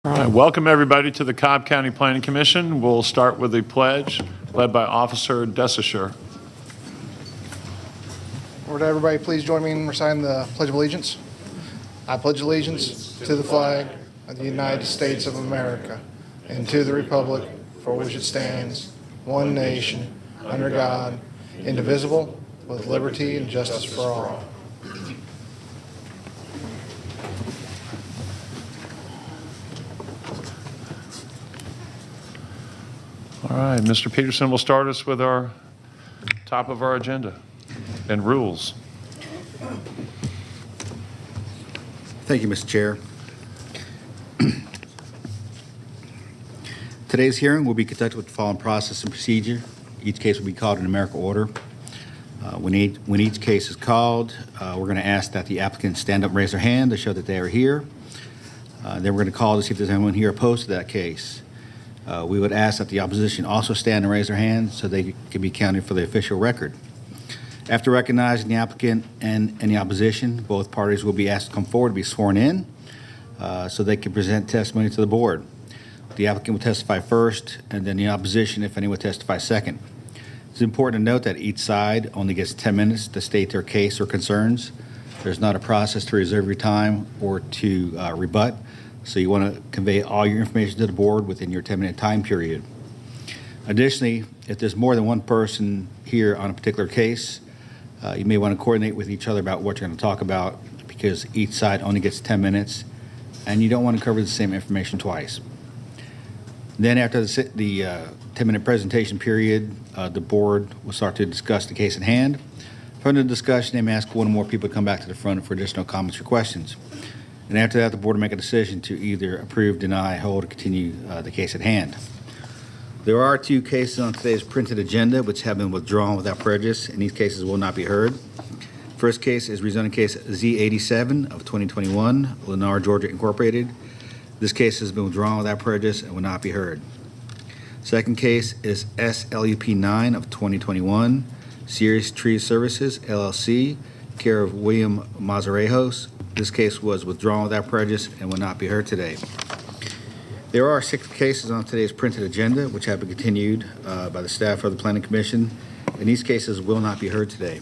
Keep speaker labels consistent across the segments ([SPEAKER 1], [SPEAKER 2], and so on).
[SPEAKER 1] All right, welcome everybody to the Cobb County Planning Commission. We'll start with the pledge led by Officer Desisher.
[SPEAKER 2] Would everybody please join me in reciting the Pledge of Allegiance? I pledge allegiance to the flag of the United States of America and to the republic for which it stands, one nation, under God, indivisible, with liberty and justice for all.
[SPEAKER 1] All right, Mr. Peterson will start us with our top of our agenda and rules.
[SPEAKER 3] Thank you, Mr. Chair. Today's hearing will be conducted with the following process and procedure. Each case will be called in numerical order. When each case is called, we're going to ask that the applicant stand up and raise their hand to show that they are here. Then we're going to call to see if there's anyone here opposed to that case. We would ask that the opposition also stand and raise their hands so they can be counted for the official record. After recognizing the applicant and the opposition, both parties will be asked to come forward to be sworn in so they can present testimony to the board. The applicant will testify first, and then the opposition, if any, will testify second. It's important to note that each side only gets 10 minutes to state their case or concerns. There's not a process to reserve your time or to rebut. So you want to convey all your information to the board within your 10-minute time period. Additionally, if there's more than one person here on a particular case, you may want to coordinate with each other about what you're going to talk about because each side only gets 10 minutes and you don't want to cover the same information twice. Then after the 10-minute presentation period, the board will start to discuss the case at hand. From the discussion, they may ask one or more people to come back to the front for additional comments or questions. And after that, the board will make a decision to either approve, deny, hold, or continue the case at hand. There are two cases on today's printed agenda which have been withdrawn without prejudice, and these cases will not be heard. First case is rezoning case Z87 of 2021, Lennar, Georgia Incorporated. This case has been withdrawn without prejudice and will not be heard. Second case is SLUP 9 of 2021, Serious Tree Services, LLC, care of William Mazarejos. This case was withdrawn without prejudice and will not be heard today. There are 6 cases on today's printed agenda which have been continued by the staff of the Planning Commission, and these cases will not be heard today.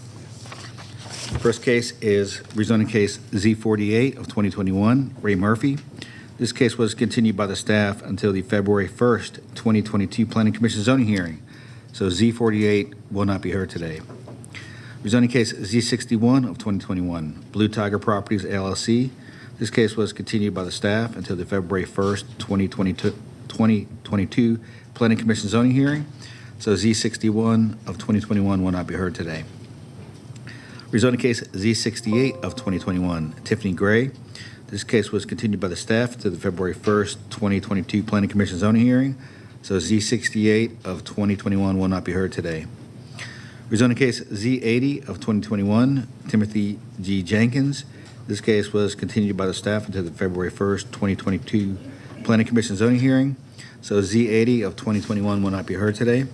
[SPEAKER 3] First case is rezoning case Z48 of 2021, Ray Murphy. This case was continued by the staff until the February 1st, 2022 Planning Commission zoning hearing, so Z48 will not be heard today. Rezoning case Z61 of 2021, Blue Tiger Properties, LLC. This case was continued by the staff until the February 1st, 2022 Planning Commission zoning hearing. So Z61 of 2021 will not be heard today. Rezoning case Z68 of 2021, Tiffany Gray. This case was continued by the staff until the February 1st, 2022 Planning Commission zoning hearing. So Z68 of 2021 will not be heard today. Rezoning case Z80 of 2021, Timothy G. Jenkins. This case was continued by the staff until the February 1st, 2022 Planning Commission zoning hearing. So Z80 of 2021 will not be heard today.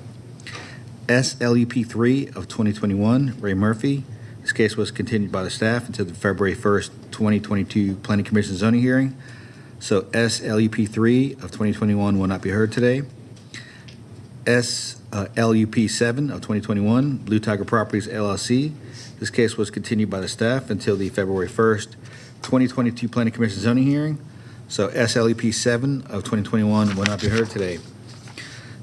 [SPEAKER 3] SLUP 3 of 2021, Ray Murphy. This case was continued by the staff until the February 1st, 2022 Planning Commission zoning hearing. So SLUP 3 of 2021 will not be heard today. LUP 7 of 2021, Blue Tiger Properties, LLC. This case was continued by the staff until the February 1st, 2022 Planning Commission zoning hearing. So SLUP 7 of 2021 will not be heard today.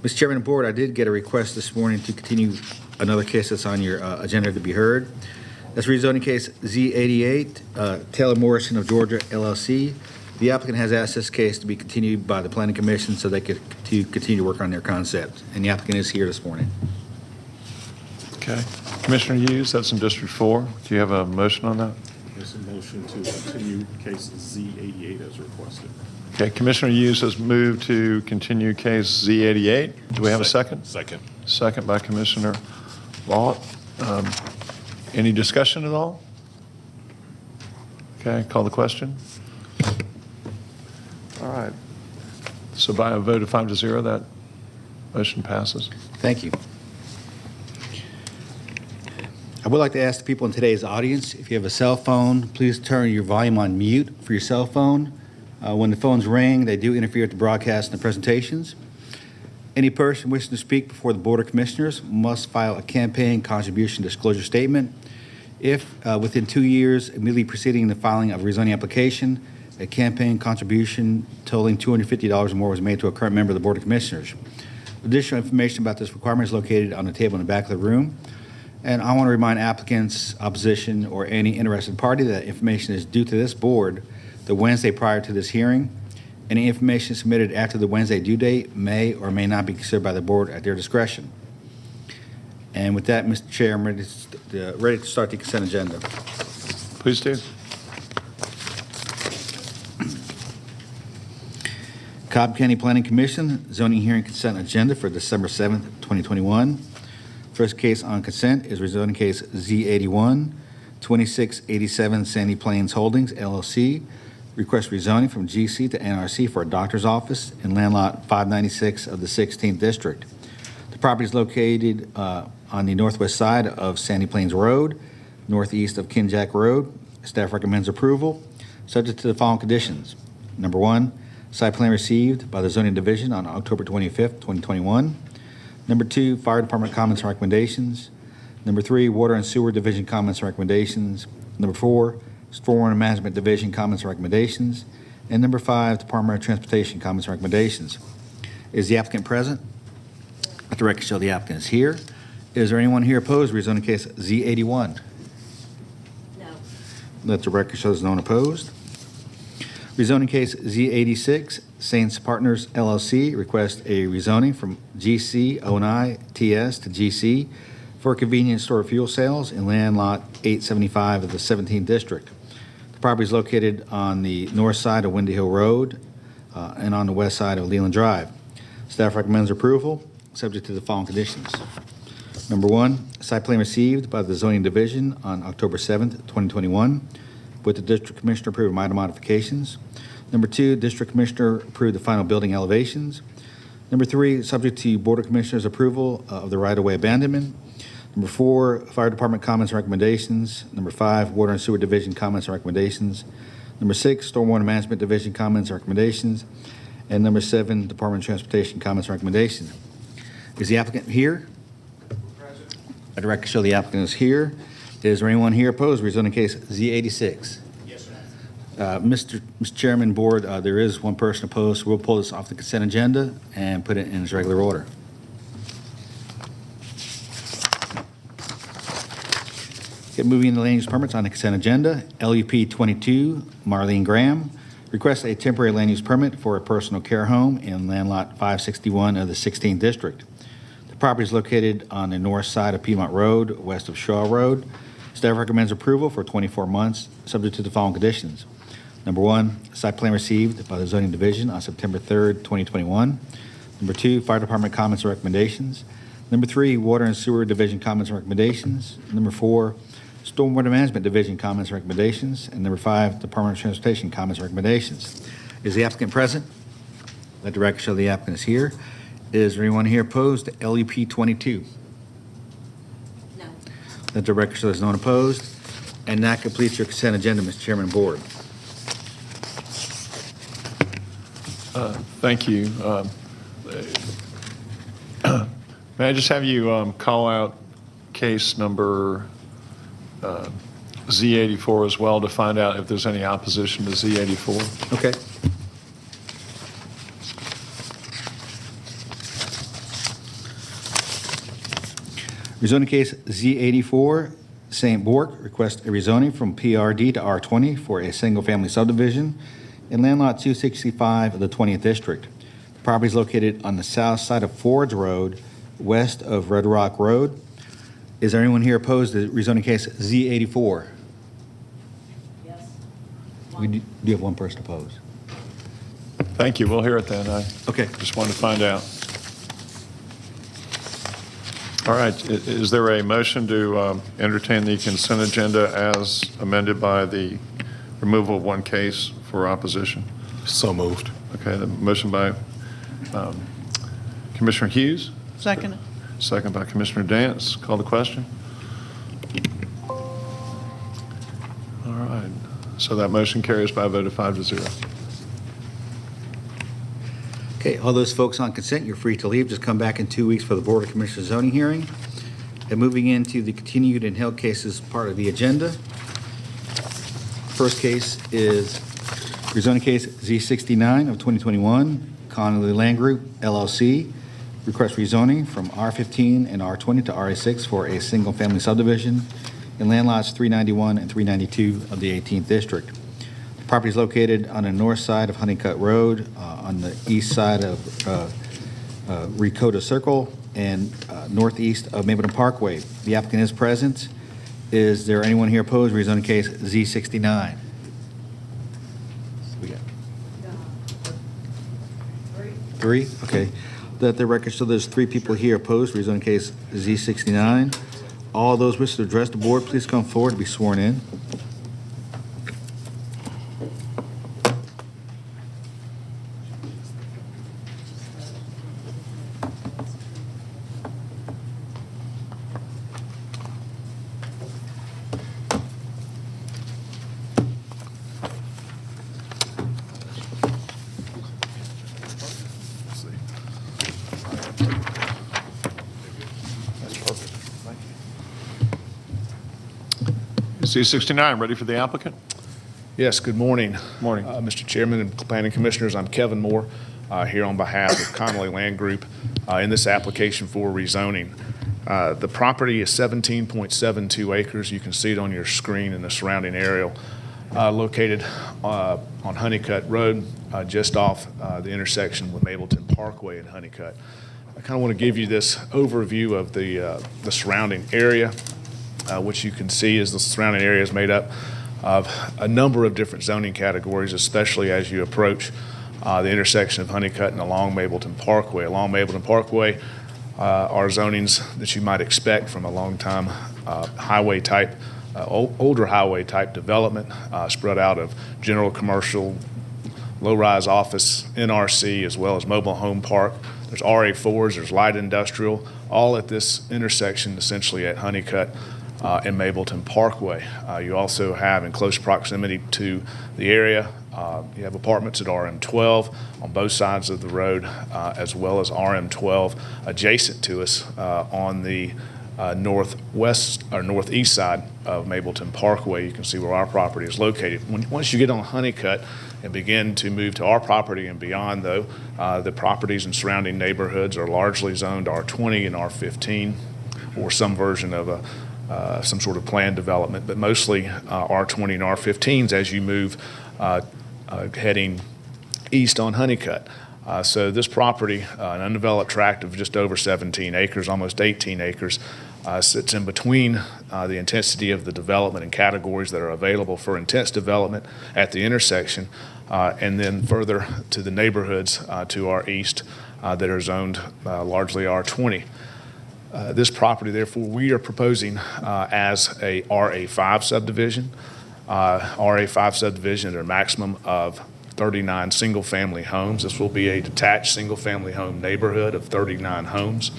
[SPEAKER 3] Mr. Chairman and Board, I did get a request this morning to continue another case that's on your agenda to be heard. That's rezoning case Z88, Taylor Morrison of Georgia, LLC. The applicant has asked this case to be continued by the Planning Commission so they could continue to work on their concept. And the applicant is here this morning.
[SPEAKER 1] Okay. Commissioner Hughes, that's in District 4. Do you have a motion on that?
[SPEAKER 4] There's a motion to continue case Z88 as requested.
[SPEAKER 1] Okay, Commissioner Hughes has moved to continue case Z88. Do we have a second?
[SPEAKER 4] Second.
[SPEAKER 1] Second by Commissioner Wallet. Any discussion at all? Okay, call the question. All right. So by a vote of 5-0, that motion passes.
[SPEAKER 3] Thank you. I would like to ask the people in today's audience, if you have a cell phone, please turn your volume on mute for your cell phone. When the phones ring, they do interfere with the broadcast and the presentations. Any person wishing to speak before the Board of Commissioners must file a campaign contribution disclosure statement. If within 2 years immediately preceding the filing of a rezoning application, a campaign contribution totaling $250 or more was made to a current member of the Board of Commissioners. Additional information about this requirement is located on the table in the back of the room. And I want to remind applicants, opposition, or any interested party that information is due to this board the Wednesday prior to this hearing. Any information submitted after the Wednesday due date may or may not be considered by the board at their discretion. And with that, Mr. Chair, I'm ready to start the consent agenda.
[SPEAKER 1] Please do.
[SPEAKER 3] Cobb County Planning Commission zoning hearing consent agenda for December 7th, 2021. First case on consent is rezoning case Z81, 2687 Sandy Plains Holdings, LLC. Request rezoning from GC to NRC for a doctor's office in land lot 596 of the 16th District. The property is located on the northwest side of Sandy Plains Road, northeast of Kinjack Road. Staff recommends approval, subject to the following conditions. Number 1, site plan received by the Zoning Division on October 25th, 2021. Number 2, Fire Department comments and recommendations. Number 3, Water and Sewer Division comments and recommendations. Number 4, Stormwater Management Division comments and recommendations. And number 5, Department of Transportation comments and recommendations. Is the applicant present? Let the record show the applicant is here. Is there anyone here opposed to rezoning case Z81?
[SPEAKER 5] No.
[SPEAKER 3] Let the record show there's no one opposed. Rezoning case Z86, Saints Partners LLC, request a rezoning from GC O&I TS to GC for convenience store fuel sales in land lot 875 of the 17th District. The property is located on the north side of Windy Hill Road and on the west side of Leland Drive. Staff recommends approval, subject to the following conditions. Number 1, site plan received by the Zoning Division on October 7th, 2021, with the District Commissioner approving minor modifications. Number 2, District Commissioner approved the final building elevations. Number 3, subject to Board of Commissioners approval of the right-of-way abandonment. Number 4, Fire Department comments and recommendations. Number 5, Water and Sewer Division comments and recommendations. Number 6, Stormwater Management Division comments and recommendations. And number 7, Department of Transportation comments and recommendations. Is the applicant here? I'd like to show the applicant is here. Is there anyone here opposed to rezoning case Z86?
[SPEAKER 5] Yes, sir.
[SPEAKER 3] Mr. Chairman, Board, there is one person opposed. So we'll pull this off the consent agenda and put it in its regular order. Get moving into land use permits on the consent agenda. LUP 22, Marlene Graham, requests a temporary land use permit for a personal care home in land lot 561 of the 16th District. The property is located on the north side of Piedmont Road, west of Shaw Road. Staff recommends approval for 24 months, subject to the following conditions. Number 1, site plan received by the Zoning Division on September 3rd, 2021. Number 2, Fire Department comments and recommendations. Number 3, Water and Sewer Division comments and recommendations. Number 4, Stormwater Management Division comments and recommendations. And number 5, Department of Transportation comments and recommendations. Is the applicant present? Let the record show the applicant is here. Is there anyone here opposed to LUP 22?
[SPEAKER 5] No.
[SPEAKER 3] Let the record show there's no one opposed. And that completes your consent agenda, Mr. Chairman and Board.
[SPEAKER 1] Thank you. May I just have you call out case number Z84 as well to find out if there's any opposition to Z84?
[SPEAKER 3] Okay. Rezoning case Z84, St. Bork, request a rezoning from PRD to R20 for a single-family subdivision in land lot 265 of the 20th District. The property is located on the south side of Fords Road, west of Red Rock Road. Is there anyone here opposed to rezoning case Z84?
[SPEAKER 5] Yes.
[SPEAKER 3] We do have one person opposed.
[SPEAKER 1] Thank you. We'll hear it then. I
[SPEAKER 3] Okay.
[SPEAKER 1] just wanted to find out. All right. Is there a motion to entertain the consent agenda as amended by the removal of one case for opposition?
[SPEAKER 6] So moved.
[SPEAKER 1] Okay. The motion by Commissioner Hughes,
[SPEAKER 7] Second.
[SPEAKER 1] second by Commissioner Dance. Call the question. All right. So that motion carries by a vote of 5-0.
[SPEAKER 3] Okay, all those folks on consent, you're free to leave. Just come back in 2 weeks for the Board of Commissioners zoning hearing. And moving into the continued and held cases part of the agenda. First case is rezoning case Z69 of 2021, Connolly Land Group, LLC. Request rezoning from R15 and R20 to RA6 for a single-family subdivision in land lots 391 and 392 of the 18th District. The property is located on the north side of Honeycutt Road, on the east side of Ricotta Circle, and northeast of Mapleton Parkway. The applicant is present. Is there anyone here opposed to rezoning case Z69? We got three? Okay. Let the record show there's 3 people here opposed to rezoning case Z69. All those wishing to address the board, please come forward to be sworn in.
[SPEAKER 1] C69, ready for the applicant?
[SPEAKER 6] Yes, good morning.
[SPEAKER 1] Morning.
[SPEAKER 6] Mr. Chairman and Planning Commissioners, I'm Kevin Moore, here on behalf of Connolly Land Group in this application for rezoning. The property is 17.72 acres. You can see it on your screen in the surrounding area, located on Honeycutt Road, just off the intersection with Mapleton Parkway and Honeycutt. I kind of want to give you this overview of the surrounding area. Which you can see is the surrounding area is made up of a number of different zoning categories, especially as you approach the intersection of Honeycutt and along Mapleton Parkway. Along Mapleton Parkway are zonings that you might expect from a long-time highway type, older highway type development, spread out of general commercial, low-rise office, NRC, as well as mobile home park. There's RA4s, there's light industrial, all at this intersection essentially at Honeycutt in Mapleton Parkway. You also have, in close proximity to the area, you have apartments at RM12 on both sides of the road, as well as RM12 adjacent to us on the northwest or northeast side of Mapleton Parkway. You can see where our property is located. Once you get on Honeycutt and begin to move to our property and beyond, though, the properties and surrounding neighborhoods are largely zoned R20 and R15, or some version of some sort of planned development, but mostly R20 and R15s as you move heading east on Honeycutt. So this property, an undeveloped tract of just over 17 acres, almost 18 acres, sits in between the intensity of the development and categories that are available for intense development at the intersection, and then further to the neighborhoods to our east that are zoned largely R20. This property, therefore, we are proposing as a RA5 subdivision. RA5 subdivision at a maximum of 39 single-family homes. This will be a detached single-family home neighborhood of 39 homes,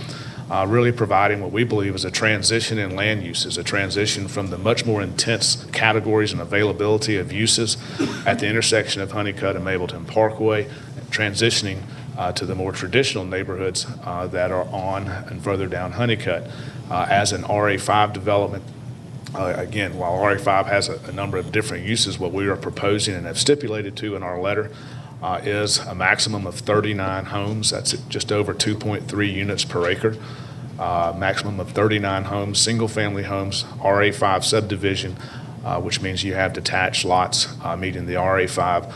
[SPEAKER 6] really providing what we believe is a transition in land uses, a transition from the much more intense categories and availability of uses at the intersection of Honeycutt and Mapleton Parkway, transitioning to the more traditional neighborhoods that are on and further down Honeycutt. As an RA5 development, again, while RA5 has a number of different uses, what we are proposing and have stipulated to in our letter is a maximum of 39 homes. That's just over 2.3 units per acre. Maximum of 39 homes, single-family homes, RA5 subdivision, which means you have detached lots meeting the RA5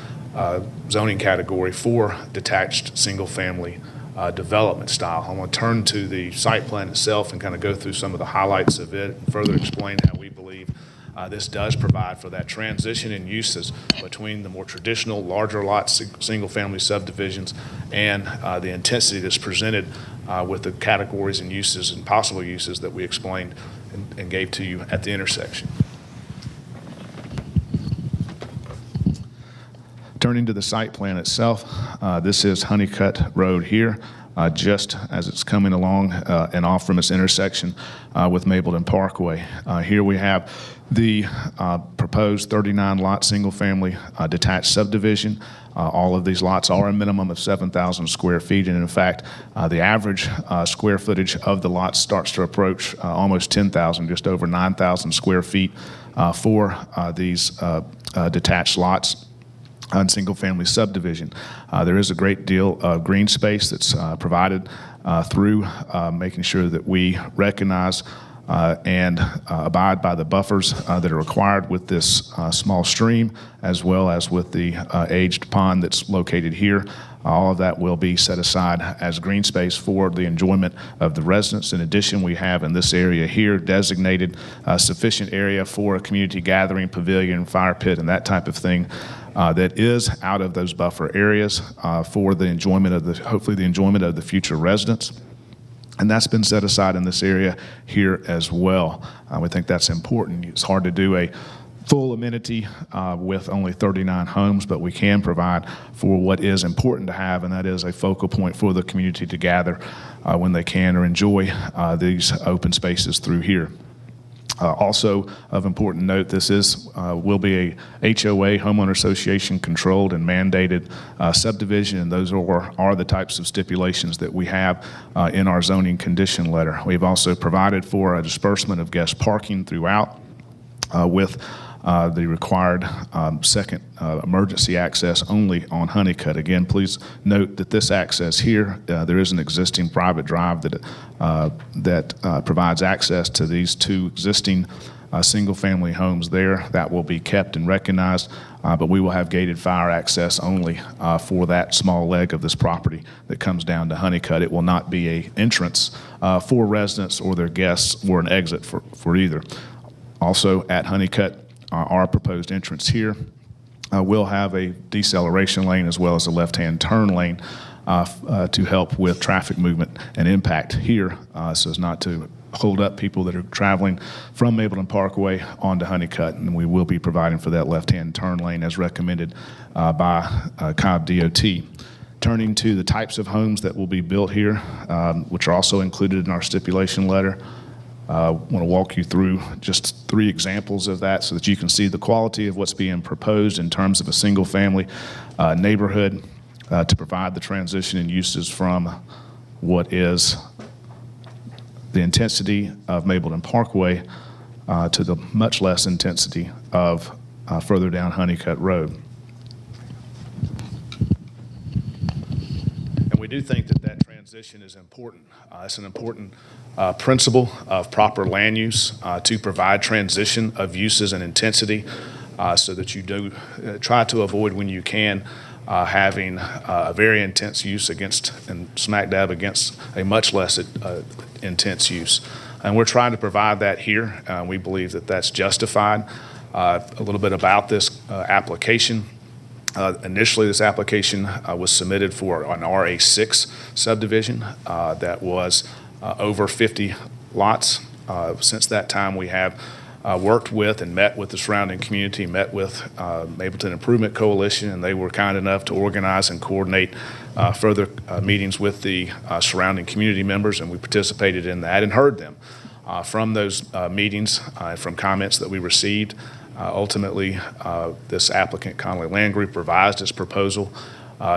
[SPEAKER 6] zoning category for detached single-family development style. I want to turn to the site plan itself and kind of go through some of the highlights of it and further explain how we believe this does provide for that transition in uses between the more traditional larger lot single-family subdivisions and the intensity that's presented with the categories and uses and possible uses that we explained and gave to you at the intersection. Turning to the site plan itself, this is Honeycutt Road here. just as it's coming along and off from its intersection with Mapleton Parkway. Here we have the proposed 39-lot single-family detached subdivision. All of these lots are a minimum of 7,000 square feet, and in fact, the average square footage of the lots starts to approach almost 10,000, just over 9,000 square feet for these detached lots on single-family subdivision. There is a great deal of green space that's provided through making sure that we recognize and abide by the buffers that are required with this small stream, as well as with the aged pond that's located here. All of that will be set aside as green space for the enjoyment of the residents. In addition, we have in this area here designated sufficient area for a community gathering, pavilion, fire pit, and that type of thing that is out of those buffer areas for the enjoyment of hopefully the enjoyment of the future residents. And that's been set aside in this area here as well. We think that's important. It's hard to do a full amenity with only 39 homes, but we can provide for what is important to have, and that is a focal point for the community to gather when they can or enjoy these open spaces through here. Also of important note, this will be a HOA, homeowner association controlled and mandated subdivision, and those are the types of stipulations that we have in our zoning condition letter. We've also provided for a disbursement of guest parking throughout with the required second emergency access only on Honeycutt. Again, please note that this access here, there is an existing private drive that provides access to these two existing single-family homes there. That will be kept and recognized, but we will have gated fire access only for that small leg of this property that comes down to Honeycutt. It will not be an entrance for residents or their guests or an exit for either. Also at Honeycutt, our proposed entrance here will have a deceleration lane as well as a left-hand turn lane to help with traffic movement and impact here so as not to hold up people that are traveling from Mapleton Parkway onto Honeycutt, and we will be providing for that left-hand turn lane as recommended by Cobb DOT. Turning to the types of homes that will be built here, which are also included in our stipulation letter. I want to walk you through just 3 examples of that so that you can see the quality of what's being proposed in terms of a single-family neighborhood to provide the transition in uses from what is the intensity of Mapleton Parkway to the much less intensity of further down Honeycutt Road. And we do think that transition is important. It's an important principle of proper land use to provide transition of uses and intensity so that you do try to avoid, when you can, having a very intense use against and smack dab against a much less intense use. And we're trying to provide that here. We believe that that's justified. A little bit about this application. Initially, this application was submitted for an RA6 subdivision that was over 50 lots. Since that time, we have worked with and met with the surrounding community, met with Mapleton Improvement Coalition, and they were kind enough to organize and coordinate further meetings with the surrounding community members, and we participated in that and heard them. From those meetings, from comments that we received, ultimately, this applicant, Connolly Land Group, revised its proposal,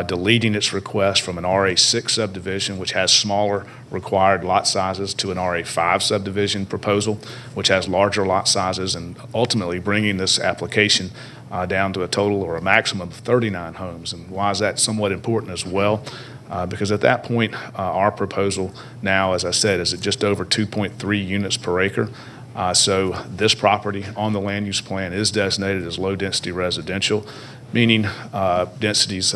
[SPEAKER 6] deleting its request from an RA6 subdivision, which has smaller required lot sizes, to an RA5 subdivision proposal, which has larger lot sizes, and ultimately bringing this application down to a total or a maximum of 39 homes. And why is that somewhat important as well? Because at that point, our proposal now, as I said, is at just over 2.3 units per acre. So this property on the land use plan is designated as low-density residential, meaning densities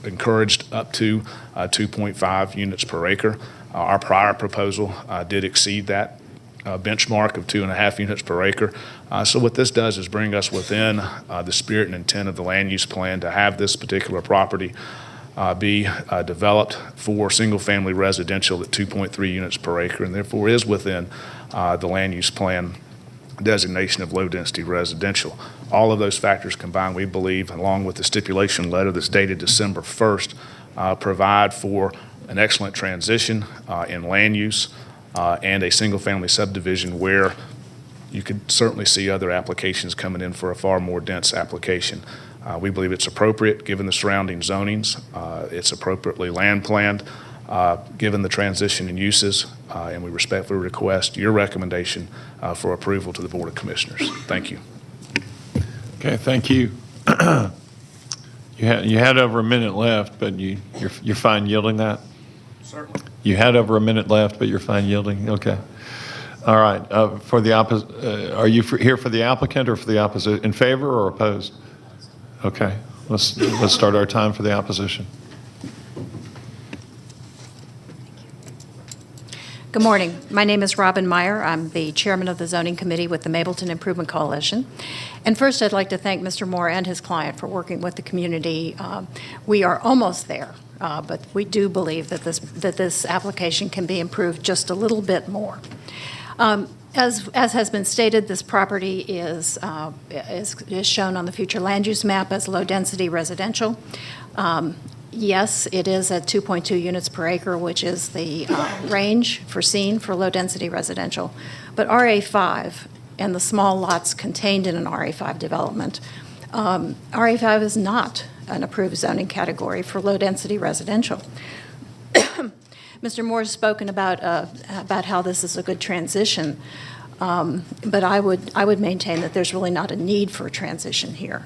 [SPEAKER 6] encouraged up to 2.5 units per acre. Our prior proposal did exceed that benchmark of 2.5 units per acre. So what this does is bring us within the spirit and intent of the land use plan to have this particular property be developed for single-family residential at 2.3 units per acre, and therefore is within the land use plan designation of low-density residential. All of those factors combined, we believe, along with the stipulation letter that's dated December 1st, provide for an excellent transition in land use and a single-family subdivision where you could certainly see other applications coming in for a far more dense application. We believe it's appropriate, given the surrounding zonings. It's appropriately land planned, given the transition in uses, and we respectfully request your recommendation for approval to the Board of Commissioners. Thank you.
[SPEAKER 1] Okay, thank you. You had over a minute left, but you're fine yielding that?
[SPEAKER 6] Certainly.
[SPEAKER 1] You had over a minute left, but you're fine yielding? Okay. All right. For the are you here for the applicant or for the opposition? In favor or opposed? Okay. Let's start our time for the opposition.
[SPEAKER 7] Good morning. My name is Robin Meyer. I'm the chairman of the Zoning Committee with the Mableton Improvement Coalition. And first, I'd like to thank Mr. Moore and his client for working with the community. We are almost there, but we do believe that this application can be improved just a little bit more. As has been stated, this property is shown on the future land use map as low-density residential. Yes, it is at 2.2 units per acre, which is the range foreseen for low-density residential. But RA5 and the small lots contained in an RA5 development, RA5 is not an approved zoning category for low-density residential. Mr. Moore has spoken about how this is a good transition, but I would maintain that there's really not a need for a transition here.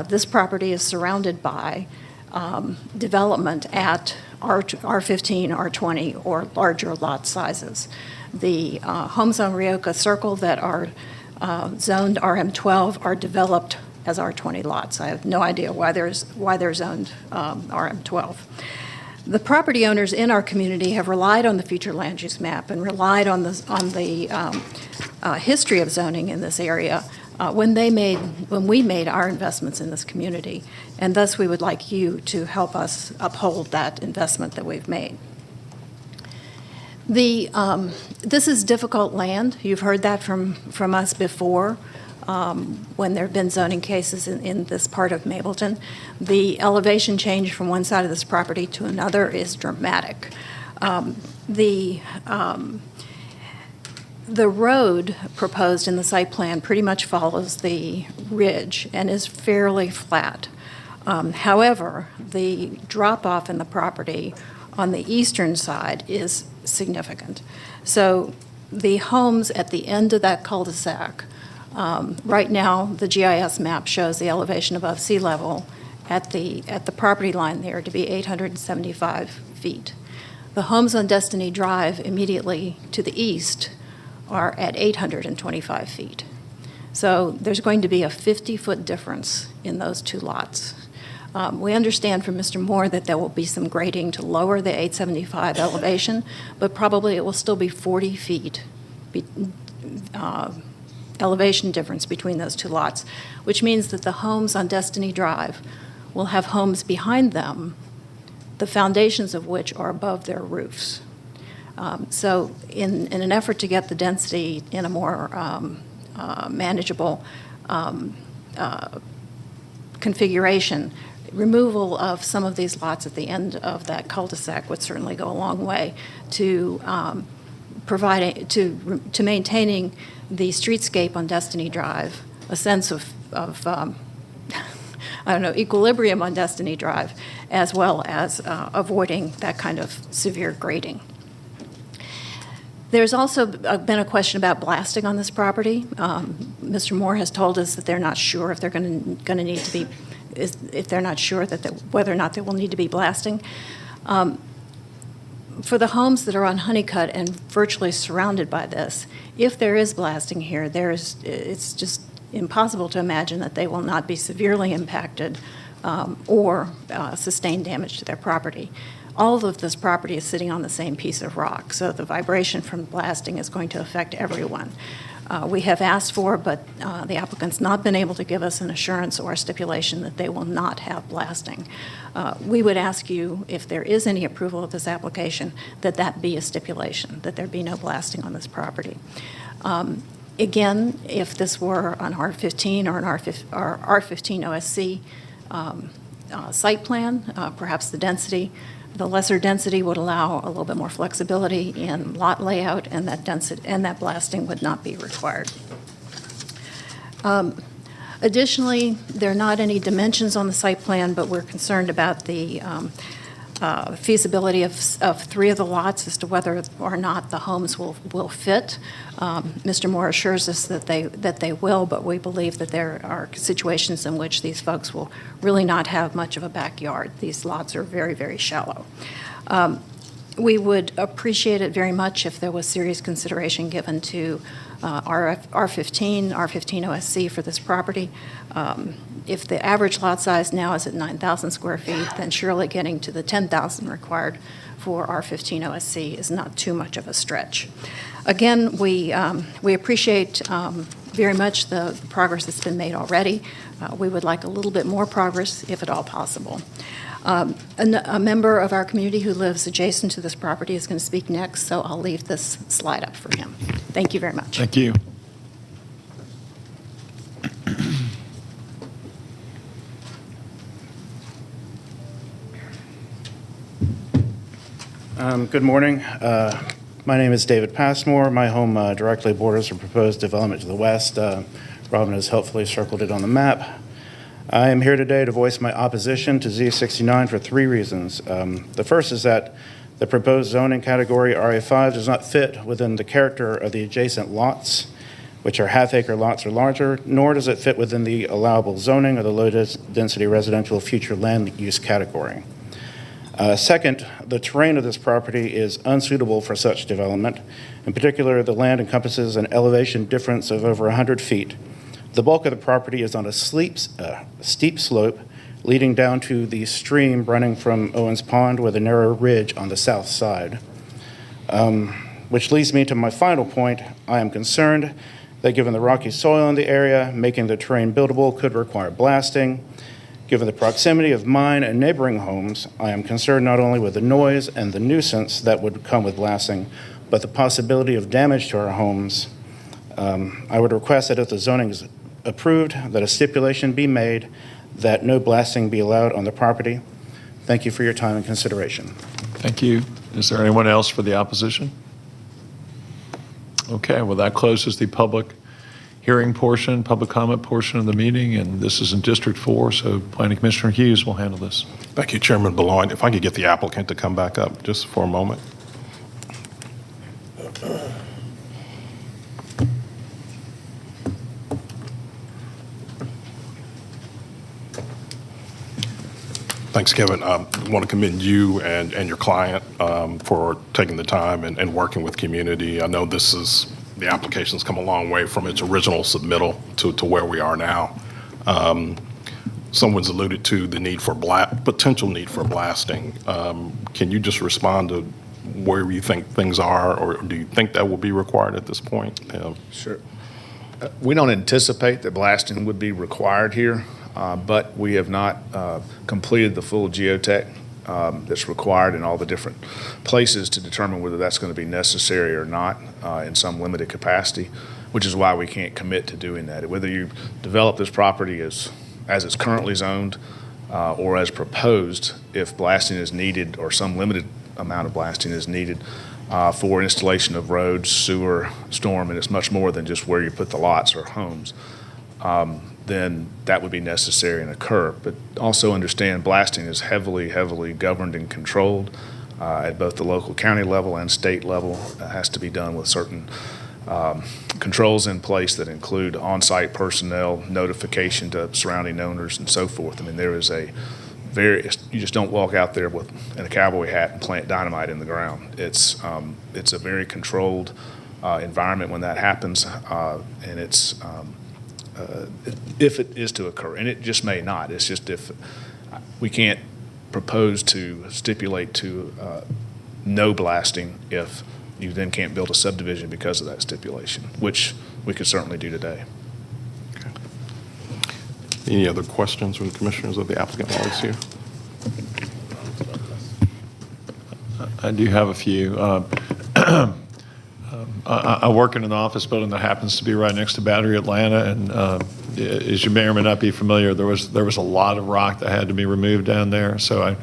[SPEAKER 7] This property is surrounded by development at R15, R20, or larger lot sizes. The homes on Rioka Circle that are zoned RM12 are developed as R20 lots. I have no idea why they're zoned RM12. The property owners in our community have relied on the future land use map and relied on the history of zoning in this area when we made our investments in this community, and thus we would like you to help us uphold that investment that we've made. This is difficult land. You've heard that from us before. When there have been zoning cases in this part of Mableton. The elevation change from one side of this property to another is dramatic. The road proposed in the site plan pretty much follows the ridge and is fairly flat. However, the drop-off in the property on the eastern side is significant. So the homes at the end of that cul-de-sac, right now, the GIS map shows the elevation above sea level at the property line there to be 875 feet. The homes on Destiny Drive immediately to the east are at 825 feet. So there's going to be a 50-foot difference in those two lots. We understand from Mr. Moore that there will be some grading to lower the 875 elevation, but probably it will still be 40 feet elevation difference between those two lots, which means that the homes on Destiny Drive will have homes behind them, the foundations of which are above their roofs. So in an effort to get the density in a more manageable configuration, removal of some of these lots at the end of that cul-de-sac would certainly go a long way to maintaining the streetscape on Destiny Drive, a sense of equilibrium on Destiny Drive, as well as avoiding that kind of severe grading. There's also been a question about blasting on this property. Mr. Moore has told us that they're not sure if they're going to need to be, if they're not sure that whether or not there will need to be blasting. For the homes that are on Honeycutt and virtually surrounded by this, if there is blasting here, it's just impossible to imagine that they will not be severely impacted or sustain damage to their property. All of this property is sitting on the same piece of rock, so the vibration from blasting is going to affect everyone. We have asked for, but the applicant's not been able to give us an assurance or a stipulation that they will not have blasting. We would ask you, if there is any approval of this application, that be a stipulation, that there be no blasting on this property. Again, if this were an R15 or an R15 OSC site plan, perhaps the density. The lesser density would allow a little bit more flexibility in lot layout, and that density, and that blasting would not be required. Additionally, there are not any dimensions on the site plan, but we're concerned about the feasibility of three of the lots as to whether or not the homes will fit. Mr. Moore assures us that they will, but we believe that there are situations in which these folks will really not have much of a backyard. These lots are very, very shallow. We would appreciate it very much if there was serious consideration given to R15 OSC for this property. If the average lot size now is at 9,000 square feet, then surely getting to the 10,000 required for R15 OSC is not too much of a stretch. Again, we appreciate very much the progress that's been made already. We would like a little bit more progress, if at all possible. A member of our community who lives adjacent to this property is going to speak next, so I'll leave this slide up for him. Thank you very much.
[SPEAKER 1] Thank you.
[SPEAKER 8] Good morning. My name is David Passmore. My home directly borders the proposed development to the west. Robin has helpfully circled it on the map. I am here today to voice my opposition to Z69 for three reasons. The first is that the proposed zoning category RA5 does not fit within the character of the adjacent lots, which are half-acre lots or larger, nor does it fit within the allowable zoning of the low-density residential future land use category. Second, the terrain of this property is unsuitable for such development. In particular, the land encompasses an elevation difference of over 100 feet. The bulk of the property is on a steep slope leading down to the stream running from Owens Pond with a narrow ridge on the south side. Which leads me to my final point. I am concerned that given the rocky soil in the area, making the terrain buildable could require blasting. Given the proximity of mine and neighboring homes, I am concerned not only with the noise and the nuisance that would come with blasting, but the possibility of damage to our homes. I would request that if the zoning is approved, that a stipulation be made that no blasting be allowed on the property. Thank you for your time and consideration.
[SPEAKER 1] Thank you. Is there anyone else for the opposition? Okay, well, that closes the public hearing portion, public comment portion of the meeting, and this is in District 4, so Planning Commissioner Hughes will handle this.
[SPEAKER 9] Thank you, Chairman Beloin. If I could get the applicant to come back up just for a moment. Thanks, Kevin. I want to commend you and your client for taking the time and working with community. I know the application's come a long way from its original submittal to where we are now. Someone's alluded to the need for potential need for blasting. Can you just respond to where you think things are, or do you think that will be required at this point?
[SPEAKER 6] Sure. We don't anticipate that blasting would be required here, but we have not completed the full geotech that's required in all the different places to determine whether that's going to be necessary or not in some limited capacity, which is why we can't commit to doing that. Whether you develop this property as it's currently zoned or as proposed, if blasting is needed or some limited amount of blasting is needed for installation of roads, sewer, storm, and it's much more than just where you put the lots or homes, then that would be necessary and occur. But also understand blasting is heavily, heavily governed and controlled at both the local county level and state level. It has to be done with certain controls in place that include on-site personnel, notification to surrounding owners, and so forth. I mean, there is you just don't walk out there in a cowboy hat and plant dynamite in the ground. It's a very controlled environment when that happens, and it's if it is to occur, and it just may not. It's just if we can't propose to stipulate to no blasting if you then can't build a subdivision because of that stipulation, which we could certainly do today.
[SPEAKER 9] Okay. Any other questions from the commissioners of the applicant while he's here?
[SPEAKER 1] I do have a few. I work in an office building that happens to be right next to Battery Atlanta, and as you may or may not be familiar, there was a lot of rock that had to be removed down there. So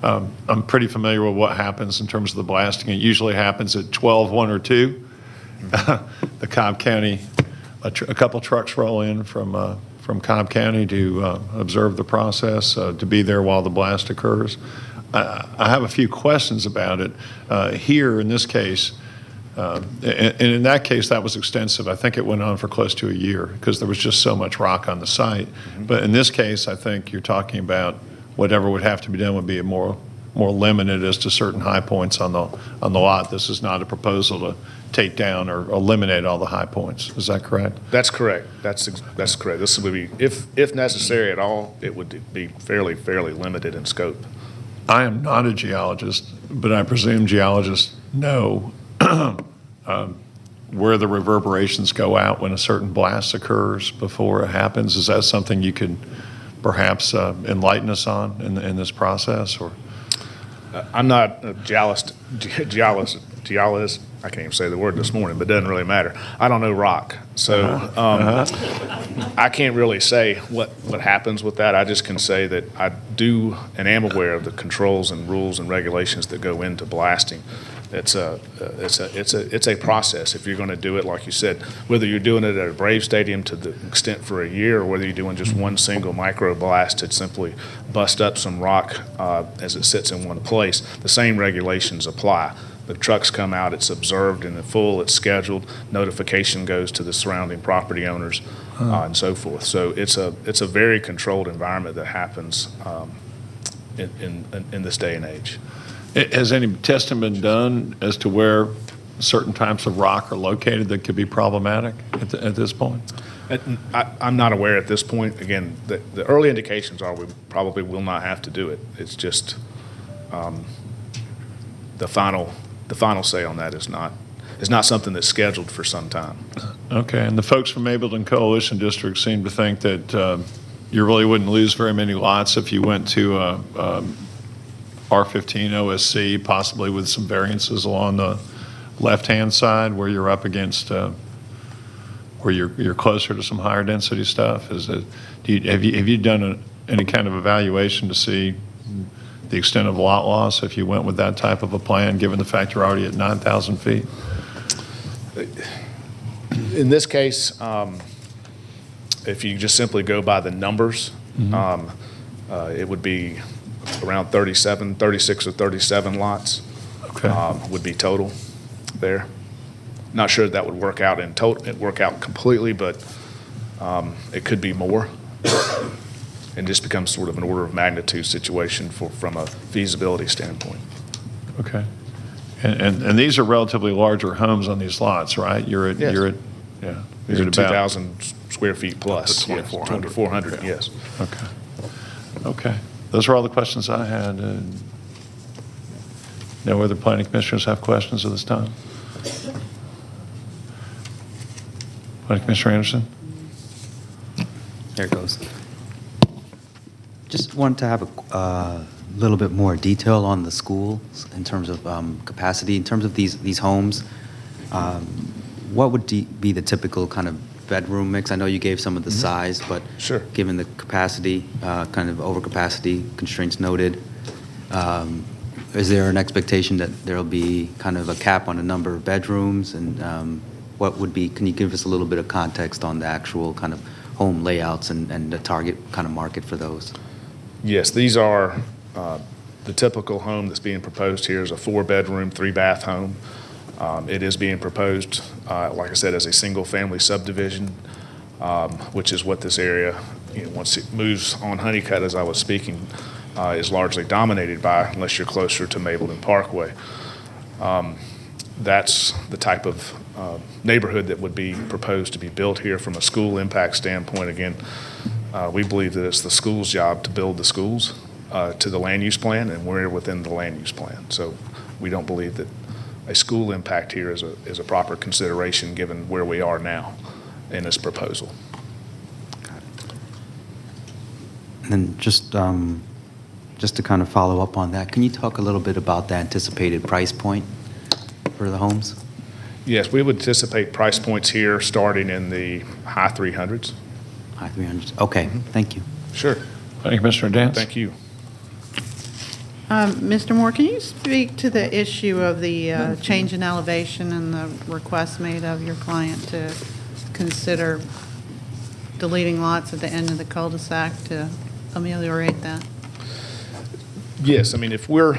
[SPEAKER 1] I'm pretty familiar with what happens in terms of the blasting. It usually happens at 12, 1, or 2. The Cobb County, a couple trucks roll in from Cobb County to observe the process, to be there while the blast occurs. I have a few questions about it. Here, in this case, and in that case, that was extensive. I think it went on for close to a year because there was just so much rock on the site. But in this case, I think you're talking about whatever would have to be done would be more limited as to certain high points on the lot. This is not a proposal to take down or eliminate all the high points. Is that correct?
[SPEAKER 6] That's correct. That's correct. This would be, if necessary at all, it would be fairly limited in scope.
[SPEAKER 1] I am not a geologist, but I presume geologists know where the reverberations go out when a certain blast occurs before it happens. Is that something you could perhaps enlighten us on in this process? Or
[SPEAKER 6] I'm not a geologist. I can't even say the word this morning, but it doesn't really matter. I don't know rock, so I can't really say what happens with that. I just can say that I do and am aware of the controls and rules and regulations that go into blasting. It's a process. If you're going to do it, like you said, whether you're doing it at a Brave Stadium to the extent for a year, or whether you're doing just one single micro blast to simply bust up some rock as it sits in one place, the same regulations apply. The trucks come out, it's observed in full, it's scheduled, notification goes to the surrounding property owners, and so forth. So it's a very controlled environment that happens in this day and age.
[SPEAKER 1] has any testing been done as to where certain types of rock are located that could be problematic at this point?
[SPEAKER 6] I'm not aware at this point. Again, the early indications are we probably will not have to do it. It's just the final say on that is not something that's scheduled for some time.
[SPEAKER 1] Okay, and the folks from Mableton Coalition District seem to think that you really wouldn't lose very many lots if you went to R15 OSC, possibly with some variances along the left-hand side where you're up against, where you're closer to some higher density stuff. Have you done any kind of evaluation to see the extent of lot loss if you went with that type of a plan, given the fact you're already at 9,000 feet?
[SPEAKER 6] In this case, if you just simply go by the numbers, it would be around 36 or 37 lots.
[SPEAKER 1] Okay.
[SPEAKER 6] Would be total there. Not sure that would work out in total, work out completely, but it could be more. And just becomes sort of an order of magnitude situation from a feasibility standpoint.
[SPEAKER 1] Okay. And these are relatively larger homes on these lots, right?
[SPEAKER 6] Yes.
[SPEAKER 1] You're at
[SPEAKER 6] These are
[SPEAKER 1] about
[SPEAKER 6] 2,000 square feet plus.
[SPEAKER 9] Up to 2,400.
[SPEAKER 6] 2,400, yes.
[SPEAKER 1] Okay. Okay. Those are all the questions I had. No other planning commissioners have questions at this time? Planning Commissioner Anderson?
[SPEAKER 10] There it goes. Just wanted to have a little bit more detail on the schools in terms of capacity. In terms of these homes, what would be the typical kind of bedroom mix? I know you gave some of the size, but
[SPEAKER 6] Sure.
[SPEAKER 10] given the capacity, kind of overcapacity constraints noted, is there an expectation that there'll be kind of a cap on the number of bedrooms? And what would be, can you give us a little bit of context on the actual kind of home layouts and the target kind of market for those?
[SPEAKER 6] Yes, these are the typical home that's being proposed here is a 4-bedroom, 3-bath home. It is being proposed, like I said, as a single-family subdivision, which is what this area, once it moves on Honeycutt, as I was speaking, is largely dominated by, unless you're closer to Mableton Parkway. That's the type of neighborhood that would be proposed to be built here from a school impact standpoint. Again, we believe that it's the school's job to build the schools to the land use plan, and we're within the land use plan. So we don't believe that a school impact here is a proper consideration given where we are now in this proposal.
[SPEAKER 10] And then just to kind of follow up on that, can you talk a little bit about the anticipated price point for the homes?
[SPEAKER 6] Yes, we would anticipate price points here starting in the high 300s.
[SPEAKER 10] High 300s. Okay, thank you.
[SPEAKER 6] Sure.
[SPEAKER 1] Thank you, Commissioner Dance.
[SPEAKER 6] Thank you.
[SPEAKER 11] Mr. Moore, can you speak to the issue of the change in elevation and the request made of your client to consider deleting lots at the end of the cul-de-sac to ameliorate that?
[SPEAKER 6] Yes, I mean, if we're,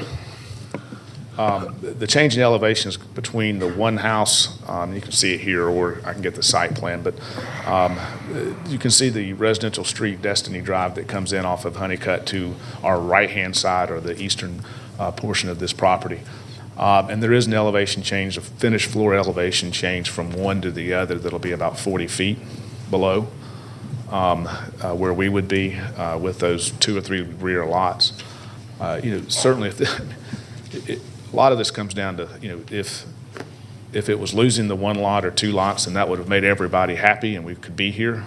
[SPEAKER 6] the change in elevations between the one house, you can see it here, or I can get the site plan, but you can see the residential street, Destiny Drive, that comes in off of Honeycutt to our right-hand side, or the eastern portion of this property. And there is an elevation change, a finished floor elevation change from one to the other that'll be about 40 feet below where we would be with those 2 or 3 rear lots. Certainly, a lot of this comes down to, if it was losing the one lot or 2 lots, then that would have made everybody happy and we could be here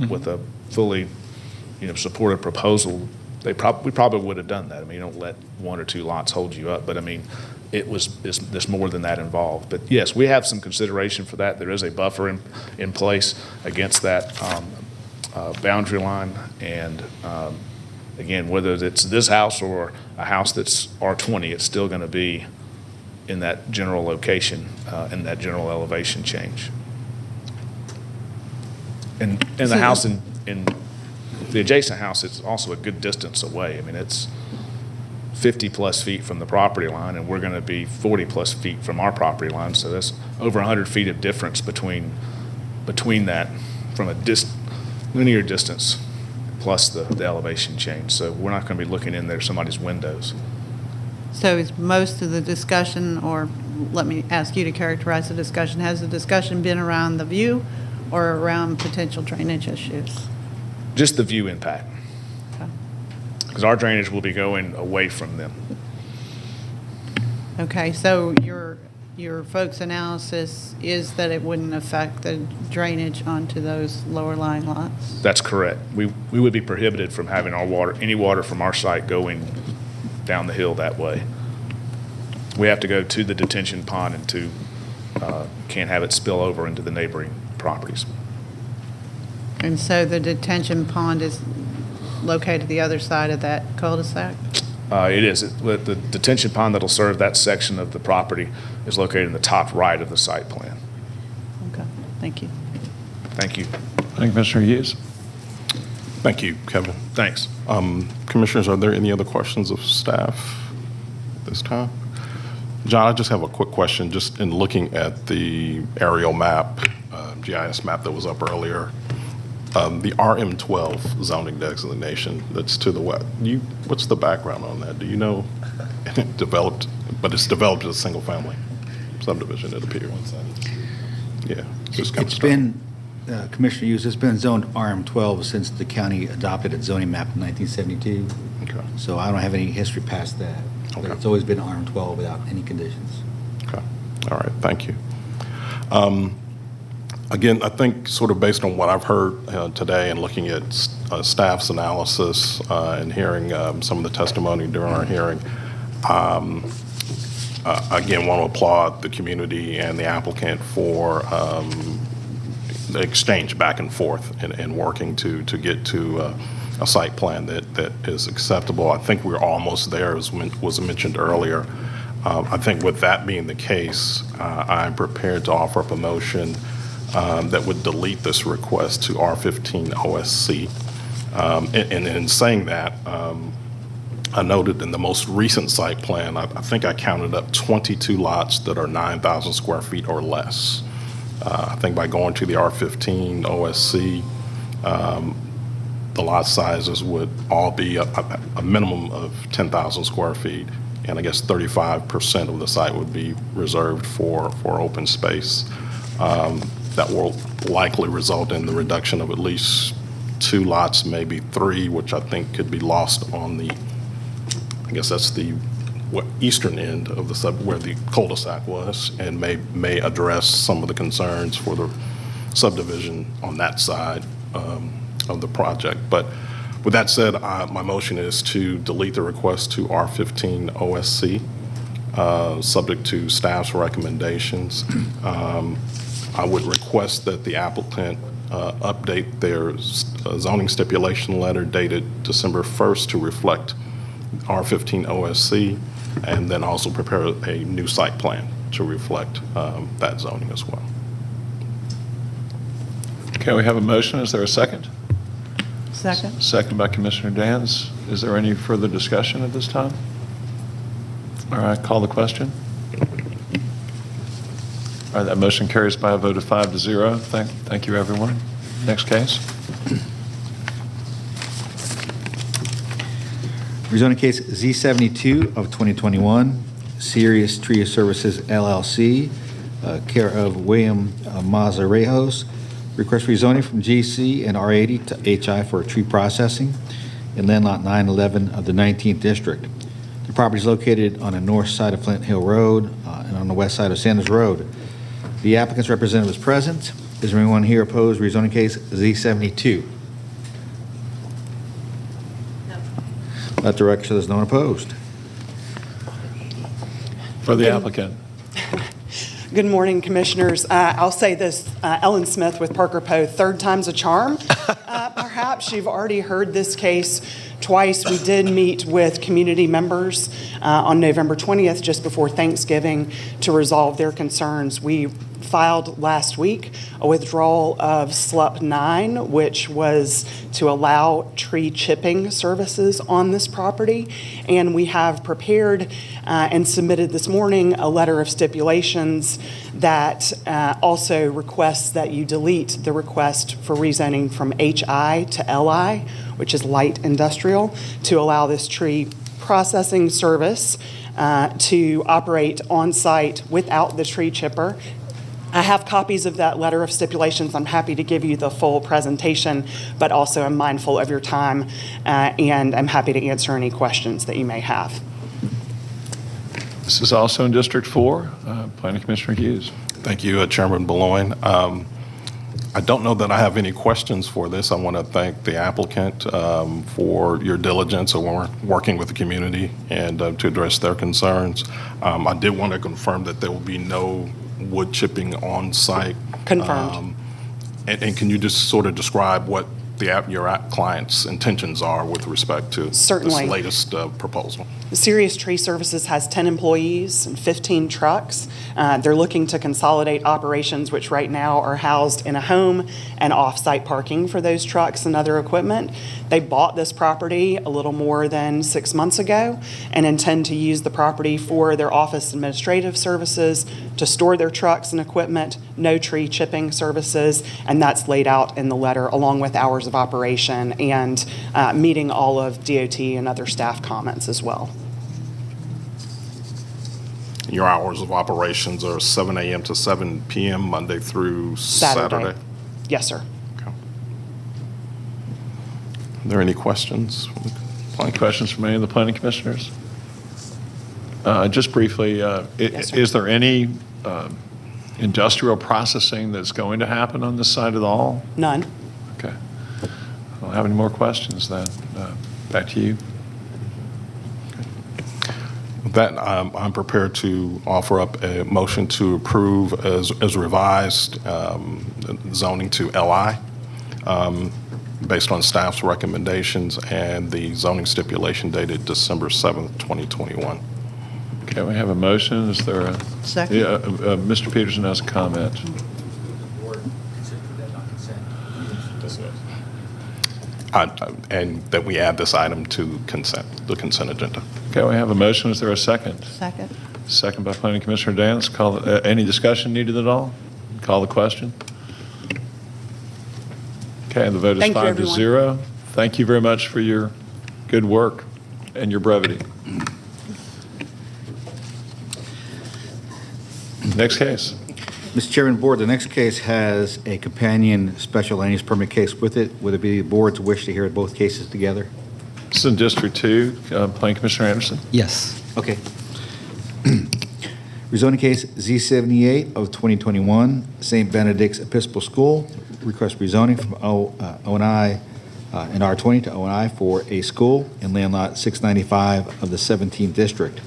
[SPEAKER 6] with a fully, supported proposal. We probably would have done that. I mean, you don't let 1 or 2 lots hold you up, but I mean, there's more than that involved. But yes, we have some consideration for that. There is a buffer in place against that boundary line, and again, whether it's this house or a house that's R20, it's still going to be in that general location, in that general elevation change. And the house in the adjacent house is also a good distance away. I mean, it's 50 plus feet from the property line, and we're going to be 40 plus feet from our property line. So that's over 100 feet of difference between that from a linear distance plus the elevation change. So we're not going to be looking in there somebody's windows.
[SPEAKER 11] So is most of the discussion, or let me ask you to characterize the discussion, has the discussion been around the view or around potential drainage issues?
[SPEAKER 6] Just the view impact,
[SPEAKER 11] Okay.
[SPEAKER 6] because our drainage will be going away from them.
[SPEAKER 11] Okay, so your folks' analysis is that it wouldn't affect the drainage onto those lower lying lots?
[SPEAKER 6] That's correct. We would be prohibited from having any water from our site going down the hill that way. We have to go to the detention pond and can't have it spill over into the neighboring properties.
[SPEAKER 11] And so the detention pond is located the other side of that cul-de-sac?
[SPEAKER 6] It is. The detention pond that'll serve that section of the property is located in the top right of the site plan.
[SPEAKER 11] Okay, thank you.
[SPEAKER 6] Thank you.
[SPEAKER 1] Thank you, Commissioner Hughes.
[SPEAKER 9] Thank you, Kevin.
[SPEAKER 6] Thanks.
[SPEAKER 9] Commissioners, are there any other questions of staff this time? John, I just have a quick question. Just in looking at the aerial map, GIS map that was up earlier, the RM12 zoning designation that's to the west, what's the background on that? Do you know? Developed, but it's developed as a single-family subdivision, it appears. Yeah. Just kind of
[SPEAKER 3] It's been, Commissioner Hughes, it's been zoned RM12 since the county adopted its zoning map in 1972.
[SPEAKER 9] Okay.
[SPEAKER 3] So I don't have any history past that. But
[SPEAKER 9] Okay.
[SPEAKER 3] it's always been RM12 without any conditions.
[SPEAKER 9] Okay. All right. Thank you. Again, I think sort of based on what I've heard today and looking at staff's analysis and hearing some of the testimony during our hearing, again, want to applaud the community and the applicant for the exchange back and forth and working to get to a site plan that is acceptable. I think we're almost there, as was mentioned earlier. I think with that being the case, I'm prepared to offer up a motion that would delete this request to R15 OSC. And in saying that, I noted in the most recent site plan, I think I counted up 22 lots that are 9,000 square feet or less. I think by going to the R15 OSC, the lot sizes would all be a minimum of 10,000 square feet, and I guess 35% of the site would be reserved for open space. That will likely result in the reduction of at least 2 lots, maybe 3, which I think could be lost on the, I guess that's the eastern end of the where the cul-de-sac was, and may address some of the concerns for the subdivision on that side of the project. But with that said, my motion is to delete the request to R15 OSC, subject to staff's recommendations. I would request that the applicant update their zoning stipulation letter dated December 1st to reflect R15 OSC, and then also prepare a new site plan to reflect that zoning as well.
[SPEAKER 1] Okay, we have a motion. Is there a second?
[SPEAKER 11] Second.
[SPEAKER 1] Second by Commissioner Dans. Is there any further discussion at this time? All right, call the question. All right, that motion carries by a vote of 5-0. Thank you, everyone. Next case.
[SPEAKER 3] Rezoning case Z72 of 2021, Serious Tree Services LLC, care of William Mazarejos. Request rezoning from GC and R80 to HI for tree processing in land lot 911 of the 19th District. The property is located on the north side of Flint Hill Road and on the west side of Sanders Road. The applicant's representative is present. Is there anyone here opposed to rezoning case Z72?
[SPEAKER 5] No.
[SPEAKER 3] Let the record show there's no one opposed.
[SPEAKER 1] For the applicant.
[SPEAKER 12] Good morning, Commissioners. I'll say this, Ellen Smith with Parker Poe, third time's a charm. Perhaps you've already heard this case twice. We did meet with community members on November 20th, just before Thanksgiving, to resolve their concerns. We filed last week a withdrawal of SLUP 9, which was to allow tree chipping services on this property. And we have prepared and submitted this morning a letter of stipulations that also requests that you delete the request for rezoning from HI to LI, which is light industrial, to allow this tree processing service to operate on site without the tree chipper. I have copies of that letter of stipulations. I'm happy to give you the full presentation, but also I'm mindful of your time, and I'm happy to answer any questions that you may have.
[SPEAKER 1] This is also in District 4. Planning Commissioner Hughes.
[SPEAKER 9] Thank you, Chairman Baloin. I don't know that I have any questions for this. I want to thank the applicant for your diligence of working with the community and to address their concerns. I did want to confirm that there will be no wood chipping on site.
[SPEAKER 12] Confirmed.
[SPEAKER 9] And can you just sort of describe what your client's intentions are with respect to
[SPEAKER 12] Certainly.
[SPEAKER 9] this latest proposal?
[SPEAKER 12] Serious Tree Services has 10 employees and 15 trucks. They're looking to consolidate operations, which right now are housed in a home and off-site parking for those trucks and other equipment. They bought this property a little more than 6 months ago and intend to use the property for their office administrative services, to store their trucks and equipment, no tree chipping services, and that's laid out in the letter along with hours of operation and meeting all of DOT and other staff comments as well.
[SPEAKER 9] Your hours of operations are 7 a.m. to 7 p.m. Monday through Saturday?
[SPEAKER 12] Yes, sir.
[SPEAKER 9] Okay. Are there any questions?
[SPEAKER 1] Any questions from any of the planning commissioners? Just briefly,
[SPEAKER 12] Yes, sir.
[SPEAKER 1] is there any industrial processing that's going to happen on this side at all?
[SPEAKER 12] None.
[SPEAKER 1] Okay. I don't have any more questions then. Back to you.
[SPEAKER 9] With that, I'm prepared to offer up a motion to approve as revised zoning to LI based on staff's recommendations and the zoning stipulation dated December 7th, 2021.
[SPEAKER 1] Okay, we have a motion. Is there a?
[SPEAKER 11] Second.
[SPEAKER 1] Yeah, Mr. Peterson has a comment.
[SPEAKER 9] And that we add this item to the consent agenda.
[SPEAKER 1] Okay, we have a motion. Is there a second?
[SPEAKER 11] Second.
[SPEAKER 1] Second by Planning Commissioner Dance. Any discussion needed at all? Call the question. Okay, the vote is
[SPEAKER 12] Thank you,
[SPEAKER 1] 5-0. Thank you very much for your good work and your brevity. Next case.
[SPEAKER 3] Mr. Chairman, Board, the next case has a companion special land use permit case with it. Would it be the board's wish to hear both cases together?
[SPEAKER 1] This is in District 2. Planning Commissioner Anderson.
[SPEAKER 10] Yes.
[SPEAKER 3] Okay. Rezoning case Z78 of 2021, St. Benedict's Episcopal School. Request rezoning from O&I in R20 to O&I for a school in land lot 695 of the 17th District.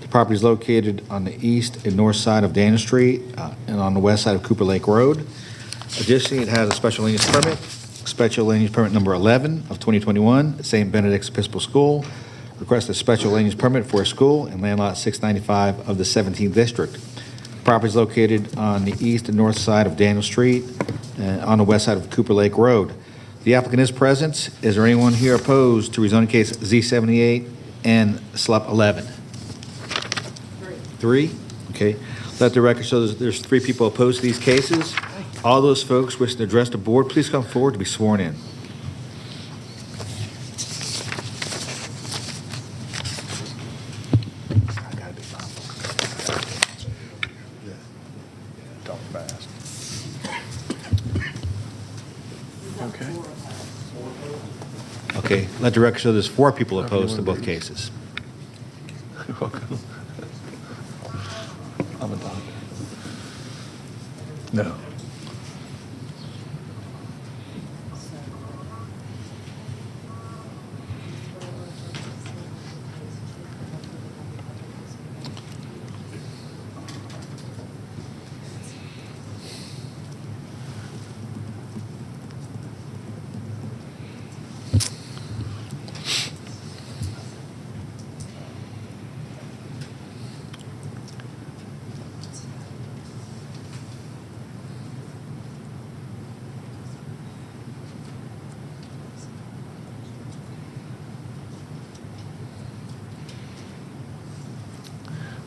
[SPEAKER 3] The property is located on the east and north side of Dana Street and on the west side of Cooper Lake Road. Additionally, it has a special land use permit number 11 of 2021, St. Benedict's Episcopal School. Request a special land use permit for a school in land lot 695 of the 17th District. Property is located on the east and north side of Daniel Street and on the west side of Cooper Lake Road. The applicant is present. Is there anyone here opposed to rezoning case Z78 and SLUP 11? Three? Okay. Let the record show there's 3 people opposed to these cases. All those folks wishing to address the board, please come forward to be sworn in.
[SPEAKER 6] Talk fast.
[SPEAKER 1] Okay.
[SPEAKER 3] Okay. Let the record show there's 4 people opposed to both cases.
[SPEAKER 1] You're welcome. I'm a doctor. No.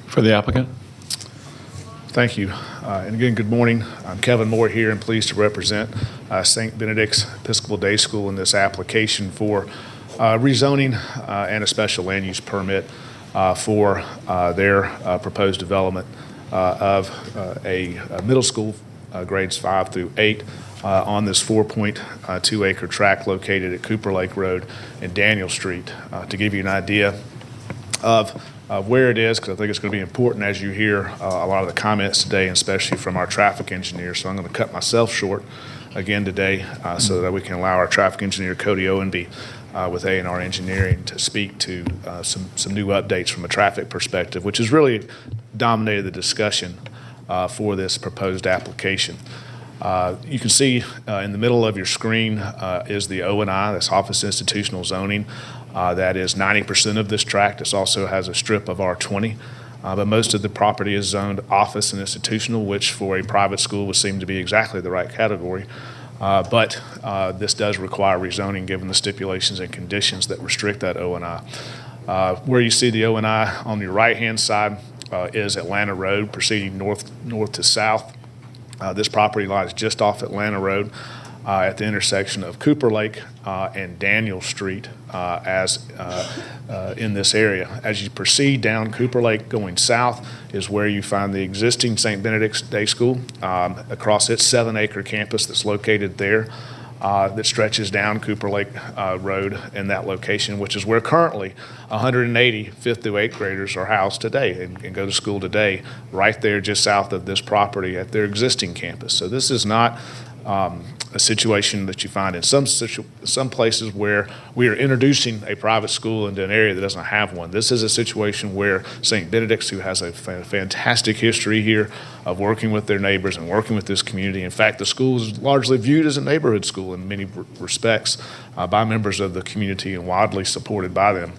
[SPEAKER 1] For the applicant?
[SPEAKER 6] Thank you. And again, good morning. I'm Kevin Moore here and pleased to represent St. Benedict's Episcopal Day School in this application for rezoning and a special land use permit for their proposed development of a middle school grades 5 through 8 on this 4.2 acre tract located at Cooper Lake Road and Daniel Street. To give you an idea of where it is, because I think it's going to be important as you hear a lot of the comments today, and especially from our traffic engineer. So I'm going to cut myself short again today so that we can allow our traffic engineer, Cody Owenby, with A&R Engineering to speak to some new updates from a traffic perspective, which has really dominated the discussion for this proposed application. You can see in the middle of your screen is the O&I, that's Office Institutional Zoning. That is 90% of this tract. This also has a strip of R20, but most of the property is zoned office and institutional, which for a private school would seem to be exactly the right category. But this does require rezoning given the stipulations and conditions that restrict that O&I. Where you see the O&I on your right-hand side is Atlanta Road, proceeding north to south. This property lies just off Atlanta Road at the intersection of Cooper Lake and Daniel Street in this area. As you proceed down Cooper Lake going south is where you find the existing St. Benedict's Day School across its 7-acre campus that's located there that stretches down Cooper Lake Road in that location, which is where currently 180 5th through 8th graders are housed today and go to school today, right there just south of this property at their existing campus. So this is not a situation that you find in some places where we are introducing a private school into an area that doesn't have one. This is a situation where St. Benedict's, who has a fantastic history here of working with their neighbors and working with this community. In fact, the school is largely viewed as a neighborhood school in many respects by members of the community and widely supported by them.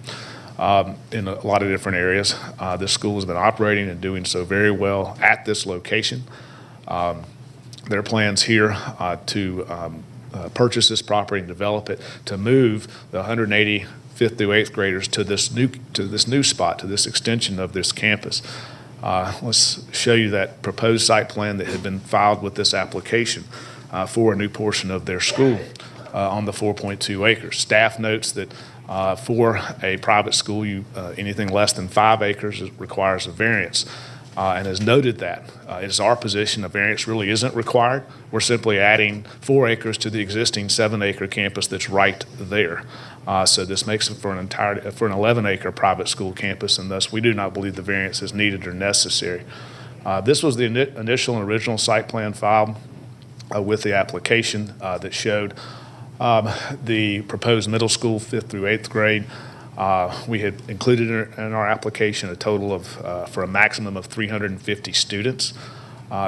[SPEAKER 6] In a lot of different areas. This school has been operating and doing so very well at this location. There are plans here to purchase this property and develop it to move the 180 5th through 8th graders to this new spot, to this extension of this campus. Let's show you that proposed site plan that had been filed with this application for a new portion of their school on the 4.2 acres. Staff notes that for a private school, anything less than 5 acres requires a variance. And has noted that it is our position a variance really isn't required. We're simply adding 4 acres to the existing 7-acre campus that's right there. So this makes it for an 11-acre private school campus, and thus we do not believe the variance is needed or necessary. This was the initial and original site plan filed with the application that showed the proposed middle school 5th through 8th grade. We had included in our application a total of, for a maximum of 350 students.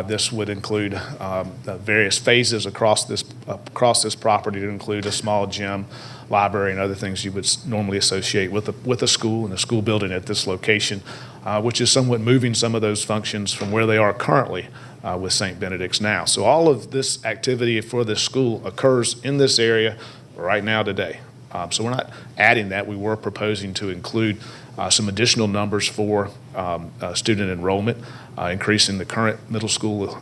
[SPEAKER 6] This would include the various phases across this property to include a small gym, library, and other things you would normally associate with a school and a school building at this location, which is somewhat moving some of those functions from where they are currently with St. Benedict's now. So all of this activity for this school occurs in this area right now today. So we're not adding that. We were proposing to include some additional numbers for student enrollment, increasing the current middle school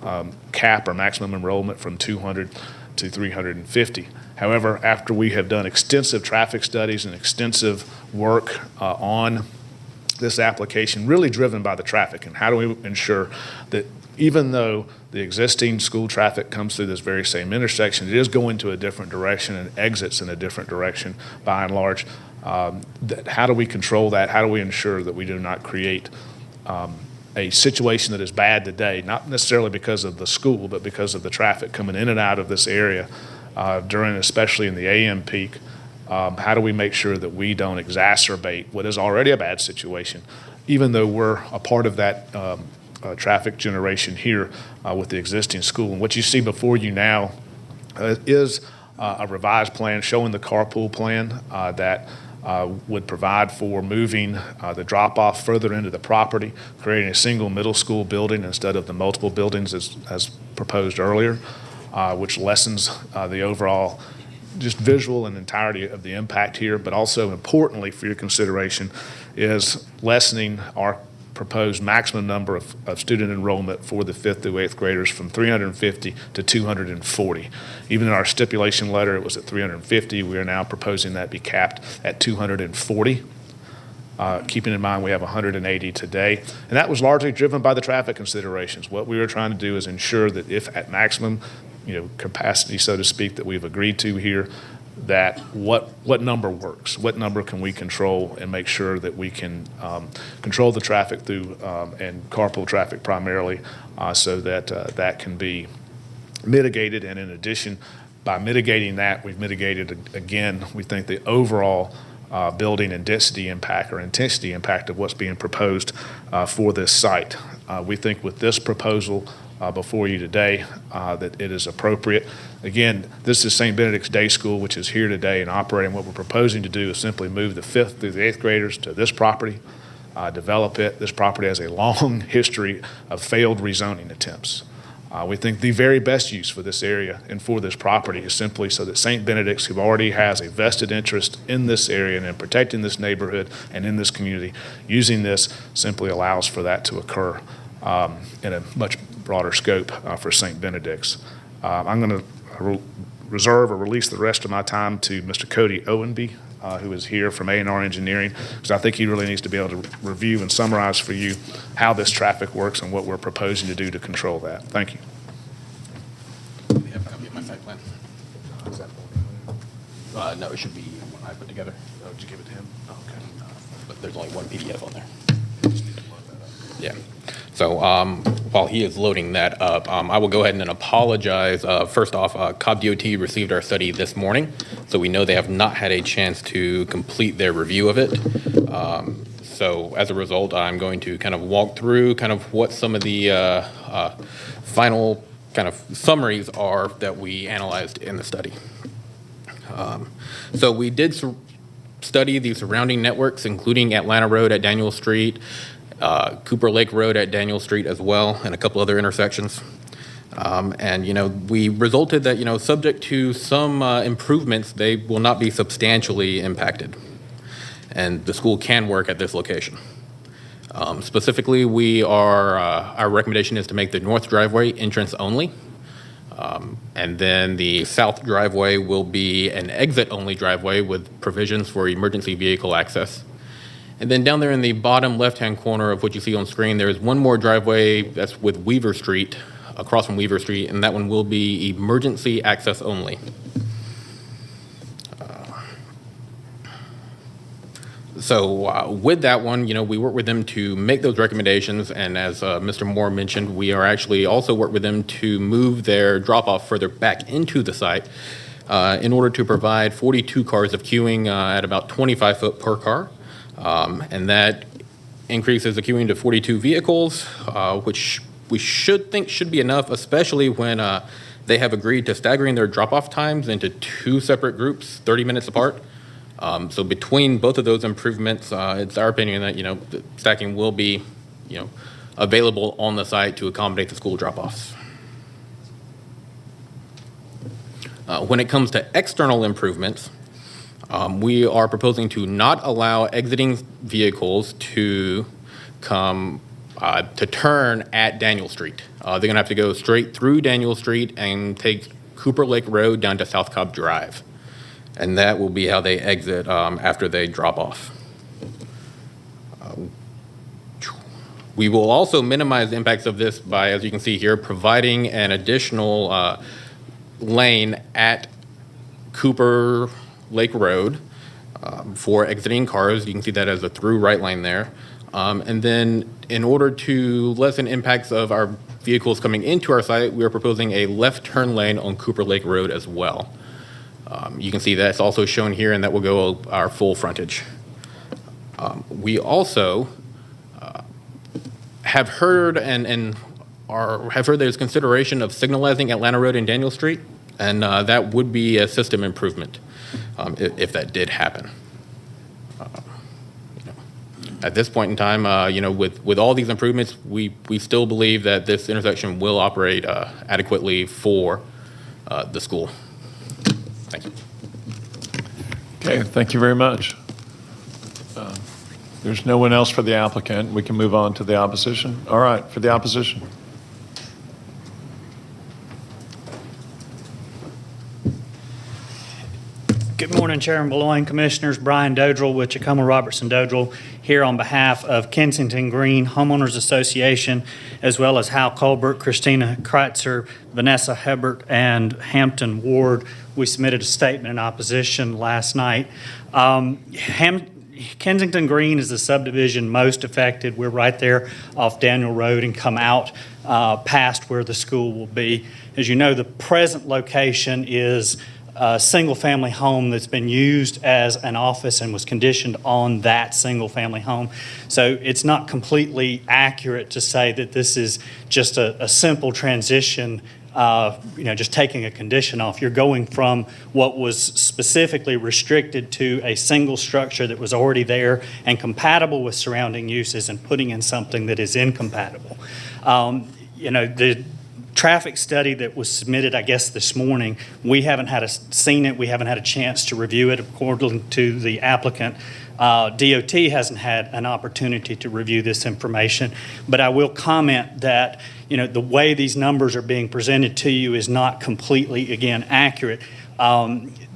[SPEAKER 6] cap or maximum enrollment from 200 to 350. However, after we have done extensive traffic studies and extensive work on this application, really driven by the traffic, and how do we ensure that even though the existing school traffic comes through this very same intersection, it is going to a different direction and exits in a different direction by and large. How do we control that? How do we ensure that we do not create a situation that is bad today, not necessarily because of the school, but because of the traffic coming in and out of this area during, especially in the AM peak? How do we make sure that we don't exacerbate what is already a bad situation, even though we're a part of that traffic generation here with the existing school? And what you see before you now is a revised plan showing the carpool plan that would provide for moving the drop-off further into the property, creating a single middle school building instead of the multiple buildings as proposed earlier, which lessens the overall just visual and entirety of the impact here, but also importantly for your consideration is lessening our proposed maximum number of student enrollment for the 5th through 8th graders from 350 to 240. Even in our stipulation letter, it was at 350. We are now proposing that be capped at 240. Keeping in mind we have 180 today. And that was largely driven by the traffic considerations. What we were trying to do is ensure that if at maximum capacity, so to speak, that we've agreed to here, that what number works, what number can we control and make sure that we can control the traffic through and carpool traffic primarily so that that can be mitigated. And in addition, by mitigating that, we've mitigated, again, we think the overall building and density impact or intensity impact of what's being proposed for this site. We think with this proposal before you today that it is appropriate. Again, this is St. Benedict's Day School, which is here today and operating. What we're proposing to do is simply move the 5th through the 8th graders to this property, develop it. This property has a long history of failed rezoning attempts. We think the very best use for this area and for this property is simply so that St. Benedict's, who already has a vested interest in this area and in protecting this neighborhood and in this community, using this simply allows for that to occur in a much broader scope for St. Benedict's. I'm going to reserve or release the rest of my time to Mr. Cody Owenby, who is here from A&R Engineering, because I think he really needs to be able to review and summarize for you how this traffic works and what we're proposing to do to control that. Thank you.
[SPEAKER 13] We have a copy of my site plan. No, it should be one I put together.
[SPEAKER 6] Oh, did you give it to him? Okay.
[SPEAKER 13] But there's only one PDF on there. Yeah. So while he is loading that up, I will go ahead and apologize. First off, Cobb DOT received our study this morning, so we know they have not had a chance to complete their review of it. So as a result, I'm going to kind of walk through kind of what some of the final kind of summaries are that we analyzed in the study. So we did study the surrounding networks, including Atlanta Road at Daniel Street, Cooper Lake Road at Daniel Street as well, and a couple other intersections. And, we resulted that, subject to some improvements, they will not be substantially impacted. And the school can work at this location. Specifically, our recommendation is to make the north driveway entrance only. And then the south driveway will be an exit-only driveway with provisions for emergency vehicle access. And then down there in the bottom left-hand corner of what you see on screen, there's one more driveway that's with Weaver Street, across from Weaver Street, and that one will be emergency access only. So with that one, we work with them to make those recommendations, and as Mr. Moore mentioned, we are actually also work with them to move their drop-off further back into the site in order to provide 42 cars of queuing at about 25 foot per car. And that increases the queuing to 42 vehicles, which we should think should be enough, especially when they have agreed to staggering their drop-off times into 2 separate groups, 30 minutes apart. So between both of those improvements, it's our opinion that, the stacking will be, available on the site to accommodate the school drop-offs. When it comes to external improvements, we are proposing to not allow exiting vehicles to come to turn at Daniel Street. They're going to have to go straight through Daniel Street and take Cooper Lake Road down to South Cobb Drive. And that will be how they exit after they drop off. We will also minimize the impacts of this by, as you can see here, providing an additional lane at Cooper Lake Road for exiting cars. You can see that as a through right lane there. And then in order to lessen impacts of our vehicles coming into our site, we are proposing a left turn lane on Cooper Lake Road as well. You can see that's also shown here, and that will go our full frontage. We also have heard have heard there's consideration of signalizing Atlanta Road and Daniel Street, and that would be a system improvement if that did happen. At this point in time, with all these improvements, we still believe that this intersection will operate adequately for the school. Thank you.
[SPEAKER 1] Okay, thank you very much. There's no one else for the applicant. We can move on to the opposition. All right, for the opposition.
[SPEAKER 14] Good morning, Chairman Beloin, Commissioners. Brian Dodrell with Chacoma Robertson Dodrell here on behalf of Kensington Green Homeowners Association, as well as Hal Colbert, Christina Kreitzer, Vanessa Hebert, and Hampton Ward. We submitted a statement in opposition last night. Kensington Green is the subdivision most affected. We're right there off Daniel Road and come out past where the school will be. As you know, the present location is a single-family home that's been used as an office and was conditioned on that single-family home. So it's not completely accurate to say that this is just a simple transition, just taking a condition off. You're going from what was specifically restricted to a single structure that was already there and compatible with surrounding uses and putting in something that is incompatible. The traffic study that was submitted, I guess, this morning, we haven't seen it. We haven't had a chance to review it according to the applicant. DOT hasn't had an opportunity to review this information, but I will comment that the way these numbers are being presented to you is not completely, again, accurate.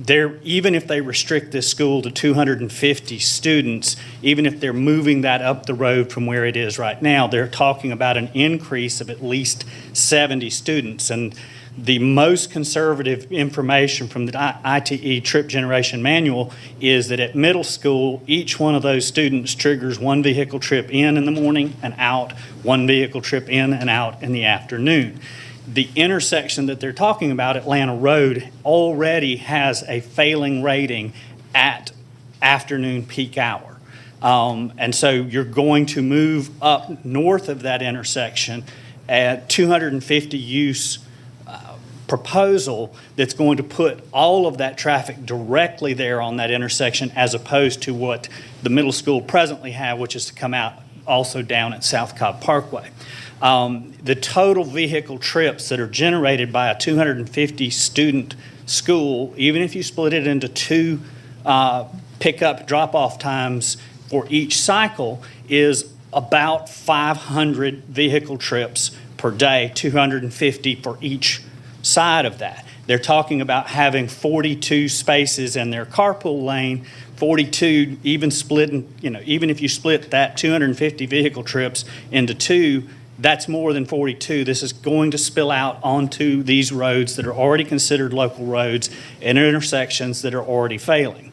[SPEAKER 14] Even if they restrict this school to 250 students, even if they're moving that up the road from where it is right now, they're talking about an increase of at least 70 students. And the most conservative information from the ITE trip generation manual is that at middle school, each one of those students triggers one vehicle trip in the morning and out, one vehicle trip in and out in the afternoon. The intersection that they're talking about, Atlanta Road, already has a failing rating at afternoon peak hour. And so you're going to move up north of that intersection at 250 use proposal that's going to put all of that traffic directly there on that intersection, as opposed to what the middle school presently have, which is to come out also down at South Cobb Parkway. The total vehicle trips that are generated by a 250 student school, even if you split it into 2 pickup drop-off times for each cycle, is about 500 vehicle trips per day, 250 for each side of that. They're talking about having 42 spaces in their carpool lane, 42 even splitting, even if you split that 250 vehicle trips into 2, that's more than 42. This is going to spill out onto these roads that are already considered local roads and intersections that are already failing.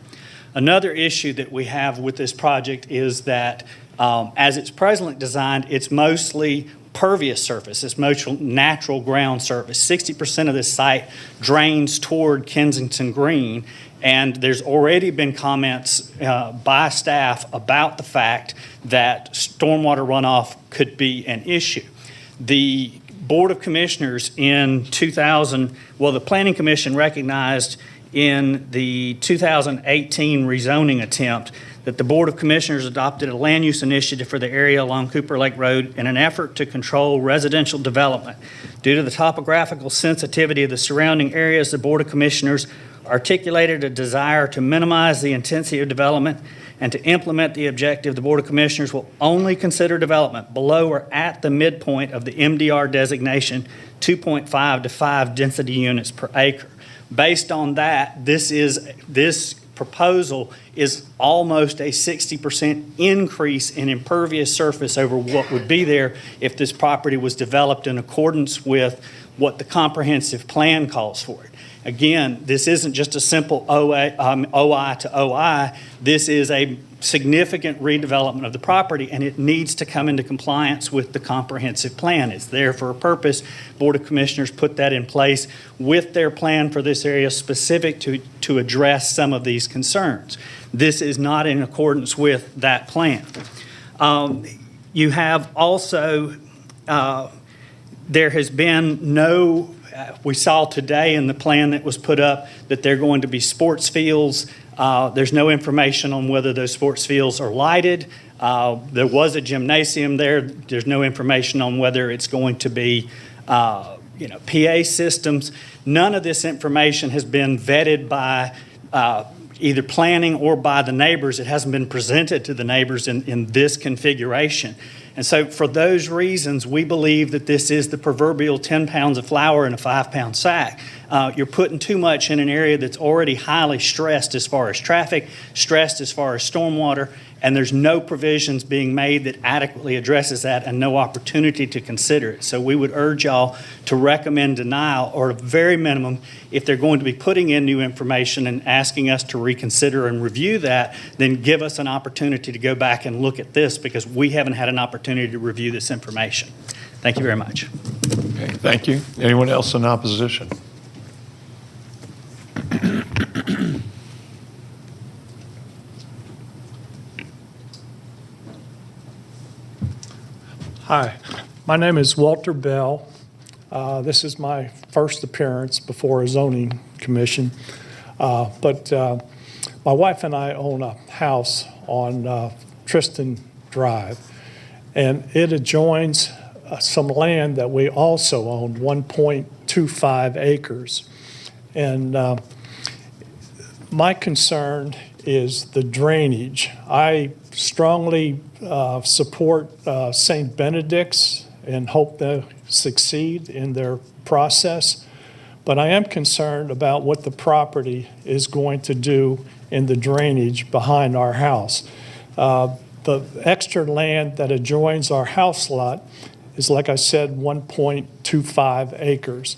[SPEAKER 14] Another issue that we have with this project is that as it's presently designed, it's mostly pervious surface. It's mostly natural ground surface. 60% of this site drains toward Kensington Green, and there's already been comments by staff about the fact that stormwater runoff could be an issue. The Board of Commissioners in 2000, well, the Planning Commission recognized in the 2018 rezoning attempt that the Board of Commissioners adopted a land use initiative for the area along Cooper Lake Road in an effort to control residential development. Due to the topographical sensitivity of the surrounding areas, the Board of Commissioners articulated a desire to minimize the intensity of development and to implement the objective. The Board of Commissioners will only consider development below or at the midpoint of the MDR designation, 2.5 to 5 density units per acre. Based on that, this proposal is almost a 60% increase in impervious surface over what would be there if this property was developed in accordance with what the comprehensive plan calls for it. Again, this isn't just a simple OI to OI. This is a significant redevelopment of the property, and it needs to come into compliance with the comprehensive plan. It's there for a purpose. Board of Commissioners put that in place with their plan for this area specific to address some of these concerns. This is not in accordance with that plan. You have also, there has been no, we saw today in the plan that was put up that they're going to be sports fields. There's no information on whether those sports fields are lighted. There was a gymnasium there. There's no information on whether it's going to be, PA systems. None of this information has been vetted by either planning or by the neighbors. It hasn't been presented to the neighbors in this configuration. And so for those reasons, we believe that this is the proverbial 10 pounds of flour in a 5-pound sack. You're putting too much in an area that's already highly stressed as far as traffic, stressed as far as stormwater, and there's no provisions being made that adequately addresses that and no opportunity to consider it. So we would urge y'all to recommend denial, or at very minimum, if they're going to be putting in new information and asking us to reconsider and review that, then give us an opportunity to go back and look at this, because we haven't had an opportunity to review this information. Thank you very much.
[SPEAKER 1] Okay, thank you. Anyone else in opposition?
[SPEAKER 15] Hi, my name is Walter Bell. This is my first appearance before a zoning commission. But my wife and I own a house on Tristan Drive, and it adjoins some land that we also own, 1.25 acres. And my concern is the drainage. I strongly support St. Benedict's and hope they succeed in their process. But I am concerned about what the property is going to do in the drainage behind our house. The extra land that adjoins our house lot is, like I said, 1.25 acres.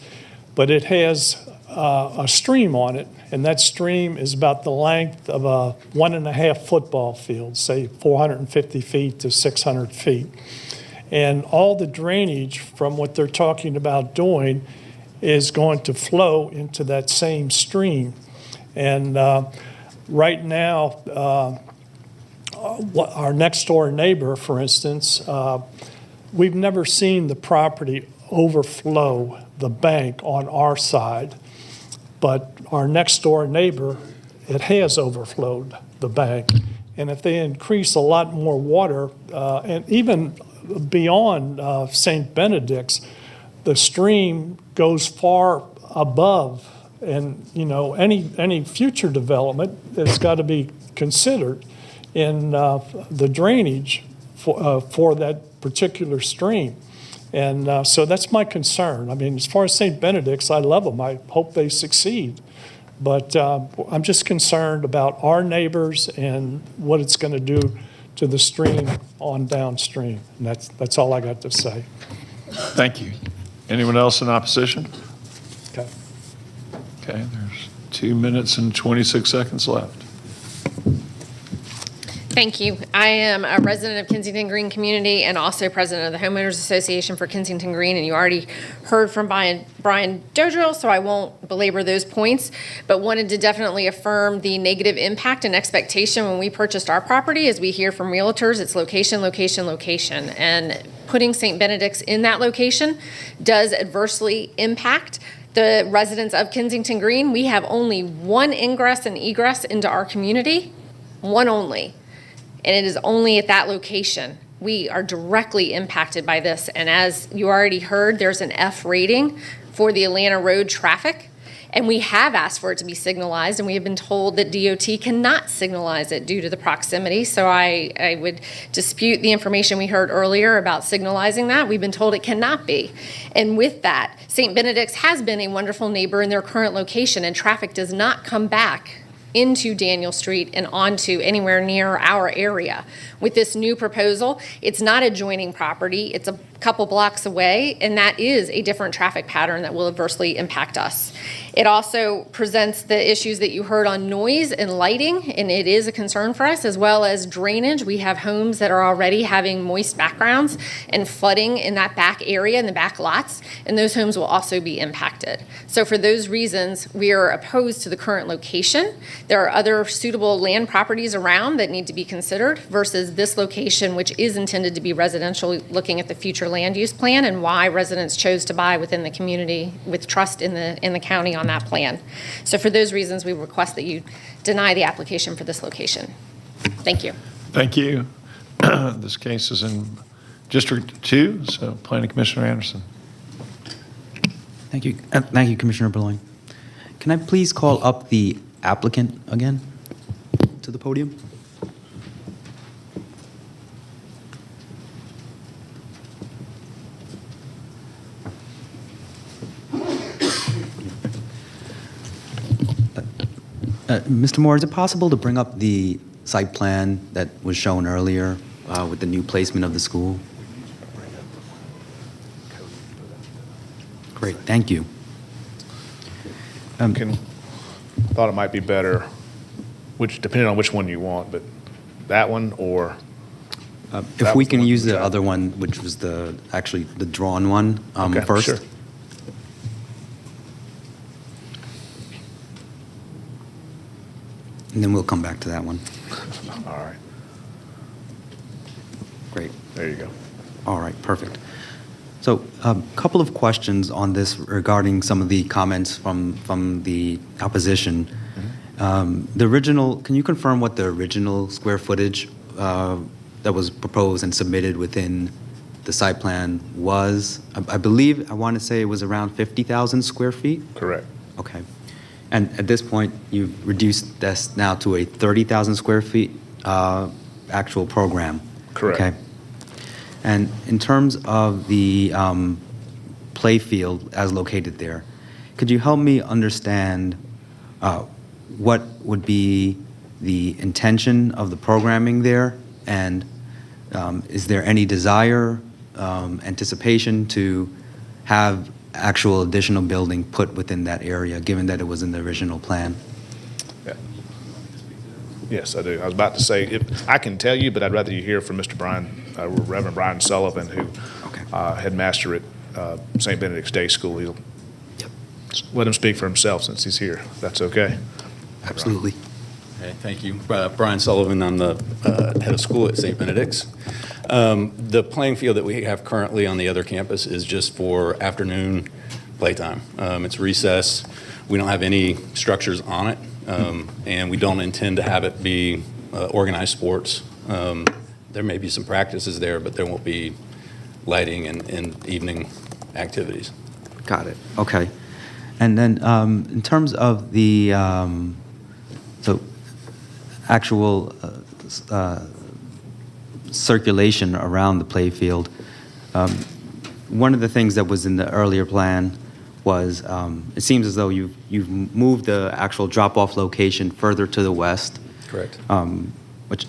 [SPEAKER 15] But it has a stream on it, and that stream is about the length of a 1.5 football field, say 450 feet to 600 feet. And all the drainage from what they're talking about doing is going to flow into that same stream. And right now, our next door neighbor, for instance, we've never seen the property overflow the bank on our side. But our next door neighbor, it has overflowed the bank. And if they increase a lot more water, and even beyond St. Benedict's, the stream goes far above. And, any future development has got to be considered in the drainage for that particular stream. And so that's my concern. I mean, as far as St. Benedict's, I love them. I hope they succeed. But I'm just concerned about our neighbors and what it's going to do to the stream on downstream. And that's all I got to say.
[SPEAKER 1] Thank you. Anyone else in opposition?
[SPEAKER 15] Okay.
[SPEAKER 1] Okay, there's 2 minutes and 26 seconds left.
[SPEAKER 16] Thank you. I am a resident of Kensington Green Community and also president of the Homeowners Association for Kensington Green, and you already heard from Brian Dodrill, so I won't belabor those points, but wanted to definitely affirm the negative impact and expectation when we purchased our property. As we hear from realtors, it's location, location, location, and putting St. Benedict's in that location does adversely impact the residents of Kensington Green. We have only one ingress and egress into our community, one only. And it is only at that location. We are directly impacted by this. And as you already heard, there's an F rating for the Atlanta Road traffic. And we have asked for it to be signalized, and we have been told that DOT cannot signalize it due to the proximity. So I would dispute the information we heard earlier about signalizing that. We've been told it cannot be. And with that, St. Benedict's has been a wonderful neighbor in their current location, and traffic does not come back into Daniel Street and onto anywhere near our area. With this new proposal, it's not adjoining property, it's a couple blocks away, and that is a different traffic pattern that will adversely impact us. It also presents the issues that you heard on noise and lighting, and it is a concern for us, as well as drainage. We have homes that are already having moist backgrounds and flooding in that back area, in the back lots, and those homes will also be impacted. So for those reasons, we are opposed to the current location. There are other suitable land properties around that need to be considered versus this location, which is intended to be residential, looking at the future land use plan and why residents chose to buy within the community with trust in the county on that plan. So for those reasons, we request that you deny the application for this location. Thank you.
[SPEAKER 1] Thank you. This case is in District 2, so Planning Commissioner Anderson.
[SPEAKER 10] Thank you. Thank you, Commissioner Burloin. Can I please call up the applicant again to the podium? Mr. Moore, is it possible to bring up the site plan that was shown earlier with the new placement of the school? Great, thank you.
[SPEAKER 6] Thought it might be better, depending on which one you want, but that one or
[SPEAKER 10] if we can use the other one, which was actually the drawn one first.
[SPEAKER 6] Sure.
[SPEAKER 10] And then we'll come back to that one.
[SPEAKER 6] All right.
[SPEAKER 10] Great.
[SPEAKER 6] There you go.
[SPEAKER 10] All right, perfect. So a couple of questions on this regarding some of the comments from the opposition. The original, can you confirm what the original square footage that was proposed and submitted within the site plan was? I believe, I want to say it was around 50,000 square feet?
[SPEAKER 6] Correct.
[SPEAKER 10] Okay. And at this point, you've reduced this now to a 30,000 square feet actual program?
[SPEAKER 6] Correct.
[SPEAKER 10] Okay. And in terms of the play field as located there, could you help me understand what would be the intention of the programming there? And is there any desire, anticipation to have actual additional building put within that area, given that it was in the original plan?
[SPEAKER 6] Yeah. Yes, I do. I was about to say, I can tell you, but I'd rather you hear from Mr. Reverend Brian Sullivan, who headmaster at St. Benedict's Day School. He'll let him speak for himself since he's here. That's okay.
[SPEAKER 10] Absolutely.
[SPEAKER 17] Okay, thank you. Brian Sullivan, I'm the head of school at St. Benedict's. The playing field that we have currently on the other campus is just for afternoon playtime. It's recess. We don't have any structures on it, and we don't intend to have it be organized sports. There may be some practices there, but there won't be lighting and evening activities.
[SPEAKER 10] Got it. Okay. And then in terms of the so actual circulation around the play field, one of the things that was in the earlier plan was it seems as though you've moved the actual drop-off location further to the west.
[SPEAKER 17] Correct.
[SPEAKER 10] Which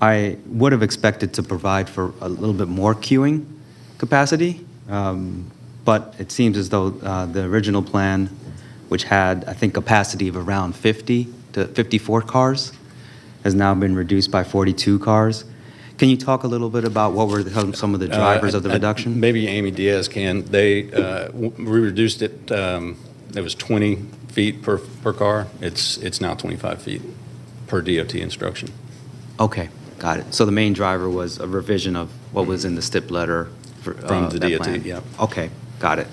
[SPEAKER 10] I would have expected to provide for a little bit more queuing capacity. But it seems as though the original plan, which had, I think, capacity of around 50 to 54 cars, has now been reduced by 42 cars. Can you talk a little bit about what were some of the drivers of the reduction?
[SPEAKER 17] Maybe Amy Diaz can. We reduced it, it was 20 feet per car. It's now 25 feet per DOT instruction.
[SPEAKER 10] Okay, got it. So the main driver was a revision of what was in the STIP letter
[SPEAKER 17] From the
[SPEAKER 10] that
[SPEAKER 17] DOT,
[SPEAKER 10] plan?
[SPEAKER 17] yeah.
[SPEAKER 10] Okay, got it.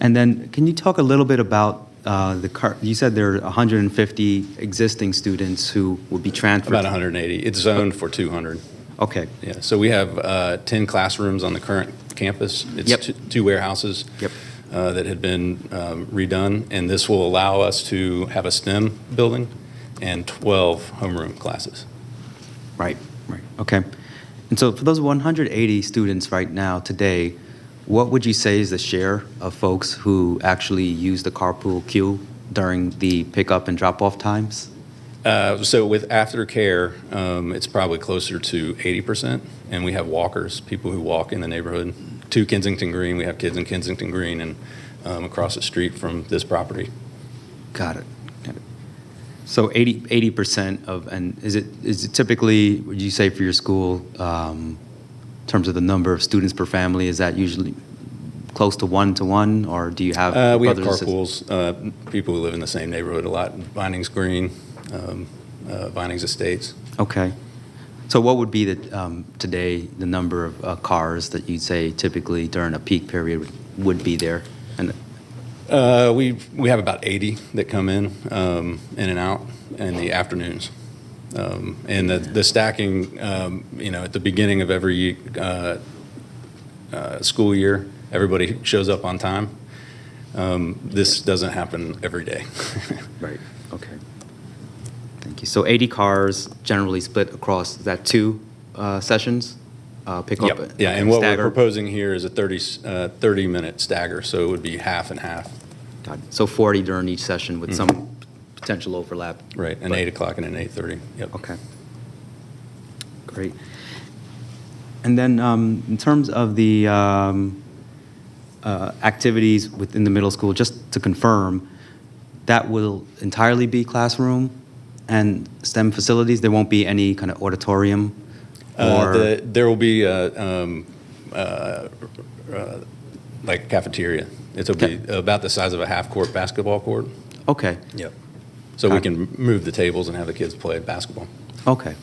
[SPEAKER 10] And then can you talk a little bit about the car? You said there are 150 existing students who will be transferred.
[SPEAKER 17] About 180. It's zoned for 200.
[SPEAKER 10] Okay.
[SPEAKER 17] Yeah, so we have 10 classrooms on the current campus. It's
[SPEAKER 10] Yep.
[SPEAKER 17] two warehouses
[SPEAKER 10] Yep.
[SPEAKER 17] that had been redone, and this will allow us to have a STEM building and 12 homeroom classes.
[SPEAKER 10] Right, right, okay. And so for those 180 students right now, today, what would you say is the share of folks who actually use the carpool queue during the pickup and drop-off times?
[SPEAKER 17] So with aftercare, it's probably closer to 80%, and we have walkers, people who walk in the neighborhood. To Kensington Green, we have kids in Kensington Green and across the street from this property.
[SPEAKER 10] Got it. Got it. So 80% of, and is it typically, would you say for your school, in terms of the number of students per family, is that usually close to 1-to-1, or do you have
[SPEAKER 17] We have
[SPEAKER 10] brothers and sisters?
[SPEAKER 17] carpools, people who live in the same neighborhood a lot, Vinings Green, Vinings Estates.
[SPEAKER 10] Okay. So what would be today the number of cars that you'd say typically during a peak period would be there? And
[SPEAKER 17] We have about 80 that come in and out in the afternoons. And the stacking, at the beginning of every school year, everybody shows up on time. This doesn't happen every day.
[SPEAKER 10] Right, okay. Thank you. So 80 cars generally split across, is that two sessions? Pickup?
[SPEAKER 17] Yep. Yeah, and what we're
[SPEAKER 10] stagger?
[SPEAKER 17] proposing here is a 30-minute stagger, so it would be half and half.
[SPEAKER 10] Got it. So 40 during each session with some potential overlap?
[SPEAKER 17] Right, an 8 o'clock and an 8:30. Yep.
[SPEAKER 10] Okay. Great. And then in terms of the activities within the middle school, just to confirm, that will entirely be classroom and STEM facilities? There won't be any kind of auditorium?
[SPEAKER 17] There will be like cafeteria. It'll be about the size of a half-court basketball court.
[SPEAKER 10] Okay.
[SPEAKER 17] Yep. So we can move the tables and have the kids play basketball.
[SPEAKER 10] Okay.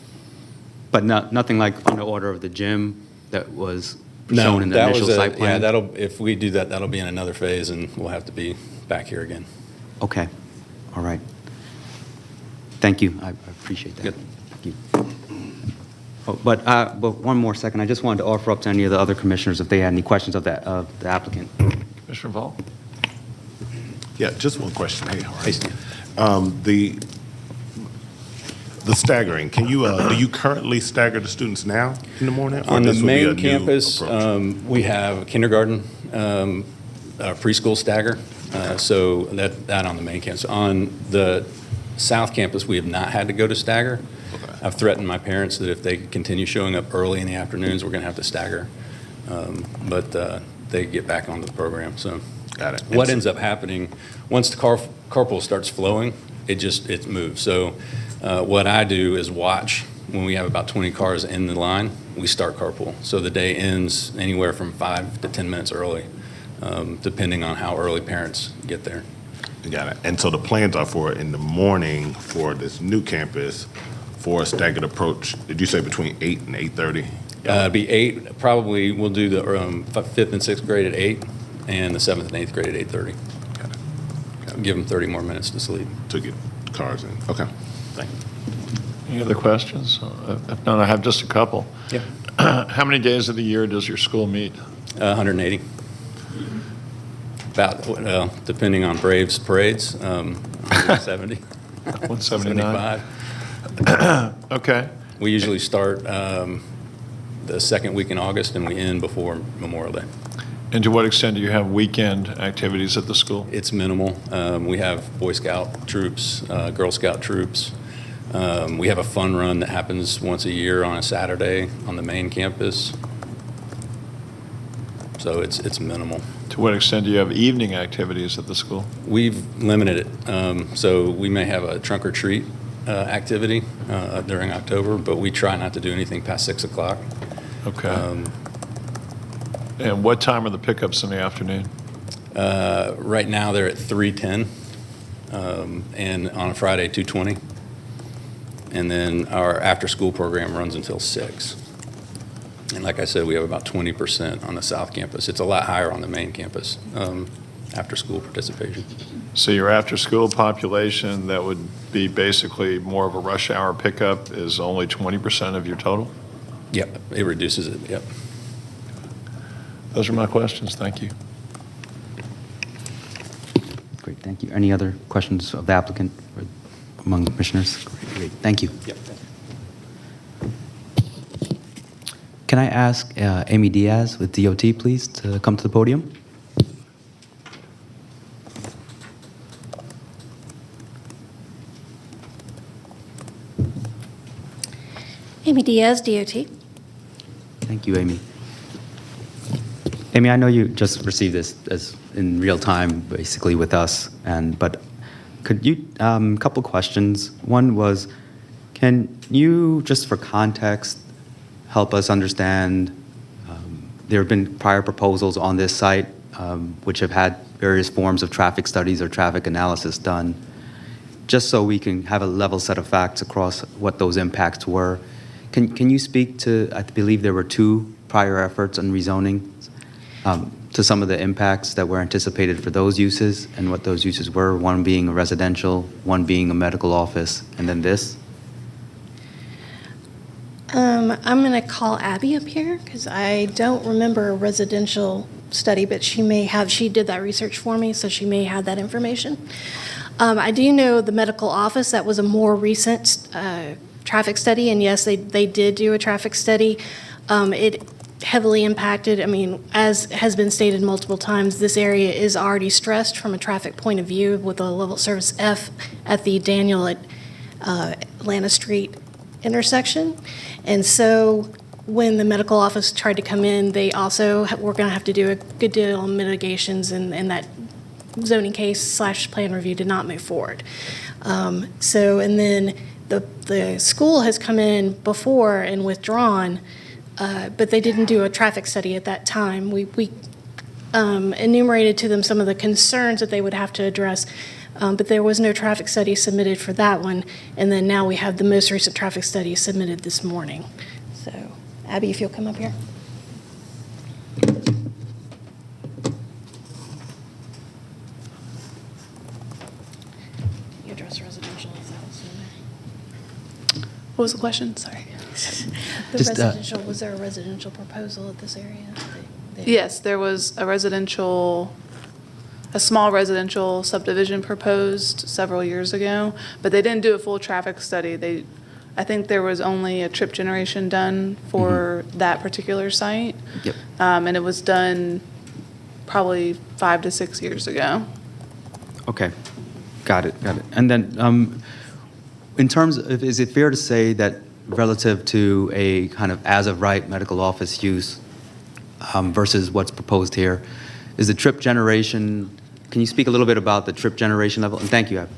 [SPEAKER 10] But nothing like on the order of the gym that was shown in the initial site plan?
[SPEAKER 17] Yeah, if we do that, that'll be in another phase, and we'll have to be back here again.
[SPEAKER 10] Okay. All right. Thank you. I appreciate that.
[SPEAKER 17] Good.
[SPEAKER 10] Thank you. Oh, but one more second. I just wanted to offer up to any of the other commissioners if they had any questions of the applicant.
[SPEAKER 1] Commissioner Vol?
[SPEAKER 18] Yeah, just one question. Hey, how are you? The staggering, can you, do you currently stagger the students now in the morning? or
[SPEAKER 17] On the
[SPEAKER 18] this will be a
[SPEAKER 17] main
[SPEAKER 18] new
[SPEAKER 17] campus,
[SPEAKER 18] approach?
[SPEAKER 17] we have kindergarten, preschool stagger, so that on the main campus. On the south campus, we have not had to go to stagger.
[SPEAKER 18] Okay.
[SPEAKER 17] I've threatened my parents that if they continue showing up early in the afternoons, we're going to have to stagger. But they get back onto the program, so.
[SPEAKER 18] Got it.
[SPEAKER 17] What ends up happening, once the carpool starts flowing, it moves. So what I do is watch when we have about 20 cars in the line, we start carpool. So the day ends anywhere from 5 to 10 minutes early, depending on how early parents get there.
[SPEAKER 18] Got it. And so the plans are for in the morning for this new campus for a staggered approach. Did you say between 8 and 8:30?
[SPEAKER 17] It'd be 8, probably we'll do the 5th and 6th grade at 8 and the 7th and 8th grade at 8:30.
[SPEAKER 18] Got it.
[SPEAKER 17] Give them 30 more minutes to sleep.
[SPEAKER 18] To get cars in. Okay. Thank you.
[SPEAKER 1] Any other questions? If not, I have just a couple.
[SPEAKER 17] Yeah.
[SPEAKER 1] How many days of the year does your school meet?
[SPEAKER 17] 180. About, depending on Braves parades, 170.
[SPEAKER 1] 179.
[SPEAKER 17] 75.
[SPEAKER 1] Okay.
[SPEAKER 17] We usually start the second week in August and we end before Memorial Day.
[SPEAKER 1] And to what extent do you have weekend activities at the school?
[SPEAKER 17] It's minimal. We have Boy Scout troops, Girl Scout troops. We have a fun run that happens once a year on a Saturday on the main campus. So it's minimal.
[SPEAKER 1] To what extent do you have evening activities at the school?
[SPEAKER 17] We've limited it. So we may have a trunk or treat activity during October, but we try not to do anything past 6 o'clock.
[SPEAKER 1] Okay. And what time are the pickups in the afternoon?
[SPEAKER 17] Right now, they're at 3:10, and on a Friday, 2:20. And then our after-school program runs until 6. And like I said, we have about 20% on the South Campus. It's a lot higher on the main campus, after-school participation.
[SPEAKER 1] So your after-school population, that would be basically more of a rush hour pickup, is only 20% of your total?
[SPEAKER 17] Yep, it reduces it, yep.
[SPEAKER 1] Those are my questions. Thank you.
[SPEAKER 10] Great, thank you. Any other questions of the applicant or among commissioners? Great, thank you.
[SPEAKER 17] Yep.
[SPEAKER 10] Can I ask Amy Diaz with DOT, please, to come to the podium?
[SPEAKER 7] Amy Diaz, DOT.
[SPEAKER 10] Thank you, Amy. Amy, I know you just received this as in real time, basically with us, but could you, a couple questions. One was, can you, just for context, help us understand, there have been prior proposals on this site which have had various forms of traffic studies or traffic analysis done, just so we can have a level set of facts across what those impacts were. Can you speak to, I believe there were 2 prior efforts on rezoning, to some of the impacts that were anticipated for those uses and what those uses were, one being a residential, one being a medical office, and then this?
[SPEAKER 19] I'm going to call Abby up here because I don't remember a residential study, but she did that research for me, so she may have that information. I do know the medical office, that was a more recent traffic study, and yes, they did do a traffic study. It heavily impacted, as has been stated multiple times, this area is already stressed from a traffic point of view with a level of service F at the Daniel at Atlanta Street intersection. And so when the medical office tried to come in, they also were going to have to do a good deal of mitigations, and that zoning case / plan review did not move forward. And then the school has come in before and withdrawn, but they didn't do a traffic study at that time. We enumerated to them some of the concerns that they would have to address, but there was no traffic study submitted for that one. And then now we have the most recent traffic study submitted this morning. So, Abby, if you'll come up here. You address residential, is that what's in there?
[SPEAKER 20] What was the question? Sorry.
[SPEAKER 19] Was there a residential proposal at this area?
[SPEAKER 20] Yes, there was a small residential subdivision proposed several years ago, but they didn't do a full traffic study. I think there was only a trip generation done for that particular site.
[SPEAKER 10] Yep.
[SPEAKER 20] And it was done probably 5 to 6 years ago.
[SPEAKER 10] Okay, got it. And then in terms of, is it fair to say that relative to a kind of as-of-right medical office use versus what's proposed here, is the trip generation, can you speak a little bit about the trip generation level? And thank you, Abby.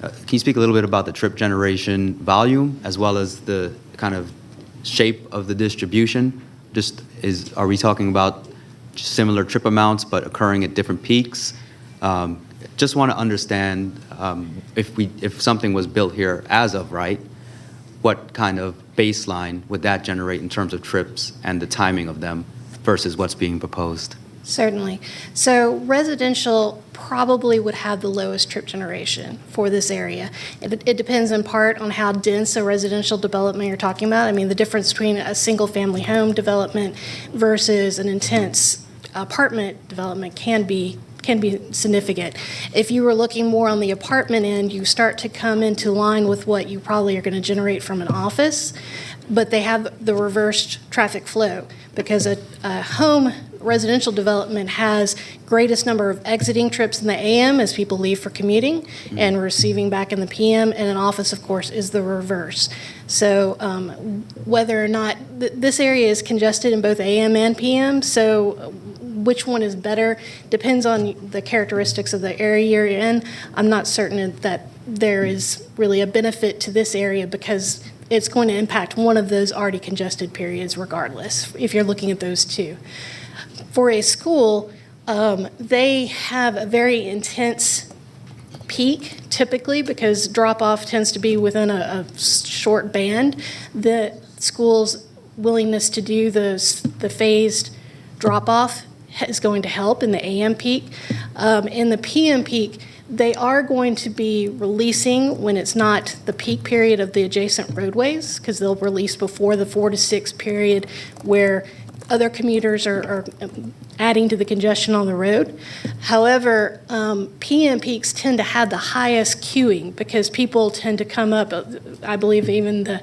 [SPEAKER 10] Can you speak a little bit about the trip generation volume as well as the kind of shape of the distribution? Are we talking about similar trip amounts but occurring at different peaks? Just want to understand if something was built here as of right, what kind of baseline would that generate in terms of trips and the timing of them versus what's being proposed?
[SPEAKER 19] Certainly. So residential probably would have the lowest trip generation for this area. It depends in part on how dense a residential development you're talking about. The difference between a single-family home development versus an intense apartment development can be significant. If you were looking more on the apartment end, you start to come into line with what you probably are going to generate from an office, but they have the reversed traffic flow because a home residential development has greatest number of exiting trips in the AM as people leave for commuting and receiving back in the PM, and an office, of course, is the reverse. So whether or not this area is congested in both AM and PM, so which one is better depends on the characteristics of the area you're in. I'm not certain that there is really a benefit to this area because it's going to impact one of those already congested periods regardless, if you're looking at those two. For a school, they have a very intense peak typically because drop-off tends to be within a short band. The school's willingness to do the phased drop-off is going to help in the AM peak. In the PM peak, they are going to be releasing when it's not the peak period of the adjacent roadways, because they'll release before the 4 to 6 period where other commuters are adding to the congestion on the road. However, PM peaks tend to have the highest queuing because people tend to come up. I believe even the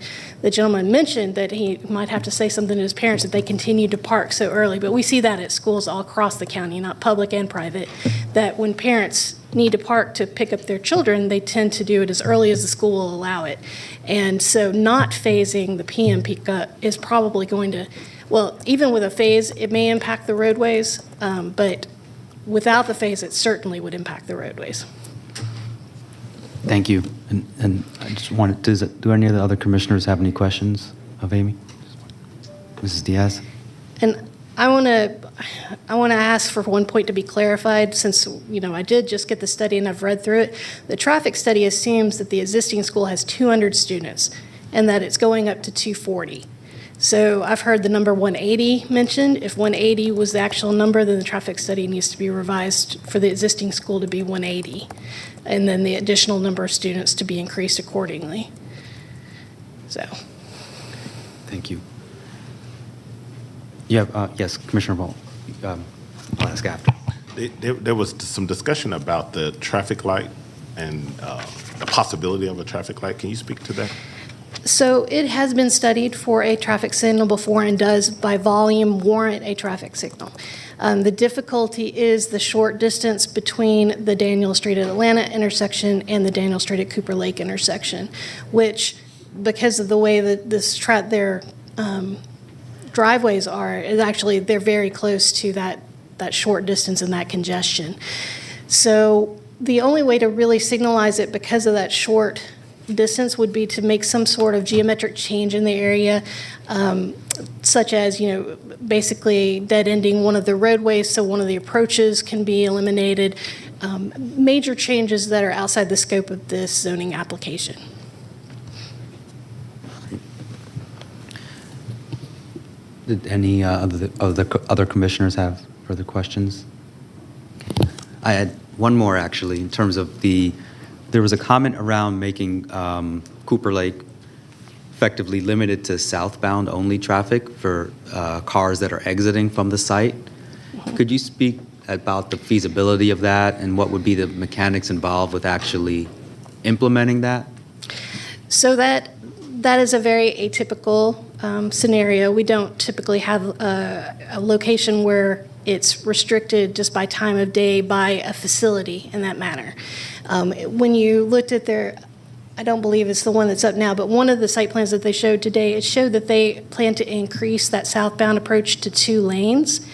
[SPEAKER 19] gentleman mentioned that he might have to say something to his parents that they continue to park so early. But we see that at schools all across the county, not public and private, that when parents need to park to pick up their children, they tend to do it as early as the school will allow it. And so not phasing the PM peak is probably going to, well, even with a phase, it may impact the roadways, but without the phase, it certainly would impact the roadways.
[SPEAKER 10] Thank you. And I just wanted, do any of the other commissioners have any questions of Amy? Mrs. Diaz?
[SPEAKER 19] And I want to ask for one point to be clarified, since I did just get the study and I've read through it. The traffic study assumes that the existing school has 200 students and that it's going up to 240. So I've heard the number 180 mentioned. If 180 was the actual number, then the traffic study needs to be revised for the existing school to be 180, and then the additional number of students to be increased accordingly. So.
[SPEAKER 10] Thank you. Yes, Commissioner Bolt. I'll ask after.
[SPEAKER 18] There was some discussion about the traffic light and the possibility of a traffic light. Can you speak to that?
[SPEAKER 19] So it has been studied for a traffic signal before and does by volume warrant a traffic signal. The difficulty is the short distance between the Daniel Street at Atlanta intersection and the Daniel Street at Cooper Lake intersection, which, because of the way that their driveways are, is actually, they're very close to that short distance and that congestion. So the only way to really signalize it because of that short distance would be to make some sort of geometric change in the area, such as, basically dead-ending one of the roadways so one of the approaches can be eliminated. Major changes that are outside the scope of this zoning application.
[SPEAKER 10] Did any other commissioners have further questions? I had one more, actually, in terms of there was a comment around making Cooper Lake effectively limited to southbound only traffic for cars that are exiting from the site. Could you speak about the feasibility of that and what would be the mechanics involved with actually implementing that?
[SPEAKER 19] So that is a very atypical scenario. We don't typically have a location where it's restricted just by time of day by a facility in that manner. When you looked at I don't believe it's the one that's up now, but one of the site plans that they showed today, it showed that they plan to increase that southbound approach to 2 lanes.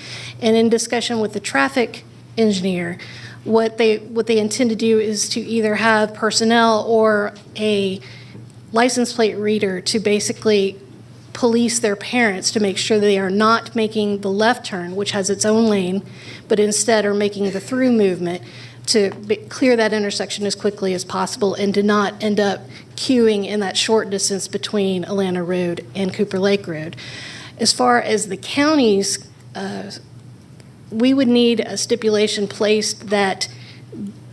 [SPEAKER 19] And in discussion with the traffic engineer, what they intend to do is to either have personnel or a license plate reader to basically police their parents to make sure they are not making the left turn, which has its own lane, but instead are making the through movement to clear that intersection as quickly as possible and to not end up queuing in that short distance between Atlanta Road and Cooper Lake Road. As far as the counties, we would need a stipulation placed that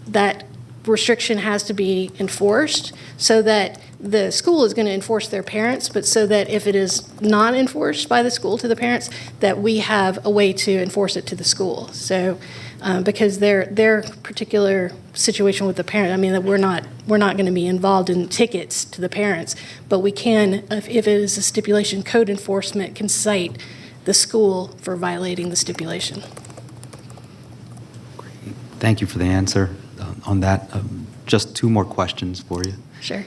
[SPEAKER 19] that restriction has to be enforced so that the school is going to enforce their parents, but so that if it is not enforced by the school to the parents, that we have a way to enforce it to the school. So, because their particular situation with the parent, I mean, that we're not going to be involved in tickets to the parents, but we can, if it is a stipulation, code enforcement can cite the school for violating the stipulation.
[SPEAKER 10] Thank you for the answer on that. Just 2 more questions for you.
[SPEAKER 19] Sure.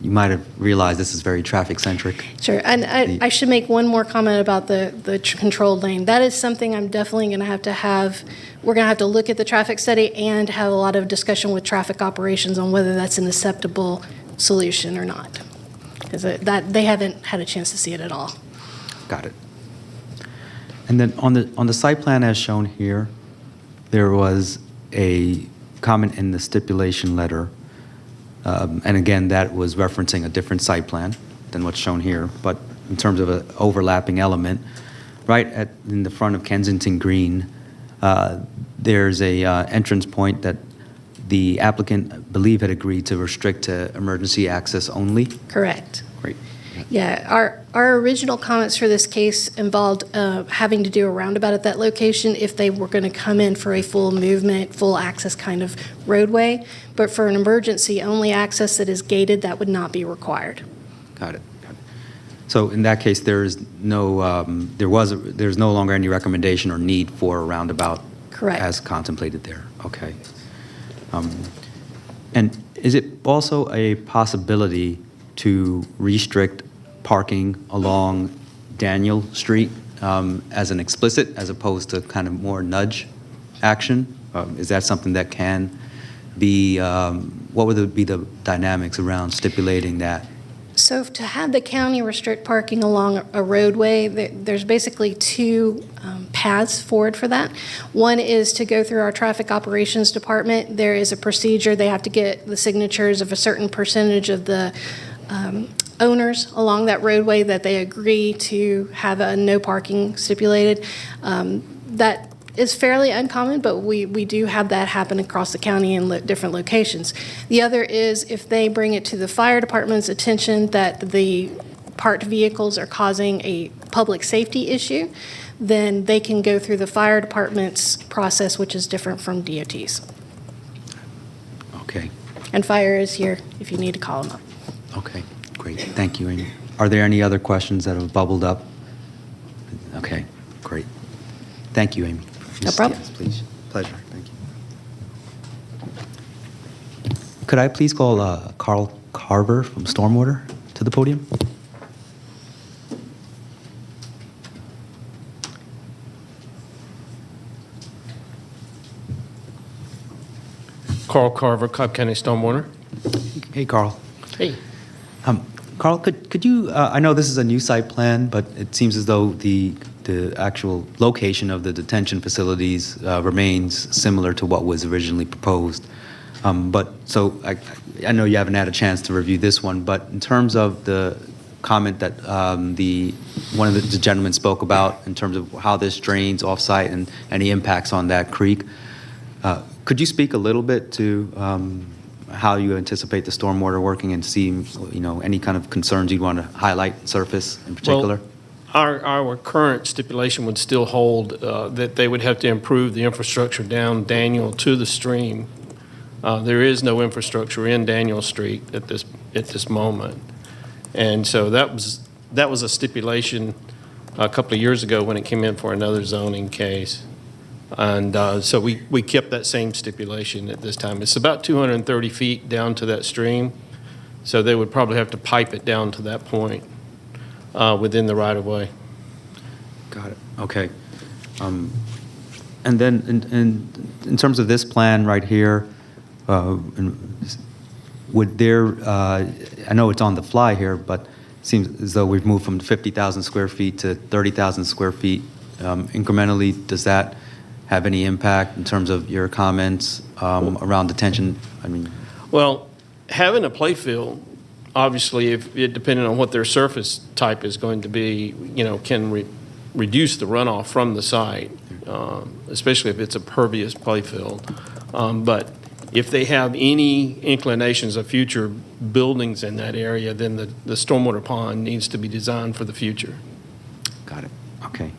[SPEAKER 10] you might have realized this is very traffic-centric.
[SPEAKER 19] Sure, and I should make one more comment about the controlled lane. That is something I'm definitely going to have, we're going to have to look at the traffic study and have a lot of discussion with traffic operations on whether that's an acceptable solution or not. Because they haven't had a chance to see it at all.
[SPEAKER 10] Got it. And then on the site plan as shown here, there was a comment in the stipulation letter, and again, that was referencing a different site plan than what's shown here, but in terms of an overlapping element, right in the front of Kensington Green, there's a entrance point that the applicant, I believe, had agreed to restrict to emergency access only.
[SPEAKER 19] Correct.
[SPEAKER 10] Great.
[SPEAKER 19] Yeah, our original comments for this case involved having to do a roundabout at that location if they were going to come in for a full movement, full access kind of roadway. But for an emergency only access that is gated, that would not be required.
[SPEAKER 10] Got it. So in that case, there's no longer any recommendation or need for a roundabout.
[SPEAKER 19] Correct.
[SPEAKER 10] As contemplated there. Okay. And is it also a possibility to restrict parking along Daniel Street as an explicit, as opposed to kind of more nudge action? Is that something that can be, what would be the dynamics around stipulating that?
[SPEAKER 19] So to have the county restrict parking along a roadway, there's basically two paths forward for that. One is to go through our traffic operations department. There is a procedure. They have to get the signatures of a certain percentage of the owners along that roadway that they agree to have a no parking stipulated. That is fairly uncommon, but we do have that happen across the county in different locations. The other is if they bring it to the fire department's attention that the parked vehicles are causing a public safety issue, then they can go through the fire department's process, which is different from DOT's.
[SPEAKER 10] Okay.
[SPEAKER 19] And fire is here if you need to call them up.
[SPEAKER 10] Okay, great. Thank you, Amy. Are there any other questions that have bubbled up? Okay, great. Thank you, Amy.
[SPEAKER 19] No problem.
[SPEAKER 10] Yes, please. Pleasure. Thank you. Could I please call Carl Carver from Stormwater to the podium?
[SPEAKER 21] Carl Carver, Cobb County Stormwater.
[SPEAKER 10] Hey, Carl.
[SPEAKER 21] Hey.
[SPEAKER 10] Carl, could you, I know this is a new site plan, but it seems as though the actual location of the detention facilities remains similar to what was originally proposed. But so I know you haven't had a chance to review this one, but in terms of the comment that one of the gentlemen spoke about in terms of how this drains off-site and any impacts on that creek, could you speak a little bit to how you anticipate the stormwater working and see, any kind of concerns you'd want to highlight, surface in particular?
[SPEAKER 21] Well, our current stipulation would still hold that they would have to improve the infrastructure down Daniel to the stream. There is no infrastructure in Daniel Street at this moment. And so that was a stipulation a couple of years ago when it came in for another zoning case. And so we kept that same stipulation at this time. It's about 230 feet down to that stream, so they would probably have to pipe it down to that point within the right-of-way.
[SPEAKER 10] Got it. Okay. And then in terms of this plan right here, would there, I know it's on the fly here, but it seems as though we've moved from 50,000 square feet to 30,000 square feet incrementally. Does that have any impact in terms of your comments around detention?
[SPEAKER 21] Well, having a play field, obviously, depending on what their surface type is going to be, can reduce the runoff from the site, especially if it's a pervious play field. But if they have any inclinations of future buildings in that area, then the stormwater pond needs to be designed for the future.
[SPEAKER 10] Got it. Okay.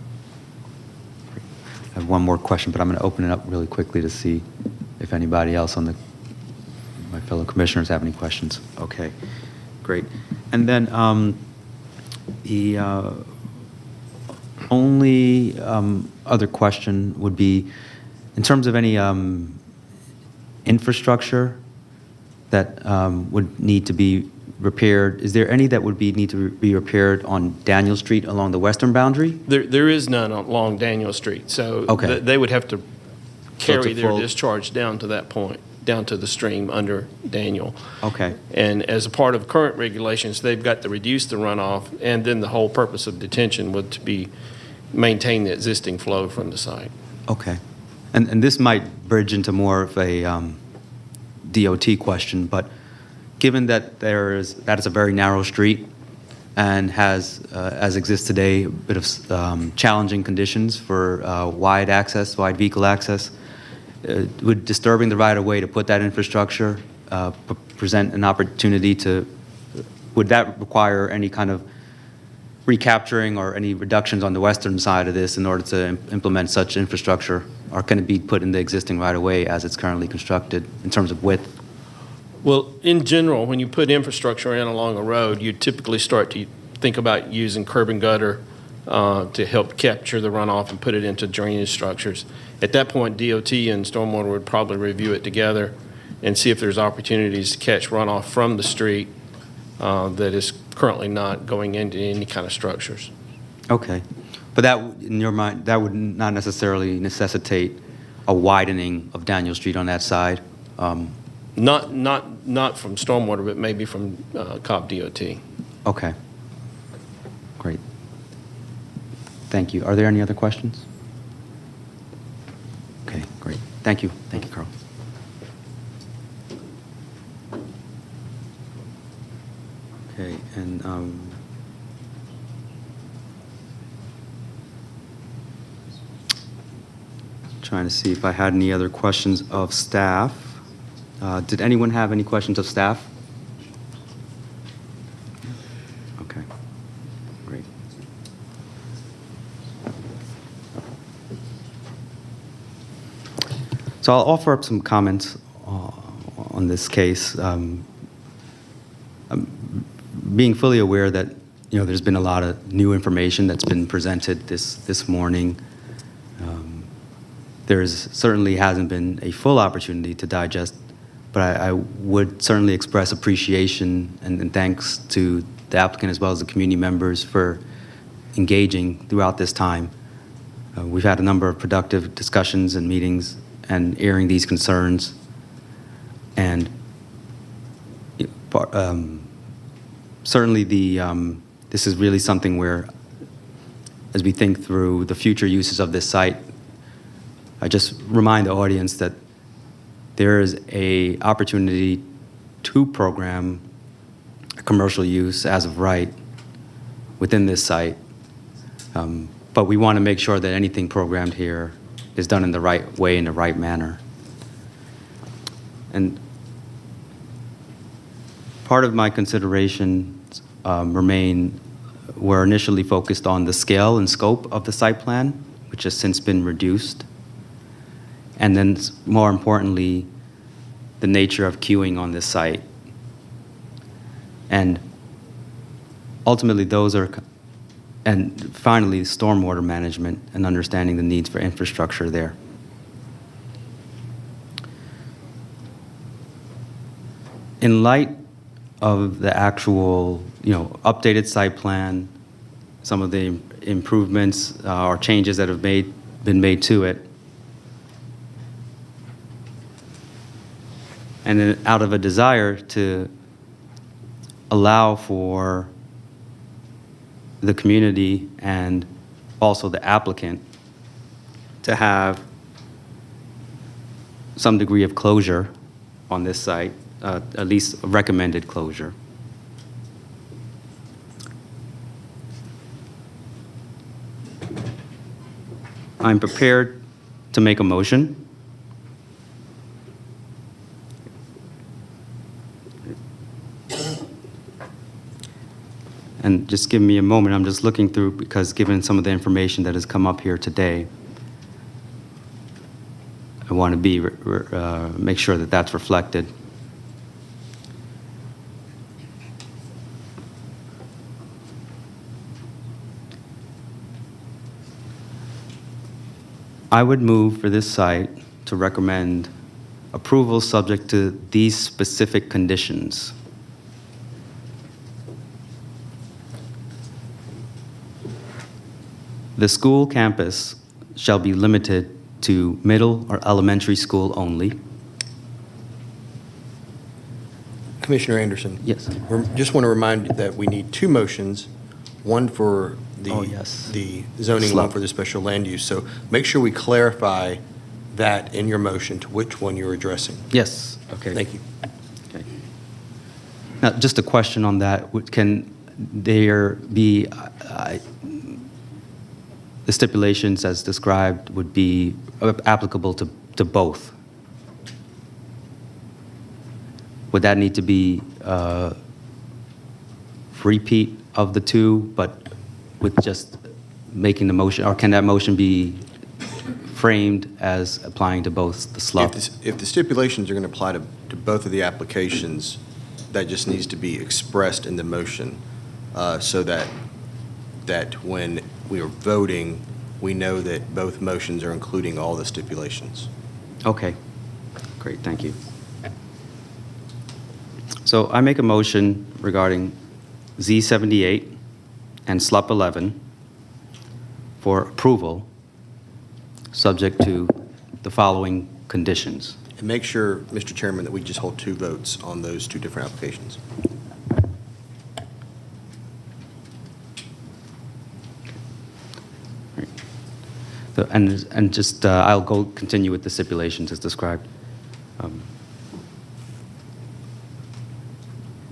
[SPEAKER 10] I have one more question, but I'm going to open it up really quickly to see if anybody else my fellow commissioners have any questions. Okay, great. And then the only other question would be, in terms of any infrastructure that would need to be repaired. Is there any that would need to be repaired on Daniel Street along the western boundary?
[SPEAKER 21] There is none along Daniel Street, so
[SPEAKER 10] Okay.
[SPEAKER 21] they would have to carry
[SPEAKER 10] a
[SPEAKER 21] their
[SPEAKER 10] full-
[SPEAKER 21] discharge down to that point, down to the stream under Daniel.
[SPEAKER 10] Okay.
[SPEAKER 21] And as a part of current regulations, they've got to reduce the runoff, and then the whole purpose of detention would to be maintain the existing flow from the site.
[SPEAKER 10] Okay. And this might bridge into more of a DOT question, but given that that is a very narrow street and has, as exists today, a bit of challenging conditions for wide vehicle access, would disturbing the right-of-way to put that infrastructure present an opportunity would that require any kind of recapturing or any reductions on the western side of this in order to implement such infrastructure? Or can it be put in the existing right-of-way as it's currently constructed in terms of width?
[SPEAKER 21] Well, in general, when you put infrastructure in along a road, you typically start to think about using curb and gutter to help capture the runoff and put it into drainage structures. At that point, DOT and Stormwater would probably review it together and see if there's opportunities to catch runoff from the street that is currently not going into any kind of structures.
[SPEAKER 10] Okay. But that, in your mind, that would not necessarily necessitate a widening of Daniel Street on that side?
[SPEAKER 21] Not from Stormwater, but maybe from Cobb DOT.
[SPEAKER 10] Okay. Great. Thank you. Are there any other questions? Okay, great. Thank you. Thank you, Carl. Okay, and trying to see if I had any other questions of staff. Did anyone have any questions of staff? Okay, great. So I'll offer up some comments on this case. Being fully aware that there's been a lot of new information that's been presented this morning. There's certainly hasn't been a full opportunity to digest, but I would certainly express appreciation and thanks to the applicant as well as the community members for engaging throughout this time. We've had a number of productive discussions and meetings and airing these concerns. And certainly this is really something where, as we think through the future uses of this site, I just remind the audience that there is an opportunity to program a commercial use as of right within this site. But we want to make sure that anything programmed here is done in the right way, in the right manner. And part of my considerations were initially focused on the scale and scope of the site plan, which has since been reduced. And then, more importantly, the nature of queuing on this site. And ultimately, and finally, stormwater management and understanding the needs for infrastructure there. In light of the actual, updated site plan, some of the improvements or changes that have been made to it, and then out of a desire to allow for the community and also the applicant to have some degree of closure on this site, at least recommended closure. I'm prepared to make a motion. And just give me a moment, I'm just looking through, because given some of the information that has come up here today, I want to make sure that that's reflected. I would move for this site to recommend approval subject to these specific conditions. The school campus shall be limited to middle or elementary school only.
[SPEAKER 2] Commissioner Anderson?
[SPEAKER 10] Yes.
[SPEAKER 2] Just want to remind you that we need two motions, one for the the zoning, one for the special land use. So make sure we clarify that in your motion to which one you're addressing.
[SPEAKER 10] Yes. Okay.
[SPEAKER 2] Thank you.
[SPEAKER 10] Okay. Now, just a question on that. Can there be, the stipulations as described would be applicable to both? Would that need to be repeat of the two, but with just making the motion, or can that motion be framed as applying to both the SLUP?
[SPEAKER 2] If the stipulations are going to apply to both of the applications, that just needs to be expressed in the motion so that when we are voting, we know that both motions are including all the stipulations.
[SPEAKER 10] Okay, great, thank you. So I make a motion regarding Z78 and SLUP 11 for approval, subject to the following conditions.
[SPEAKER 2] And make sure, Mr. Chairman, that we just hold two votes on those two different applications.
[SPEAKER 10] So, and just, I'll continue with the stipulations as described.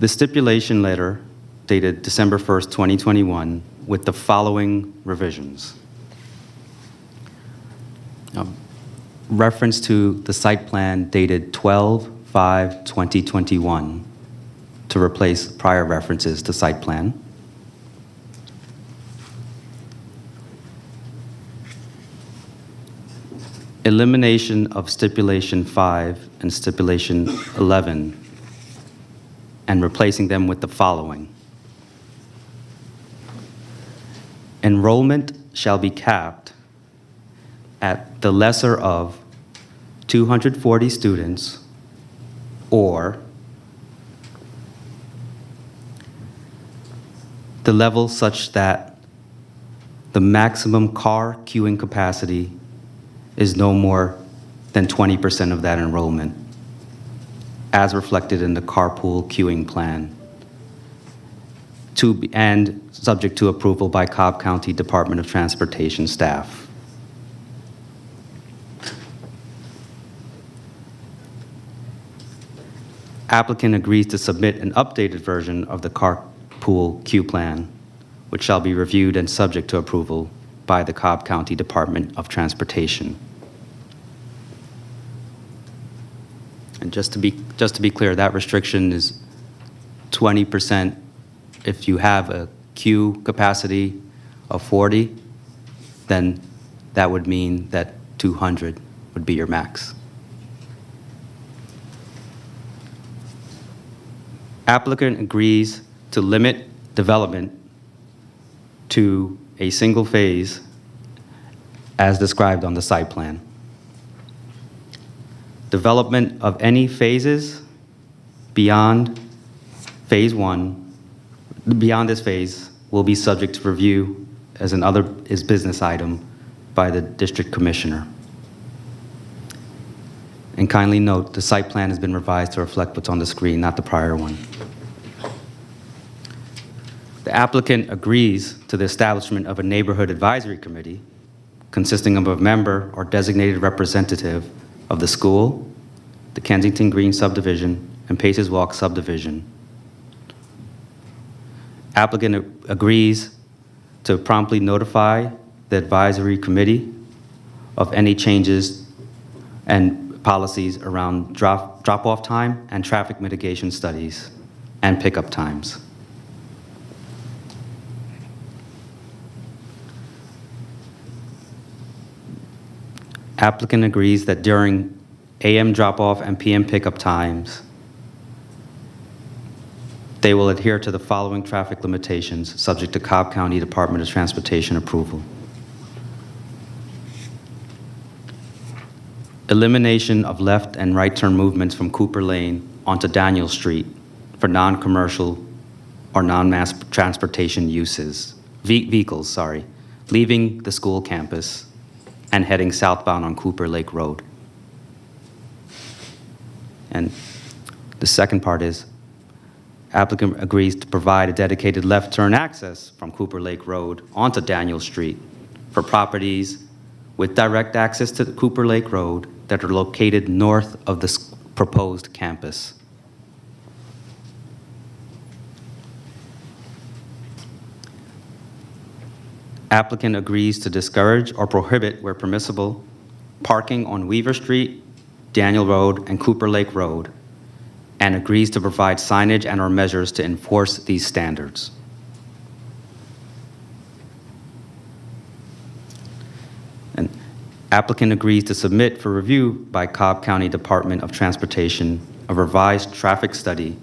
[SPEAKER 10] The stipulation letter dated December 1st, 2021, with the following revisions. Reference to the site plan dated 12/5/2021 to replace prior references to site plan. Elimination of stipulation 5 and stipulation 11 and replacing them with the following. Enrollment shall be capped at the lesser of 240 students or the level such that the maximum car queuing capacity is no more than 20% of that enrollment, as reflected in the carpool queuing plan, and subject to approval by Cobb County Department of Transportation staff. Applicant agrees to submit an updated version of the carpool queue plan, which shall be reviewed and subject to approval by the Cobb County Department of Transportation. And just to be clear, that restriction is 20% if you have a queue capacity of 40, then that would mean that 200 would be your max. Applicant agrees to limit development to a single phase as described on the site plan. Development of any phases beyond phase 1, beyond this phase, will be subject to review as business item by the district commissioner. And kindly note, the site plan has been revised to reflect what's on the screen, not the prior one. The applicant agrees to the establishment of a neighborhood advisory committee consisting of a member or designated representative of the school, the Kensington Green subdivision, and Paces Walk subdivision. Applicant agrees to promptly notify the advisory committee of any changes and policies around drop-off time and traffic mitigation studies and pickup times. Applicant agrees that during AM drop-off and PM pickup times, they will adhere to the following traffic limitations subject to Cobb County Department of Transportation approval. Elimination of left and right turn movements from Cooper Lane onto Daniel Street for non-commercial or non-mass transportation vehicles, leaving the school campus and heading southbound on Cooper Lake Road. And the second part is, applicant agrees to provide a dedicated left turn access from Cooper Lake Road onto Daniel Street for properties with direct access to the Cooper Lake Road that are located north of the proposed campus. Applicant agrees to discourage or prohibit, where permissible, parking on Weaver Street, Daniel Road, and Cooper Lake Road, and agrees to provide signage and/or measures to enforce these standards. And applicant agrees to submit for review by Cobb County Department of Transportation a revised traffic study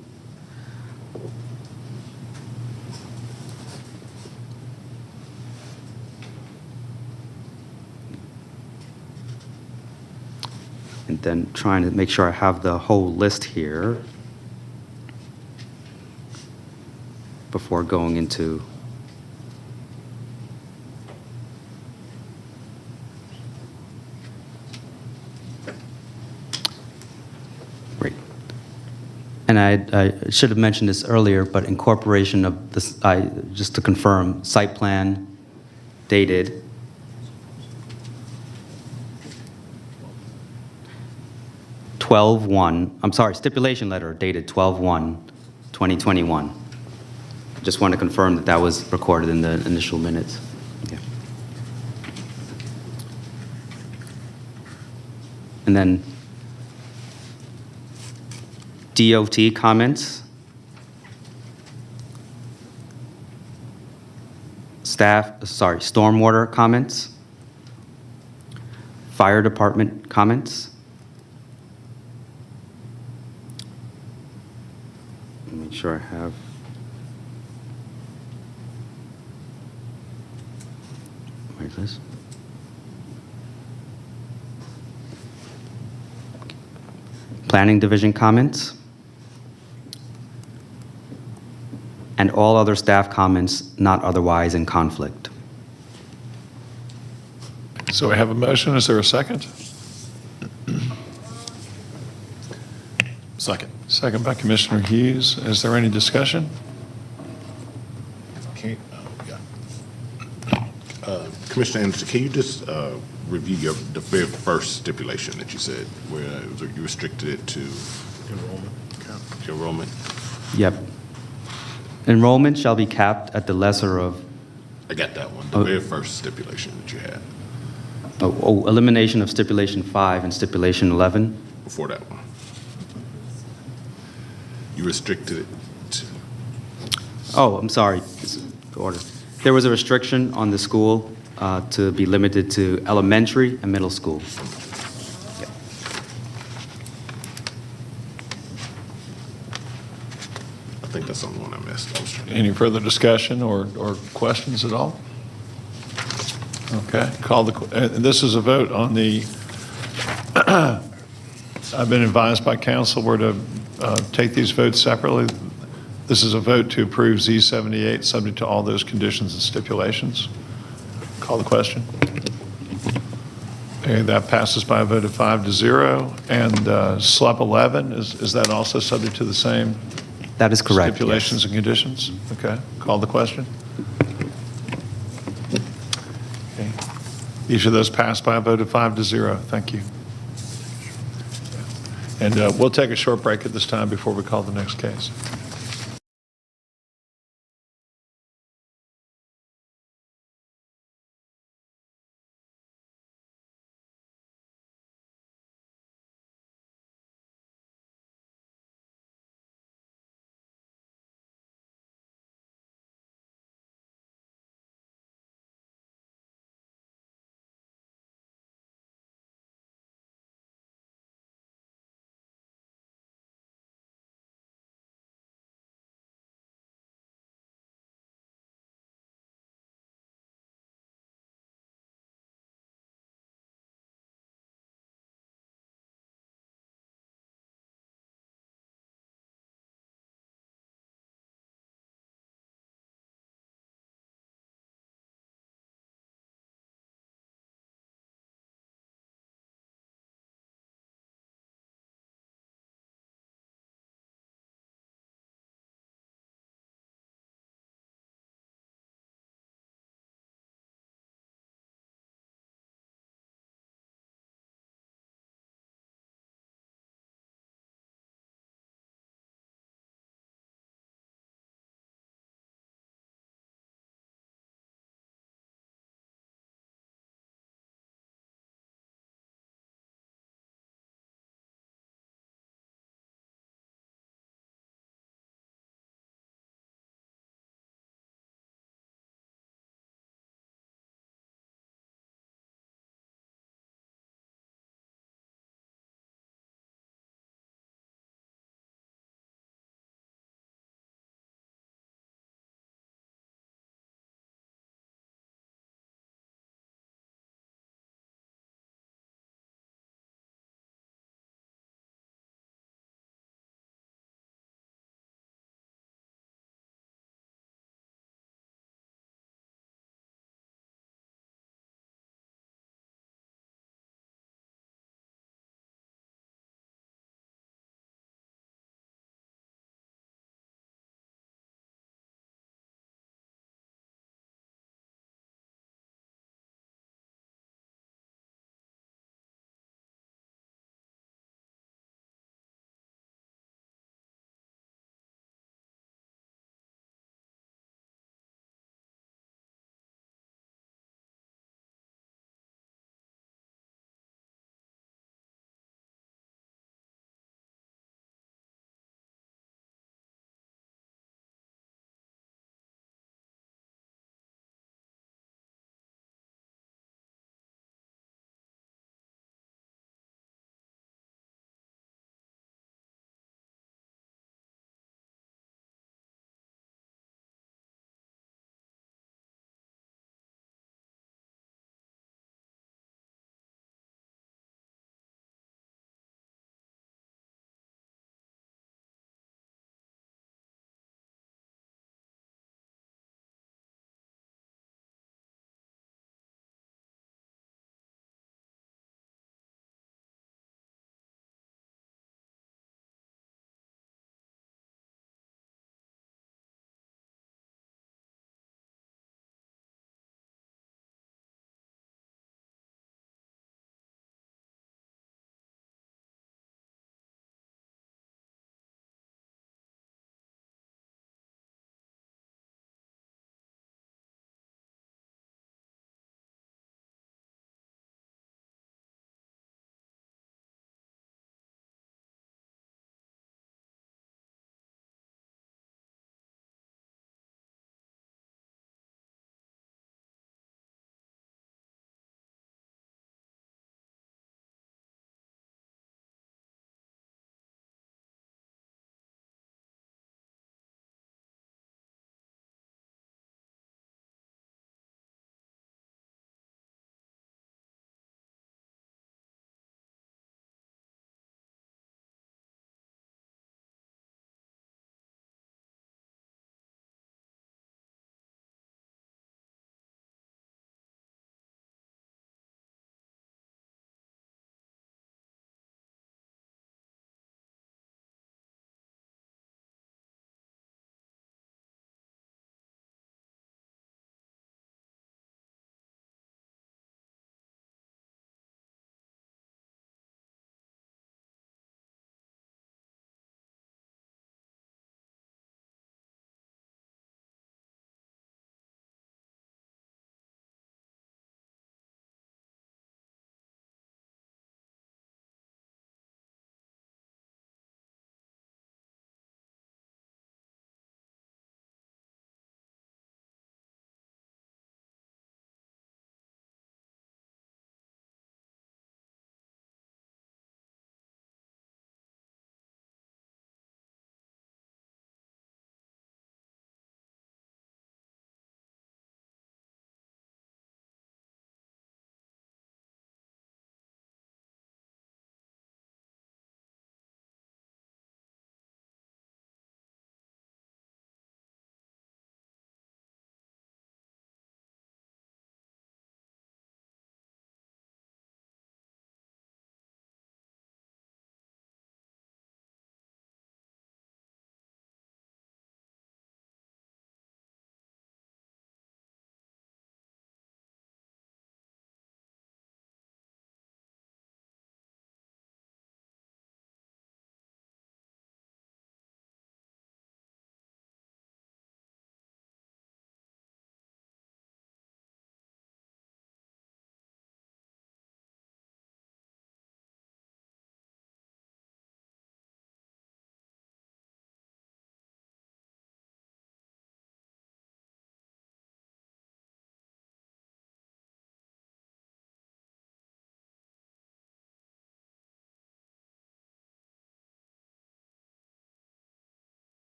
[SPEAKER 10] and then trying to make sure I have the whole list here before going into great. And I should have mentioned this earlier, but incorporation of this, just to confirm, site plan dated 12/1, I'm sorry, stipulation letter dated 12/1/2021. Just want to confirm that that was recorded in the initial minutes. Yeah. And then DOT comments. Stormwater comments. Fire department comments. Make sure I have. Where's this? Planning division comments. And all other staff comments not otherwise in conflict.
[SPEAKER 1] So we have a motion. Is there a second?
[SPEAKER 18] Second.
[SPEAKER 1] Second by Commissioner Hughes. Is there any discussion?
[SPEAKER 18] Commissioner Anderson, can you just review the very first stipulation that you said, where you restricted it to enrollment?
[SPEAKER 10] Yep. Enrollment shall be capped at the lesser of.
[SPEAKER 18] I got that one, the very first stipulation that you had,
[SPEAKER 10] Elimination of stipulation 5 and stipulation 11.
[SPEAKER 18] before that one. You restricted it to,
[SPEAKER 10] Oh, I'm sorry. Order. There was a restriction on the school to be limited to elementary and middle school.
[SPEAKER 18] I think that's the only one I missed. I was trying to-
[SPEAKER 1] Any further discussion or questions at all? Okay, this is a vote on the, I've been advised by council we're to take these votes separately. This is a vote to approve Z78, subject to all those conditions and stipulations. Call the question. Okay, that passes by a vote of 5-0. And SLUP 11, is that also subject to the same?
[SPEAKER 10] That is correct.
[SPEAKER 1] Stipulations
[SPEAKER 10] yes.
[SPEAKER 1] and conditions? Okay, call the question. Okay. Each of those passed by a vote of 5-0. Thank you. And we'll take a short break at this time before we call the next case.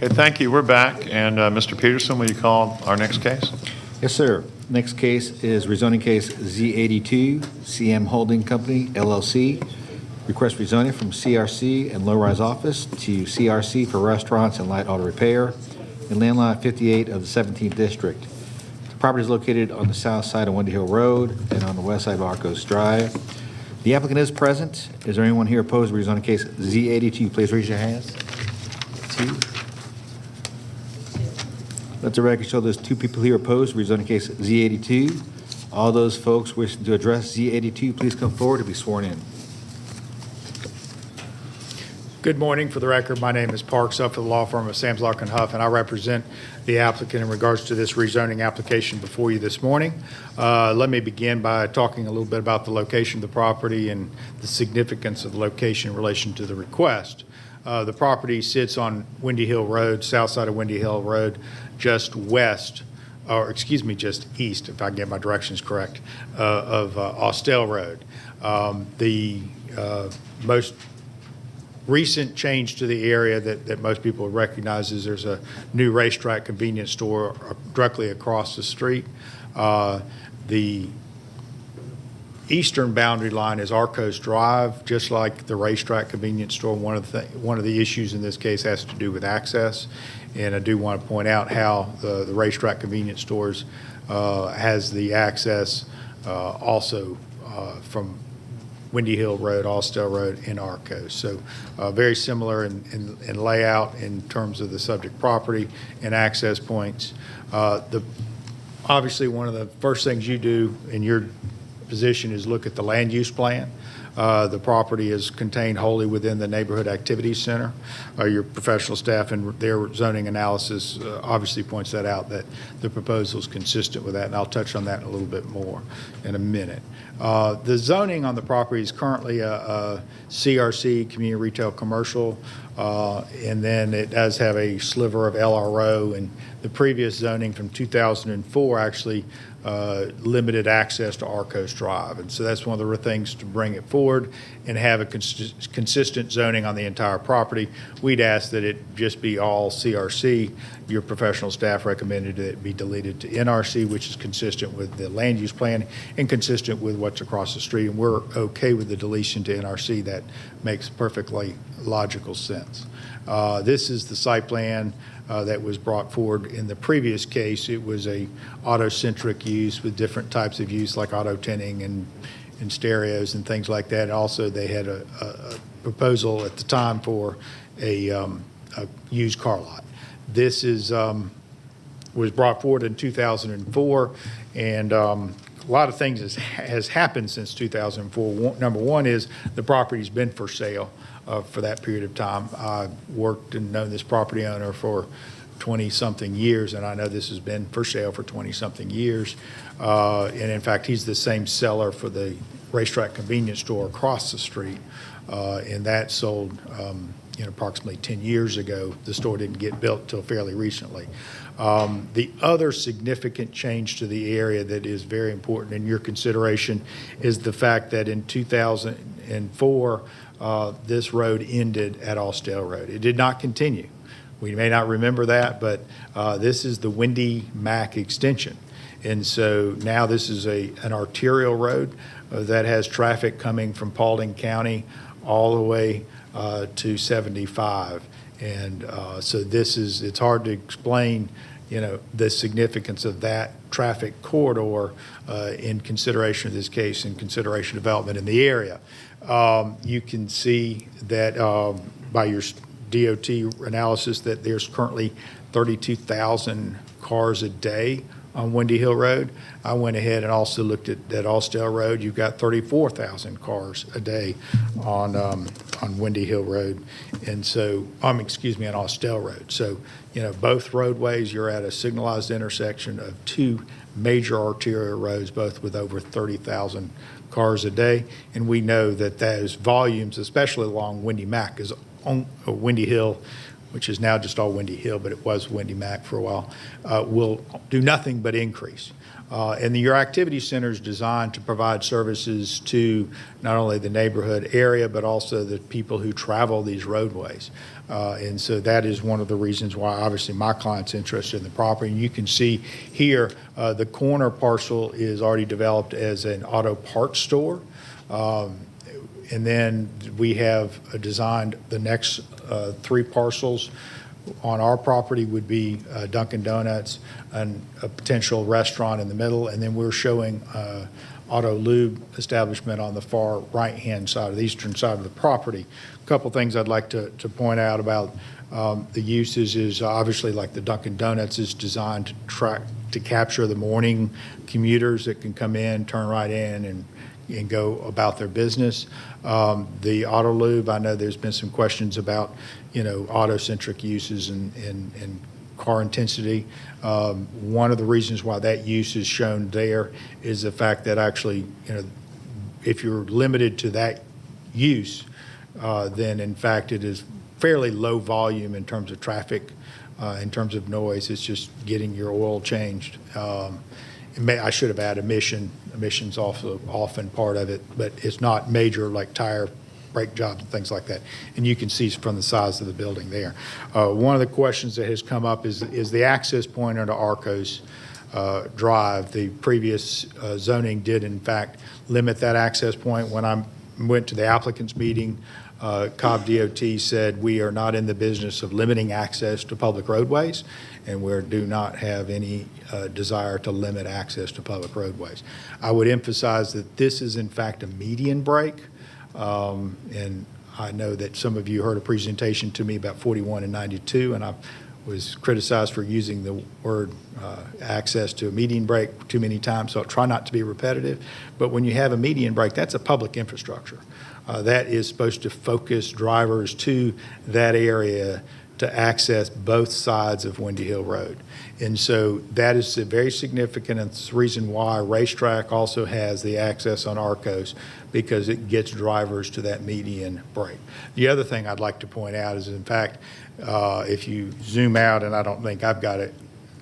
[SPEAKER 1] Okay, thank you. We're back. And Mr. Peterson, will you call our next case?
[SPEAKER 3] Yes, sir. Next case is rezoning case Z82, CM Holding Company, LLC. Request rezoning from CRC and low-rise office to CRC for restaurants and light auto repair in land lot 58 of the 17th District. The property is located on the south side of Windy Hill Road and on the west side of Arcos Drive. The applicant is present. Is there anyone here opposed to rezoning case Z82? Please raise your hands. Two. Let the record show there's two people here opposed to rezoning case Z82. All those folks wishing to address Z82, please come forward to be sworn in.
[SPEAKER 4] Good morning. For the record, my name is Parks Huff of the law firm of Sams Larkin Huff, and I represent the applicant in regards to this rezoning application before you this morning. Let me begin by talking a little bit about the location of the property and the significance of the location in relation to the request. The property sits on Windy Hill Road, south side of Windy Hill Road, just west, or excuse me, just east, if I get my directions correct, of Austell Road. The most recent change to the area that most people recognize is there's a new racetrack convenience store directly across the street. The eastern boundary line is Arcos Drive, just like the racetrack convenience store. One of the issues in this case has to do with access, and I do want to point out how the racetrack convenience stores has the access also from Windy Hill Road, Austell Road, and Arcos. So very similar in layout in terms of the subject property and access points. Obviously, one of the first things you do in your position is look at the land use plan. The property is contained wholly within the Neighborhood Activities Center. Your professional staff and their zoning analysis obviously points that out, that the proposal is consistent with that, and I'll touch on that a little bit more in a minute. The zoning on the property is currently a CRC, Community Retail Commercial, and then it does have a sliver of LRO, and the previous zoning from 2004 actually limited access to Arcos Drive. And so that's one of the things to bring it forward and have a consistent zoning on the entire property. We'd ask that it just be all CRC. Your professional staff recommended that it be deleted to NRC, which is consistent with the land use plan and consistent with what's across the street. And we're okay with the deletion to NRC. That makes perfectly logical sense. This is the site plan that was brought forward in the previous case. It was a auto-centric use with different types of use like auto tinting and stereos and things like that. Also, they had a proposal at the time for a used car lot. This is was brought forward in 2004, and a lot of things has happened since 2004. Number one is the property's been for sale for that period of time. I've worked and known this property owner for 20-something years, and I know this has been for sale for 20-something years. And in fact, he's the same seller for the racetrack convenience store across the street, and that sold approximately 10 years ago. The store didn't get built until fairly recently. The other significant change to the area that is very important in your consideration is the fact that in 2004, this road ended at Austell Road. It did not continue. We may not remember that, but this is the Windy Mac extension. And so now this is an arterial road that has traffic coming from Paulding County all the way to 75. And so it's hard to explain, the significance of that traffic corridor in consideration of this case, in consideration of development in the area. You can see that by your DOT analysis that there's currently 32,000 cars a day on Windy Hill Road. I went ahead and also looked at Austell Road. You've got 34,000 cars a day on Windy Hill Road, and so on Austell Road. So both roadways, you're at a signalized intersection of two major arterial roads, both with over 30,000 cars a day, and we know that those volumes, especially along Windy Hill, which is now just all Windy Hill, but it was Windy Mac for a while, will do nothing but increase. And your activity center is designed to provide services to not only the neighborhood area, but also the people who travel these roadways. And so that is one of the reasons why, obviously, my client's interested in the property. And you can see here, the corner parcel is already developed as an auto parts store. And then we have designed the next 3 parcels on our property would be Dunkin' Donuts and a potential restaurant in the middle, and then we're showing auto lube establishment on the far right-hand side, the eastern side of the property. A couple things I'd like to point out about the uses is obviously like the Dunkin' Donuts is designed to capture the morning commuters that can come in, turn right in, and go about their business. The auto lube, I know there's been some questions about, auto-centric uses and car intensity. One of the reasons why that use is shown there is the fact that actually, if you're limited to that use, then in fact it is fairly low volume in terms of traffic, in terms of noise. It's just getting your oil changed. I should have added emissions also often part of it, but it's not major like tire brake jobs and things like that. And you can see from the size of the building there. One of the questions that has come up is the access point onto Arcos Drive. The previous zoning did in fact limit that access point. When I went to the applicants meeting, Cobb DOT said we are not in the business of limiting access to public roadways, and we do not have any desire to limit access to public roadways. I would emphasize that this is in fact a median break, and I know that some of you heard a presentation to me about 41 and 92, and I was criticized for using the word access to a median break too many times, so I'll try not to be repetitive. But when you have a median break, that's a public infrastructure. That is supposed to focus drivers to that area to access both sides of Windy Hill Road. And so that is very significant, and it's the reason why Racetrack also has the access on Arcos, because it gets drivers to that median break. The other thing I'd like to point out is, in fact, if you zoom out, and I don't think I've got it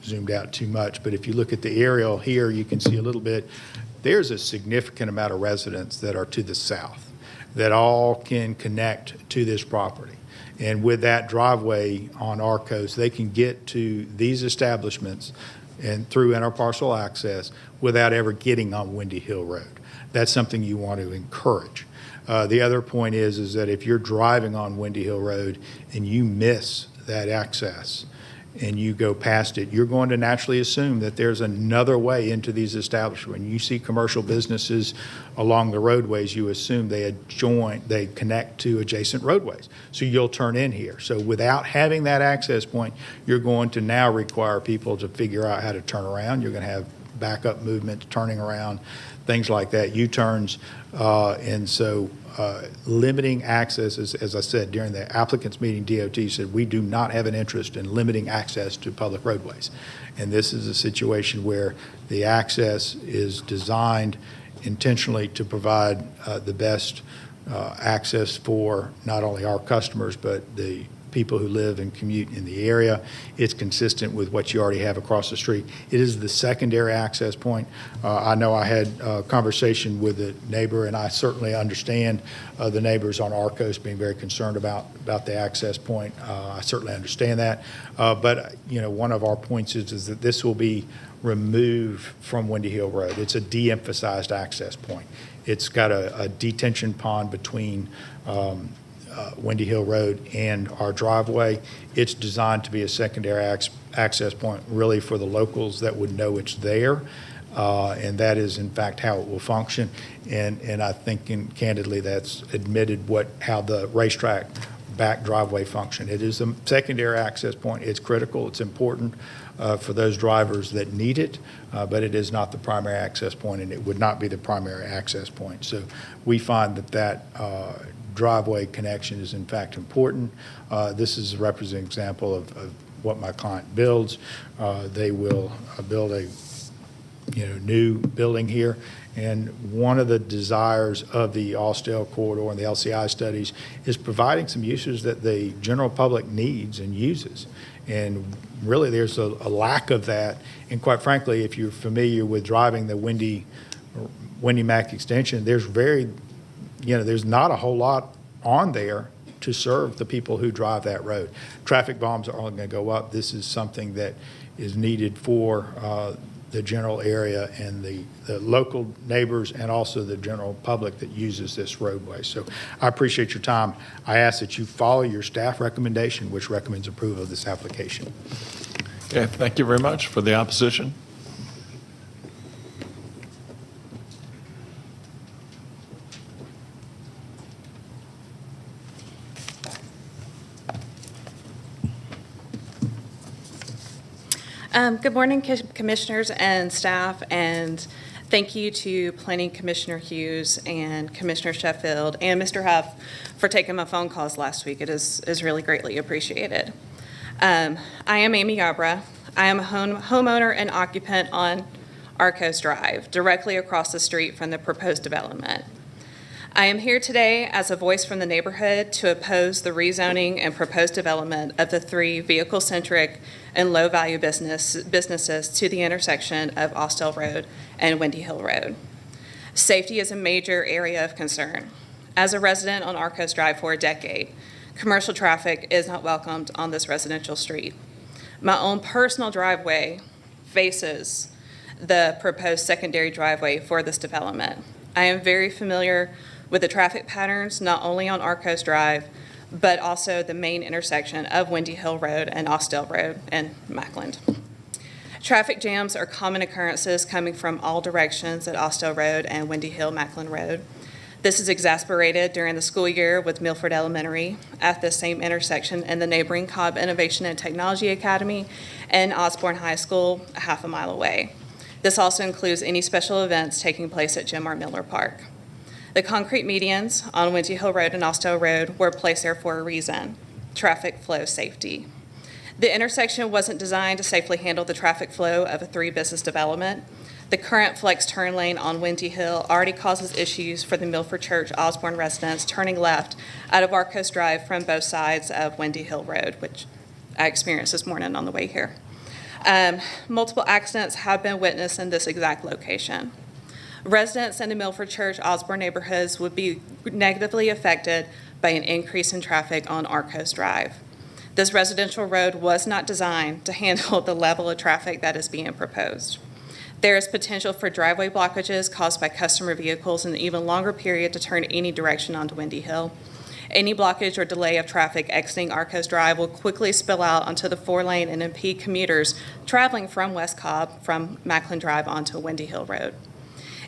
[SPEAKER 4] zoomed out too much, but if you look at the aerial here, you can see a little bit, there's a significant amount of residents that are to the south that all can connect to this property. And with that driveway on Arcos, they can get to these establishments and through interparcel access without ever getting on Windy Hill Road. That's something you want to encourage. The other point is that if you're driving on Windy Hill Road and you miss that access and you go past it, you're going to naturally assume that there's another way into these establishments. When you see commercial businesses along the roadways, you assume they connect to adjacent roadways. So you'll turn in here. So without having that access point, you're going to now require people to figure out how to turn around. You're going to have backup movements, turning around, things like that, U-turns. And so limiting access, as I said, during the applicants meeting, DOT said, we do not have an interest in limiting access to public roadways. And this is a situation where the access is designed intentionally to provide the best access for not only our customers, but the people who live and commute in the area. It's consistent with what you already have across the street. It is the secondary access point. I know I had a conversation with a neighbor, and I certainly understand the neighbors on Arcos being very concerned about the access point. I certainly understand that. But one of our points is that this will be removed from Windy Hill Road. It's a de-emphasized access point. It's got a detention pond between Windy Hill Road and our driveway. It's designed to be a secondary access point really for the locals that would know it's there. And that is in fact how it will function. And I think candidly that's admitted how the racetrack back driveway function. It is a secondary access point. It's critical. It's important for those drivers that need it, but it is not the primary access point, and it would not be the primary access point. So we find that driveway connection is in fact important. This is a representative example of what my client builds. They will build a new building here. And one of the desires of the Austell corridor and the LCI studies is providing some uses that the general public needs and uses. And really, there's a lack of that. And quite frankly, if you're familiar with driving the Windy Mac extension, there's there's not a whole lot on there to serve the people who drive that road. Traffic volumes are only going to go up. This is something that is needed for the general area and the local neighbors and also the general public that uses this roadway. So I appreciate your time. I ask that you follow your staff recommendation, which recommends approval of this application.
[SPEAKER 1] Okay, thank you very much. For the opposition?
[SPEAKER 8] Good morning, commissioners and staff, and thank you to Planning Commissioner Hughes and Commissioner Sheffield and Mr. Huff for taking my phone calls last week. It is really greatly appreciated. I am Amy Yarbrough. I am a homeowner and occupant on Arcos Drive, directly across the street from the proposed development. I am here today as a voice from the neighborhood to oppose the rezoning and proposed development of the 3 vehicle-centric and low-value businesses to the intersection of Austell Road and Windy Hill Road. Safety is a major area of concern. As a resident on Arcos Drive for a decade, commercial traffic is not welcomed on this residential street. My own personal driveway faces the proposed secondary driveway for this development. I am very familiar with the traffic patterns, not only on Arcos Drive, but also the main intersection of Windy Hill Road and Austell Road and Mackland. Traffic jams are common occurrences coming from all directions at Austell Road and Windy Hill Mackland Road. This is exacerbated during the school year with Milford Elementary at the same intersection and the neighboring Cobb Innovation and Technology Academy and Osborne High School a half a mile away. This also includes any special events taking place at Jim R. Miller Park. The concrete medians on Windy Hill Road and Austell Road were placed there for a reason: traffic flow safety. The intersection wasn't designed to safely handle the traffic flow of a 3-business development. The current flex turn lane on Windy Hill already causes issues for the Milford Church Osborne residents turning left out of Arcos Drive from both sides of Windy Hill Road, which I experienced this morning on the way here. Multiple accidents have been witnessed in this exact location. Residents in the Milford Church Osborne neighborhoods would be negatively affected by an increase in traffic on Arcos Drive. This residential road was not designed to handle the level of traffic that is being proposed. There is potential for driveway blockages caused by customer vehicles in an even longer period to turn any direction onto Windy Hill. Any blockage or delay of traffic exiting Arcos Drive will quickly spill out onto the 4-lane and impede commuters traveling from West Cobb from Mackland Drive onto Windy Hill Road.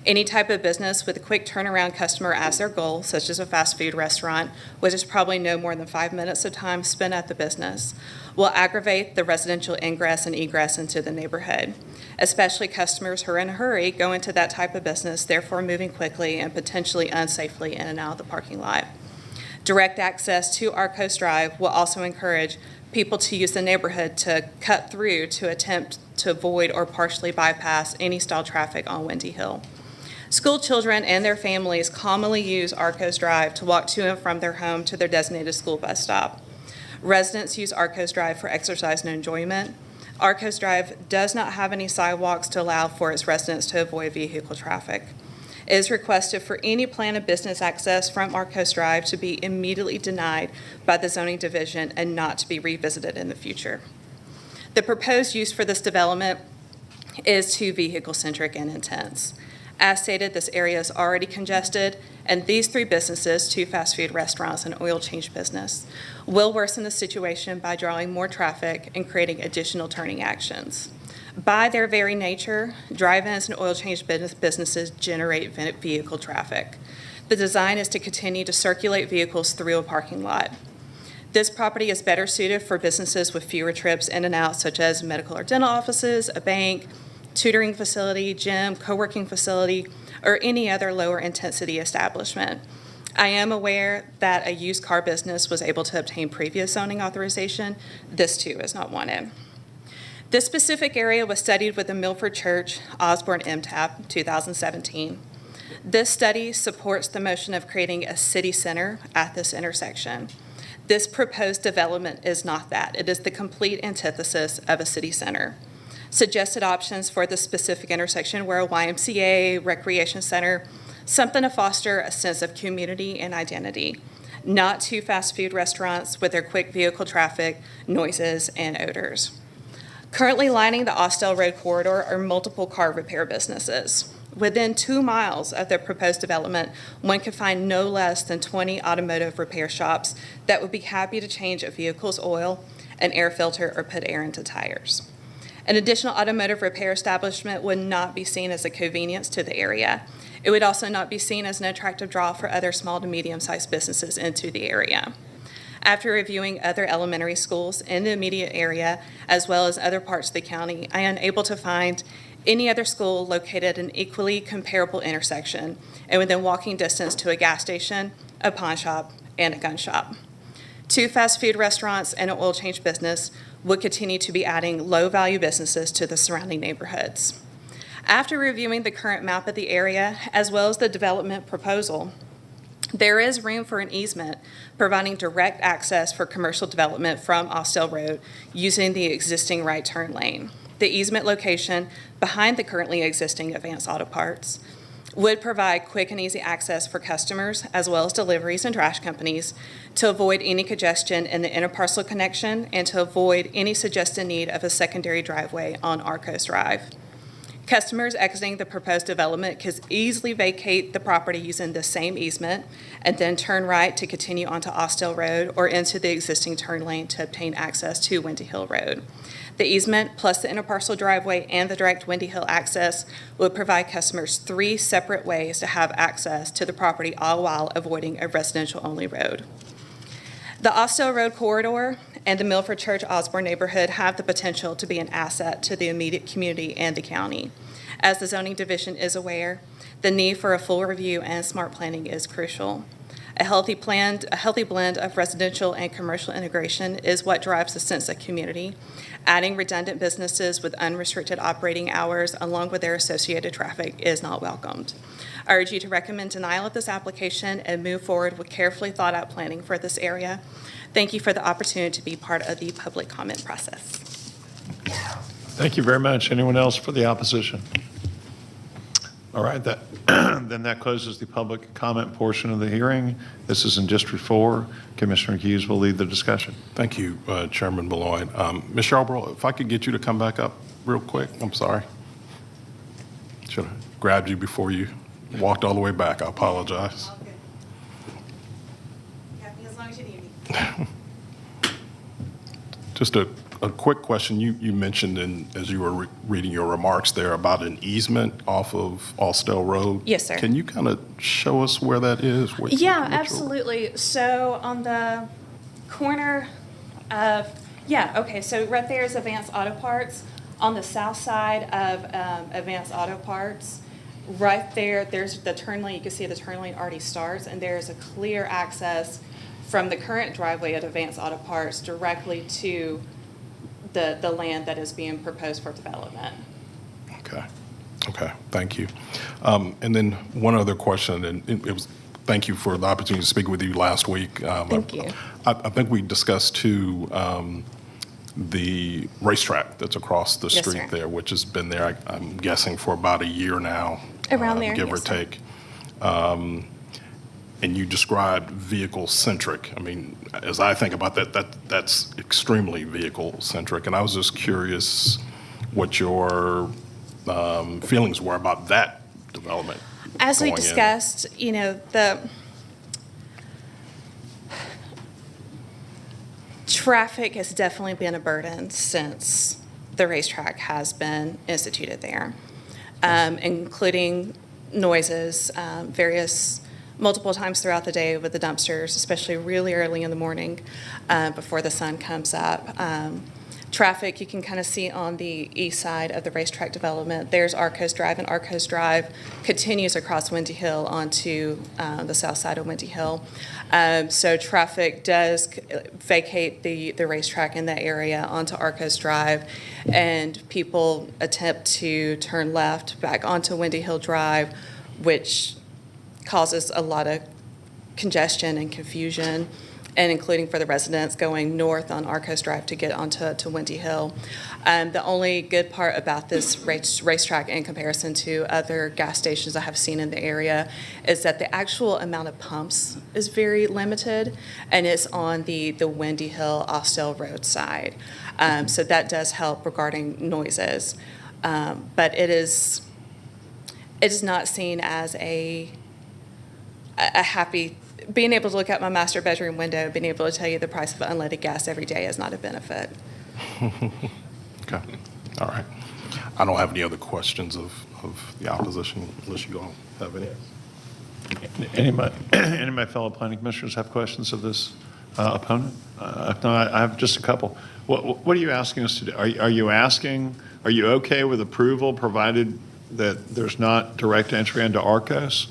[SPEAKER 8] Any type of business with a quick turnaround customer as their goal, such as a fast food restaurant, which is probably no more than 5 minutes of time spent at the business, will aggravate the residential ingress and egress into the neighborhood, especially customers who are in a hurry go into that type of business, therefore moving quickly and potentially unsafely in and out of the parking lot. Direct access to Arcos Drive will also encourage people to use the neighborhood to cut through to attempt to avoid or partially bypass any stalled traffic on Windy Hill. School children and their families commonly use Arcos Drive to walk to and from their home to their designated school bus stop. Residents use Arcos Drive for exercise and enjoyment. Arcos Drive does not have any sidewalks to allow for its residents to avoid vehicle traffic. It is requested for any plan of business access from Arcos Drive to be immediately denied by the zoning division and not to be revisited in the future. The proposed use for this development is too vehicle-centric and intense. As stated, this area is already congested, and these 3 businesses, 2 fast food restaurants and oil change business, will worsen the situation by drawing more traffic and creating additional turning actions. By their very nature, drive-ins and oil change businesses generate vehicle traffic. The design is to continue to circulate vehicles through a parking lot. This property is better suited for businesses with fewer trips in and out, such as medical or dental offices, a bank, tutoring facility, gym, co-working facility, or any other lower intensity establishment. I am aware that a used car business was able to obtain previous zoning authorization. This too is not wanted. This specific area was studied with the Milford Church Osborne MTAP 2017. This study supports the motion of creating a city center at this intersection. This proposed development is not that. It is the complete antithesis of a city center. Suggested options for the specific intersection were a YMCA, recreation center, something to foster a sense of community and identity, not two fast food restaurants with their quick vehicle traffic, noises, and odors. Currently lining the Austell Road corridor are multiple car repair businesses. Within 2 miles of the proposed development, one could find no less than 20 automotive repair shops that would be happy to change a vehicle's oil, an air filter, or put air into tires. An additional automotive repair establishment would not be seen as a convenience to the area. It would also not be seen as an attractive draw for other small to medium-sized businesses into the area. After reviewing other elementary schools in the immediate area, as well as other parts of the county, I am unable to find any other school located at an equally comparable intersection and within walking distance to a gas station, a pawn shop, and a gun shop. 2 fast food restaurants and an oil change business would continue to be adding low-value businesses to the surrounding neighborhoods. After reviewing the current map of the area, as well as the development proposal, there is room for an easement providing direct access for commercial development from Austell Road using the existing right turn lane. The easement location behind the currently existing Advanced Auto Parts would provide quick and easy access for customers as well as deliveries and trash companies to avoid any congestion in the interparcel connection and to avoid any suggested need of a secondary driveway on Arcos Drive. Customers exiting the proposed development could easily vacate the property using the same easement and then turn right to continue onto Austell Road or into the existing turn lane to obtain access to Windy Hill Road. The easement plus the interparcel driveway and the direct Windy Hill access would provide customers 3 separate ways to have access to the property, all while avoiding a residential-only road. The Austell Road corridor and the Milford Church Osborne neighborhood have the potential to be an asset to the immediate community and the county. As the zoning division is aware, the need for a full review and smart planning is crucial. A healthy blend of residential and commercial integration is what drives the sense of community. Adding redundant businesses with unrestricted operating hours along with their associated traffic is not welcomed. I urge you to recommend denial of this application and move forward with carefully thought out planning for this area. Thank you for the opportunity to be part of the public comment process.
[SPEAKER 1] Thank you very much. Anyone else for the opposition? All right, then that closes the public comment portion of the hearing. This is in District 4. Commissioner Hughes will lead the discussion.
[SPEAKER 9] Thank you, Chairman Beloit. Ms. Yarborough, if I could get you to come back up real quick. I'm sorry. Should have grabbed you before you walked all the way back. I apologize.
[SPEAKER 8] As long as you need me.
[SPEAKER 9] Just a quick question. You mentioned as you were reading your remarks there about an easement off of Austell Road.
[SPEAKER 8] Yes, sir.
[SPEAKER 9] Can you kind of show us where that is?
[SPEAKER 8] Yeah, absolutely. So on the corner of, so right there is Advanced Auto Parts. On the south side of Advanced Auto Parts, right there, there's the turn lane. You can see the turn lane already starts, and there's a clear access from the current driveway at Advanced Auto Parts directly to the land that is being proposed for development.
[SPEAKER 9] Okay, thank you. And then one other question, and it was, thank you for the opportunity to speak with you last week.
[SPEAKER 8] Thank you.
[SPEAKER 9] I think we discussed too the racetrack that's across the
[SPEAKER 8] Yes,
[SPEAKER 9] street
[SPEAKER 8] sir.
[SPEAKER 9] there, which has been there, I'm guessing, for about a year now.
[SPEAKER 8] Around there,
[SPEAKER 9] give or
[SPEAKER 8] yes, sir.
[SPEAKER 9] take. And you described vehicle-centric. I mean, as I think about that's extremely vehicle-centric. And I was just curious what your feelings were about that development.
[SPEAKER 8] As we
[SPEAKER 9] going in.
[SPEAKER 8] discussed, the traffic has definitely been a burden since the racetrack has been instituted there, including noises, multiple times throughout the day with the dumpsters, especially really early in the morning before the sun comes up. Traffic, you can kind of see on the east side of the racetrack development. There's Arcos Drive, and Arcos Drive continues across Windy Hill onto the south side of Windy Hill. So traffic does vacate the racetrack in that area onto Arcos Drive, and people attempt to turn left back onto Windy Hill Drive, which causes a lot of congestion and confusion, and including for the residents going north on Arcos Drive to get onto Windy Hill. The only good part about this racetrack in comparison to other gas stations I have seen in the area is that the actual amount of pumps is very limited, and it's on the Windy Hill Austell Road side. So that does help regarding noises. But it is not seen as a happy. Being able to look out my master bedroom window, being able to tell you the price of unleaded gas every day is not a benefit.
[SPEAKER 9] Okay, all right. I don't have any other questions of the opposition unless you all have any.
[SPEAKER 1] Any of my fellow planning commissioners have questions of this opponent? If not, I have just a couple. What are you asking us to do? Are you okay with approval provided that there's not direct entry into Arcos?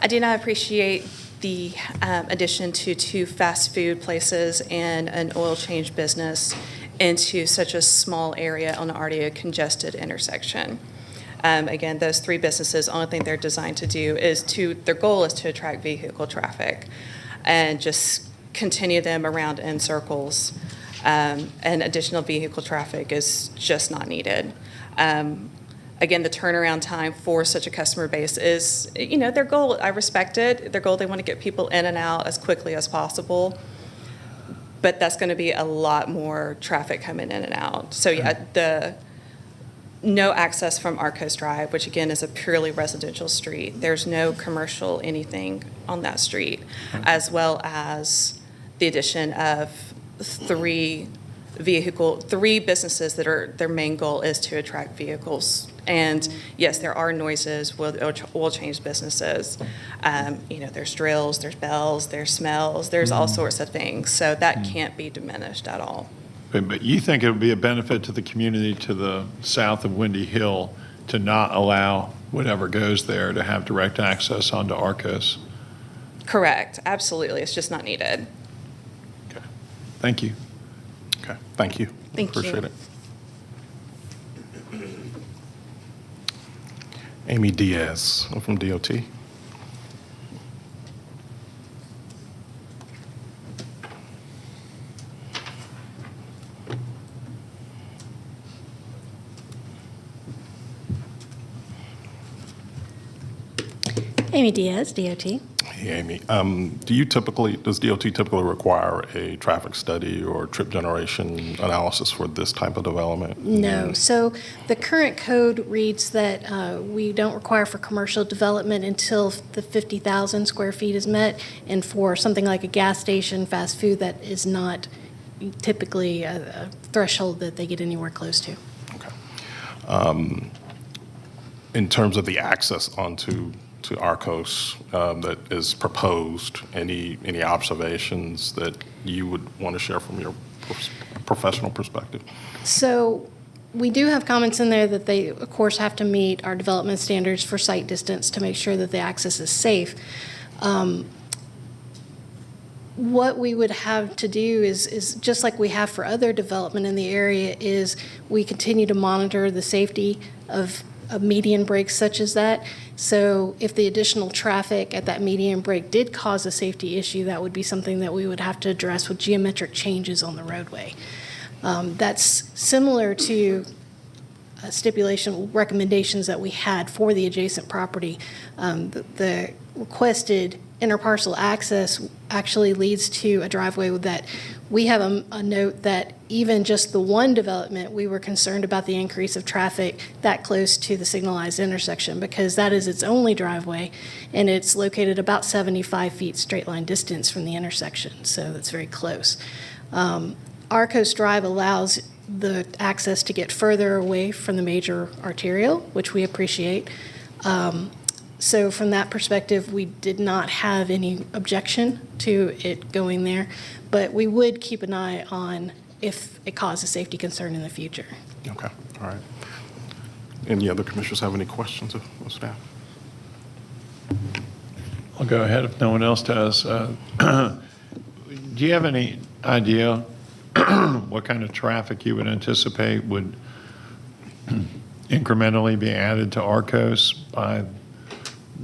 [SPEAKER 8] I do not appreciate the addition to 2 fast food places and an oil change business into such a small area on already a congested intersection. Again, those 3 businesses, only thing they're designed to do is their goal is to attract vehicle traffic and just continue them around in circles. And additional vehicle traffic is just not needed. Again, the turnaround time for such a customer base is, their goal, I respect it. Their goal, they want to get people in and out as quickly as possible. But that's going to be a lot more traffic coming in and out. So yeah, the no access from Arcos Drive, which again is a purely residential street. There's no commercial anything on that street, as well as the addition of 3 businesses that their main goal is to attract vehicles. And yes, there are noises with oil change businesses. There's drills, there's bells, there's smells, there's all sorts of things. So that can't be diminished at all.
[SPEAKER 1] But you think it would be a benefit to the community to the south of Windy Hill to not allow whatever goes there to have direct access onto Arcos?
[SPEAKER 8] Correct, absolutely. It's just not needed.
[SPEAKER 1] Okay, thank you.
[SPEAKER 9] Okay, thank you.
[SPEAKER 8] Thank you.
[SPEAKER 9] Appreciate it. Amy Diaz from DOT.
[SPEAKER 19] Amy Diaz, DOT.
[SPEAKER 9] Hey, Amy. Does DOT typically require a traffic study or trip generation analysis for this type of development?
[SPEAKER 19] No. So the current code reads that we don't require for commercial development until the 50,000 square feet is met, and for something like a gas station, fast food, that is not typically a threshold that they get anywhere close to.
[SPEAKER 9] Okay. In terms of the access onto Arcos that is proposed, any observations that you would want to share from your professional perspective?
[SPEAKER 19] So we do have comments in there that they, of course, have to meet our development standards for site distance to make sure that the access is safe. What we would have to do is just like we have for other development in the area, is we continue to monitor the safety of median breaks such as that. So if the additional traffic at that median break did cause a safety issue, that would be something that we would have to address with geometric changes on the roadway. That's similar to stipulation recommendations that we had for the adjacent property. The requested interparcel access actually leads to a driveway that we have a note that even just the one development, we were concerned about the increase of traffic that close to the signalized intersection, because that is its only driveway, and it's located about 75 feet straight line distance from the intersection, so that's very close. Arcos Drive allows the access to get further away from the major arterial, which we appreciate. So from that perspective, we did not have any objection to it going there, but we would keep an eye on if it caused a safety concern in the future.
[SPEAKER 9] Okay, all right. Any other commissioners have any questions of staff?
[SPEAKER 1] I'll go ahead if no one else does. Do you have any idea what kind of traffic you would anticipate would incrementally be added to Arcos by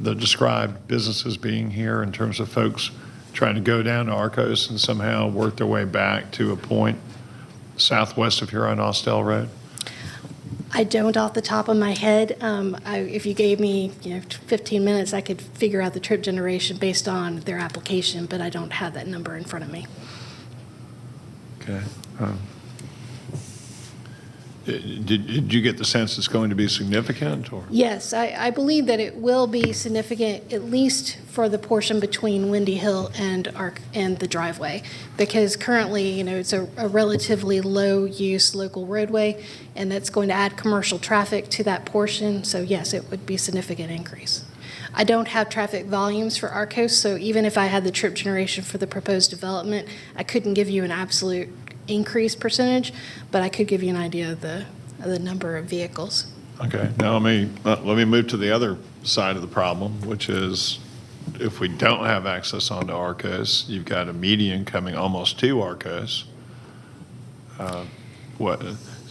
[SPEAKER 1] the described businesses being here, in terms of folks trying to go down to Arcos and somehow work their way back to a point southwest of here on Austell Road?
[SPEAKER 19] I don't off the top of my head. If you gave me 15 minutes, I could figure out the trip generation based on their application, but I don't have that number in front of me.
[SPEAKER 1] Okay. Did you get the sense it's going to be significant, or?
[SPEAKER 19] Yes, I believe that it will be significant, at least for the portion between Windy Hill and the driveway, because currently, it's a relatively low-use local roadway, and that's going to add commercial traffic to that portion. So yes, it would be a significant increase. I don't have traffic volumes for Arcos, so even if I had the trip generation for the proposed development, I couldn't give you an absolute increase percentage, but I could give you an idea of the number of vehicles.
[SPEAKER 1] Okay, now let me move to the other side of the problem, which is if we don't have access onto Arcos, you've got a median coming almost to Arcos.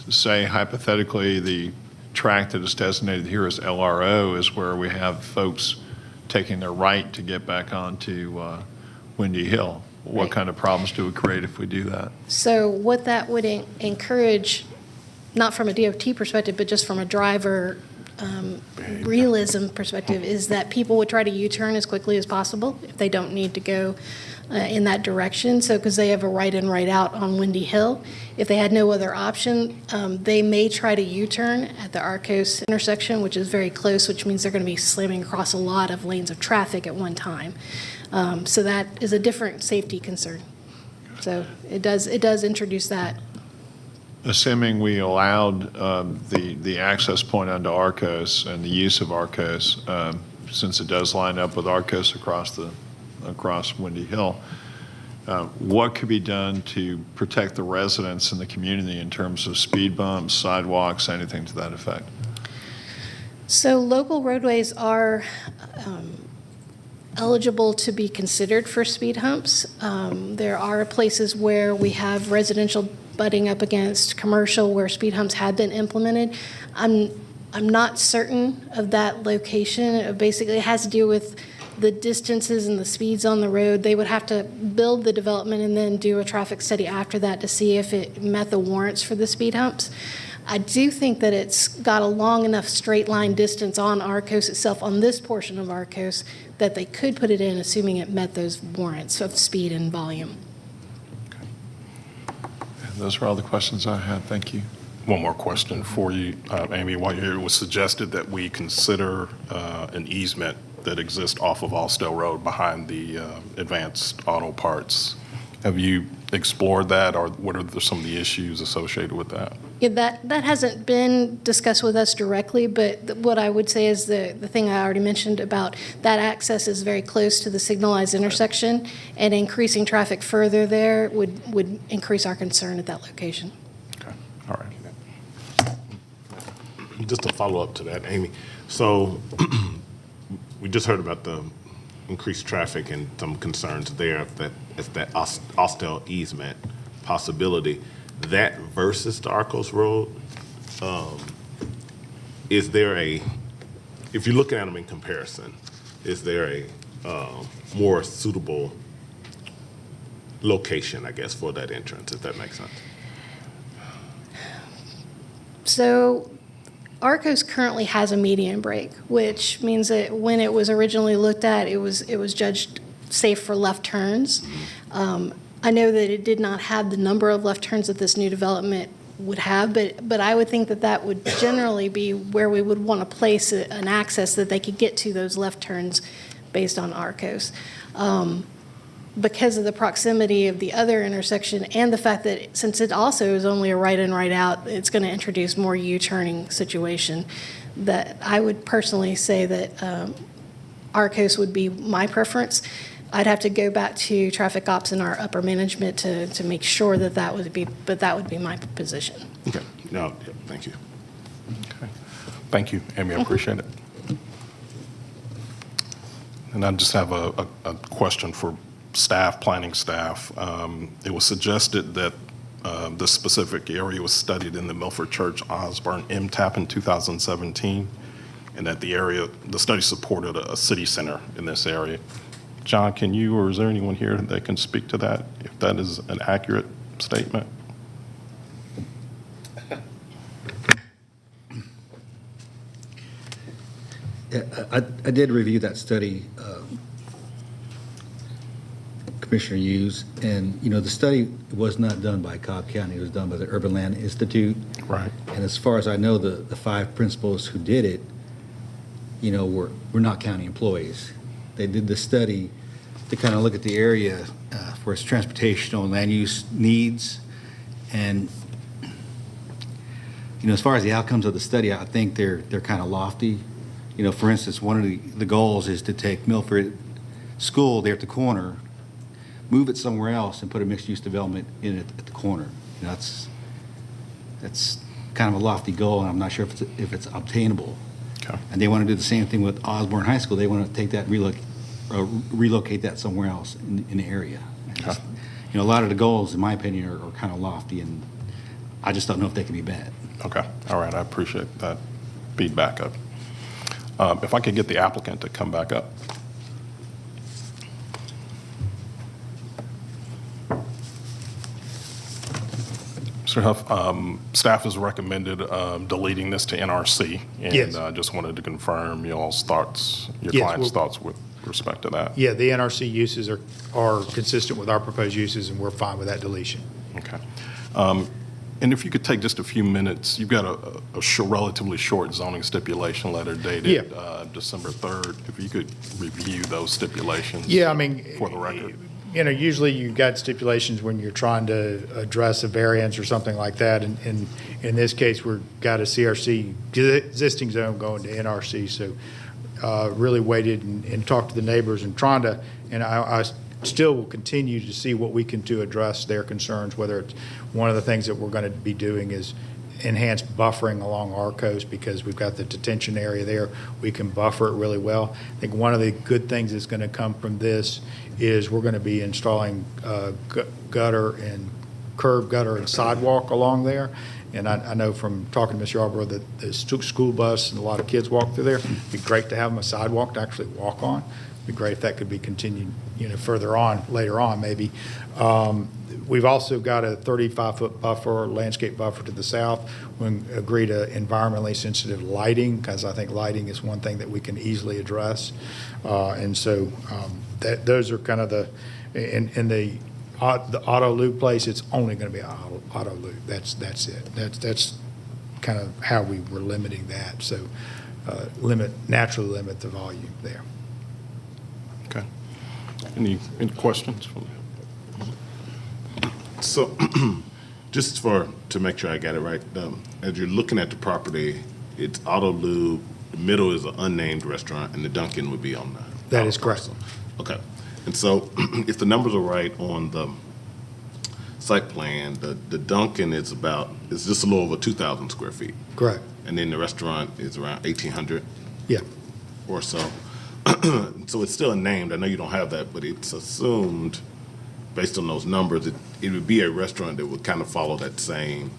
[SPEAKER 1] Say hypothetically the tract that is designated here as LRO is where we have folks taking their right to get back onto Windy Hill. What
[SPEAKER 19] Right.
[SPEAKER 1] kind of problems do we create if we do that?
[SPEAKER 19] So what that would encourage, not from a DOT perspective, but just from a driver realism perspective, is that people would try to U-turn as quickly as possible if they don't need to go in that direction. So because they have a right in, right out on Windy Hill. If they had no other option, they may try to U-turn at the Arcos intersection, which is very close, which means they're going to be slamming across a lot of lanes of traffic at one time. So that is a different safety concern. So it does introduce that.
[SPEAKER 1] Assuming we allowed the access point onto Arcos and the use of Arcos, since it does line up with Arcos across Windy Hill, what could be done to protect the residents in the community in terms of speed bumps, sidewalks, anything to that effect?
[SPEAKER 19] So local roadways are eligible to be considered for speed humps. There are places where we have residential butting up against commercial where speed humps have been implemented. I'm not certain of that location. Basically, it has to do with the distances and the speeds on the road. They would have to build the development and then do a traffic study after that to see if it met the warrants for the speed humps. I do think that it's got a long enough straight line distance on Arcos itself, on this portion of Arcos, that they could put it in, assuming it met those warrants of speed and volume.
[SPEAKER 1] Those are all the questions I had. Thank you.
[SPEAKER 9] One more question for you, Amy. While you're here, it was suggested that we consider an easement that exists off of Austell Road behind the Advanced Auto Parts. Have you explored that, or what are some of the issues associated with that?
[SPEAKER 19] Yeah, that hasn't been discussed with us directly, but what I would say is the thing I already mentioned about that access is very close to the signalized intersection, and increasing traffic further there would increase our concern at that location.
[SPEAKER 9] Okay, all right.
[SPEAKER 18] Just to follow up to that, Amy. So we just heard about the increased traffic and some concerns there. If that Austell easement possibility, that versus the Arcos Road, is there if you're looking at them in comparison, is there a more suitable location, I guess, for that entrance, if that makes sense?
[SPEAKER 19] So Arcos currently has a median break, which means that when it was originally looked at, it was judged safe for left turns. I know that it did not have the number of left turns that this new development would have, but I would think that would generally be where we would want to place an access that they could get to those left turns based on Arcos. Because of the proximity of the other intersection and the fact that since it also is only a right in, right out, it's going to introduce more U-turning situation, that I would personally say that Arcos would be my preference. I'd have to go back to traffic ops and our upper management to make sure that that would be, but that would be my position.
[SPEAKER 9] Okay, no, yeah, thank you. Okay, thank you, Amy, I appreciate it. And I just have a question for staff, planning staff. It was suggested that this specific area was studied in the Milford Church Osborne MTAP in 2017, and that the study supported a city center in this area. John, can you, or is there anyone here that can speak to that, if that is an accurate statement?
[SPEAKER 3] Yeah, I did review that study, Commissioner Hughes, and, the study was not done by Cobb County. It was done by the Urban Land Institute.
[SPEAKER 9] Right.
[SPEAKER 3] And as far as I know, the 5 principals who did it, were not county employees. They did the study to kind of look at the area for its transportational and land use needs. And, as far as the outcomes of the study, I think they're kind of lofty. For instance, one of the goals is to take Milford School there at the corner, move it somewhere else, and put a mixed-use development in it at the corner. That's kind of a lofty goal, and I'm not sure if it's obtainable.
[SPEAKER 9] Okay.
[SPEAKER 3] And they want to do the same thing with Osborne High School. They want to take that, relocate that somewhere else in the area.
[SPEAKER 9] Okay.
[SPEAKER 3] A lot of the goals, in my opinion, are kind of lofty, and I just don't know if they can be met.
[SPEAKER 9] Okay, all right, I appreciate that feedback. If I could get the applicant to come back up. Mr. Huff, staff has recommended deleting this to NRC.
[SPEAKER 4] Yes.
[SPEAKER 9] And I just wanted to confirm y'all's thoughts, your
[SPEAKER 4] Yes,
[SPEAKER 9] client's
[SPEAKER 4] well-
[SPEAKER 9] thoughts with respect to that.
[SPEAKER 4] Yeah, the NRC uses are consistent with our proposed uses, and we're fine with that deletion.
[SPEAKER 9] Okay. And if you could take just a few minutes, you've got a relatively short zoning stipulation letter dated December 3rd. If you could review those stipulations.
[SPEAKER 4] Yeah, I mean,
[SPEAKER 9] for the record.
[SPEAKER 4] Usually you've got stipulations when you're trying to address a variance or something like that. And in this case, we've got a CRC existing zone going to NRC. So really waited and talked to the neighbors and trying to, and I still will continue to see what we can do to address their concerns, whether it's one of the things that we're going to be doing is enhanced buffering along our coast because we've got the detention area there. We can buffer it really well. I think one of the good things that's going to come from this is we're going to be installing gutter and curb gutter and sidewalk along there. And I know from talking to Mr. Yarborough that the school bus and a lot of kids walk through there. It'd be great to have them a sidewalk to actually walk on. It'd be great if that could be continued, further on, later on maybe. We've also got a 35-foot buffer, landscape buffer to the south. We agree to environmentally sensitive lighting, because I think lighting is one thing that we can easily address. And so those are kind of in the auto lube place, it's only going to be auto lube. That's it. That's kind of how we were limiting that. So naturally limit the volume there.
[SPEAKER 9] Okay. Any questions?
[SPEAKER 18] So, just to make sure I got it right, as you're looking at the property, it's auto lube, the middle is an unnamed restaurant, and the Dunkin' would be on the.
[SPEAKER 4] That is correct.
[SPEAKER 18] Okay. And so, if the numbers are right on the site plan, the Dunkin' is just a little over 2,000 square feet.
[SPEAKER 4] Correct.
[SPEAKER 18] And then the restaurant is around 1,800
[SPEAKER 4] Yeah.
[SPEAKER 18] or so. So it's still named. I know you don't have that, but it's assumed, based on those numbers, it would be a restaurant that would kind of follow that same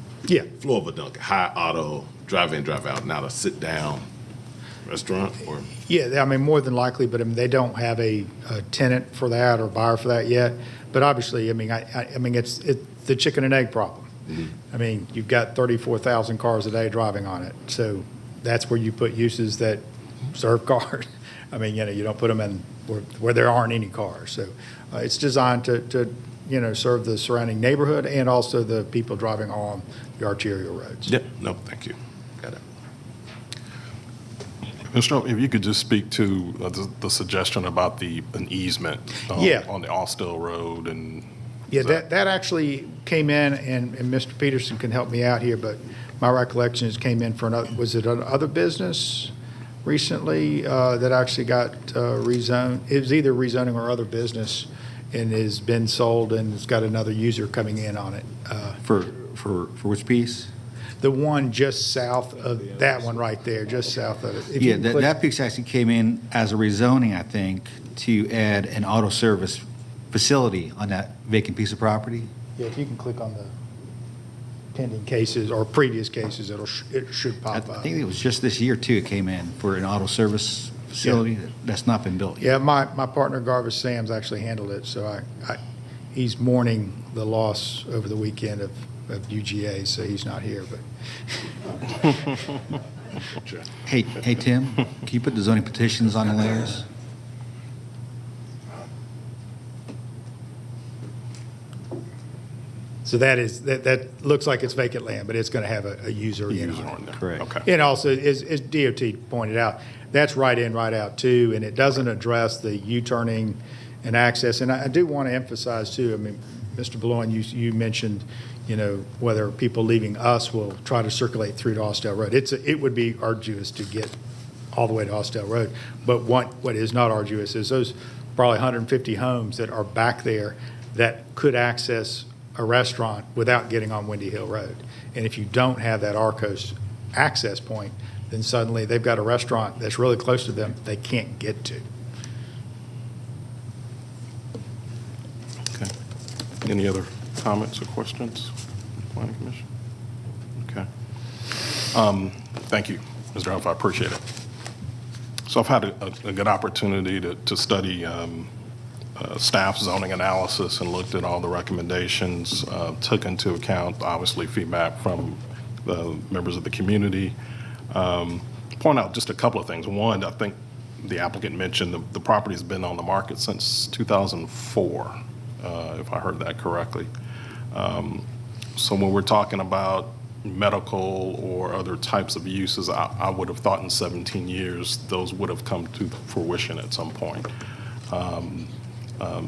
[SPEAKER 18] flow of a Dunkin', high auto, drive in, drive out, not a sit-down restaurant? Or
[SPEAKER 4] Yeah, I mean, more than likely, but I mean, they don't have a tenant for that or buyer for that yet. But obviously, I mean, I mean, it's the chicken and egg problem. I mean, you've got 34,000 cars a day driving on it. So that's where you put uses that serve cars. I mean, you don't put them in where there aren't any cars. So it's designed to serve the surrounding neighborhood and also the people driving on the arterial roads.
[SPEAKER 18] Yep. No, thank you. Got it.
[SPEAKER 9] Mr. If you could just speak to the suggestion about an easement on the Austell Road and.
[SPEAKER 4] Yeah, that actually came in, and Mr. Peterson can help me out here, but my recollection is came in for another, was it another business? recently that actually got rezoned. It was either rezoning or other business and has been sold and it's got another user coming in on it.
[SPEAKER 3] For which piece?
[SPEAKER 4] The one just south of that one right there, just south of it. If you
[SPEAKER 3] Yeah,
[SPEAKER 4] click-
[SPEAKER 3] that piece actually came in as a rezoning, I think, to add an auto service facility on that vacant piece of property.
[SPEAKER 4] Yeah, if you can click on the pending cases or previous cases, it should pop
[SPEAKER 3] I
[SPEAKER 4] up.
[SPEAKER 3] think it was just this year, too, it came in for an auto service facility that's not been built yet.
[SPEAKER 4] Yeah, my partner Garvis Sam's actually handled it, so he's mourning the loss over the weekend of UGA, so he's not here, but.
[SPEAKER 3] Hey, Tim, can you put the zoning petitions on the layers?
[SPEAKER 4] So that looks like it's vacant land, but it's going to have a user in on it.
[SPEAKER 3] Correct.
[SPEAKER 9] Okay.
[SPEAKER 4] And also, as DOT pointed out, that's right in, right out too, and it doesn't address the U-turning and access. And I do want to emphasize too, I mean, Mr. Boulogne, you mentioned, whether people leaving us will try to circulate through to Austell Road. It would be arduous to get all the way to Austell Road. But what is not arduous is those probably 150 homes that are back there that could access a restaurant without getting on Windy Hill Road. And if you don't have that Arcos access point, then suddenly they've got a restaurant that's really close to them they can't get to.
[SPEAKER 9] Okay. Any other comments or questions? Planning Commission? Okay. Thank you, Mr. Huff. I appreciate it. So I've had a good opportunity to study staff zoning analysis and looked at all the recommendations, took into account, obviously, feedback from the members of the community. Point out just a couple of things. One, I think the applicant mentioned the property's been on the market since 2004, if I heard that correctly. So when we're talking about medical or other types of uses, I would have thought in 17 years those would have come to fruition at some point.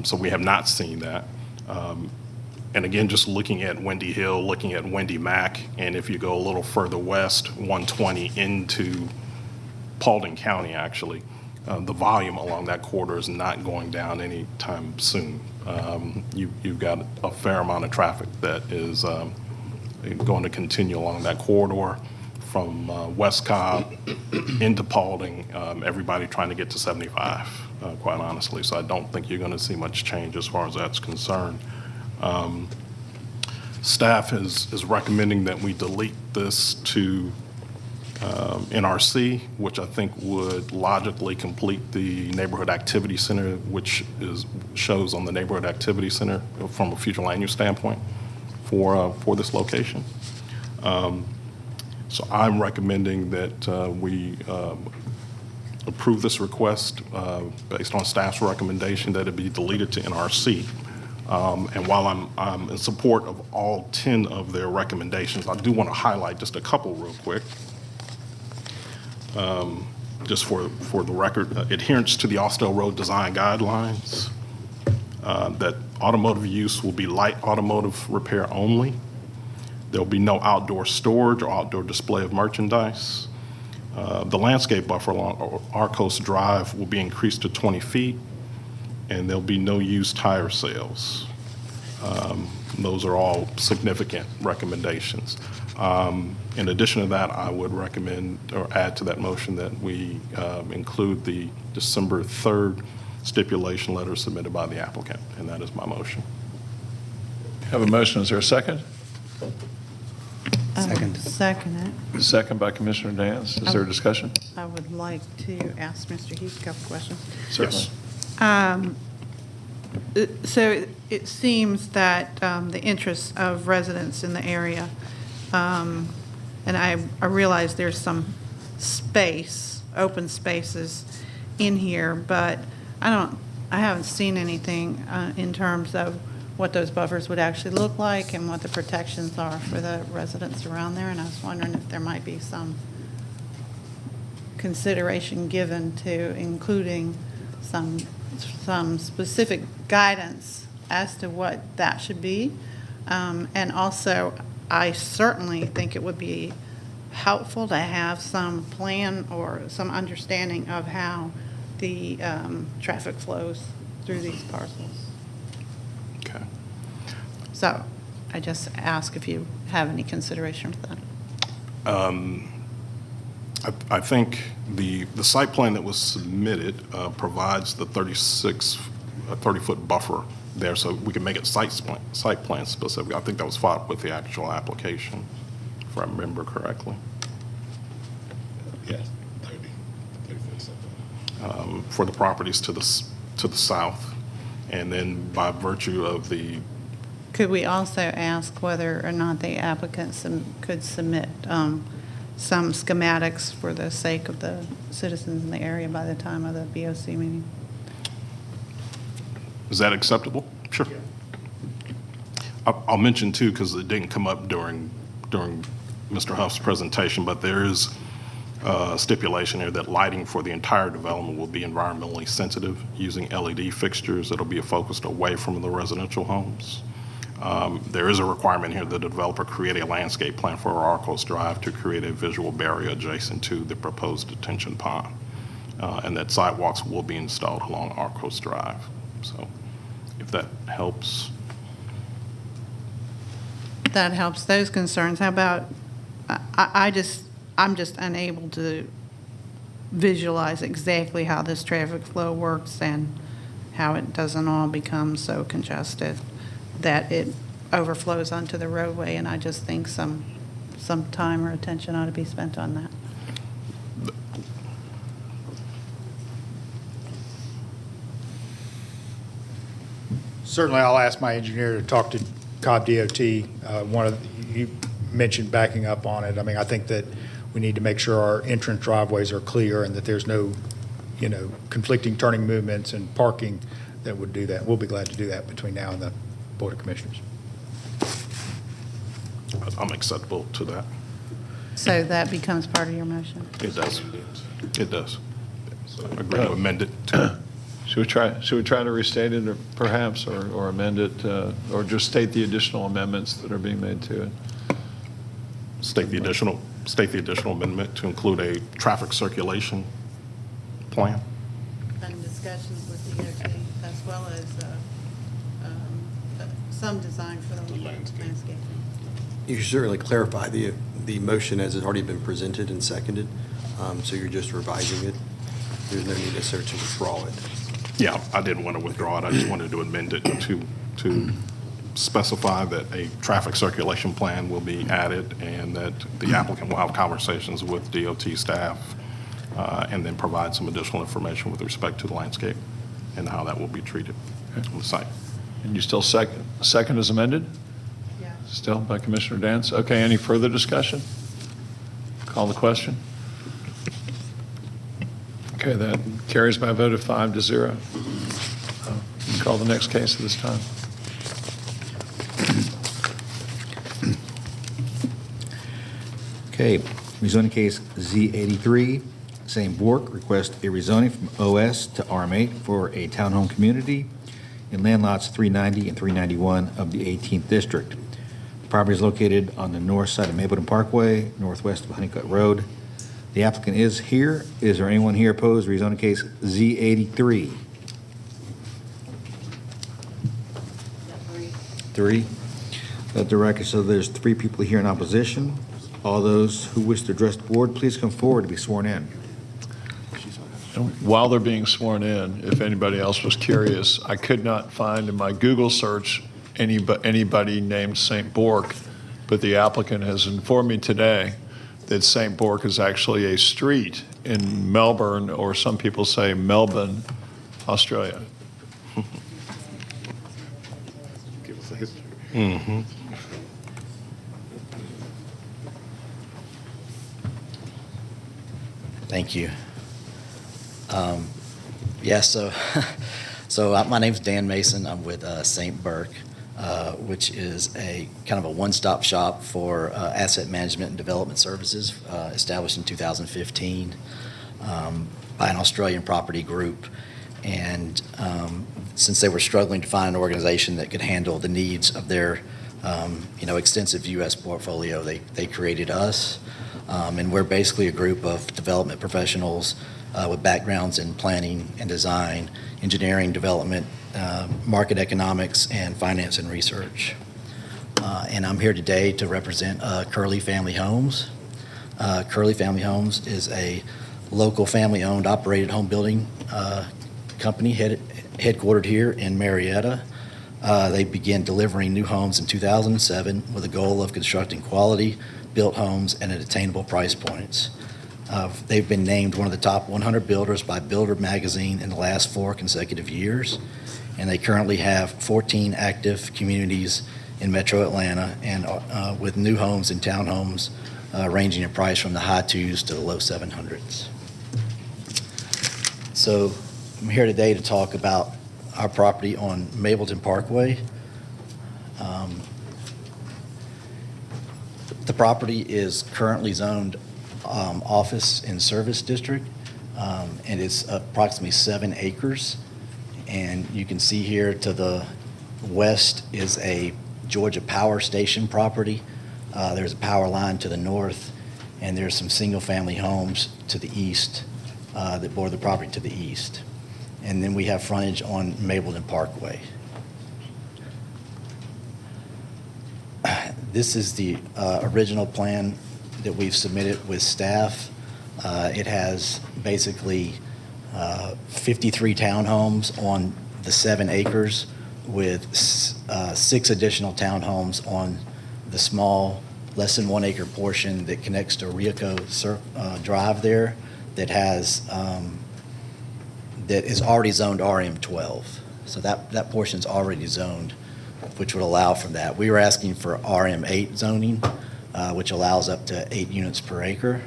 [SPEAKER 9] So we have not seen that. And again, just looking at Windy Hill, looking at Windy Mac, and if you go a little further west, 120 into Paulding County, actually, the volume along that corridor is not going down anytime soon. You've got a fair amount of traffic that is going to continue along that corridor from West Cobb into Paulding, everybody trying to get to 75, quite honestly. So I don't think you're going to see much change as far as that's concerned. Staff is recommending that we delete this to NRC, which I think would logically complete the neighborhood activity center, which shows on the neighborhood activity center from a future land use standpoint for this location. So I'm recommending that we approve this request based on staff's recommendation that it be deleted to NRC. And while I'm in support of all 10 of their recommendations, I do want to highlight just a couple real quick. Just for the record, adherence to the Austell Road design guidelines, that automotive use will be light automotive repair only. There'll be no outdoor storage or outdoor display of merchandise. The landscape buffer along Arcos Drive will be increased to 20 feet, and there'll be no used tire sales. Those are all significant recommendations. In addition to that, I would recommend or add to that motion that we include the December 3rd stipulation letter submitted by the applicant, and that is my motion.
[SPEAKER 1] Have a motion. Is there a second?
[SPEAKER 11] Second it.
[SPEAKER 1] Second by Commissioner Dance. Is there a discussion?
[SPEAKER 11] I would like to ask Mr. Heath a couple questions.
[SPEAKER 1] Certainly.
[SPEAKER 11] So it seems that the interests of residents in the area, and I realize there's some space, open spaces in here, but I haven't seen anything in terms of what those buffers would actually look like and what the protections are for the residents around there, and I was wondering if there might be some consideration given to including some specific guidance as to what that should be. And also, I certainly think it would be helpful to have some plan or some understanding of how the traffic flows through these parcels.
[SPEAKER 9] Okay.
[SPEAKER 11] So I just ask if you have any consideration for that.
[SPEAKER 9] I think the site plan that was submitted provides the 30-foot buffer there, so we can make it site plan specific. I think that was filed with the actual application, if I remember correctly.
[SPEAKER 18] Yes, 30 foot setback.
[SPEAKER 9] For the properties to the south, and then by virtue of the
[SPEAKER 11] Could we also ask whether or not the applicant could submit some schematics for the sake of the citizens in the area by the time of the BOC meeting?
[SPEAKER 9] Is that acceptable? Sure. I'll mention too, because it didn't come up during Mr. Huff's presentation, but there is a stipulation here that lighting for the entire development will be environmentally sensitive using LED fixtures that'll be focused away from the residential homes. There is a requirement here that the developer create a landscape plan for Arcos Drive to create a visual barrier adjacent to the proposed detention pond, and that sidewalks will be installed along Arcos Drive. So if that helps.
[SPEAKER 11] That helps those concerns. How about, I'm just unable to visualize exactly how this traffic flow works and how it doesn't all become so congested that it overflows onto the roadway, and I just think some time or attention ought to be spent on that.
[SPEAKER 4] Certainly, I'll ask my engineer to talk to Cobb DOT. You mentioned backing up on it. I mean, I think that we need to make sure our entrance driveways are clear and that there's no, conflicting turning movements and parking that would do that. We'll be glad to do that between now and the Board of Commissioners.
[SPEAKER 9] I'm acceptable to that.
[SPEAKER 11] So that becomes part of your motion?
[SPEAKER 9] It does. It does. So I agree to amend it to.
[SPEAKER 1] Should we try to restate it, or perhaps, or amend it, or just state the additional amendments that are being made to it?
[SPEAKER 9] State the additional amendment to include a traffic circulation plan.
[SPEAKER 11] And discussions with DOT as well as some design for the landscaping.
[SPEAKER 2] You should certainly clarify the motion as it's already been presented and seconded, so you're just revising it. There's no need necessarily to withdraw it.
[SPEAKER 9] Yeah, I didn't want to withdraw it. I just wanted to amend it to specify that a traffic circulation plan will be added and that the applicant will have conversations with DOT staff and then provide some additional information with respect to the landscape and how that will be treated on the site.
[SPEAKER 1] And you still second as amended?
[SPEAKER 11] Yeah.
[SPEAKER 1] Still by Commissioner Dance? Okay, any further discussion? Call the question. Okay, that carries by a vote of 5-0. Call the next case at this time.
[SPEAKER 3] Okay, rezoning case Z83, St. Bork, request a rezoning from OS to RM8 for a townhome community in land lots 390 and 391 of the 18th District. The property is located on the north side of Mapleton Parkway, northwest of Honeycutt Road. The applicant is here. Is there anyone here opposed to rezoning case Z83? Three. Let the record show there's 3 people here in opposition. All those who wish to address the board, please come forward to be sworn in.
[SPEAKER 1] While they're being sworn in, if anybody else was curious, I could not find in my Google search anybody named St. Bork, but the applicant has informed me today that St. Bork is actually a street in Melbourne, or some people say Melbourne, Australia.
[SPEAKER 18] Give us a history.
[SPEAKER 9] Mm-hmm.
[SPEAKER 5] Thank you. My name's Dan Mason. I'm with St. Burke, which is a kind of a one-stop shop for asset management and development services, established in 2015 by an Australian property group. And since they were struggling to find an organization that could handle the needs of their extensive U.S. portfolio, they created us. And we're basically a group of development professionals with backgrounds in planning and design, engineering, development, market economics, and finance and research. And I'm here today to represent Curley Family Homes. Curley Family Homes is a local family-owned, operated home building company headquartered here in Marietta. They began delivering new homes in 2007 with a goal of constructing quality-built homes and at attainable price points. They've been named one of the top 100 builders by Builder Magazine in the last 4 consecutive years, and they currently have 14 active communities in Metro Atlanta, and with new homes and townhomes ranging in price from the high 2s to the low 700s. So I'm here today to talk about our property on Mableton Parkway. The property is currently zoned office and service district, and it's approximately 7 acres. And you can see here to the west is a Georgia Power Station property. There's a power line to the north, and there's some single-family homes to the east that border the property to the east. And then we have frontage on Mableton Parkway. This is the original plan that we've submitted with staff. It has basically 53 townhomes on the 7 acres with 6 additional townhomes on the small, less than 1 acre portion that connects to Riaco Drive there that has that is already zoned RM12. So that portion is already zoned, which would allow for that. We were asking for RM8 zoning, which allows up to 8 units per acre.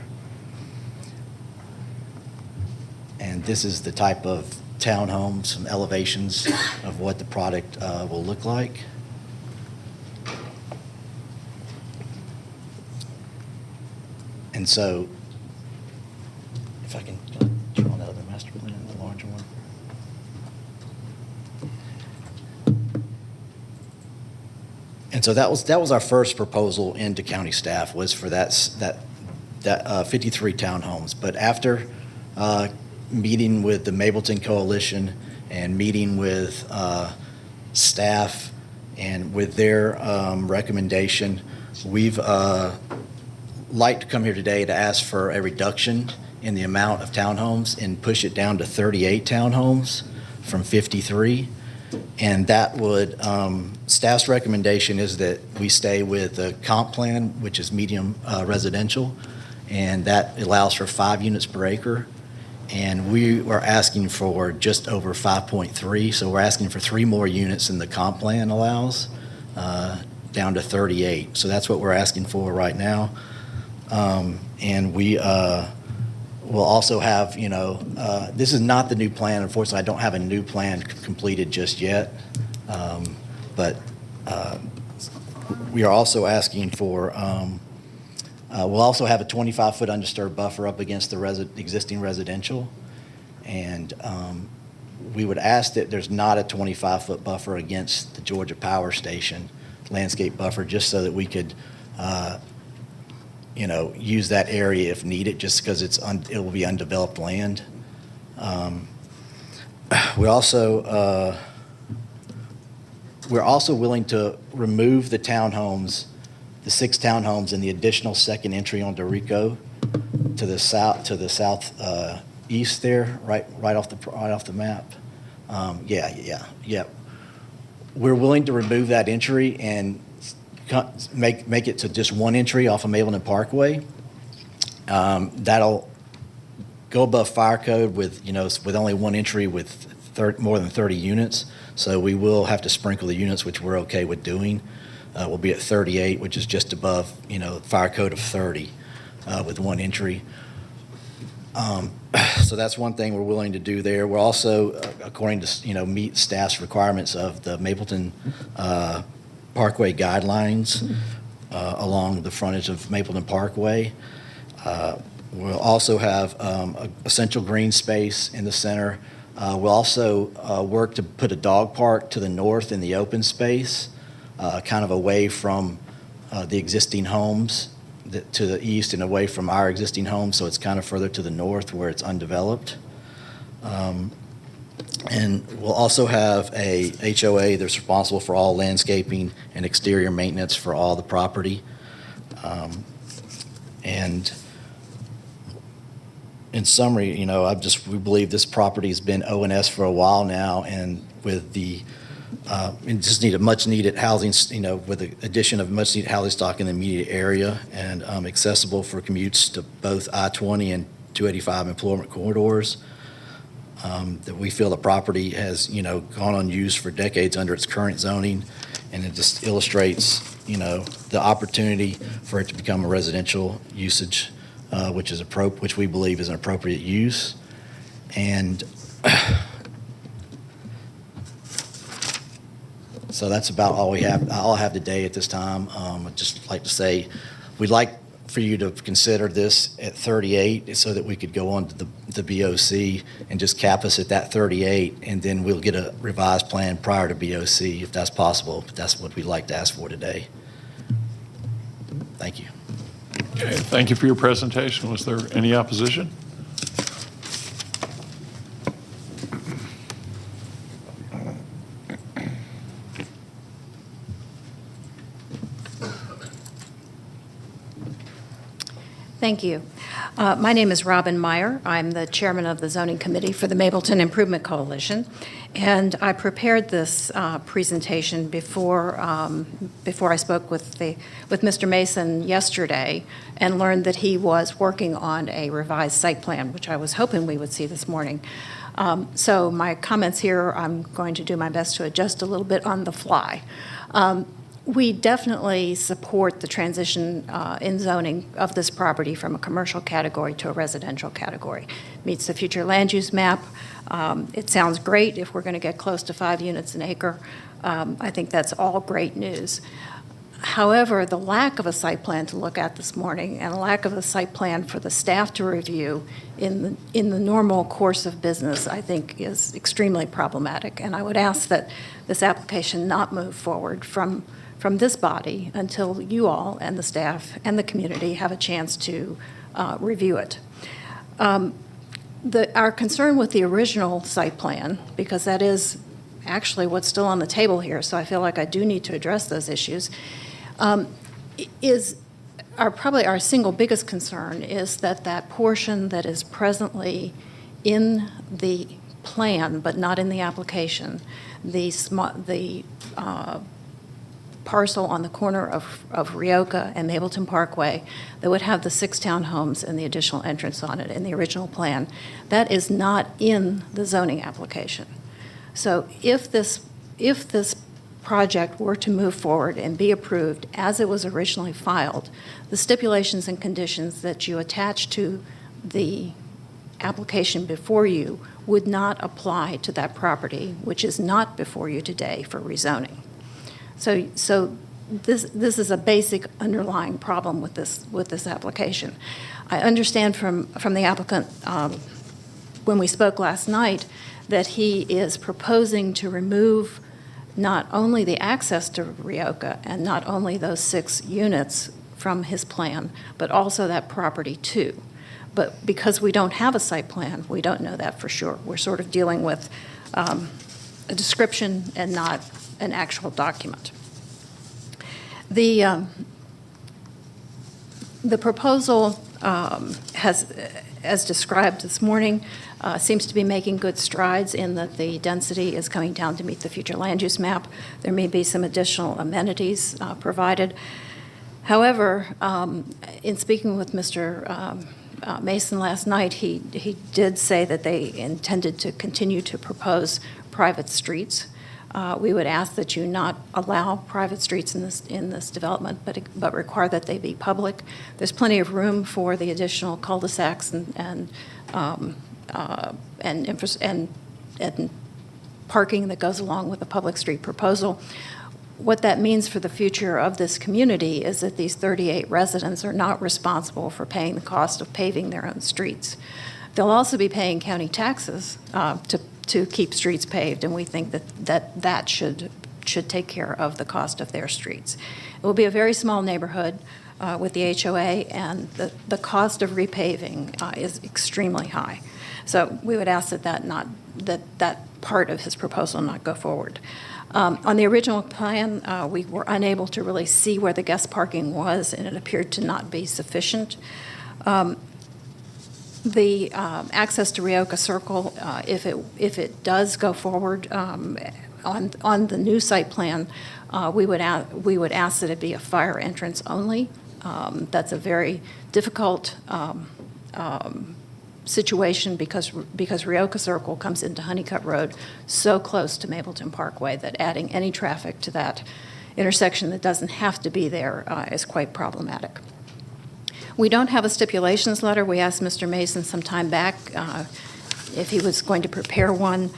[SPEAKER 5] And this is the type of townhomes, some elevations of what the product will look like. And so, if I can draw that other master plan, the larger one. And so that was our first proposal into county staff, was for that 53 townhomes. But after meeting with the Mableton Coalition and meeting with staff and with their recommendation, we've like to come here today to ask for a reduction in the amount of townhomes and push it down to 38 townhomes from 53. And that would, staff's recommendation is that we stay with the comp plan, which is medium residential, and that allows for 5 units per acre. And we are asking for just over 5.3, so we're asking for 3 more units than the comp plan allows, down to 38. So that's what we're asking for right now. And we will also have, this is not the new plan. Unfortunately, I don't have a new plan completed just yet. But we are also asking for, we'll also have a 25-foot undisturbed buffer up against the existing residential. And we would ask that there's not a 25-foot buffer against the Georgia Power Station landscape buffer, just so that we could use that area if needed, just because it will be undeveloped land. We're also willing to remove the townhomes, the 6 townhomes, and the additional second entry onto Rico to the south east there, right off the map. Yeah. We're willing to remove that entry and make it to just 1 entry off of Mableton Parkway. That'll go above fire code with only 1 entry with more than 30 units. So we will have to sprinkle the units, which we're okay with doing. We'll be at 38, which is just above, fire code of 30 with 1 entry. So that's one thing we're willing to do there. We're also, according to, meet staff's requirements of the Mableton Parkway guidelines along the frontage of Mapleton Parkway. We'll also have a central green space in the center. We'll also work to put a dog park to the north in the open space, kind of away from the existing homes to the east and away from our existing home, so it's kind of further to the north where it's undeveloped. And we'll also have a HOA that's responsible for all landscaping and exterior maintenance for all the property. And in summary, you know, we believe this property has been O&S for a while now, and with the, it just need a much-needed housing, you know, with the addition of much-needed housing stock in the immediate area and accessible for commutes to both I-20 and 285 employment corridors. That we feel the property has, you know, gone unused for decades under its current zoning, and it just illustrates, you know, the opportunity for it to become a residential usage, which we believe is an appropriate use. And so that's about all I have today at this time. I'd just like to say, we'd like for you to consider this at 38 so that we could go on to the BOC and just cap us at that 38, and then we'll get a revised plan prior to BOC if that's possible. But that's what we'd like to ask for today. Thank you.
[SPEAKER 1] Okay, thank you for your presentation. Was there any opposition?
[SPEAKER 7] Thank you. My name is Robin Meyer. I'm the chairman of the Zoning Committee for the Mableton Improvement Coalition, and I prepared this presentation before I spoke with Mr. Mason yesterday and learned that he was working on a revised site plan, which I was hoping we would see this morning. So my comments here, I'm going to do my best to adjust a little bit on the fly. We definitely support the transition in zoning of this property from a commercial category to a residential category. Meets the future land use map. It sounds great if we're going to get close to 5 units an acre. I think that's all great news. However, the lack of a site plan to look at this morning and a lack of a site plan for the staff to review in the normal course of business, I think, is extremely problematic. And I would ask that this application not move forward from this body until you all and the staff and the community have a chance to review it. Our concern with the original site plan, because that is actually what's still on the table here, so I feel like I do need to address those issues, probably our single biggest concern is that portion that is presently in the plan but not in the application, the parcel on the corner of Rioka and Mableton Parkway that would have the 6 townhomes and the additional entrance on it in the original plan, that is not in the zoning application. So if this project were to move forward and be approved as it was originally filed, the stipulations and conditions that you attach to the application before you would not apply to that property, which is not before you today for rezoning. So this is a basic underlying problem with this application. I understand from the applicant when we spoke last night that he is proposing to remove not only the access to Rioka and not only those 6 units from his plan, but also that property too. But because we don't have a site plan, we don't know that for sure. We're sort of dealing with a description and not an actual document. The proposal as described this morning, seems to be making good strides in that the density is coming down to meet the future land use map. There may be some additional amenities provided. However, in speaking with Mr. Mason last night, he did say that they intended to continue to propose private streets. We would ask that you not allow private streets in this development, but require that they be public. There's plenty of room for the additional cul-de-sacs and parking that goes along with the public street proposal. What that means for the future of this community is that these 38 residents are not responsible for paying the cost of paving their own streets. They'll also be paying county taxes to keep streets paved, and we think that should take care of the cost of their streets. It will be a very small neighborhood. with the HOA, and the cost of repaving is extremely high. So we would ask that part of his proposal not go forward. On the original plan, we were unable to really see where the guest parking was, and it appeared to not be sufficient. The access to Rioka Circle, if it does go forward on the new site plan, we would ask that it be a fire entrance only. That's a very difficult situation because Rioka Circle comes into Honeycutt Road so close to Mapleton Parkway that adding any traffic to that intersection that doesn't have to be there is quite problematic. We don't have a stipulations letter. We asked Mr. Mason some time back if he was going to prepare one.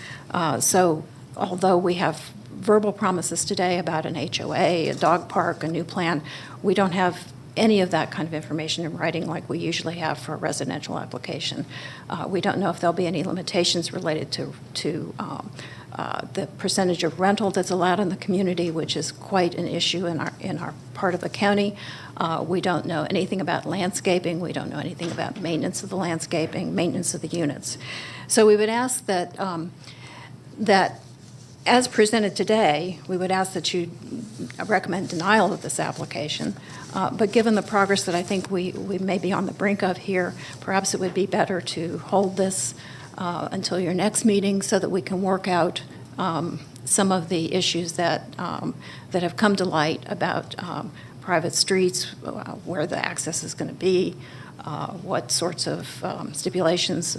[SPEAKER 7] So although we have verbal promises today about an HOA, a dog park, a new plan, we don't have any of that kind of information in writing like we usually have for a residential application. We don't know if there'll be any limitations related to the percentage of rental that's allowed in the community, which is quite an issue in our part of the county. We don't know anything about landscaping. We don't know anything about maintenance of the landscaping, maintenance of the units. So we would ask that as presented today, we would ask that you recommend denial of this application. But given the progress that I think we may be on the brink of here, perhaps it would be better to hold this until your next meeting so that we can work out some of the issues that have come to light about private streets, where the access is going to be, what sorts of stipulations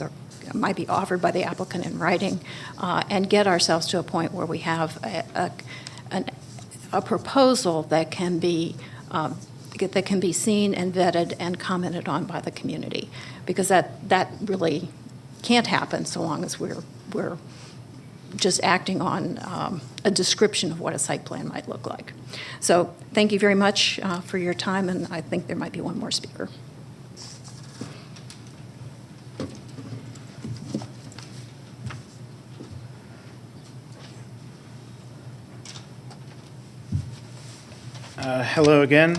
[SPEAKER 7] might be offered by the applicant in writing, and get ourselves to a point where we have a proposal that can be seen and vetted and commented on by the community, because that really can't happen so long as we're just acting on a description of what a site plan might look like. So thank you very much for your time, and I think there might be one more speaker.
[SPEAKER 12] Hello again.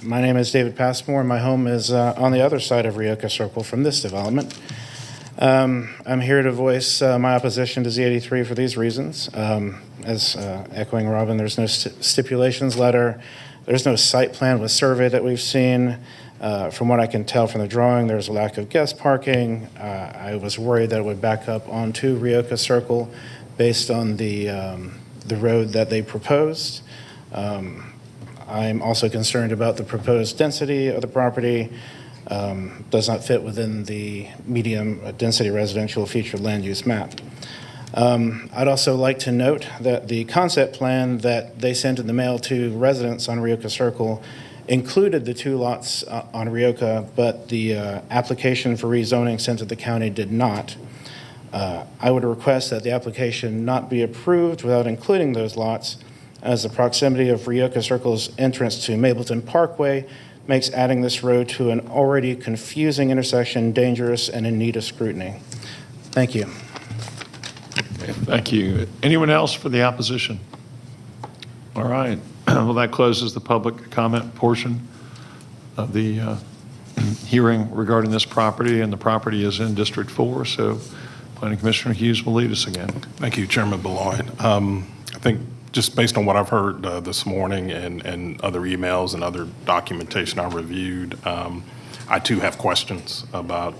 [SPEAKER 12] My name is David Passmore. My home is on the other side of Rioka Circle from this development. I'm here to voice my opposition to Z83 for these reasons. As echoing Robin, there's no stipulations letter. There's no site plan with survey that we've seen. From what I can tell from the drawing, there's a lack of guest parking. I was worried that it would back up onto Rioka Circle based on the road that they proposed. I'm also concerned about the proposed density of the property. Does not fit within the medium density residential featured land use map. I'd also like to note that the concept plan that they sent in the mail to residents on Rioka Circle included the 2 lots on Rioka, but the application for rezoning sent to the county did not. I would request that the application not be approved without including those lots, as the proximity of Rioka Circle's entrance to Mapleton Parkway makes adding this road to an already confusing intersection dangerous and in need of scrutiny. Thank you.
[SPEAKER 1] Okay, thank you. Anyone else for the opposition? All right. Well, that closes the public comment portion of the hearing regarding this property, and the property is in District 4, so Planning Commissioner Hughes will lead us again.
[SPEAKER 9] Thank you, Chairman Beloin. I think just based on what I've heard this morning and other emails and other documentation I reviewed, I too have questions about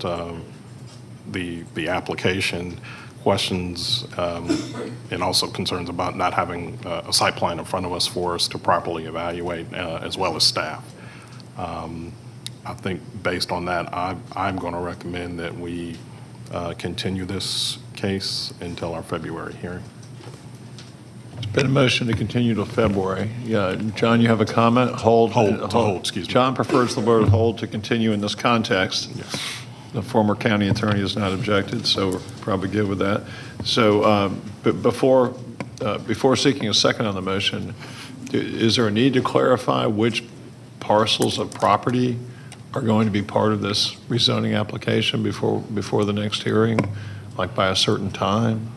[SPEAKER 9] the application, questions and also concerns about not having a site plan in front of us for us to properly evaluate, as well as staff. I think based on that, I'm going to recommend that we continue this case until our February hearing.
[SPEAKER 1] Been a motion to continue till February. Yeah, John, you have a comment? Hold,
[SPEAKER 9] excuse me.
[SPEAKER 1] John prefers the word hold to continue in this context. Yes. The former county attorney has not objected, so we're probably good with that. So but before seeking a second on the motion, is there a need to clarify which parcels of property are going to be part of this rezoning application before the next hearing, like by a certain time?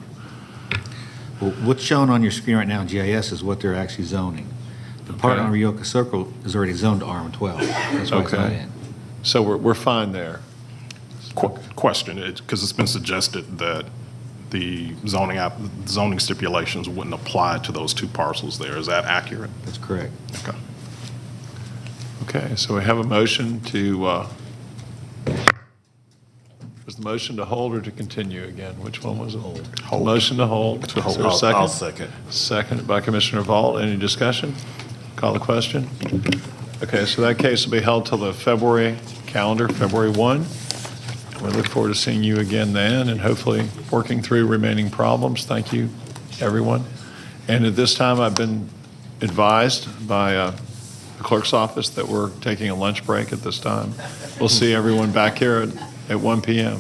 [SPEAKER 3] Well, what's shown on your screen right now in GIS is what they're actually zoning. The part
[SPEAKER 1] Okay.
[SPEAKER 3] on Rioka Circle is already zoned to RM12. That's why it's not
[SPEAKER 1] Okay.
[SPEAKER 3] in.
[SPEAKER 1] So we're fine there.
[SPEAKER 9] Question, because it's been suggested that the zoning stipulations wouldn't apply to those two parcels there. Is that accurate?
[SPEAKER 3] That's correct.
[SPEAKER 9] Okay.
[SPEAKER 1] Okay, so we have a motion to, was the motion to hold or to continue again? Which one was it?
[SPEAKER 9] Hold.
[SPEAKER 1] Motion to hold.
[SPEAKER 9] To hold.
[SPEAKER 1] Is there a second?
[SPEAKER 18] I'll second.
[SPEAKER 1] Seconded by Commissioner Vaught. Any discussion? Call the question. Okay, so that case will be held till the February calendar, February 1. We look forward to seeing you again then and hopefully working through remaining problems. Thank you, everyone. And at this time, I've been advised by the clerk's office that we're taking a lunch break at this time. We'll see everyone back here at 1 p.m.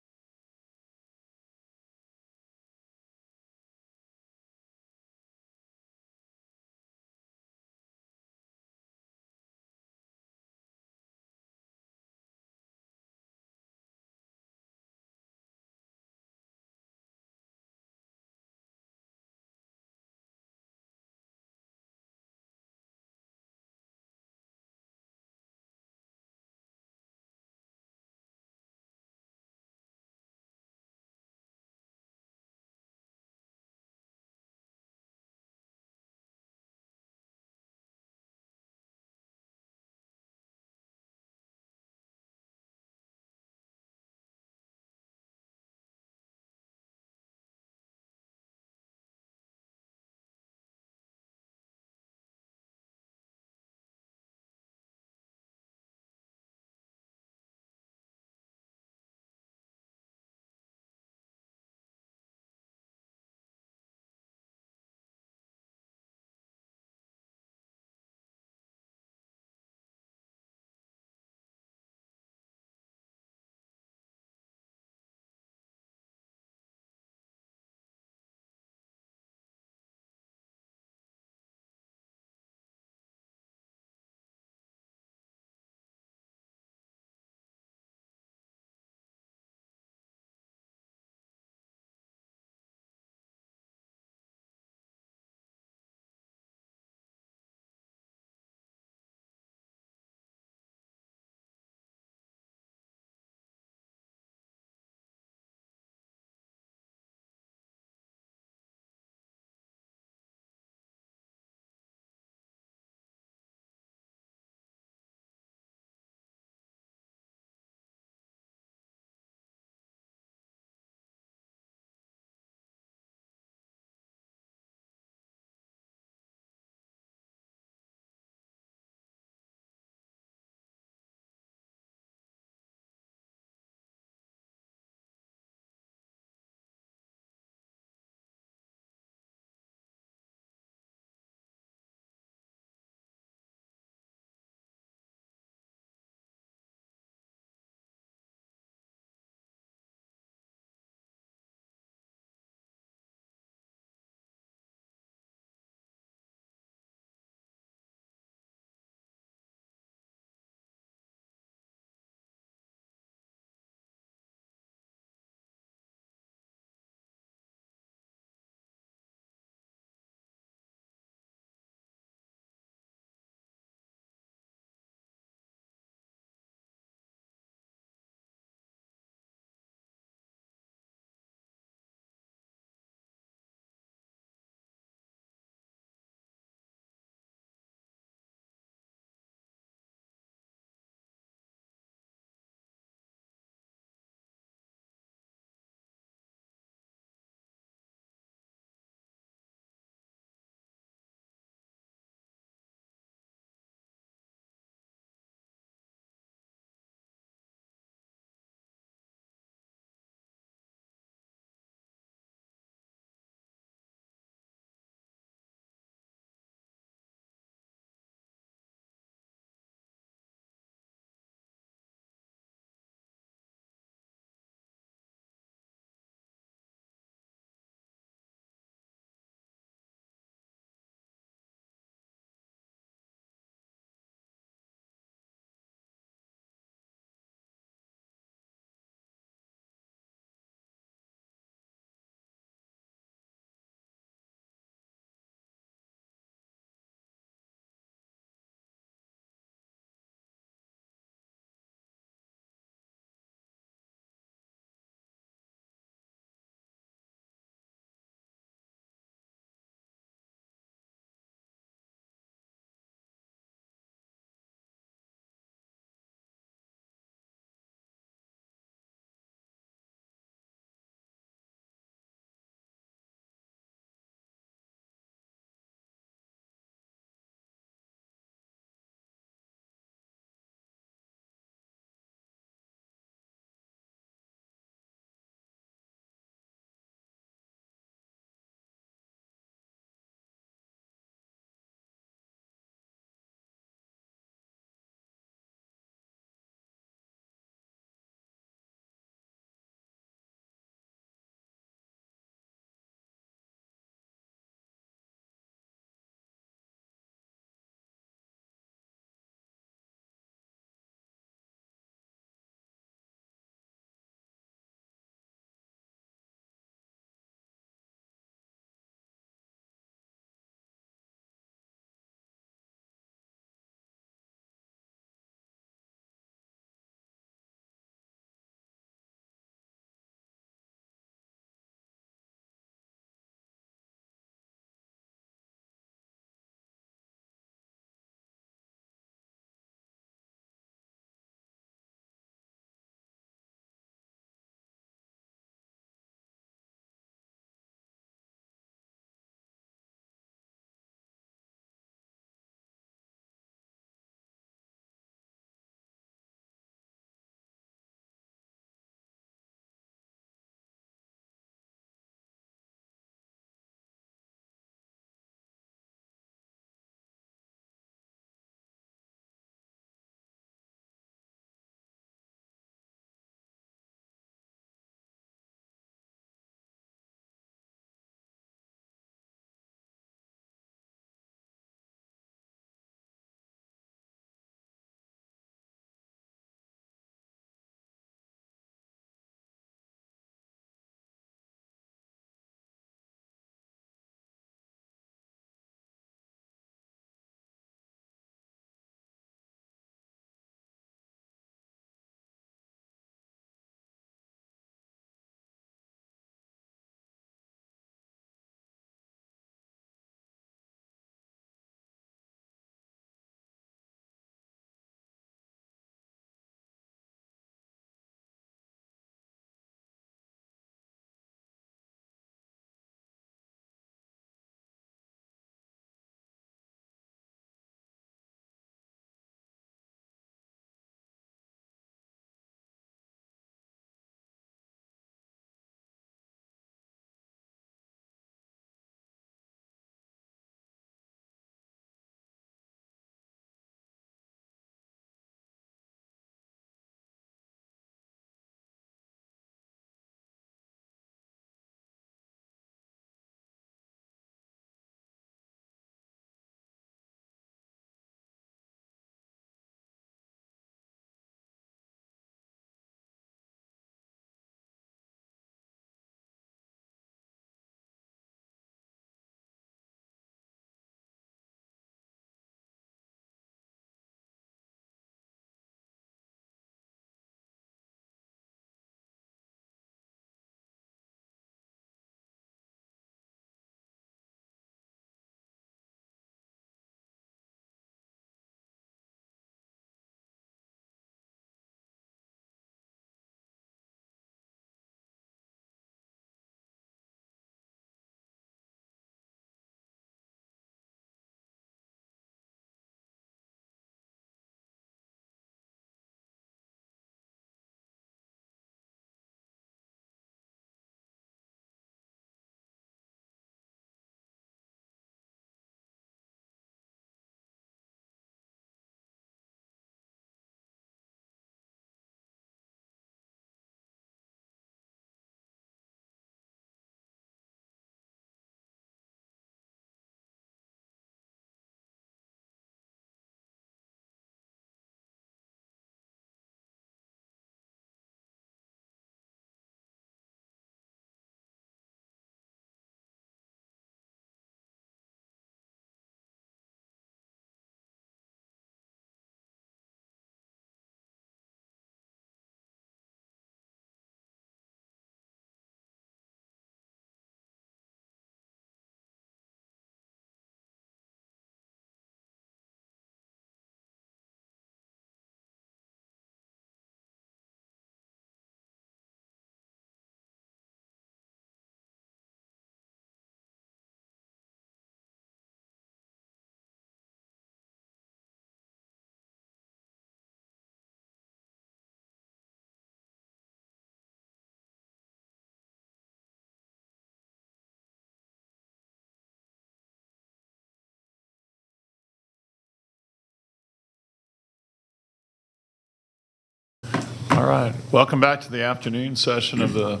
[SPEAKER 1] All right. Welcome back to the afternoon session of the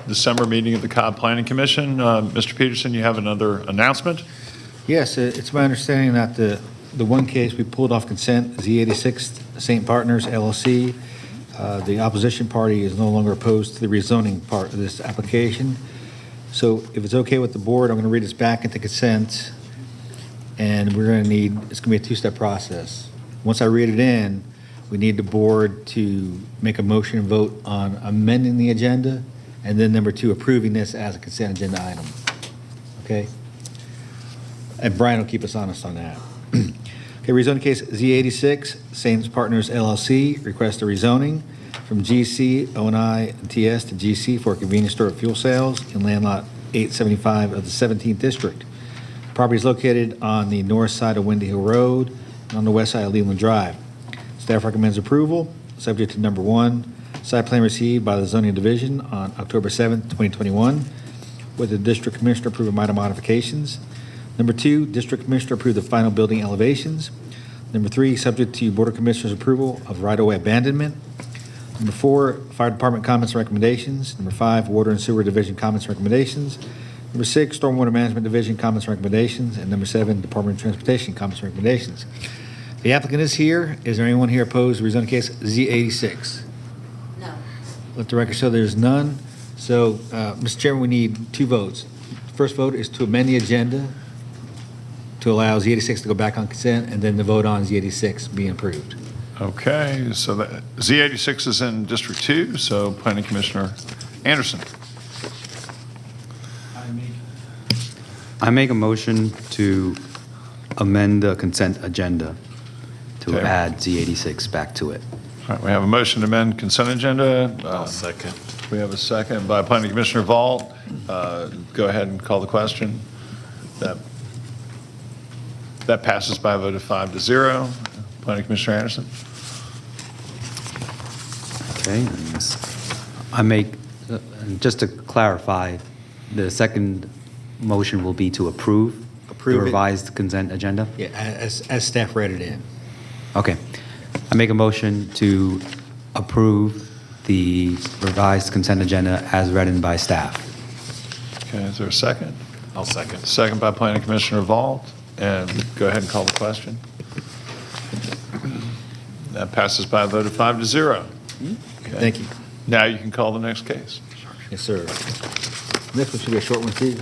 [SPEAKER 1] December meeting of the Cobb Planning Commission. Mr. Peterson, you have another announcement?
[SPEAKER 3] Yes, it's my understanding that the one case we pulled off consent, Z86 St. Partners LLC, the opposition party is no longer opposed to the rezoning part of this application. So if it's okay with the board, I'm going to read this back into consent, and we're going to need, it's going to be a two-step process. Once I read it in, we need the board to make a motion and vote on amending the agenda, and then number two, approving this as a consent agenda item. Okay? And Brian will keep us honest on that. Okay, rezoning case Z86, St. Partners LLC, request a rezoning from GC, O&I, and TS to GC for a convenience store fuel sales in land lot 875 of the 17th district. Property is located on the north side of Windy Hill Road and on the west side of Leland Drive. Staff recommends approval, subject to number one, site plan received by the zoning division on October 7th, 2021, with the district commissioner approving minor modifications. Number two, district commissioner approve the final building elevations. Number three, subject to board of commissioners approval of right-of-way abandonment. Number four, fire department comments and recommendations. Number five, water and sewer division comments and recommendations. Number six, stormwater management division comments and recommendations. And number seven, Department of Transportation comments and recommendations. The applicant is here. Is there anyone here opposed to rezoning case Z86?
[SPEAKER 13] No.
[SPEAKER 3] Let the record show there's none. So, Mr. Chairman, we need two votes. First vote is to amend the agenda to allow Z86 to go back on consent, and then the vote on Z86 being approved.
[SPEAKER 1] Okay, so that Z86 is in District 2, so Planning Commissioner Anderson.
[SPEAKER 10] I make a motion to amend the consent agenda to
[SPEAKER 1] Okay.
[SPEAKER 10] add Z86 back to it.
[SPEAKER 1] All right, we have a motion to amend consent agenda.
[SPEAKER 18] I'll second.
[SPEAKER 1] We have a second by Planning Commissioner Vaught. Go ahead and call the question. That passes by a vote of 5-0. Planning Commissioner Anderson.
[SPEAKER 10] Okay. I make, just to clarify, the second motion will be to approve the
[SPEAKER 3] it.
[SPEAKER 10] revised consent agenda?
[SPEAKER 3] Yeah, as staff read it in.
[SPEAKER 10] Okay. I make a motion to approve the revised consent agenda as read in by staff.
[SPEAKER 1] Okay, is there a second?
[SPEAKER 18] I'll second.
[SPEAKER 1] Second by Planning Commissioner Vaught. And go ahead and call the question. That passes by a vote of 5-0. Okay.
[SPEAKER 3] Thank you.
[SPEAKER 1] Now you can call the next case.
[SPEAKER 3] Yes, sir. Next one should be a short one, too.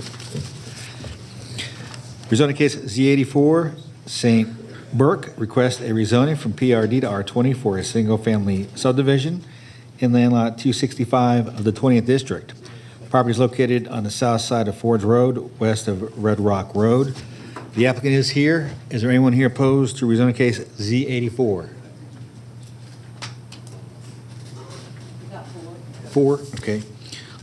[SPEAKER 3] Rezoning case Z84, St. Burke, request a rezoning from PRD to R20 for a single-family subdivision in land lot 265 of the 20th district. Property is located on the south side of Forge Road, west of Red Rock Road. The applicant is here. Is there anyone here opposed to rezoning case Z84? Four, okay.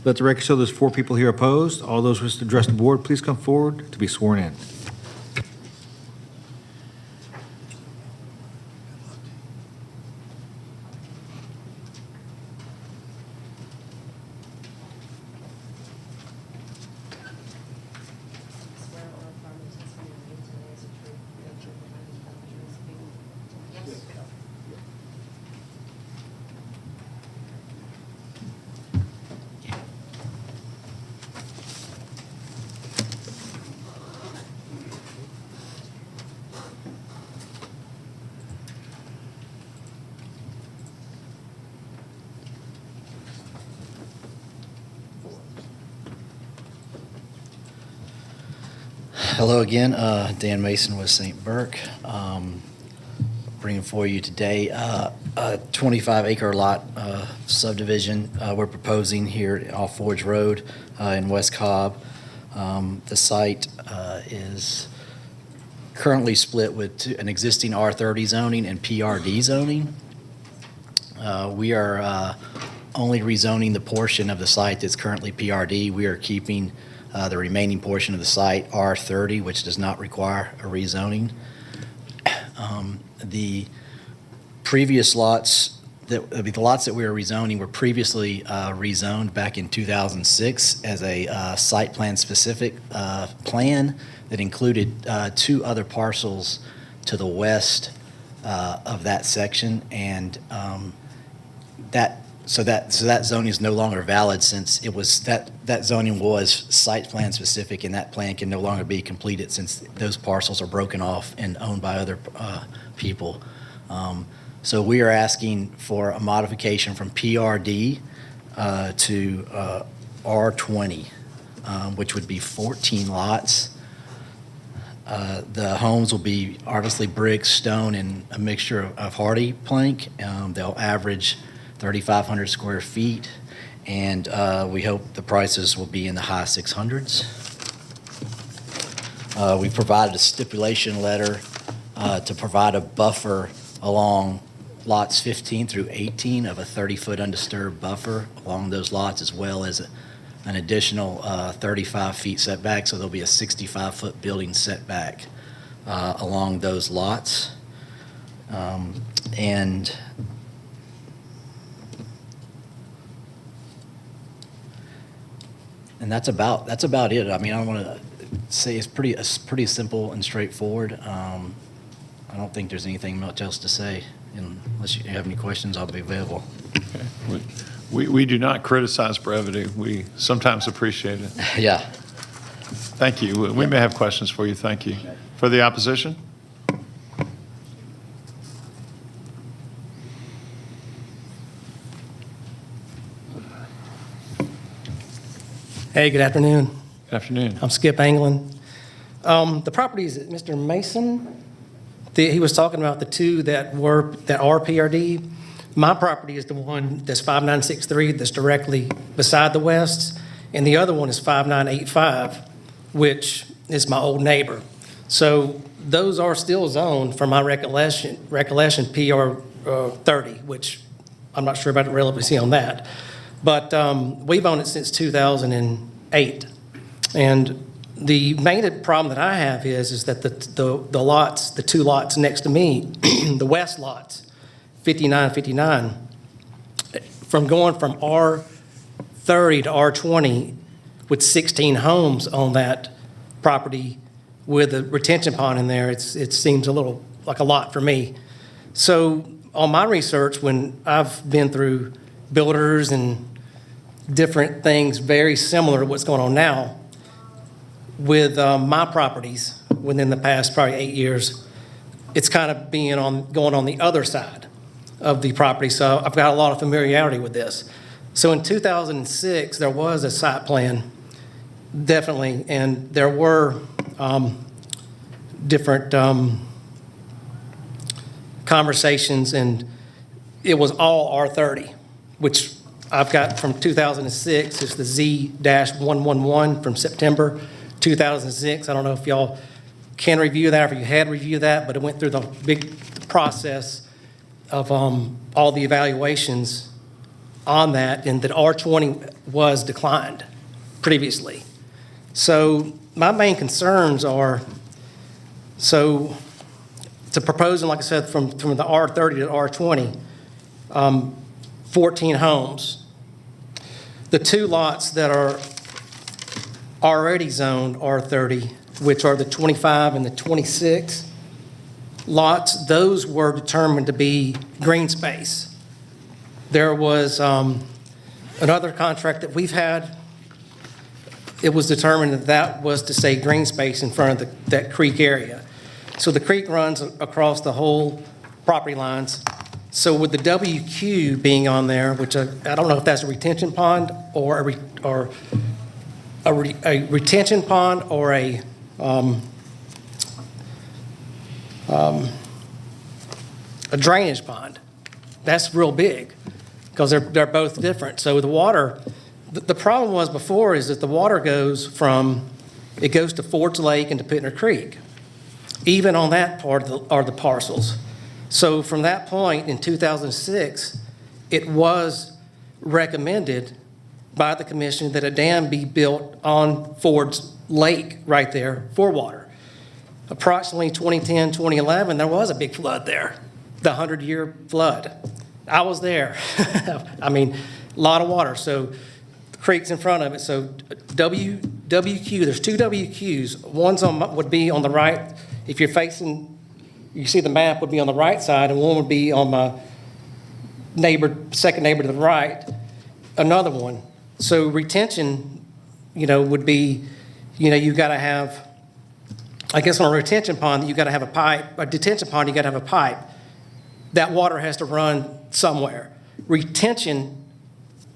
[SPEAKER 3] Let the record show there's four people here opposed. All those who wish to address the board, please come forward to be sworn in.
[SPEAKER 5] Hello again, Dan Mason with St. Burke. Bringing for you today a 25-acre lot subdivision we're proposing here off Forge Road in West Cobb. The site is currently split with an existing R30 zoning and PRD zoning. We are only rezoning the portion of the site that's currently PRD. We are keeping the remaining portion of the site R30, which does not require a rezoning. The previous lots, the lots that we were rezoning were previously rezoned back in 2006 as a site plan specific plan that included two other parcels to the west of that section, and So that zoning is no longer valid since it was, that zoning was site plan specific, and that plan can no longer be completed since those parcels are broken off and owned by other people. So we are asking for a modification from PRD to R20, which would be 14 lots. The homes will be obviously brick, stone, and a mixture of hardy plank. They'll average 3,500 square feet, and we hope the prices will be in the high 600s. We provided a stipulation letter to provide a buffer along lots 15 through 18 of a 30-foot undisturbed buffer along those lots, as well as an additional 35 feet setback, so there'll be a 65-foot building setback along those lots. And that's about it. I mean, I want to say it's pretty simple and straightforward. I don't think there's anything much else to say. Unless you have any questions, I'll be available.
[SPEAKER 1] Okay. We do not criticize brevity. We sometimes appreciate it.
[SPEAKER 5] Yeah.
[SPEAKER 1] Thank you. We may have questions for you. Thank you. For the opposition?
[SPEAKER 13] Hey, good afternoon.
[SPEAKER 1] Good afternoon.
[SPEAKER 13] I'm Skip Anglin. The properties that Mr. Mason, he was talking about the two that are PRD. My property is the one that's 5963 that's directly beside the West, and the other one is 5985, which is my old neighbor. So those are still zoned, from my recollection PR 30, which I'm not sure about the relevancy on that. But we've owned it since 2008. And the main problem that I have is that the lots, the two lots next to me, the west lots, 59, 59, from going from R30 to R20 with 16 homes on that property with a retention pond in there, it seems a little like a lot for me. So on my research, when I've been through builders and different things very similar to what's going on now, with my properties within the past probably 8 years, it's kind of going on the other side of the property. So I've got a lot of familiarity with this. So in 2006, there was a site plan, definitely, and there were different conversations, and it was all R30, which I've got from 2006. It's the Z-111 from September 2006. I don't know if y'all can review that, or if you had reviewed that, but it went through the big process of all the evaluations on that, and that R20 was declined previously. So my main concerns are, so to proposing, like I said, from the R30 to R20, 14 homes. The two lots that are already zoned R30, which are the 25 and the 26 lots, those were determined to be green space. There was another contract that we've had. It was determined that that was to say green space in front of that creek area. So the creek runs across the whole property lines. So with the WQ being on there, which I don't know if that's a retention pond or a retention pond or a drainage pond. That's real big because they're both different. So the water, the problem was before is that the water goes to Ford's Lake and to Pittner Creek, even on that part are the parcels. So from that point in 2006, it was recommended by the commission that a dam be built on Ford's Lake right there for water. Approximately 2010, 2011, there was a big flood there, the 100-year flood. I was there. I mean, a lot of water. So the creek's in front of it. So WQ, there's two WQs. One's would be on the right. If you're facing, you see the map would be on the right side, and one would be on my neighbor, second neighbor to the right, another one. So retention, would be, you got to have, I guess on a retention pond, you got to have a pipe. A detention pond, you got to have a pipe. That water has to run somewhere. Retention,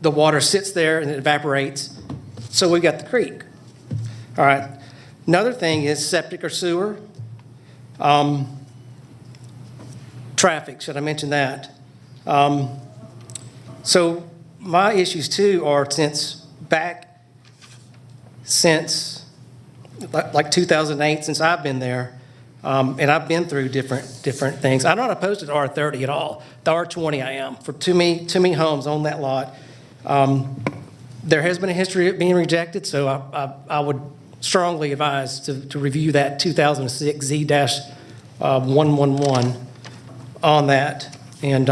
[SPEAKER 13] the water sits there and it evaporates. So we got the creek. All right. Another thing is septic or sewer. Traffic, should I mention that? So my issues too are since like 2008, since I've been there, and I've been through different things. I'm not opposed to the R30 at all. The R20 I am. For too many homes on that lot. There has been a history of it being rejected, so I would strongly advise to review that 2006 Z-111 on that. And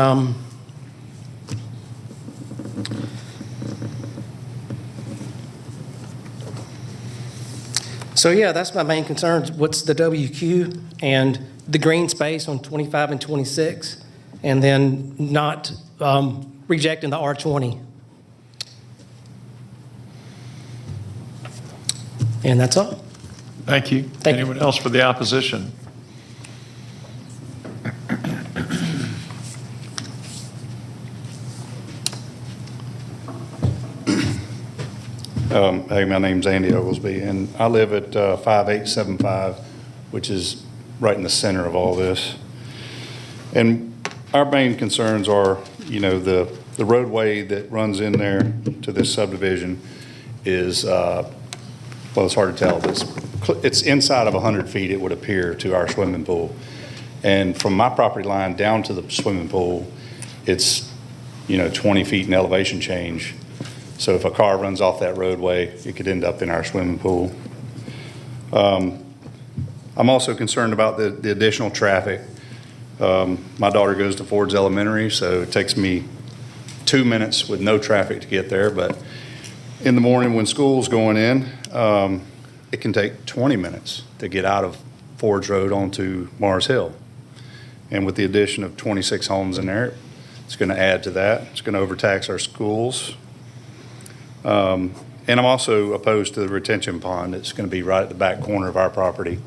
[SPEAKER 13] so yeah, that's my main concerns. What's the WQ and the green space on 25 and 26, and then not rejecting the R20. And that's all.
[SPEAKER 1] Thank you. Anyone else for the opposition?
[SPEAKER 14] Hey, my name's Andy Oglesby, and I live at 5875, which is right in the center of all this. And our main concerns are, the roadway that runs in there to this subdivision is, well, it's hard to tell. It's inside of 100 feet, it would appear, to our swimming pool. And from my property line down to the swimming pool, it's, 20 feet in elevation change. So if a car runs off that roadway, it could end up in our swimming pool. I'm also concerned about the additional traffic. My daughter goes to Ford's Elementary, so it takes me 2 minutes with no traffic to get there. But in the morning when school's going in, it can take 20 minutes to get out of Ford's Road onto Mars Hill. And with the addition of 26 homes in there, it's going to add to that. It's going to overtax our schools. And I'm also opposed to the retention pond. It's going to be right at the back corner of our property.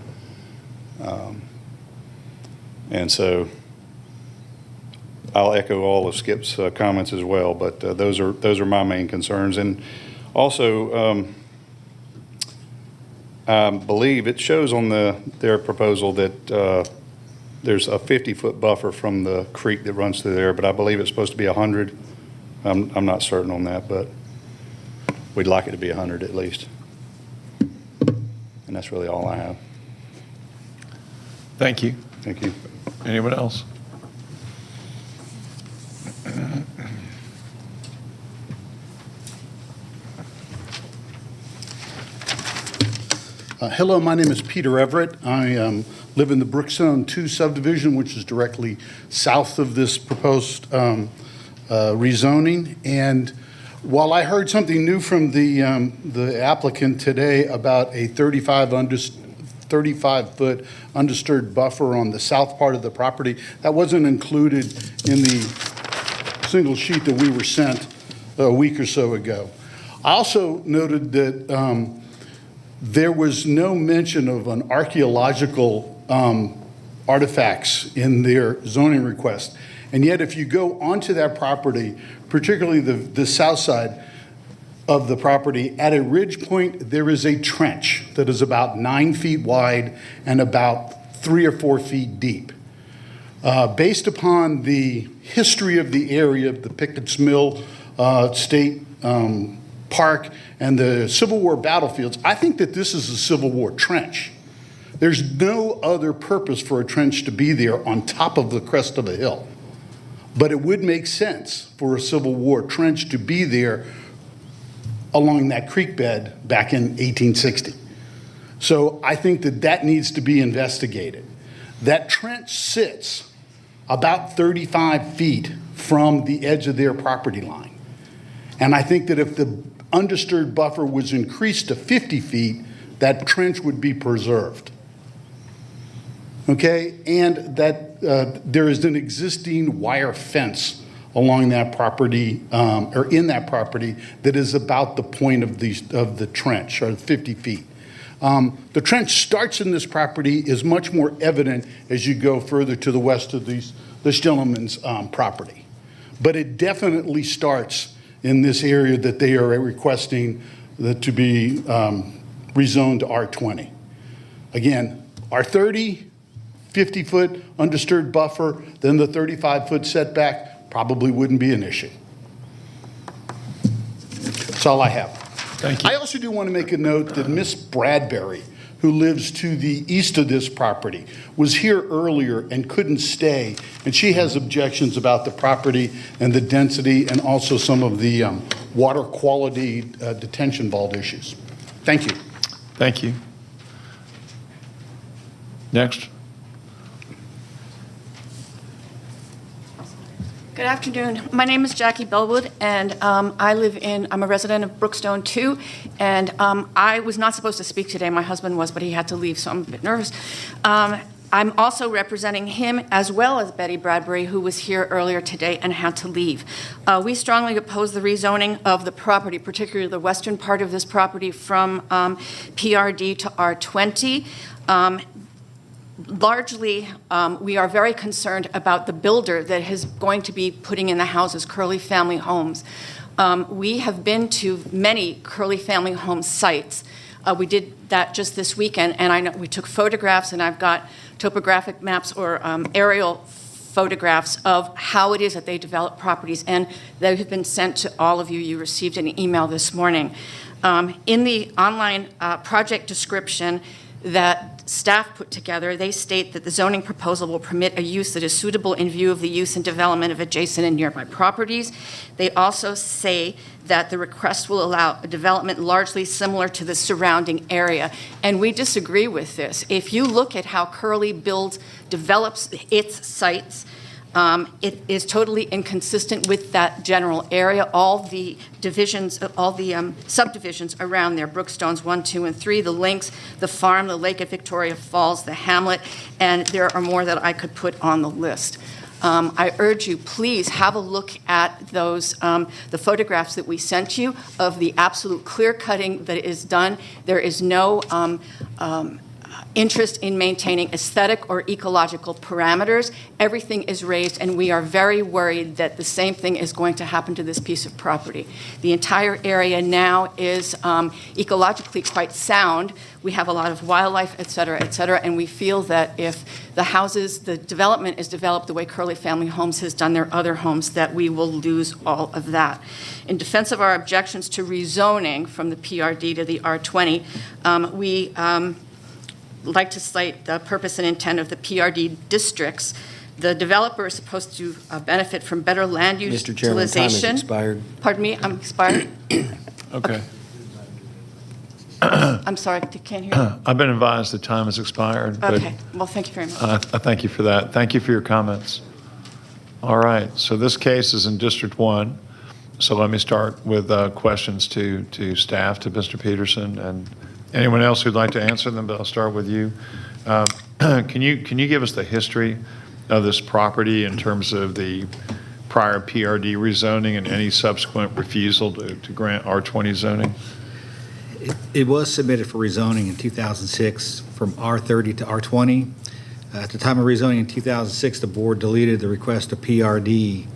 [SPEAKER 14] And so I'll echo all of Skip's comments as well, but those are my main concerns. And also, I believe it shows on their proposal that there's a 50-foot buffer from the creek that runs through there, but I believe it's supposed to be 100. I'm not certain on that, but we'd like it to be 100 at least. And that's really all I have.
[SPEAKER 1] Thank you.
[SPEAKER 14] Thank you.
[SPEAKER 1] Anyone else?
[SPEAKER 22] Hello, my name is Peter Everett. I live in the Brookzone 2 subdivision, which is directly south of this proposed rezoning. And while I heard something new from the applicant today about a 35-foot undisturbed buffer on the south part of the property, that wasn't included in the single sheet that we were sent a week or so ago. I also noted that there was no mention of an archaeological artifacts in their zoning request. And yet, if you go onto that property, particularly the south side of the property, at a ridge point, there is a trench that is about 9 feet wide and about 3 or 4 feet deep. Based upon the history of the area, the Pickett's Mill State Park and the Civil War battlefields, I think that this is a Civil War trench. There's no other purpose for a trench to be there on top of the crest of a hill. But it would make sense for a Civil War trench to be there along that creek bed back in 1860. So I think that that needs to be investigated. That trench sits about 35 feet from the edge of their property line. And I think that if the undisturbed buffer was increased to 50 feet, that trench would be preserved. Okay, and that there is an existing wire fence along that property, or in that property, that is about the point of the trench, or 50 feet. The trench starts in this property, is much more evident as you go further to the west of this gentleman's property. But it definitely starts in this area that they are requesting to be rezoned to R20. Again, R30, 50-foot undisturbed buffer, then the 35-foot setback probably wouldn't be an issue. That's all I have.
[SPEAKER 1] Thank you.
[SPEAKER 22] I also do want to make a note that Miss Bradbury, who lives to the east of this property, was here earlier and couldn't stay, and she has objections about the property and the density and also some of the water quality detention vault issues. Thank you.
[SPEAKER 1] Thank you. Next.
[SPEAKER 15] Good afternoon. My name is Jackie Bellwood, and I'm a resident of Brookstone 2, and I was not supposed to speak today. My husband was, but he had to leave, so I'm a bit nervous. I'm also representing him as well as Betty Bradbury, who was here earlier today and had to leave. We strongly oppose the rezoning of the property, particularly the western part of this property, from PRD to R20. Largely, we are very concerned about the builder that is going to be putting in the houses, Curley Family Homes. We have been to many Curley Family Home sites. We did that just this weekend, and I know we took photographs, and I've got topographic maps or aerial photographs of how it is that they develop properties, and they have been sent to all of you. You received an email this morning. In the online project description that staff put together, they state that the zoning proposal will permit a use that is suitable in view of the use and development of adjacent and nearby properties. They also say that the request will allow a development largely similar to the surrounding area. And we disagree with this. If you look at how Curley develops its sites, it is totally inconsistent with that general area. All the divisions, all the subdivisions around there, Brookstones 1, 2, and 3, the Links, the farm, the Lake at Victoria Falls, the hamlet, and there are more that I could put on the list. I urge you, please have a look at those, the photographs that we sent you of the absolute clear cutting that is done. There is no interest in maintaining aesthetic or ecological parameters. Everything is raised, and we are very worried that the same thing is going to happen to this piece of property. The entire area now is ecologically quite sound. We have a lot of wildlife, et cetera, and we feel that if the development is developed the way Curley Family Homes has done their other homes, that we will lose all of that. In defense of our objections to rezoning from the PRD to the R20, we like to cite the purpose and intent of the PRD districts. The developer is supposed to benefit from better land
[SPEAKER 2] Mr. Chairman, time has
[SPEAKER 15] utilization.
[SPEAKER 2] expired.
[SPEAKER 15] Pardon me, I'm expired?
[SPEAKER 1] Okay.
[SPEAKER 15] I'm sorry, I can't hear you.
[SPEAKER 1] I've been advised the time has expired. but,
[SPEAKER 15] Okay, well, thank you very much.
[SPEAKER 1] I thank you for that. Thank you for your comments. All right, so this case is in District 1. So let me start with questions to staff, to Mr. Peterson, and anyone else who'd like to answer them, but I'll start with you. Can you give us the history of this property in terms of the prior PRD rezoning and any subsequent refusal to grant R20 zoning?
[SPEAKER 3] It was submitted for rezoning in 2006 from R30 to R20. At the time of rezoning in 2006, the board deleted the request of PRD.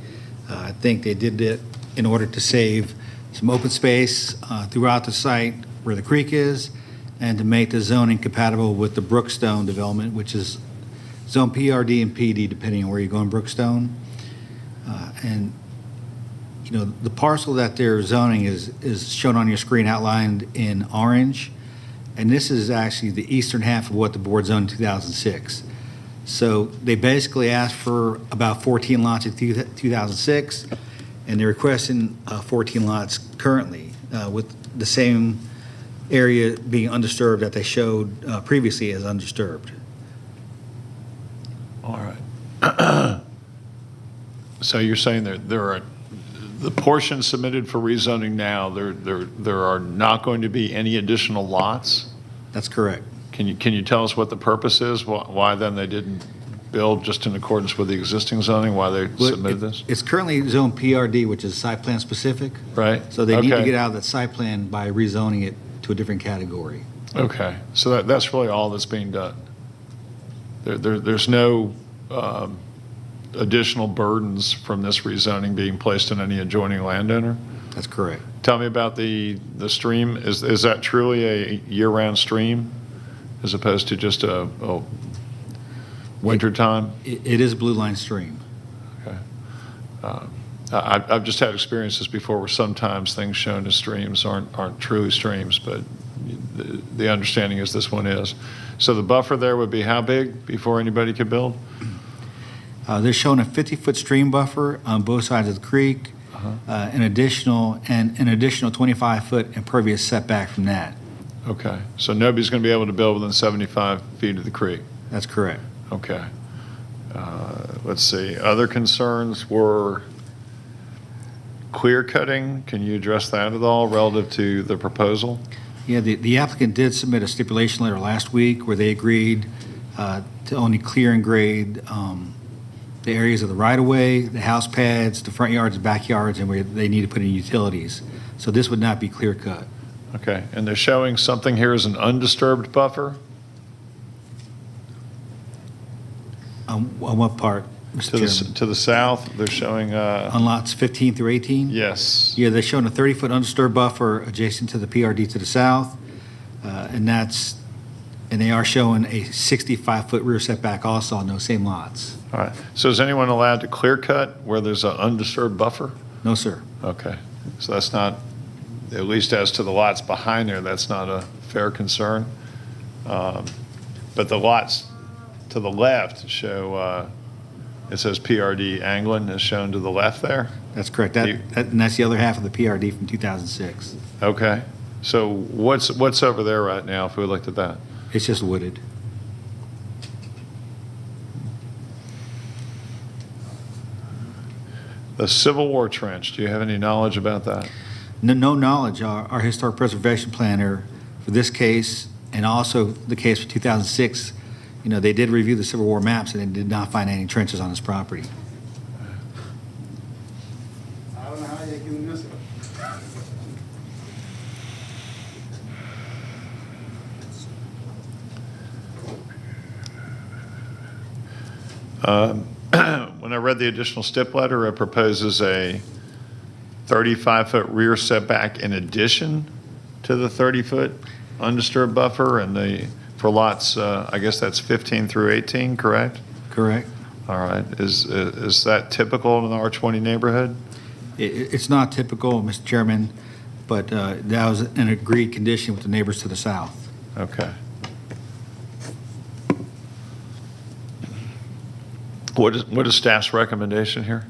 [SPEAKER 3] I think they did it in order to save some open space throughout the site where the creek is, and to make the zoning compatible with the Brookstone development, which is zone PRD and PD, depending on where you go in Brookstone. And, you know, the parcel that they're zoning is shown on your screen outlined in orange, and this is actually the eastern half of what the board zoned in 2006. So they basically asked for about 14 lots in 2006, and they're requesting 14 lots currently with the same area being undisturbed that they showed previously as undisturbed.
[SPEAKER 1] All right. So you're saying there are the portions submitted for rezoning now, there are not going to be any additional lots?
[SPEAKER 3] That's correct.
[SPEAKER 1] Can you tell us what the purpose is? Why then they didn't build just in accordance with the existing zoning while they
[SPEAKER 3] Well,
[SPEAKER 1] submitted this?
[SPEAKER 3] It's currently zone PRD, which is site plan specific.
[SPEAKER 1] Right?
[SPEAKER 3] So they need to
[SPEAKER 1] Okay.
[SPEAKER 3] get out of that site plan by rezoning it to a different category.
[SPEAKER 1] Okay, so that's really all that's being done? There's no additional burdens from this rezoning being placed on any adjoining landowner?
[SPEAKER 3] That's correct.
[SPEAKER 1] Tell me about the stream. Is that truly a year-round stream as opposed to just a wintertime?
[SPEAKER 3] It is a blue line stream.
[SPEAKER 1] Okay. I've just had experiences before where sometimes things shown as streams aren't truly streams, but the understanding is this one is. So the buffer there would be how big before anybody could build?
[SPEAKER 3] They're showing a 50-foot stream buffer on both sides of the creek, an additional 25-foot impervious setback from that.
[SPEAKER 1] Okay, so nobody's going to be able to build within 75 feet of the creek?
[SPEAKER 3] That's correct.
[SPEAKER 1] Okay. Let's see, other concerns were clear cutting. Can you address that at all relative to the proposal?
[SPEAKER 3] Yeah, the applicant did submit a stipulation letter last week where they agreed to only clear and grade the areas of the right-of-way, the house pads, the front yards, backyards, and where they need to put in utilities. So this would not be clear cut.
[SPEAKER 1] Okay, and they're showing something here as an undisturbed buffer?
[SPEAKER 3] On what part, Mr. Chairman?
[SPEAKER 1] To the south, they're showing...
[SPEAKER 3] On lots 15 through 18?
[SPEAKER 1] Yes.
[SPEAKER 3] Yeah, they're showing a 30-foot undisturbed buffer adjacent to the PRD to the south, and they are showing a 65-foot rear setback also on those same lots.
[SPEAKER 1] All right, so is anyone allowed to clear cut where there's an undisturbed buffer?
[SPEAKER 3] No, sir.
[SPEAKER 1] Okay, so that's not, at least as to the lots behind there, that's not a fair concern. But the lots to the left show, it says PRD Anglin is shown to the left there?
[SPEAKER 3] That's correct. And that's the other half of the PRD from 2006.
[SPEAKER 1] Okay, so what's over there right now if we looked at that?
[SPEAKER 3] It's just wooded.
[SPEAKER 1] The Civil War trench, do you have any knowledge about that?
[SPEAKER 3] No knowledge. Our historic preservation planner for this case, and also the case for 2006, they did review the Civil War maps and they did not find any trenches on this property.
[SPEAKER 22] I don't know how you can miss it.
[SPEAKER 1] When I read the additional stip letter, it proposes a 35-foot rear setback in addition to the 30-foot undisturbed buffer, and for lots, I guess that's 15 through 18, correct?
[SPEAKER 3] Correct.
[SPEAKER 1] All right. Is that typical in an R20 neighborhood?
[SPEAKER 3] It's not typical, Mr. Chairman, but that was an agreed condition with the neighbors to the south.
[SPEAKER 1] Okay. What is staff's recommendation here?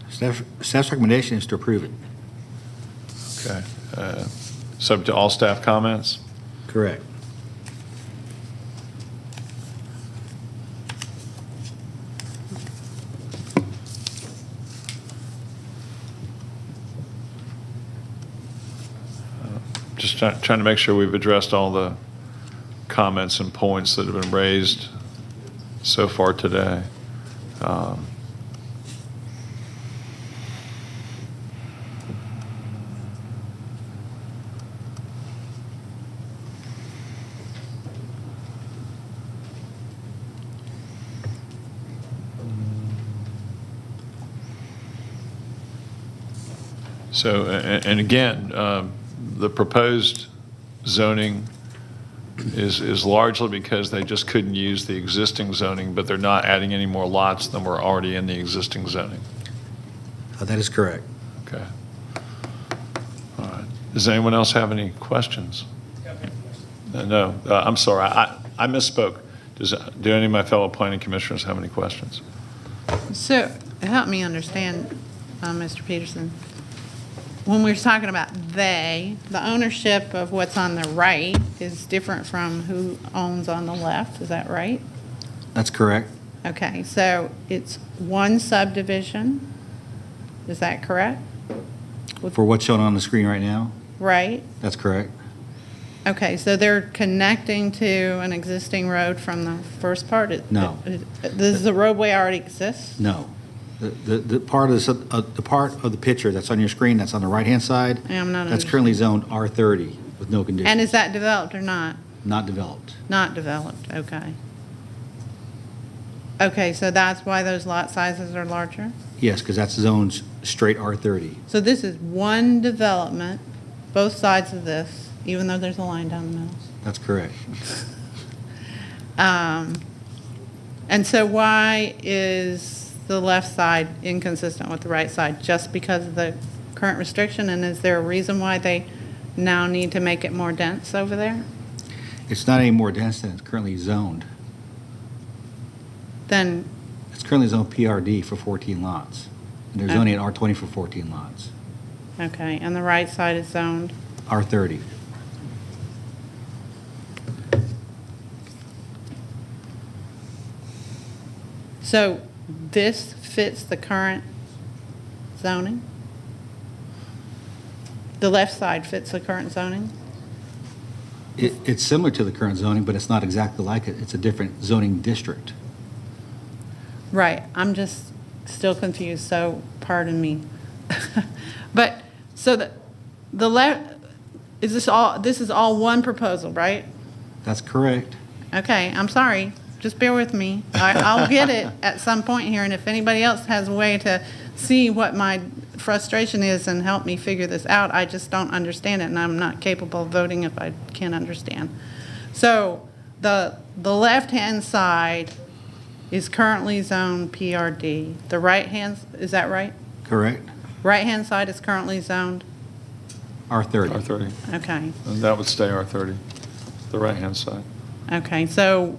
[SPEAKER 3] Staff's recommendation is to approve it.
[SPEAKER 1] Okay. Subject to all staff comments?
[SPEAKER 3] Correct.
[SPEAKER 1] Just trying to make sure we've addressed all the comments and points that have been raised so far today. So, and again, the proposed zoning is largely because they just couldn't use the existing zoning, but they're not adding any more lots than were already in the existing zoning.
[SPEAKER 3] That is correct.
[SPEAKER 1] Okay. All right. Does anyone else have any questions? No, I'm sorry, I misspoke. Do any of my fellow planning commissioners have any questions?
[SPEAKER 11] So, help me understand, Mr. Peterson. When we're talking about the ownership of what's on the right is different from who owns on the left, is that right?
[SPEAKER 3] That's correct.
[SPEAKER 11] Okay, so it's one subdivision, is that correct?
[SPEAKER 3] For what's shown on the screen right now?
[SPEAKER 11] Right?
[SPEAKER 3] That's correct.
[SPEAKER 11] Okay, so they're connecting to an existing road from the first part?
[SPEAKER 3] No.
[SPEAKER 11] Does the roadway already exist?
[SPEAKER 3] No. The part of the picture that's on your screen, that's on the right-hand side,
[SPEAKER 11] Yeah, I'm not
[SPEAKER 3] that's currently zoned R30 with no conditions.
[SPEAKER 11] And is that developed or not?
[SPEAKER 3] Not developed.
[SPEAKER 11] Not developed, okay. Okay, so that's why those lot sizes are larger?
[SPEAKER 3] Yes, because that's zoned straight R30.
[SPEAKER 11] So this is one development, both sides of this, even though there's a line down the middle?
[SPEAKER 3] That's correct.
[SPEAKER 11] And so why is the left side inconsistent with the right side? Just because of the current restriction? And is there a reason why they now need to make it more dense over there?
[SPEAKER 3] It's not any more dense than it's currently zoned.
[SPEAKER 11] Then,
[SPEAKER 3] It's currently zoned PRD for 14 lots. And they're zoning it R20 for 14 lots.
[SPEAKER 11] okay, and the right side is zoned?
[SPEAKER 3] R30.
[SPEAKER 11] So this fits the current zoning? The left side fits the current zoning?
[SPEAKER 3] It's similar to the current zoning, but it's not exactly like it. It's a different zoning district.
[SPEAKER 11] Right, I'm just still confused, so pardon me. But, so the left, is this is all one proposal, right?
[SPEAKER 3] That's correct.
[SPEAKER 11] Okay, I'm sorry, just bear with me. I'll get it at some point here, and if anybody else has a way to see what my frustration is and help me figure this out, I just don't understand it, and I'm not capable of voting if I can't understand. So, the left-hand side is currently zoned PRD. The right-hand, is that right?
[SPEAKER 3] Correct.
[SPEAKER 11] Right-hand side is currently zoned?
[SPEAKER 3] R30.
[SPEAKER 1] R30.
[SPEAKER 11] Okay.
[SPEAKER 1] And that would stay R30, the right-hand side.
[SPEAKER 11] Okay, so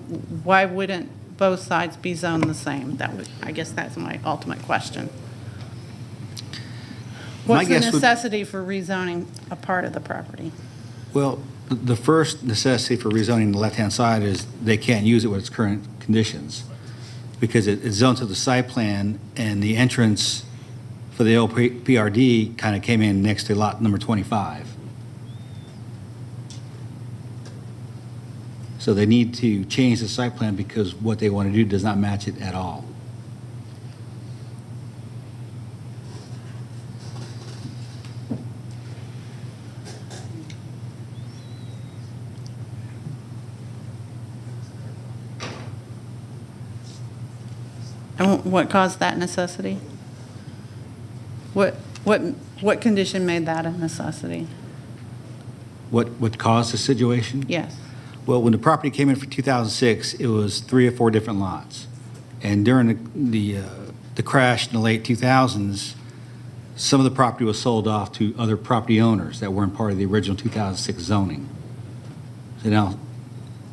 [SPEAKER 11] why wouldn't both sides be zoned the same? I guess that's my ultimate question. What's the necessity for rezoning a part of the property?
[SPEAKER 3] Well, the first necessity for rezoning the left-hand side is they can't use it with its current conditions because it's zoned to the site plan and the entrance for the old PRD kind of came in next to lot number 25. So they need to change the site plan because what they want to do does not match it at all.
[SPEAKER 11] And what caused that necessity? What condition made that a necessity?
[SPEAKER 3] What caused the situation?
[SPEAKER 11] Yes.
[SPEAKER 3] Well, when the property came in for 2006, it was 3 or 4 different lots. And during the crash in the late 2000s, some of the property was sold off to other property owners that weren't part of the original 2006 zoning. So now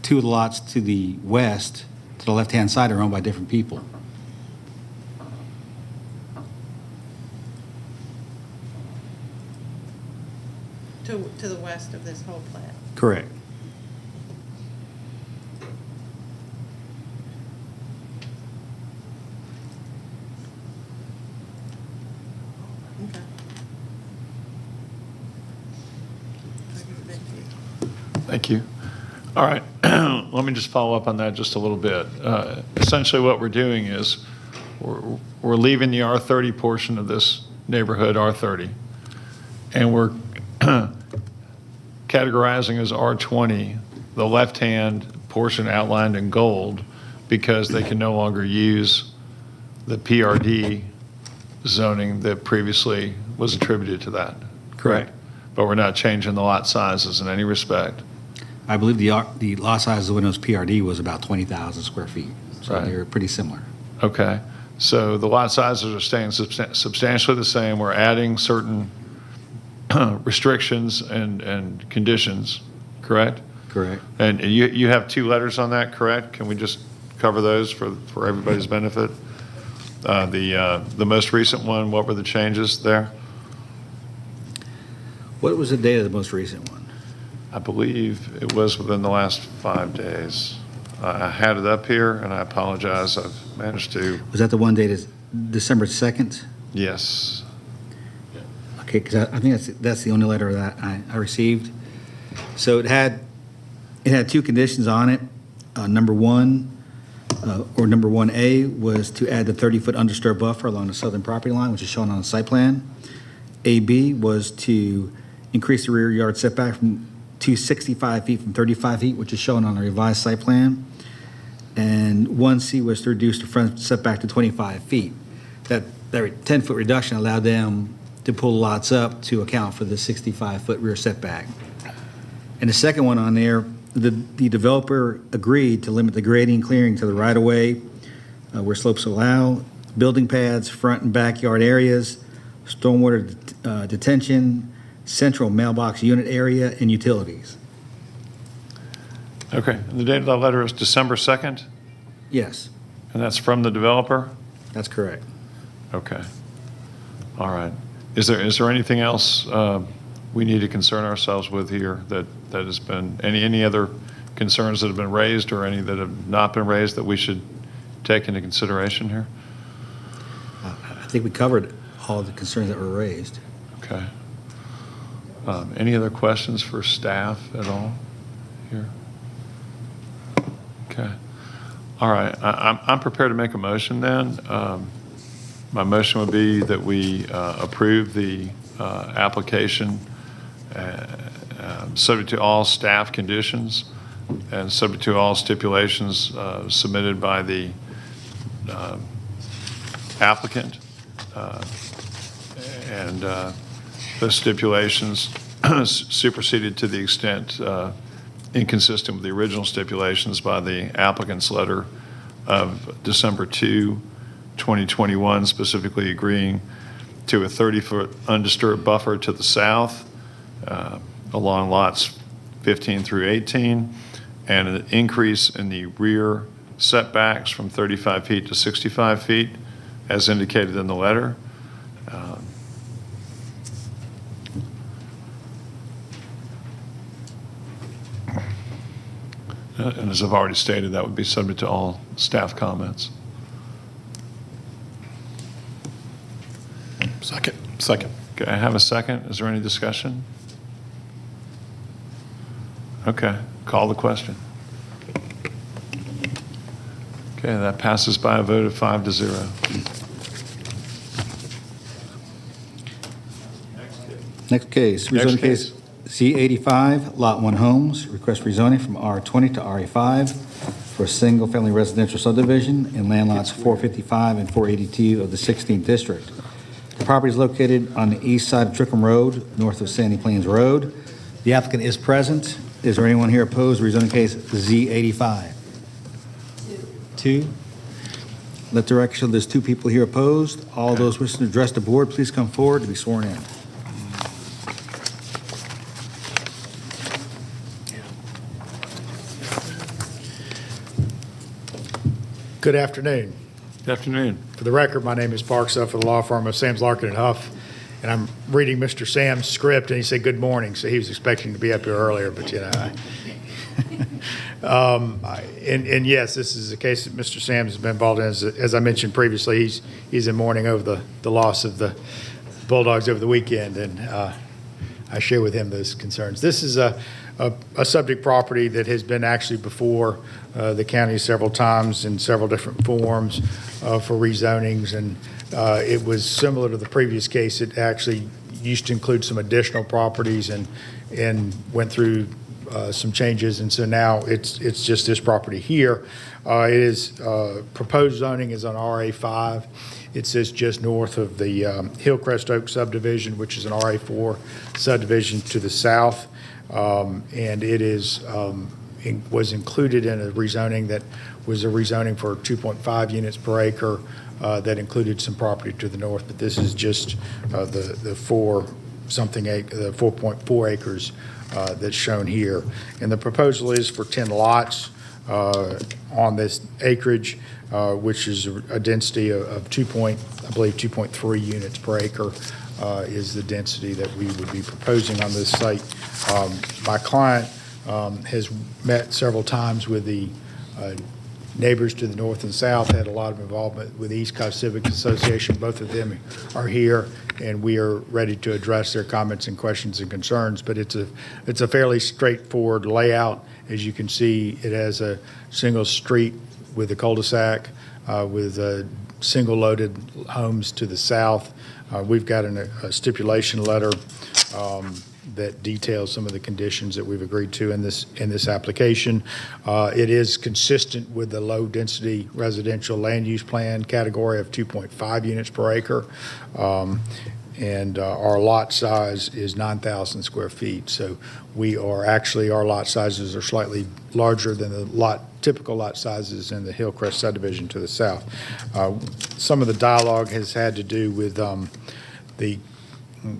[SPEAKER 3] 2 of the lots to the west, to the left-hand side, are owned by different people.
[SPEAKER 11] To the west of this whole plat?
[SPEAKER 3] Correct.
[SPEAKER 1] Thank you. All right, let me just follow up on that just a little bit. Essentially what we're doing is we're leaving the R30 portion of this neighborhood, R30, and we're categorizing as R20 the left-hand portion outlined in gold because they can no longer use the PRD zoning that previously was attributed to that, correct? But we're not changing the lot sizes in any respect.
[SPEAKER 3] I believe the lot size of Windows PRD was about 20,000 square feet. So
[SPEAKER 1] Right.
[SPEAKER 3] they're pretty similar.
[SPEAKER 1] Okay, so the lot sizes are staying substantially the same. We're adding certain restrictions and conditions, correct?
[SPEAKER 3] Correct.
[SPEAKER 1] And you have 2 letters on that, correct? Can we just cover those for everybody's benefit? The most recent one, what were the changes there?
[SPEAKER 3] What was the date of the most recent one?
[SPEAKER 1] I believe it was within the last 5 days. I had it up here, and I apologize. I've managed to.
[SPEAKER 3] Was that the one dated December 2nd?
[SPEAKER 1] Yes.
[SPEAKER 3] Okay, because I think that's the only letter that I received. So it had two conditions on it. Number 1A was to add the 30-foot undisturbed buffer along the southern property line, which is shown on the site plan. AB was to increase the rear yard setback to 65 feet from 35 feet, which is shown on the revised site plan. And 1C was to reduce the front setback to 25 feet. That 10-foot reduction allowed them to pull lots up to account for the 65-foot rear setback. And the second one on there, the developer agreed to limit the grading and clearing to the right-of-way where slopes allow, building pads, front and backyard areas, stormwater detention, central mailbox unit area, and utilities.
[SPEAKER 1] Okay, and the date of that letter is December 2nd?
[SPEAKER 3] Yes,
[SPEAKER 1] And that's from the developer?
[SPEAKER 3] that's correct.
[SPEAKER 1] Okay. All right. Is there anything else we need to concern ourselves with here that has been, any other concerns that have been raised or any that have not been raised that we should take into consideration here?
[SPEAKER 3] I think we covered all the concerns that were raised.
[SPEAKER 1] Okay. Any other questions for staff at all here? Okay. All right. I'm prepared to make a motion then. My motion would be that we approve the application subject to all staff conditions and subject to all stipulations submitted by the applicant. And those stipulations superseded to the extent inconsistent with the original stipulations by the applicant's letter of December 2, 2021, specifically agreeing to a 30-foot undisturbed buffer to the south along lots 15 through 18, and an increase in the rear setbacks from 35 feet to 65 feet, as indicated in the letter. And as I've already stated, that would be subject to all staff comments.
[SPEAKER 9] Second.
[SPEAKER 1] Okay, I have a second. Is there any discussion? Okay, call the question. Okay, that passes by a vote of 5-0.
[SPEAKER 3] Next case,
[SPEAKER 1] Next
[SPEAKER 3] rezoning
[SPEAKER 1] case.
[SPEAKER 3] case C85, Lot 1 Homes, request rezoning from R20 to RA5 for a single-family residential subdivision in land lots 455 and 482 of the 16th District. The property is located on the east side of Trickham Road, north of Sandy Plains Road. The applicant is present. Is there anyone here opposed to rezoning case Z85? Two. Let the record show there's two people here opposed. All those wishing to address the board, please come forward to be sworn in.
[SPEAKER 4] Good afternoon.
[SPEAKER 1] Good afternoon.
[SPEAKER 4] For the record, my name is Parks Huff of the law firm of Sams Larkin and Huff, and I'm reading Mr. Sam's script, and he said good morning, so he was expecting to be up here earlier, but and yes, this is a case that Mr. Sams has been involved in. As I mentioned previously, he's in mourning over the loss of the Bulldogs over the weekend, and I share with him those concerns. This is a subject property that has been actually before the county several times in several different forms for rezonings, and it was similar to the previous case. It actually used to include some additional properties and went through some changes, and so now it's just this property here. It is proposed zoning is on RA5. It sits just north of the Hillcrest Oak subdivision, which is an RA4 subdivision to the south. And it was included in a rezoning that was a rezoning for 2.5 units per acre that included some property to the north, but this is just the 4.4 acres that's shown here. And the proposal is for 10 lots on this acreage, which is a density of 2.3 units per acre. Is the density that we would be proposing on this site. My client has met several times with the neighbors to the north and south had a lot of involvement with the East Coast Civic Association. Both of them are here, and we are ready to address their comments and questions and concerns. But it's a fairly straightforward layout. As you can see, it has a single street with a cul-de-sac with single loaded homes to the south. We've got a stipulation letter that details some of the conditions that we've agreed to in this application. It is consistent with the low-density residential land use plan category of 2.5 units per acre. And our lot size is 9,000 square feet. So our lot sizes are slightly larger than the typical lot sizes in the Hillcrest subdivision to the south. Some of the dialogue has had to do with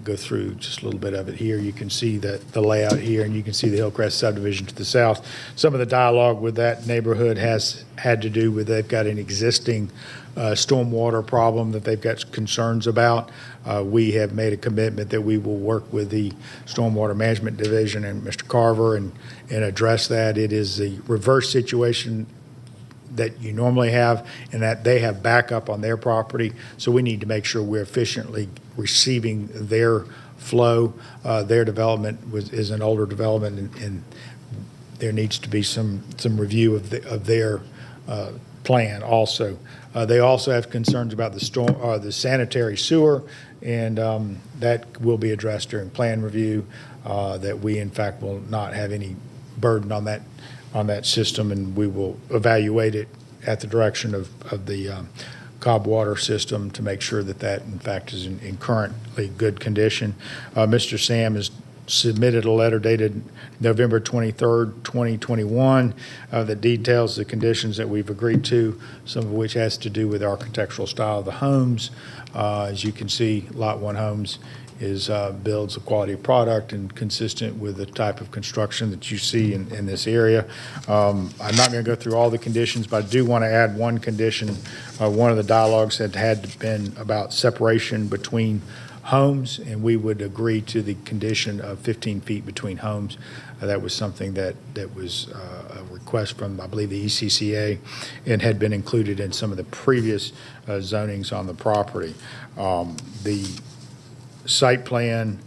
[SPEAKER 4] go through just a little bit of it here. You can see the layout here, and you can see the Hillcrest subdivision to the south. Some of the dialogue with that neighborhood has had to do with they've got an existing stormwater problem that they've got concerns about. We have made a commitment that we will work with the Stormwater Management Division and Mr. Carver and address that. It is the reverse situation that you normally have, and that they have backup on their property. So we need to make sure we're efficiently receiving their flow. Their development is an older development, and there needs to be some review of their plan also. They also have concerns about the sanitary sewer, and that will be addressed during plan review, that we in fact will not have any burden on that system, and we will evaluate it at the direction of the Cobb water system to make sure that in fact is in currently good condition. Mr. Sam has submitted a letter dated November 23rd, 2021 that details the conditions that we've agreed to, some of which has to do with architectural style of the homes. As you can see, Lot 1 homes builds a quality of product and consistent with the type of construction that you see in this area. I'm not going to go through all the conditions, but I do want to add one condition. One of the dialogues had been about separation between homes, and we would agree to the condition of 15 feet between homes. That was something that was a request from, I believe, the ECCA, and had been included in some of the previous zonings on the property. The site plan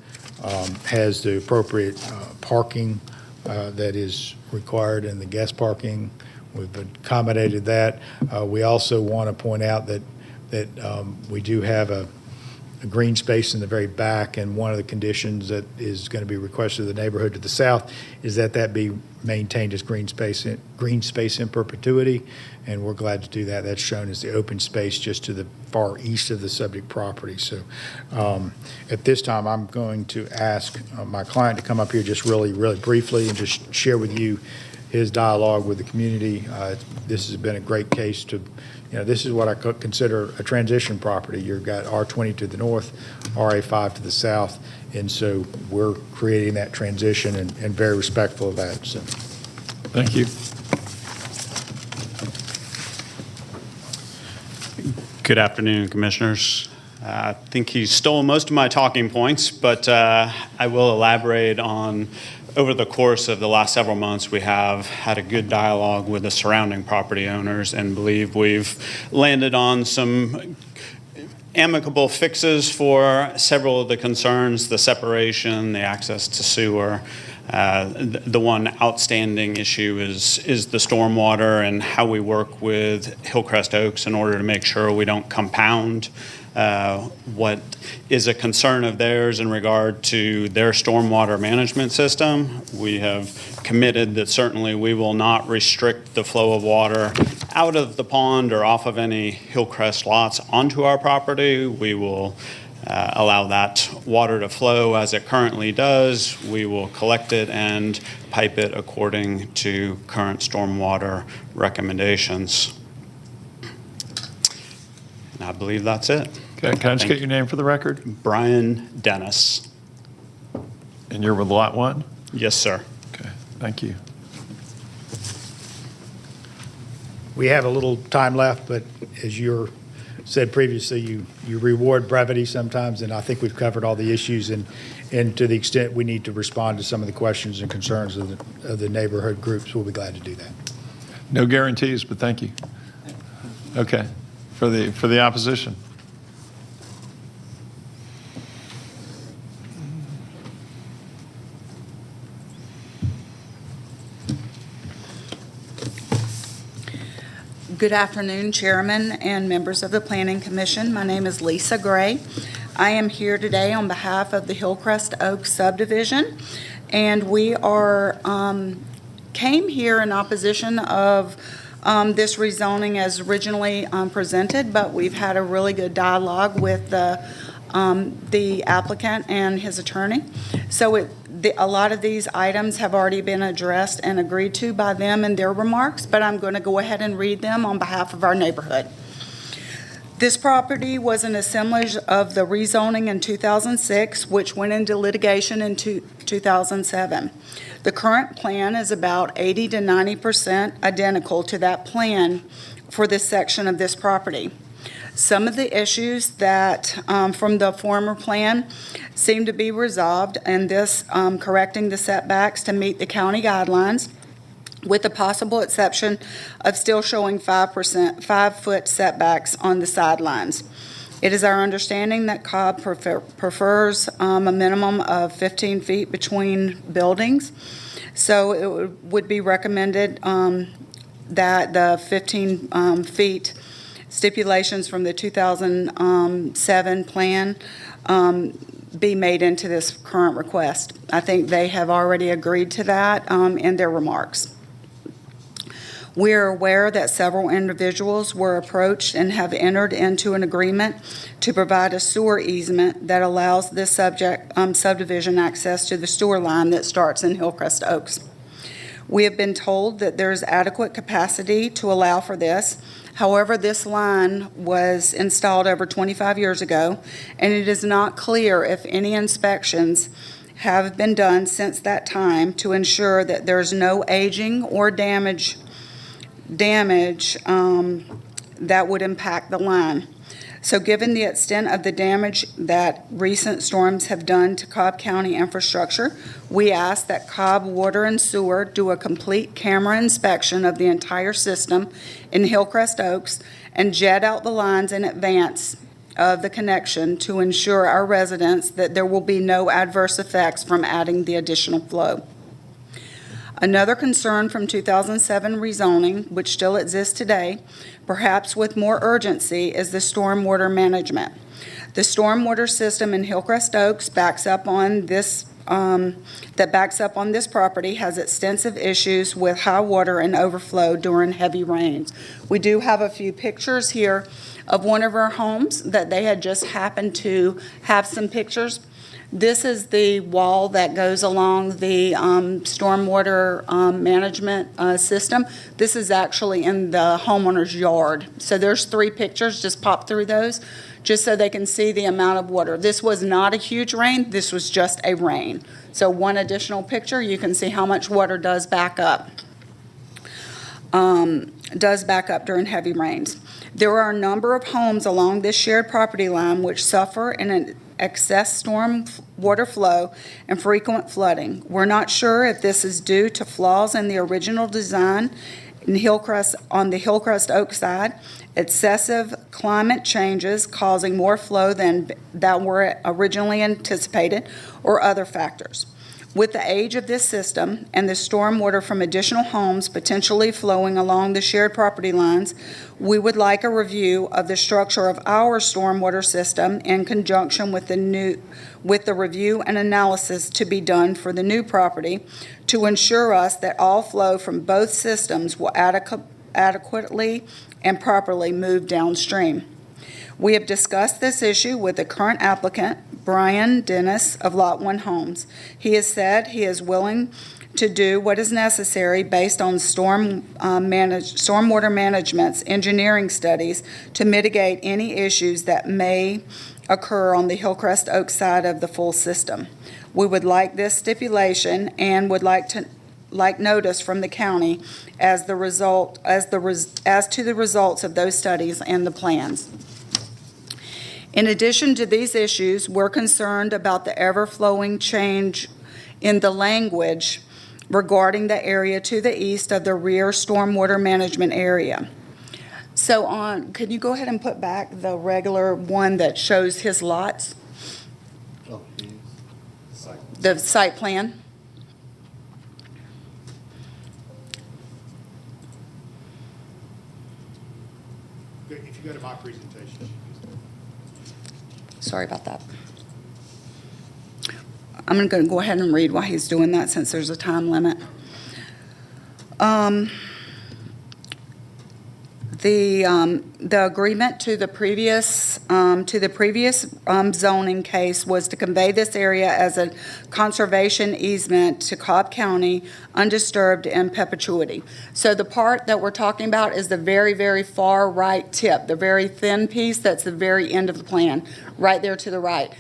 [SPEAKER 4] has the appropriate parking that is required in the guest parking. We've accommodated that. We also want to point out that we do have a green space in the very back, and one of the conditions that is going to be requested of the neighborhood to the south is that be maintained as green space in perpetuity, and we're glad to do that. That's shown as the open space just to the far east of the subject property. So at this time, I'm going to ask my client to come up here just really briefly and just share with you his dialogue with the community. This has been a great case this is what I consider a transition property. You've got R20 to the north, RA5 to the south, and so we're creating that transition and very respectful of that. So,
[SPEAKER 1] thank you.
[SPEAKER 6] Good afternoon, Commissioners. I think he stole most of my talking points, but I will elaborate on. Over the course of the last several months, we have had a good dialogue with the surrounding property owners and believe we've landed on some amicable fixes for several of the concerns, the separation, the access to sewer. The one outstanding issue is the stormwater and how we work with Hillcrest Oaks in order to make sure we don't compound what is a concern of theirs in regard to their stormwater management system. We have committed that certainly we will not restrict the flow of water out of the pond or off of any Hillcrest lots onto our property. We will allow that water to flow as it currently does. We will collect it and pipe it according to current stormwater recommendations. And I believe that's it.
[SPEAKER 1] Okay, can I just get your name for the record?
[SPEAKER 6] Brian Dennis.
[SPEAKER 1] And you're with Lot 1?
[SPEAKER 6] Yes, sir.
[SPEAKER 1] Okay, thank you.
[SPEAKER 4] we have a little time left, but as you said previously, you reward brevity sometimes, and I think we've covered all the issues, and to the extent we need to respond to some of the questions and concerns of the neighborhood groups, we'll be glad to do that.
[SPEAKER 1] No guarantees, but thank you. Okay, for the opposition.
[SPEAKER 16] Good afternoon, Chairman and members of the Planning Commission. My name is Lisa Gray. I am here today on behalf of the Hillcrest Oaks subdivision, and we came here in opposition of this rezoning as originally presented, but we've had a really good dialogue with the applicant and his attorney. So a lot of these items have already been addressed and agreed to by them in their remarks, but I'm going to go ahead and read them on behalf of our neighborhood. This property was an assemblage of the rezoning in 2006, which went into litigation in 2007. The current plan is about 80 to 90% identical to that plan for this section of this property. Some of the issues that from the former plan seem to be resolved, and this correcting the setbacks to meet the county guidelines, with the possible exception of still showing 5-foot setbacks on the sidelines. It is our understanding that Cobb prefers a minimum of 15 feet between buildings, so it would be recommended that the 15 feet stipulations from the 2007 plan be made into this current request. I think they have already agreed to that in their remarks. We are aware that several individuals were approached and have entered into an agreement to provide a sewer easement that allows this subdivision access to the sewer line that starts in Hillcrest Oaks. We have been told that there is adequate capacity to allow for this. However, this line was installed over 25 years ago, and it is not clear if any inspections have been done since that time to ensure that there's no aging or damage that would impact the line. So given the extent of the damage that recent storms have done to Cobb County infrastructure, we ask that Cobb Water and Sewer do a complete camera inspection of the entire system in Hillcrest Oaks and jet out the lines in advance of the connection to ensure our residents that there will be no adverse effects from adding the additional flow. Another concern from 2007 rezoning, which still exists today, perhaps with more urgency, is the stormwater management. The stormwater system in Hillcrest Oaks backs up on this property has extensive issues with high water and overflow during heavy rains. We do have a few pictures here of one of our homes that they had just happened to have some pictures. This is the wall that goes along the stormwater management system. This is actually in the homeowner's yard. So there's 3 pictures, just pop through those, just so they can see the amount of water. This was not a huge rain, this was just a rain. So one additional picture, you can see how much water does back up during heavy rains. There are a number of homes along this shared property line which suffer in an excess storm water flow and frequent flooding. We're not sure if this is due to flaws in the original design in on the Hillcrest Oaks side, excessive climate changes causing more flow than that were originally anticipated, or other factors. With the age of this system and the stormwater from additional homes potentially flowing along the shared property lines, we would like a review of the structure of our stormwater system in conjunction with the review and analysis to be done for the new property to ensure us that all flow from both systems will adequately and properly move downstream. We have discussed this issue with the current applicant, Brian Dennis of Lot 1 Homes. He has said he is willing to do what is necessary based on stormwater management's engineering studies to mitigate any issues that may occur on the Hillcrest Oaks side of the full system. We would like this stipulation and would like notice from the county as to the results of those studies and the plans. In addition to these issues, we're concerned about the ever-flowing change in the language regarding the area to the east of the rear stormwater management area. So could you go ahead and put back the regular one that shows his lots? The site plan?
[SPEAKER 4] If you go to my presentation.
[SPEAKER 16] Sorry about that. I'm going to go ahead and read while he's doing that since there's a time limit. The agreement to the previous zoning case was to convey this area as a conservation easement to Cobb County, undisturbed in perpetuity. So the part that we're talking about is the very, very far right tip, the very thin piece that's the very end of the plan, right there to the right.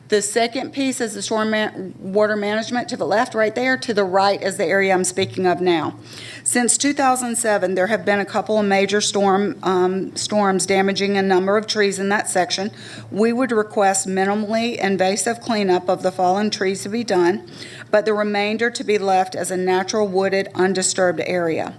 [SPEAKER 16] The second piece is the storm water management to the left, right there. To the right is the area I'm speaking of now. Since 2007, there have been a couple of major storms damaging a number of trees in that section. We would request minimally invasive cleanup of the fallen trees to be done, but the remainder to be left as a natural wooded, undisturbed area.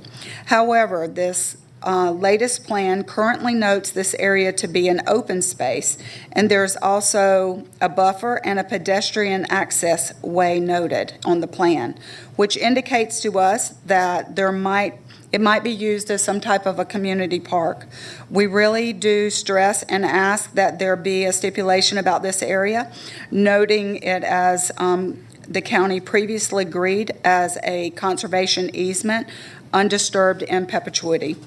[SPEAKER 16] However, this latest plan currently notes this area to be an open space, and there's also a buffer and a pedestrian access way noted on the plan, which indicates to us that it might be used as some type of a community park. We really do stress and ask that there be a stipulation about this area, noting it as the county previously agreed as a conservation easement, undisturbed in perpetuity.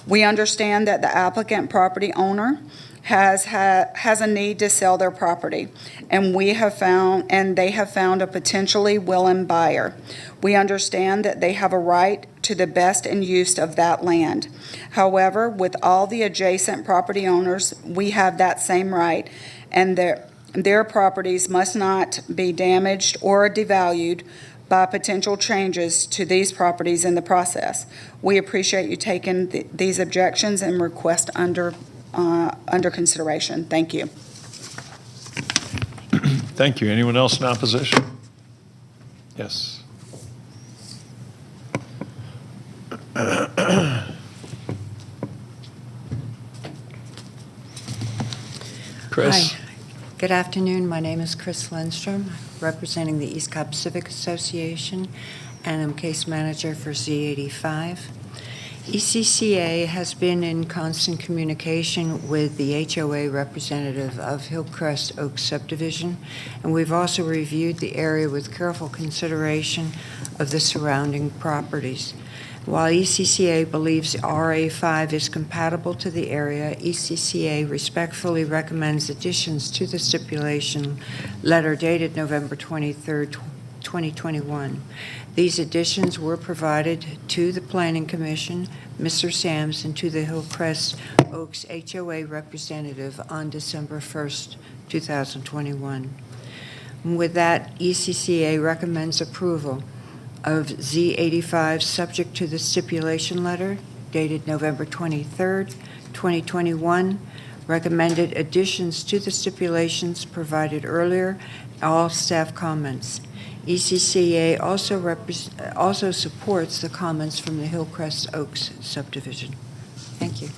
[SPEAKER 16] We understand that the applicant property owner has a need to sell their property, and they have found a potentially willing buyer. We understand that they have a right to the best and use of that land. However, with all the adjacent property owners, we have that same right, and their properties must not be damaged or devalued by potential changes to these properties in the process. We appreciate you taking these objections and request under consideration. Thank you.
[SPEAKER 1] Thank you. Anyone else in opposition? Yes. Chris?
[SPEAKER 17] Hi. Good afternoon. My name is Chris Lindstrom, representing the East Cobb Civic Association, and I'm case manager for Z85. ECCA has been in constant communication with the HOA representative of Hillcrest Oaks subdivision, and we've also reviewed the area with careful consideration of the surrounding properties. While ECCA believes RA5 is compatible to the area, ECCA respectfully recommends additions to the stipulation letter dated November 23, 2021. These additions were provided to the Planning Commission, Mr. Sams, and to the Hillcrest Oaks HOA representative on December 1st, 2021. With that, ECCA recommends approval of Z85 subject to the stipulation letter dated November 23rd, 2021, recommended additions to the stipulations provided earlier, all staff comments. ECCA also supports the comments from the Hillcrest Oaks subdivision. Thank you.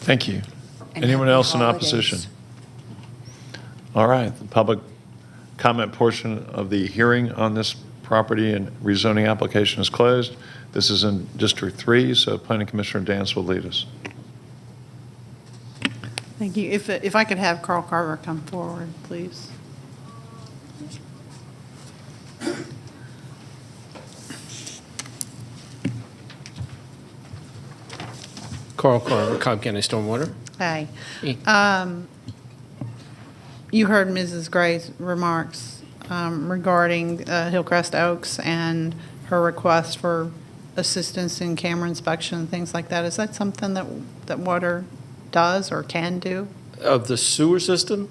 [SPEAKER 1] Thank you.
[SPEAKER 17] And
[SPEAKER 1] Anyone
[SPEAKER 17] happy
[SPEAKER 1] else in
[SPEAKER 17] holidays.
[SPEAKER 1] opposition? All right, the public comment portion of the hearing on this property and rezoning application is closed. This is in District 3, so Planning Commissioner Dance will lead us.
[SPEAKER 11] Thank you. If I could have Carl Carver come forward, please.
[SPEAKER 21] Carl Carver, Cobb County Stormwater.
[SPEAKER 11] Hi.
[SPEAKER 21] Hey.
[SPEAKER 11] You heard Mrs. Gray's remarks regarding Hillcrest Oaks and her request for assistance in camera inspection and things like that. Is that something that water does or can do?
[SPEAKER 21] Of the sewer system?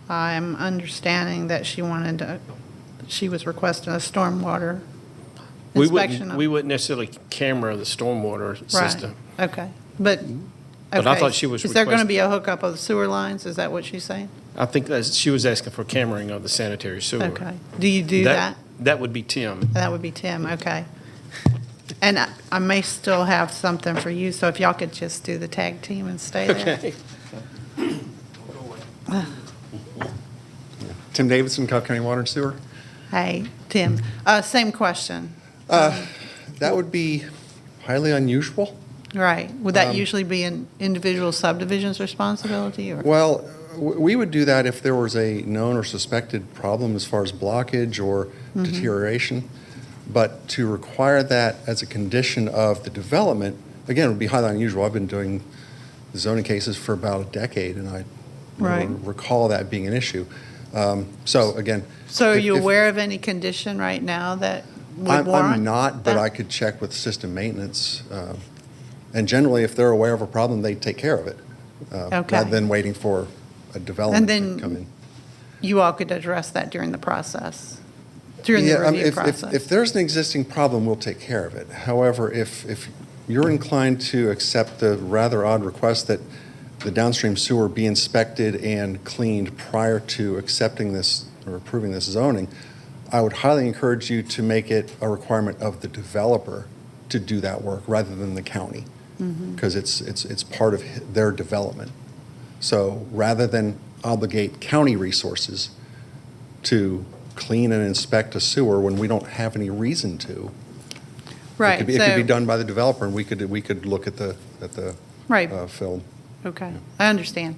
[SPEAKER 11] I'm understanding that she was requesting a stormwater inspection.
[SPEAKER 21] We wouldn't necessarily camera the stormwater system.
[SPEAKER 11] Right, okay. But
[SPEAKER 21] I
[SPEAKER 11] okay.
[SPEAKER 21] thought she was
[SPEAKER 11] Is there going to
[SPEAKER 21] requesting-
[SPEAKER 11] be a hookup of the sewer lines? Is that what she's saying?
[SPEAKER 21] I think that she was asking for cammering of the sanitary sewer.
[SPEAKER 11] Okay. Do you do that?
[SPEAKER 21] That would be Tim.
[SPEAKER 11] That would be Tim, okay. And I may still have something for you, so if y'all could just do the tag team and stay there.
[SPEAKER 21] Okay.
[SPEAKER 8] Tim Davidson, Cobb County Water and Sewer.
[SPEAKER 11] Hey, Tim, same question.
[SPEAKER 8] That would be highly unusual.
[SPEAKER 11] Right. Would that usually be an individual subdivision's responsibility, or?
[SPEAKER 8] Well, we would do that if there was a known or suspected problem as far as blockage or deterioration. But to require that as a condition of the development, again, would be highly unusual. I've been doing zoning cases for about a decade, and I
[SPEAKER 11] Right.
[SPEAKER 8] recall that being an issue. So again.
[SPEAKER 11] So are you
[SPEAKER 8] if-
[SPEAKER 11] aware of any condition right now that would
[SPEAKER 8] I'm
[SPEAKER 11] warrant?
[SPEAKER 8] not, but
[SPEAKER 11] that?
[SPEAKER 8] I could check with system maintenance. And generally, if they're aware of a problem, they take care of it.
[SPEAKER 11] Okay.
[SPEAKER 8] Rather than waiting for a development
[SPEAKER 11] And
[SPEAKER 8] to come in.
[SPEAKER 11] then you all could address that during the process, during the
[SPEAKER 8] Yeah, I mean,
[SPEAKER 11] review
[SPEAKER 8] if
[SPEAKER 11] process?
[SPEAKER 8] there's an existing problem, we'll take care of it. However, if you're inclined to accept the rather odd request that the downstream sewer be inspected and cleaned prior to accepting this or approving this zoning, I would highly encourage you to make it a requirement of the developer to do that work rather than the county, because it's part of their development. So rather than obligate county resources to clean and inspect a sewer when we don't have any reason to,
[SPEAKER 11] Right,
[SPEAKER 8] it could be
[SPEAKER 11] so-
[SPEAKER 8] done by the developer, and we could look at the
[SPEAKER 11] Right.
[SPEAKER 8] film.
[SPEAKER 11] Okay, I understand.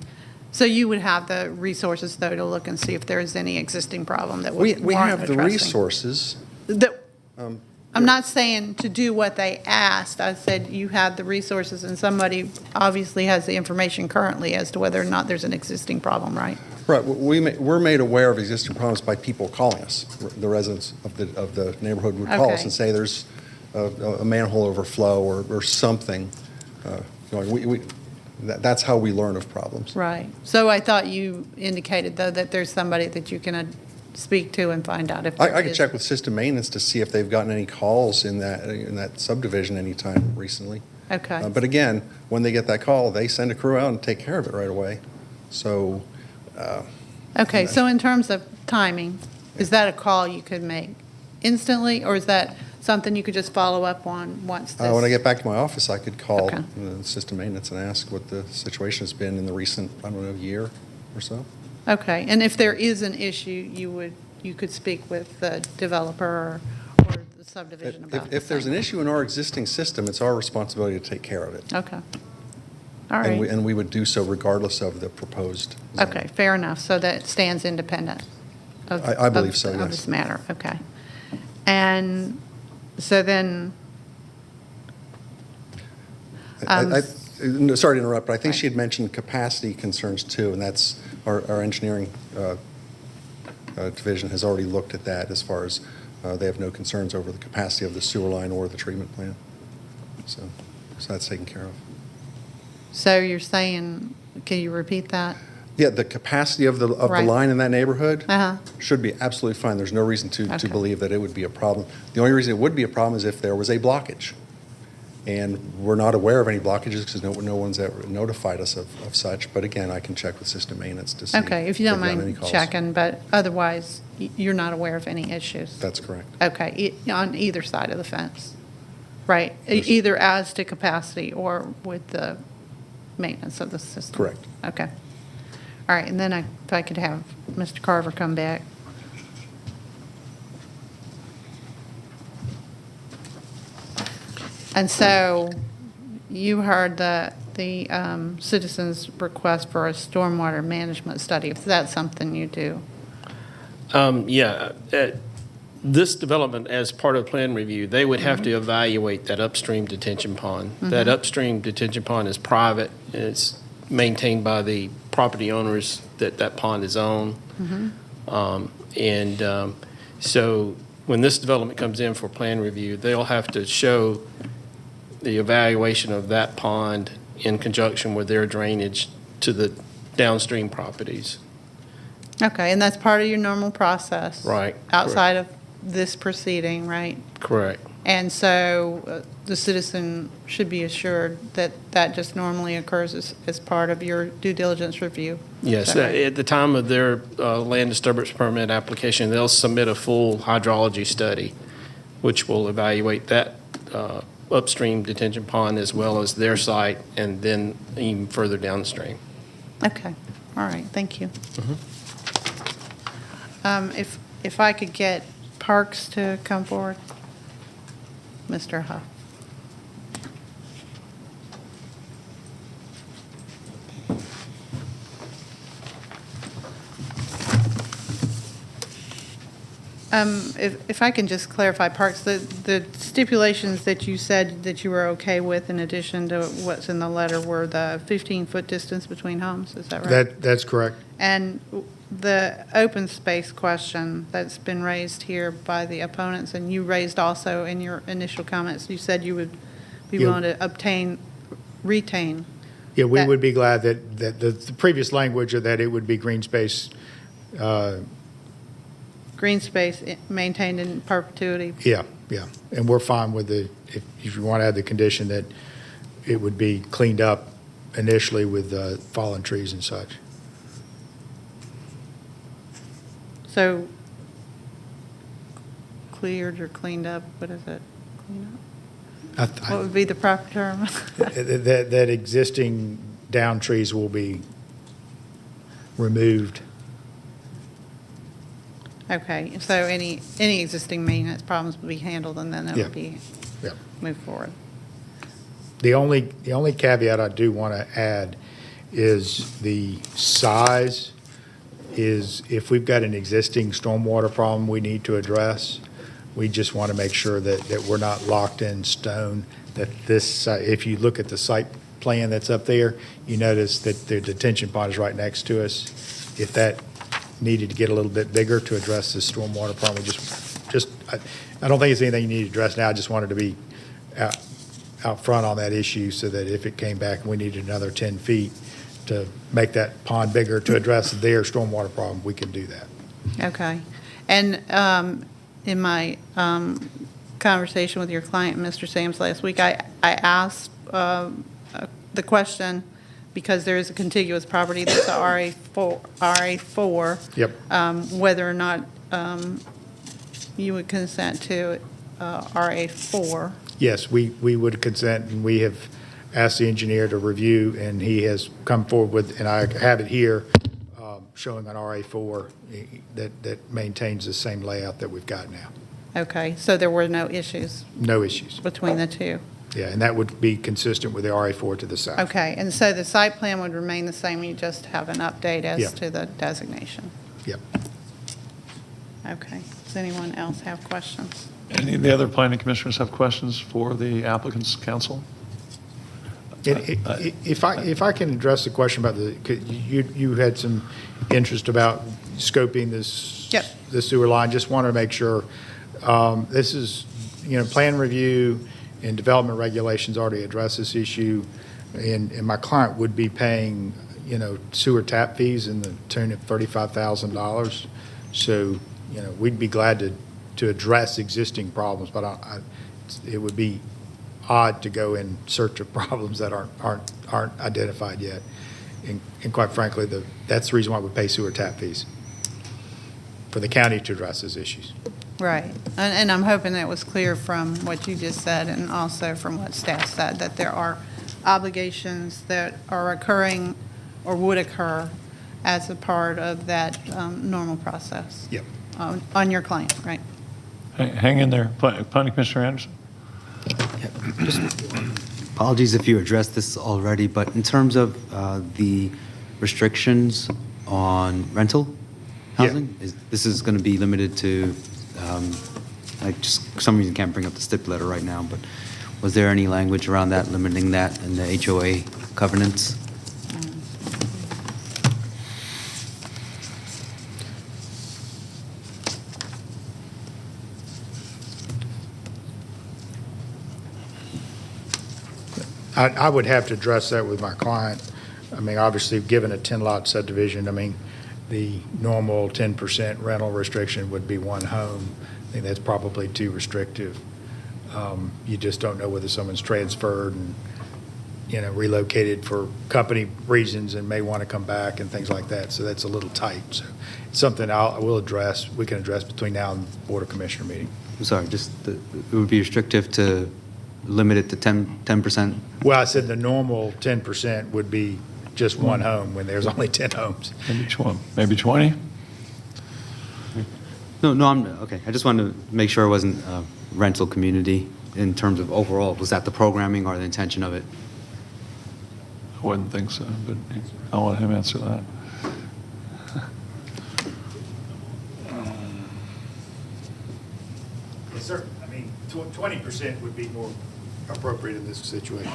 [SPEAKER 11] So you would have the resources, though, to look and see if there is any existing problem that would
[SPEAKER 8] We
[SPEAKER 11] warrant
[SPEAKER 8] have the
[SPEAKER 11] addressing?
[SPEAKER 8] resources.
[SPEAKER 11] I'm not saying to do what they asked. I said you have the resources, and somebody obviously has the information currently as to whether or not there's an existing problem, right?
[SPEAKER 8] Right, we're made aware of existing problems by people calling us. The residents of the neighborhood would call us
[SPEAKER 11] Okay.
[SPEAKER 8] and say there's a manhole overflow or something going. That's how we learn of problems.
[SPEAKER 11] Right. So I thought you indicated, though, that there's somebody that you can speak to and find out if there
[SPEAKER 8] I could
[SPEAKER 11] is.
[SPEAKER 8] check with system maintenance to see if they've gotten any calls in that subdivision anytime recently.
[SPEAKER 11] Okay.
[SPEAKER 8] But again, when they get that call, they send a crew out and take care of it right away. So.
[SPEAKER 11] Okay, so in terms of timing, is that a call you could make instantly, or is that something you could just follow up on once this?
[SPEAKER 8] When I get back to my office, I could call
[SPEAKER 11] Okay.
[SPEAKER 8] system maintenance and ask what the situation has been in the recent, I don't know, year or so.
[SPEAKER 11] Okay, and if there is an issue, you could speak with the developer or the subdivision about
[SPEAKER 8] If there's an issue in our existing system, it's our responsibility to take care of it.
[SPEAKER 11] Okay. All
[SPEAKER 8] And
[SPEAKER 11] right.
[SPEAKER 8] we would do so regardless of the proposed. zone.
[SPEAKER 11] Okay, fair enough. So that stands independent of.
[SPEAKER 8] I believe
[SPEAKER 11] of-
[SPEAKER 8] so,
[SPEAKER 11] Of
[SPEAKER 8] yes.
[SPEAKER 11] this matter, okay. And so then.
[SPEAKER 8] No, sorry to interrupt, but I think she had mentioned capacity concerns too, and that's, our engineering division has already looked at that as far as they have no concerns over the capacity of the sewer line or the treatment plant. So that's taken care of.
[SPEAKER 11] So you're saying, can you repeat that?
[SPEAKER 8] Yeah, the capacity of the
[SPEAKER 11] Right.
[SPEAKER 8] line in that neighborhood
[SPEAKER 11] Uh-huh.
[SPEAKER 8] should be absolutely fine. There's no reason to
[SPEAKER 11] Okay.
[SPEAKER 8] believe that it would be a problem. The only reason it would be a problem is if there was a blockage. And we're not aware of any blockages because no one's ever notified us of such. But again, I can check with system maintenance to see.
[SPEAKER 11] Okay, if you don't
[SPEAKER 8] they've gotten any
[SPEAKER 11] mind
[SPEAKER 8] calls.
[SPEAKER 11] checking, but otherwise, you're not aware of any issues?
[SPEAKER 8] That's correct.
[SPEAKER 11] Okay, on either side of the fence, right?
[SPEAKER 8] Yes.
[SPEAKER 11] Either as to capacity or with the maintenance of the system?
[SPEAKER 8] Correct.
[SPEAKER 11] Okay. All right, and then if I could have Mr. Carver come back. And so you heard the citizens' request for a stormwater management study. Is that something you do?
[SPEAKER 21] Yeah, this development, as part of plan review, they would have to evaluate that upstream detention pond. That upstream detention pond is private, and it's maintained by the property owners that pond is on. So when this development comes in for plan review, they'll have to show the evaluation of that pond in conjunction with their drainage to the downstream properties.
[SPEAKER 11] Okay, and that's part of your normal process?
[SPEAKER 21] Right,
[SPEAKER 11] Outside of this proceeding, right?
[SPEAKER 21] Correct.
[SPEAKER 11] And so the citizen should be assured that that just normally occurs as part of your due diligence review.
[SPEAKER 21] Yes,
[SPEAKER 11] Is that right?
[SPEAKER 21] at the time of their land disturbance permit application, they'll submit a full hydrology study, which will evaluate that upstream detention pond as well as their site, and then even further downstream.
[SPEAKER 11] Okay, all right, thank you. If I could get Parks to come forward. Mr. Huff. If I can just clarify, Parks, the stipulations that you said that you were okay with in addition to what's in the letter were the 15-foot distance between homes, is that right?
[SPEAKER 4] That's correct.
[SPEAKER 11] And the open space question that's been raised here by the opponents, and you raised also in your initial comments, you said you would be
[SPEAKER 4] Yeah.
[SPEAKER 11] willing to retain.
[SPEAKER 4] Yeah, we
[SPEAKER 11] that-
[SPEAKER 4] would be glad that the previous language of that it would be green space,
[SPEAKER 11] Green space maintained in perpetuity.
[SPEAKER 4] yeah, and we're fine with if you want to add the condition that it would be cleaned up initially with fallen trees and such.
[SPEAKER 11] So cleared or cleaned up, what is it? Clean up? What would be the proper term?
[SPEAKER 4] That existing down trees will be removed.
[SPEAKER 11] Okay, so any existing maintenance problems will be handled, and then
[SPEAKER 4] Yeah.
[SPEAKER 11] it'll be
[SPEAKER 4] Yeah.
[SPEAKER 11] moved forward.
[SPEAKER 4] The only caveat I do want to add is the size is, if we've got an existing stormwater problem we need to address, we just want to make sure that we're not locked in stone, that this, if you look at the site plan that's up there, you notice that the detention pond is right next to us. If that needed to get a little bit bigger to address this stormwater problem, I don't think it's anything you need to address now. I just wanted to be out front on that issue so that if it came back and we needed another 10 feet to make that pond bigger to address their stormwater problem, we could do that.
[SPEAKER 11] Okay. And in my conversation with your client, Mr. Sams, last week, I asked the question, because there is a contiguous property that's a RA4.
[SPEAKER 4] Yep.
[SPEAKER 11] Whether or not you would consent to RA4.
[SPEAKER 4] Yes, we would consent, and we have asked the engineer to review, and he has come forward with, and I have it here, showing an RA4 that maintains the same layout that we've got now.
[SPEAKER 11] Okay, so there were no issues
[SPEAKER 4] No issues.
[SPEAKER 11] between the two?
[SPEAKER 4] Yeah, and that would be consistent with the RA4 to the south.
[SPEAKER 11] Okay, and so the site plan would remain the same, you just have an update
[SPEAKER 4] Yeah.
[SPEAKER 11] as to the designation?
[SPEAKER 4] Yep.
[SPEAKER 11] Okay. Does anyone else have questions?
[SPEAKER 1] Any of the other planning commissioners have questions for the applicant's counsel?
[SPEAKER 4] If I can address the question about you had some interest about scoping this.
[SPEAKER 11] Yep.
[SPEAKER 4] The sewer line, just want to make sure, this is, plan review and development regulations already address this issue, and my client would be paying, sewer tap fees in the tune of $35,000. So, we'd be glad to address existing problems, but it would be odd to go in search of problems that aren't identified yet. And quite frankly, that's the reason why we pay sewer tap fees, for the county to address those issues.
[SPEAKER 11] Right. And I'm hoping that was clear from what you just said and also from what staff said, that there are obligations that are occurring or would occur as a part of that normal process.
[SPEAKER 4] Yep.
[SPEAKER 11] On your client, right?
[SPEAKER 1] Hang in there. Planning Commissioner Anderson?
[SPEAKER 10] Apologies if you addressed this already, but in terms of the restrictions on rental housing, this is going to be limited to, I just, for some reason, can't bring up the stipulator right now, but was there any language around that, limiting that in the HOA covenants?
[SPEAKER 4] I would have to address that with my client. I mean, obviously, given a 10-lot subdivision, I mean, the normal 10% rental restriction would be one home. I think that's probably too restrictive. You just don't know whether someone's transferred and, relocated for company reasons and may want to come back and things like that. So that's a little tight. So it's something we can address between now and the Board of Commissioner meeting.
[SPEAKER 10] I'm sorry, it would be restrictive to limit it to 10%?
[SPEAKER 4] Well, I said the normal 10% would be just one home when there's only 10 homes.
[SPEAKER 1] Maybe 20?
[SPEAKER 10] No, okay. I just wanted to make sure it wasn't a rental community in terms of overall. Was that the programming or the intention of it?
[SPEAKER 1] I wouldn't think so, but I'll let him answer that.
[SPEAKER 4] Yes, sir. I mean, 20% would be more appropriate in this situation.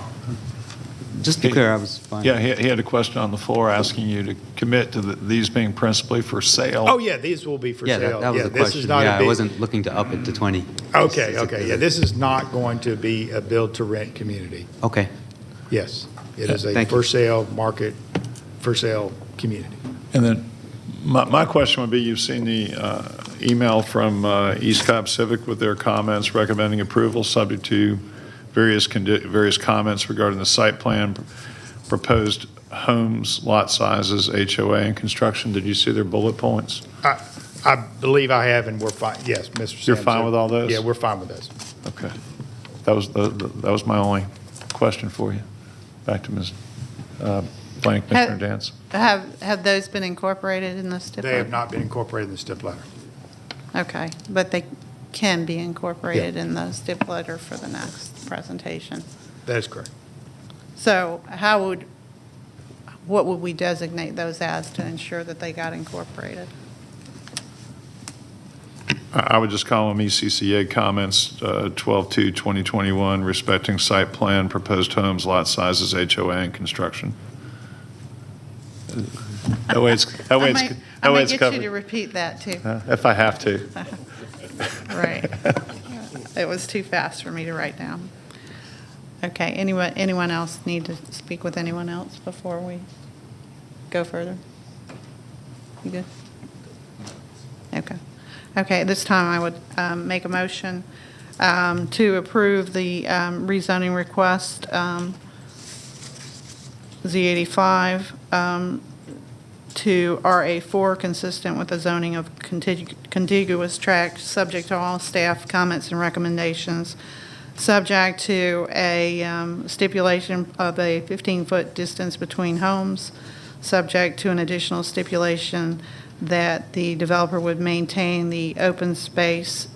[SPEAKER 10] Just to be clear, I was fine.
[SPEAKER 1] Yeah, he had a question on the floor asking you to commit to these being principally for sale.
[SPEAKER 4] Oh, yeah, these will be for
[SPEAKER 10] Yeah,
[SPEAKER 4] sale.
[SPEAKER 10] that was the
[SPEAKER 4] this is
[SPEAKER 10] question.
[SPEAKER 4] not a
[SPEAKER 10] Yeah, I
[SPEAKER 4] big-
[SPEAKER 10] wasn't looking to up it to 20.
[SPEAKER 4] Okay. Yeah, this is not going to be a build-to-rent community.
[SPEAKER 10] Okay.
[SPEAKER 4] Yes, it is a
[SPEAKER 10] Thank you.
[SPEAKER 4] for-sale market, for-sale community.
[SPEAKER 1] And then my question would be, you've seen the email from East Cobb Civic with their comments recommending approval subject to various comments regarding the site plan, proposed homes, lot sizes, HOA, and construction. Did you see their bullet points?
[SPEAKER 4] I believe I have, and we're fine. Yes, Mr. Sampson.
[SPEAKER 1] You're fine with all those?
[SPEAKER 4] Yeah, we're fine with those.
[SPEAKER 1] Okay. That was my only question for you. Back to Ms. Planning Commissioner Dance.
[SPEAKER 11] Have those been incorporated in the stip
[SPEAKER 4] They have
[SPEAKER 11] letter?
[SPEAKER 4] not been incorporated in the stip letter.
[SPEAKER 11] Okay, but they can be incorporated in the stip letter for the next presentation.
[SPEAKER 4] That is correct.
[SPEAKER 11] So what would we designate those as to ensure that they got incorporated?
[SPEAKER 1] I would just call them ECCA comments, 12/2/2021, respecting site plan, proposed homes, lot sizes, HOA, and construction. That way it's
[SPEAKER 11] I might get you to
[SPEAKER 1] covered.
[SPEAKER 11] repeat that, too.
[SPEAKER 1] If I have to.
[SPEAKER 11] Right. It was too fast for me to write down. Okay, anyone else need to speak with anyone else before we go further? You good? Okay. Okay, this time I would make a motion to approve the rezoning request, Z85, to RA4, consistent with the zoning of contiguous tract, subject to all staff comments and recommendations, subject to a stipulation of a 15-foot distance between homes, subject to an additional stipulation that the developer would maintain the open space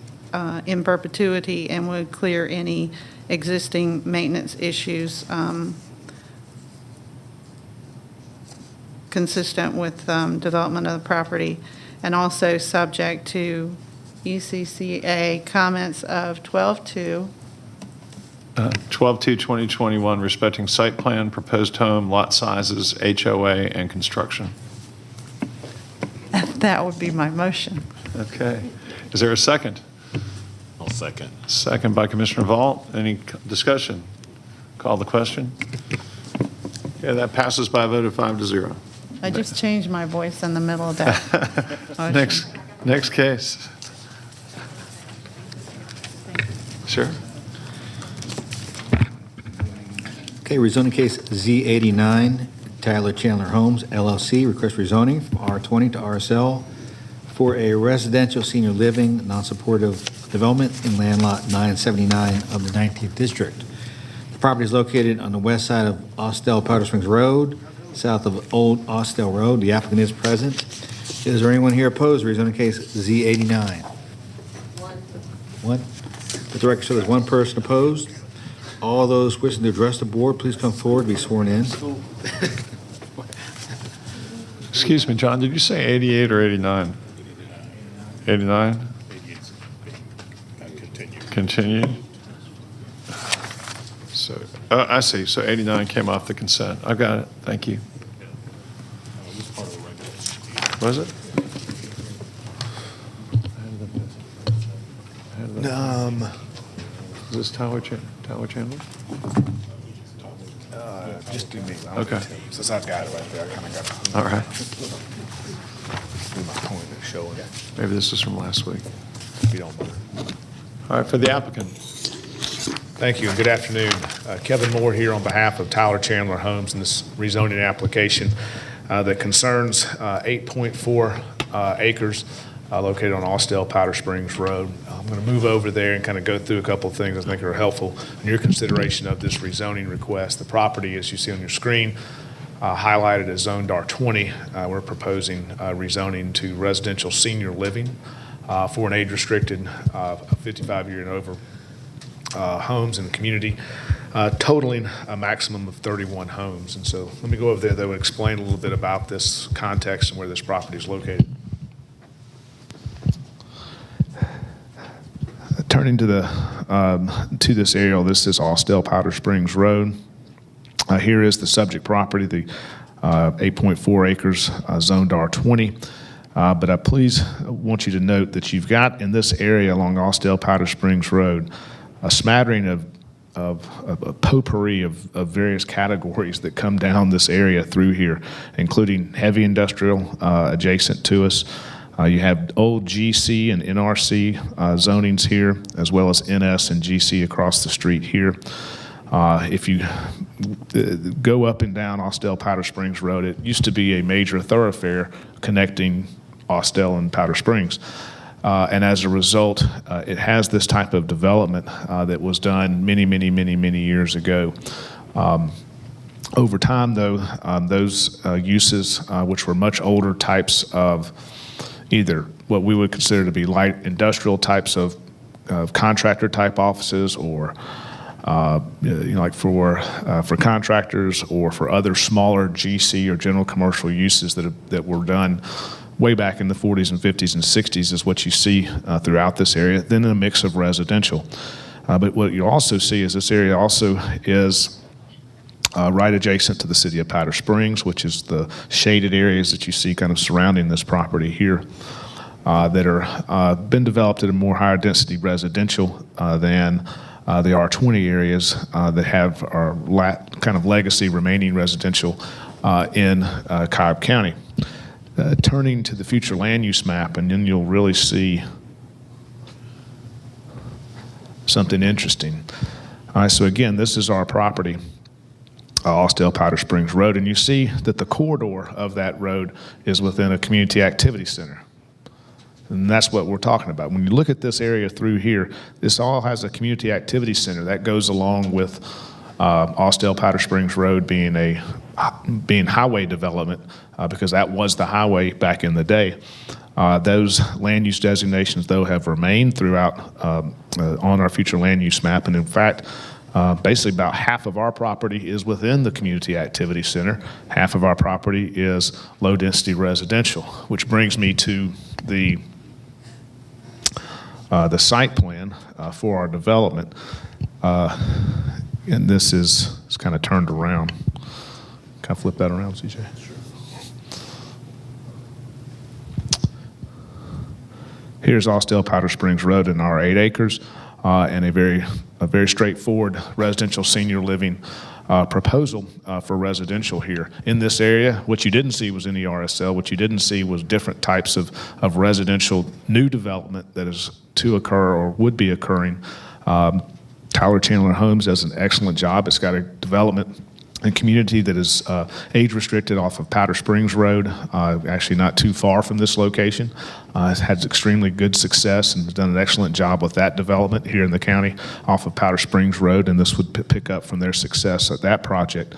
[SPEAKER 11] in perpetuity and would clear any existing maintenance issues consistent with development of the property, and also subject to ECCA comments of 12/2.
[SPEAKER 1] 12/2/2021, respecting site plan, proposed home, lot sizes, HOA, and construction.
[SPEAKER 11] That would be my motion.
[SPEAKER 1] Okay. Is there a second?
[SPEAKER 18] I'll second.
[SPEAKER 1] Second by Commissioner Vaught. Any discussion? Call the question. Okay, that passes by a vote of 5-0.
[SPEAKER 11] I just changed my voice in the middle of that motion.
[SPEAKER 1] Next case. Sure.
[SPEAKER 3] Okay, rezoning case Z89, Tyler Chandler Homes LLC, request rezoning from R20 to RSL for a residential senior living, non-supportive development in land lot 979 of the 19th District. The property is located on the west side of Austell Powder Springs Road, south of Old Austell Road. The applicant is present. Is there anyone here opposed to rezoning case Z89? One. Let the record show there's one person opposed. All those wishing to address the board, please come forward, be sworn in.
[SPEAKER 1] Excuse me, John, did you say 88 or 89? 89? Continue. So, I see, so 89 came off the consent. I've got it, thank you. Was it? Is this Tyler Chandler?
[SPEAKER 19] Just do me.
[SPEAKER 1] Okay.
[SPEAKER 19] Since I've got it right there, I kind of got it.
[SPEAKER 1] All right.
[SPEAKER 19] Do my point and show it.
[SPEAKER 1] Maybe this is from last week.
[SPEAKER 19] If you don't mind.
[SPEAKER 1] All right, for the applicant.
[SPEAKER 19] Thank you, and good afternoon. Kevin Moore here on behalf of Tyler Chandler Homes in this rezoning application that concerns 8.4 acres located on Austell Powder Springs Road. I'm going to move over there and kind of go through a couple of things I think are helpful in your consideration of this rezoning request. The property, as you see on your screen, highlighted as zoned R20. We're proposing rezoning to residential senior living for an age-restricted 55-year and over homes in the community, totaling a maximum of 31 homes. And so let me go over there, though, and explain a little bit about this context and where this property is located. Turning to this area, this is Austell Powder Springs Road. Here is the subject property, the 8.4 acres, zoned R20. But I please want you to note that you've got in this area along Austell Powder Springs Road a smattering of a potpourri of various categories that come down this area through here, including heavy industrial adjacent to us. You have old GC and NRC zonings here, as well as NS and GC across the street here. If you go up and down Austell Powder Springs Road, it used to be a major thoroughfare connecting Austell and Powder Springs. And as a result, it has this type of development that was done many years ago. Over time, though, those uses, which were much older types of either what we would consider to be light industrial types of contractor type offices, or like for contractors, or for other smaller GC or general commercial uses that were done way back in the 40s and 50s and 60s, is what you see throughout this area. Then a mix of residential. But what you also see is this area also is right adjacent to the city of Powder Springs, which is the shaded areas that you see kind of surrounding this property here that are been developed at a more higher density residential than the R20 areas that have our kind of legacy remaining residential in Cobb County. Turning to the future land use map, and then you'll really see something interesting. All right, so again, this is our property, Austell Powder Springs Road, and you see that the corridor of that road is within a community activity center. And that's what we're talking about. When you look at this area through here, this all has a community activity center that goes along with Austell Powder Springs Road being highway development, because that was the highway back in the day. Those land use designations, though, have remained throughout on our future land use map. And in fact, basically about half of our property is within the community activity center. Half of our property is low density residential, which brings me to the site plan for our development. And this is kind of turned around. Can I flip that around, CJ? Sure. Here's Austell Powder Springs Road in our 8 acres, and a very straightforward residential senior living proposal for residential here. In this area, what you didn't see was any RSL. What you didn't see was different types of residential new development that is to occur or would be occurring. Tyler Chandler Homes does an excellent job. It's got a development and community that is age-restricted off of Powder Springs Road, actually not too far from this location. It's had extremely good success and has done an excellent job with that development here in the county off of Powder Springs Road, and this would pick up from their success at that project.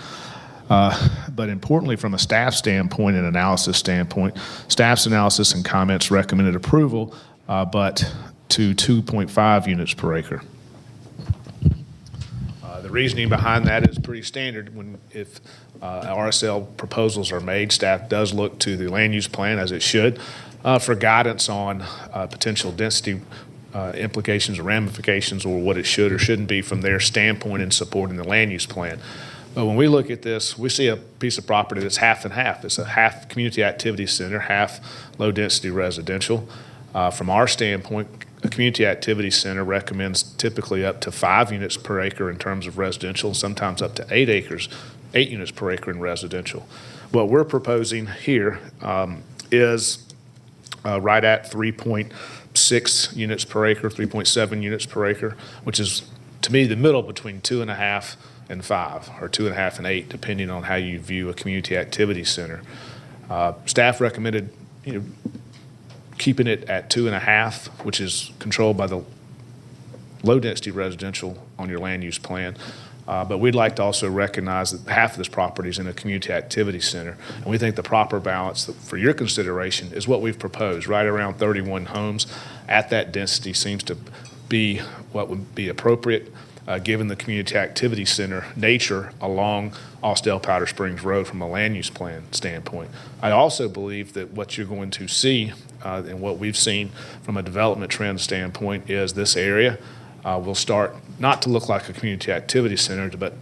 [SPEAKER 19] But importantly, from a staff standpoint and analysis standpoint, staff's analysis and comments recommended approval, but to 2.5 units per acre. The reasoning behind that is pretty standard. If RSL proposals are made, staff does look to the land use plan, as it should, for guidance on potential density implications or ramifications, or what it should or shouldn't be from their standpoint in supporting the land use plan. But when we look at this, we see a piece of property that's half and half. It's a half community activity center, half low density residential. From our standpoint, a community activity center recommends typically up to 5 units per acre in terms of residential, sometimes up to 8 units per acre in residential. What we're proposing here is right at 3.6 units per acre, 3.7 units per acre, which is to me, the middle between 2.5 and 5, or 2.5 and 8, depending on how you view a community activity center. Staff recommended, keeping it at 2.5, which is controlled by the low-density residential on your land use plan. But we'd like to also recognize that half of this property is in a community activity center. And we think the proper balance for your consideration is what we've proposed, right around 31 homes at that density seems to be what would be appropriate given the community activity center nature along Austell Powder Springs Road from a land use plan standpoint. I also believe that what you're going to see and what we've seen from a development trend standpoint is this area will start not to look like a community activity center, but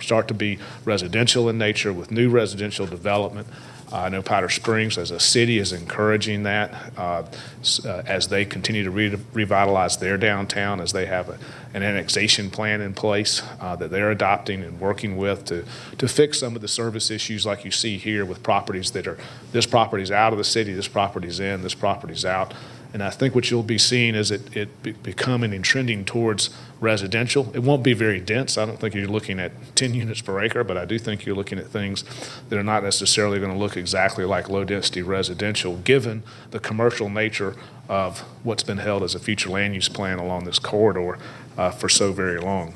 [SPEAKER 19] start to be residential in nature with new residential development. I know Powder Springs as a city is encouraging that as they continue to revitalize their downtown, as they have an annexation plan in place that they're adopting and working with to fix some of the service issues like you see here with properties that are, this property's out of the city, this property's in, this property's out. And I think what you'll be seeing is it becoming and trending towards residential. It won't be very dense. I don't think you're looking at 10 units per acre, but I do think you're looking at things that are not necessarily going to look exactly like low-density residential, given the commercial nature of what's been held as a future land use plan along this corridor for so very long.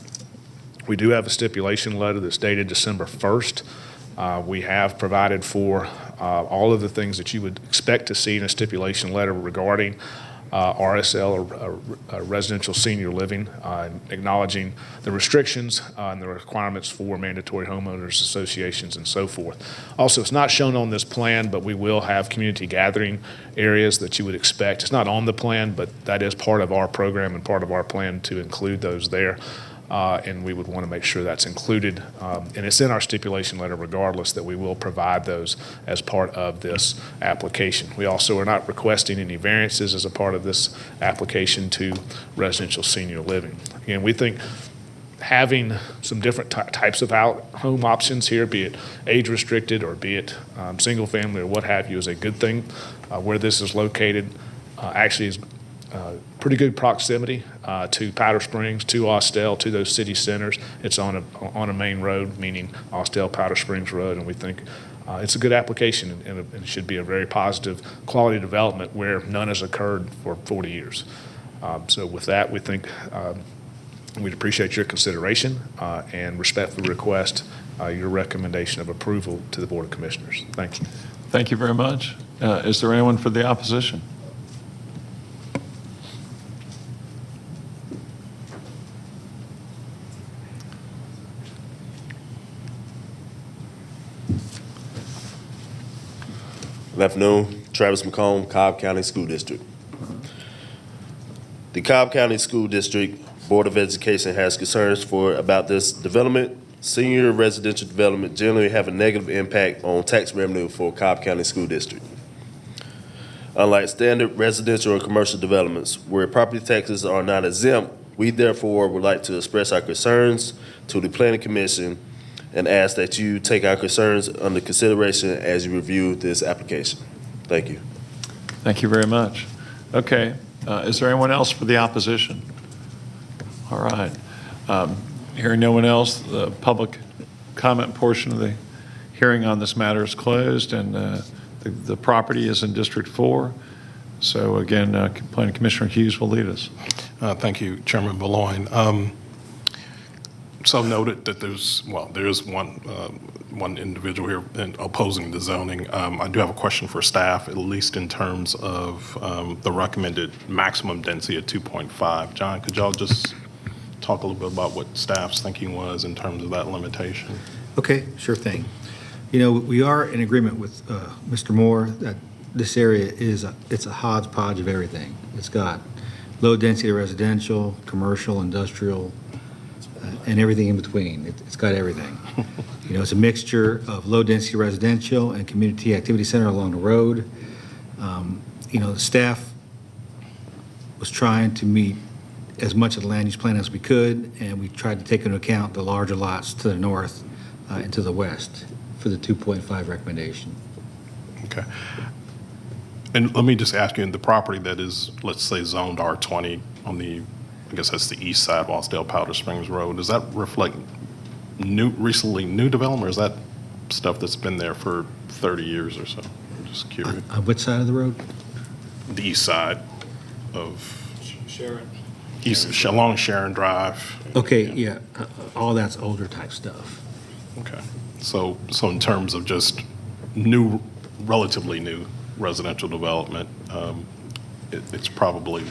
[SPEAKER 19] We do have a stipulation letter that's dated December 1st. We have provided for all of the things that you would expect to see in a stipulation letter regarding RSL, or residential senior living, acknowledging the restrictions and the requirements for mandatory homeowners associations and so forth. Also, it's not shown on this plan, but we will have community gathering areas that you would expect. It's not on the plan, but that is part of our program and part of our plan to include those there. And we would want to make sure that's included. And it's in our stipulation letter regardless that we will provide those as part of this application. We also are not requesting any variances as a part of this application to residential senior living. Again, we think having some different types of home options here, be it age restricted or be it single family or what have you, is a good thing. Where this is located actually is pretty good proximity to Powder Springs, to Austell, to those city centers. It's on a main road, meaning Austell Powder Springs Road, and we think it's a good application and it should be a very positive quality development where none has occurred for 40 years. So with that, we think we'd appreciate your consideration and respectfully request your recommendation of approval to the Board of Commissioners. Thank you.
[SPEAKER 1] Thank you very much. Is there anyone for the opposition?
[SPEAKER 7] Good afternoon. Travis McComb, Cobb County School District. The Cobb County School District Board of Education has concerns about this development. Senior residential development generally have a negative impact on tax revenue for Cobb County School District. Unlike standard residential or commercial developments where property taxes are not exempt, we therefore would like to express our concerns to the Planning Commission and ask that you take our concerns under consideration as you review this application. Thank you.
[SPEAKER 1] Thank you very much. Okay, is there anyone else for the opposition? All right. Hearing no one else, the public comment portion of the hearing on this matter is closed, and the property is in District 4. So again, Planning Commissioner Hughes will lead us.
[SPEAKER 9] Thank you, Chairman Baloin. So noted that there is one individual here opposing the zoning. I do have a question for staff, at least in terms of the recommended maximum density of 2.5. John, could y'all just talk a little bit about what staff's thinking was in terms of that limitation?
[SPEAKER 3] Okay, sure thing. You know, we are in agreement with Mr. Moore that this area it's a hodgepodge of everything. It's got low density residential, commercial, industrial, and everything in between. It's got everything. You know, it's a mixture of low-density residential and community activity center along the road. You know, the staff was trying to meet as much of the land use plan as we could, and we tried to take into account the larger lots to the north and to the west for the 2.5 recommendation.
[SPEAKER 9] Okay. And let me just ask you, in the property that is, let's say, zoned R20 on the I guess that's the east side, Wasdale Powder Springs Road. Does that reflect recently new development, or is that stuff that's been there for 30 years or so? I'm just curious.
[SPEAKER 3] Which side of the road?
[SPEAKER 9] The east side of
[SPEAKER 19] Sharon.
[SPEAKER 9] along Sharon Drive.
[SPEAKER 3] Okay, yeah, all that's older type stuff.
[SPEAKER 9] Okay. So in terms of just new, relatively new residential development, it's probably,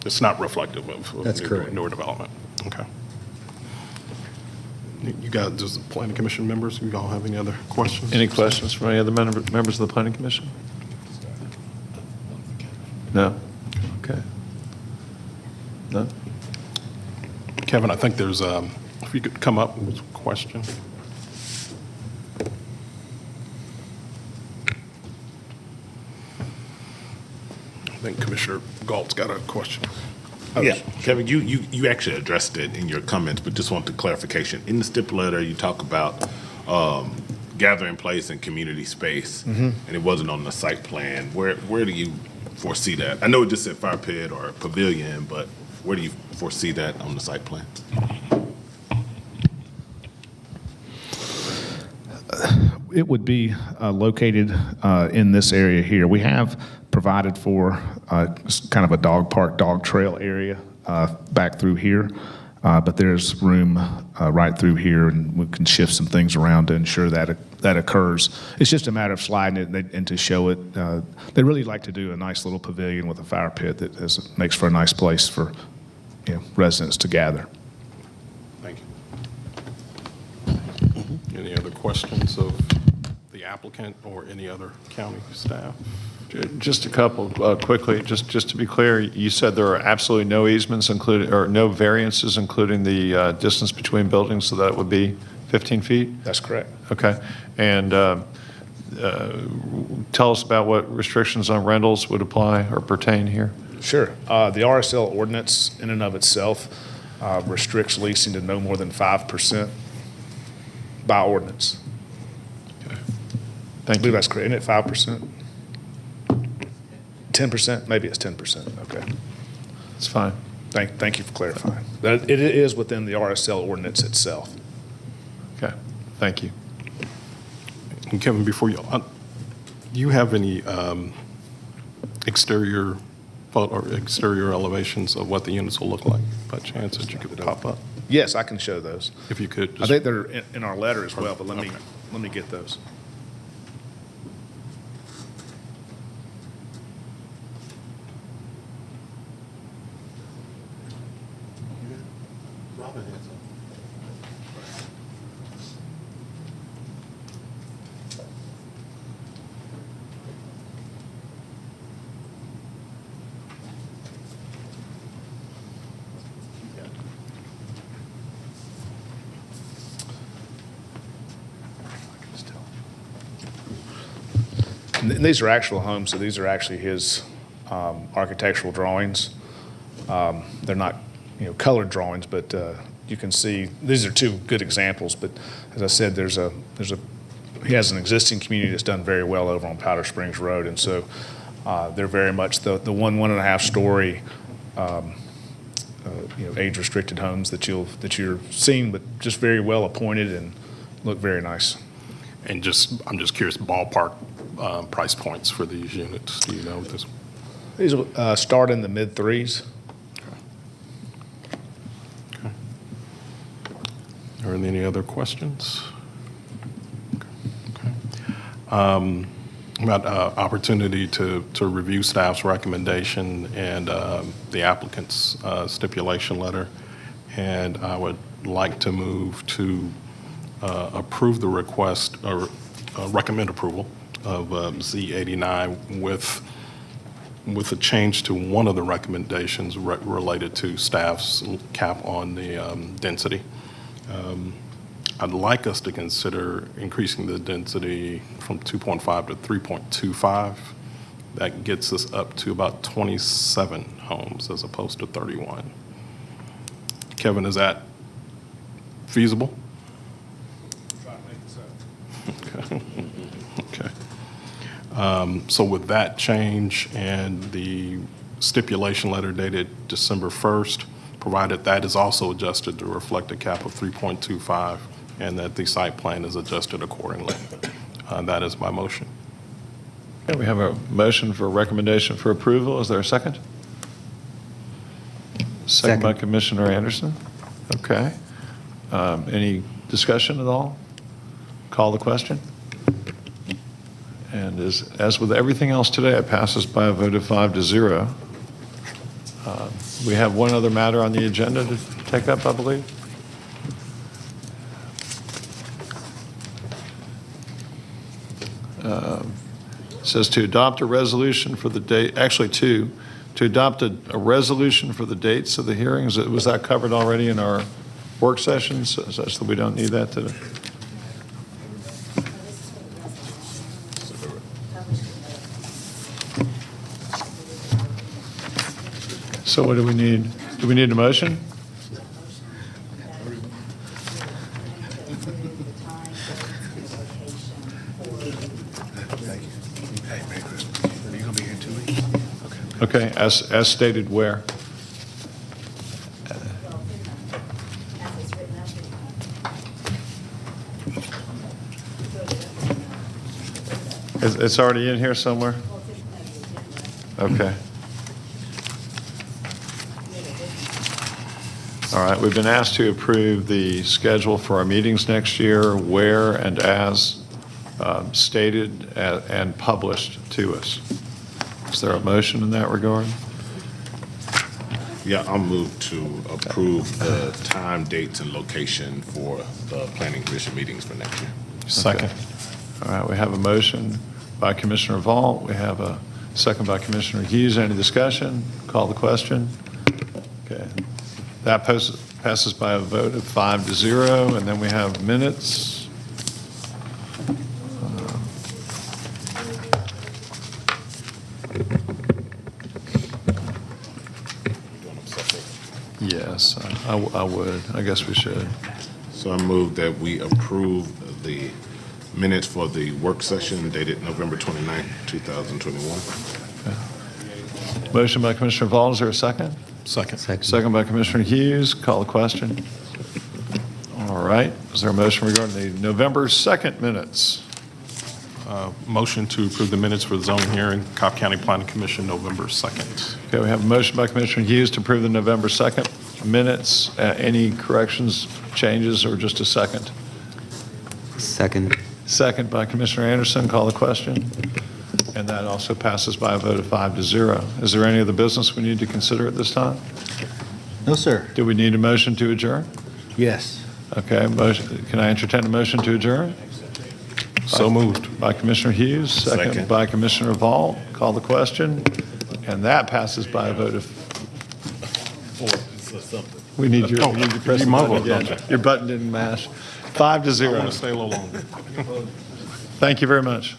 [SPEAKER 9] it's not reflective of
[SPEAKER 3] That's correct.
[SPEAKER 9] newer development. Okay. You guys, does the planning commission members, you all have any other questions?
[SPEAKER 1] Any questions from any other members of the planning commission? No? Okay. No?
[SPEAKER 9] Kevin, I think there's, if you could come up with a question. I think Commissioner Galt's got a question.
[SPEAKER 18] Yeah, Kevin, you actually addressed it in your comments, but just wanted clarification. In the stipulator, you talk about gathering place and community space, and it wasn't on the site plan. Where do you foresee that? I know it just said fire pit or pavilion, but where do you foresee that on the site plan?
[SPEAKER 19] It would be located in this area here. We have provided for kind of a dog park, dog trail area back through here, but there's room right through here, and we can shift some things around to ensure that that occurs. It's just a matter of sliding it and to show it. They really like to do a nice little pavilion with a fire pit that makes for a nice place for residents to gather.
[SPEAKER 9] Thank you. Any other questions of the applicant or any other county staff?
[SPEAKER 1] Just a couple quickly, just to be clear, you said there are absolutely no easements included, or no variances including the distance between buildings, so that would be 15 feet?
[SPEAKER 19] That's correct.
[SPEAKER 1] Okay. And tell us about what restrictions on rentals would apply or pertain here.
[SPEAKER 19] Sure. The RSL ordinance in and of itself restricts leasing to no more than 5% by ordinance.
[SPEAKER 1] Okay.
[SPEAKER 19] I
[SPEAKER 1] Thank
[SPEAKER 19] believe
[SPEAKER 1] you.
[SPEAKER 19] that's correct. Isn't it 5%? 10%? Maybe it's 10%. Okay.
[SPEAKER 1] It's fine.
[SPEAKER 19] Thank you for clarifying. That it is within the RSL ordinance itself.
[SPEAKER 1] Okay. Thank you.
[SPEAKER 9] And Kevin, before you, do you have any exterior elevations of what the units will look like by chance that you could pop up?
[SPEAKER 19] Yes, I can show those.
[SPEAKER 9] If you could.
[SPEAKER 19] I think they're in our letter as well, but let me get those. And these are actual homes, so these are actually his architectural drawings. They're not, colored drawings, but you can see these are two good examples. But as I said, he has an existing community that's done very well over on Powder Springs Road, and so they're very much the 1.5 story, age-restricted homes that you're seeing, but just very well appointed and look very nice.
[SPEAKER 9] And I'm just curious, ballpark price points for these units. Do you know this?
[SPEAKER 19] These will start in the mid-3s.
[SPEAKER 9] Okay. Are there any other questions? Okay. About opportunity to review staff's recommendation and the applicant's stipulation letter. And I would like to move to approve the request or recommend approval of Z89 with a change to one of the recommendations related to staff's cap on the density. I'd like us to consider increasing the density from 2.5 to 3.25. That gets us up to about 27 homes as opposed to 31. Kevin, is that feasible? Okay. Okay. So with that change and the stipulation letter dated December 1st, provided that is also adjusted to reflect a cap of 3.25 and that the site plan is adjusted accordingly. That is my motion.
[SPEAKER 1] Okay, we have a motion for recommendation for approval. Is there a second? Second by Commissioner Anderson. Okay. Any discussion at all? Call the question. And as with everything else today, it passes by a vote of 5-0. We have one other matter on the agenda to take up, I believe. It says to adopt a resolution for the date, actually two, to adopt a resolution for the dates of the hearings. Was that covered already in our work sessions, such that we don't need that today? So what do we need? Do we need a motion? Okay, as stated where? It's already in here somewhere? Okay. All right, we've been asked to approve the schedule for our meetings next year, where and as stated and published to us. Is there a motion in that regard?
[SPEAKER 18] Yeah, I'll move to approve the time, dates, and location for the planning commission meetings for next year.
[SPEAKER 1] Second. All right, we have a motion by Commissioner Vaught. We have a second by Commissioner Hughes. Any discussion? Call the question. Okay. That passes by a vote of 5-0, and then we have minutes. Yes, I would. I guess we should.
[SPEAKER 18] So I move that we approve the minutes for the work session dated November 29th, 2021.
[SPEAKER 1] Motion by Commissioner Vaught. Is there a second?
[SPEAKER 9] Second.
[SPEAKER 1] Second by Commissioner Hughes. Call the question. All right. Is there a motion regarding the November 2nd minutes?
[SPEAKER 9] Motion to approve the minutes for the zoning hearing, Cobb County Planning Commission, November 2nd.
[SPEAKER 1] Okay, we have a motion by Commissioner Hughes to approve the November 2nd minutes. Any corrections, changes, or just a second?
[SPEAKER 10] Second.
[SPEAKER 1] Second by Commissioner Anderson. Call the question. And that also passes by a vote of 5-0. Is there any other business we need to consider at this time?
[SPEAKER 3] No, sir.
[SPEAKER 1] Do we need a motion to adjourn?
[SPEAKER 3] Yes.
[SPEAKER 1] Okay, motion, can I entertain a motion to adjourn?
[SPEAKER 9] So moved.
[SPEAKER 1] By Commissioner Hughes, second by Commissioner Vaught. Call the question, and that passes by a vote of. We need your press the button again. Your button didn't mash. 5-0.
[SPEAKER 9] I want to stay a little longer.
[SPEAKER 1] Thank you very much.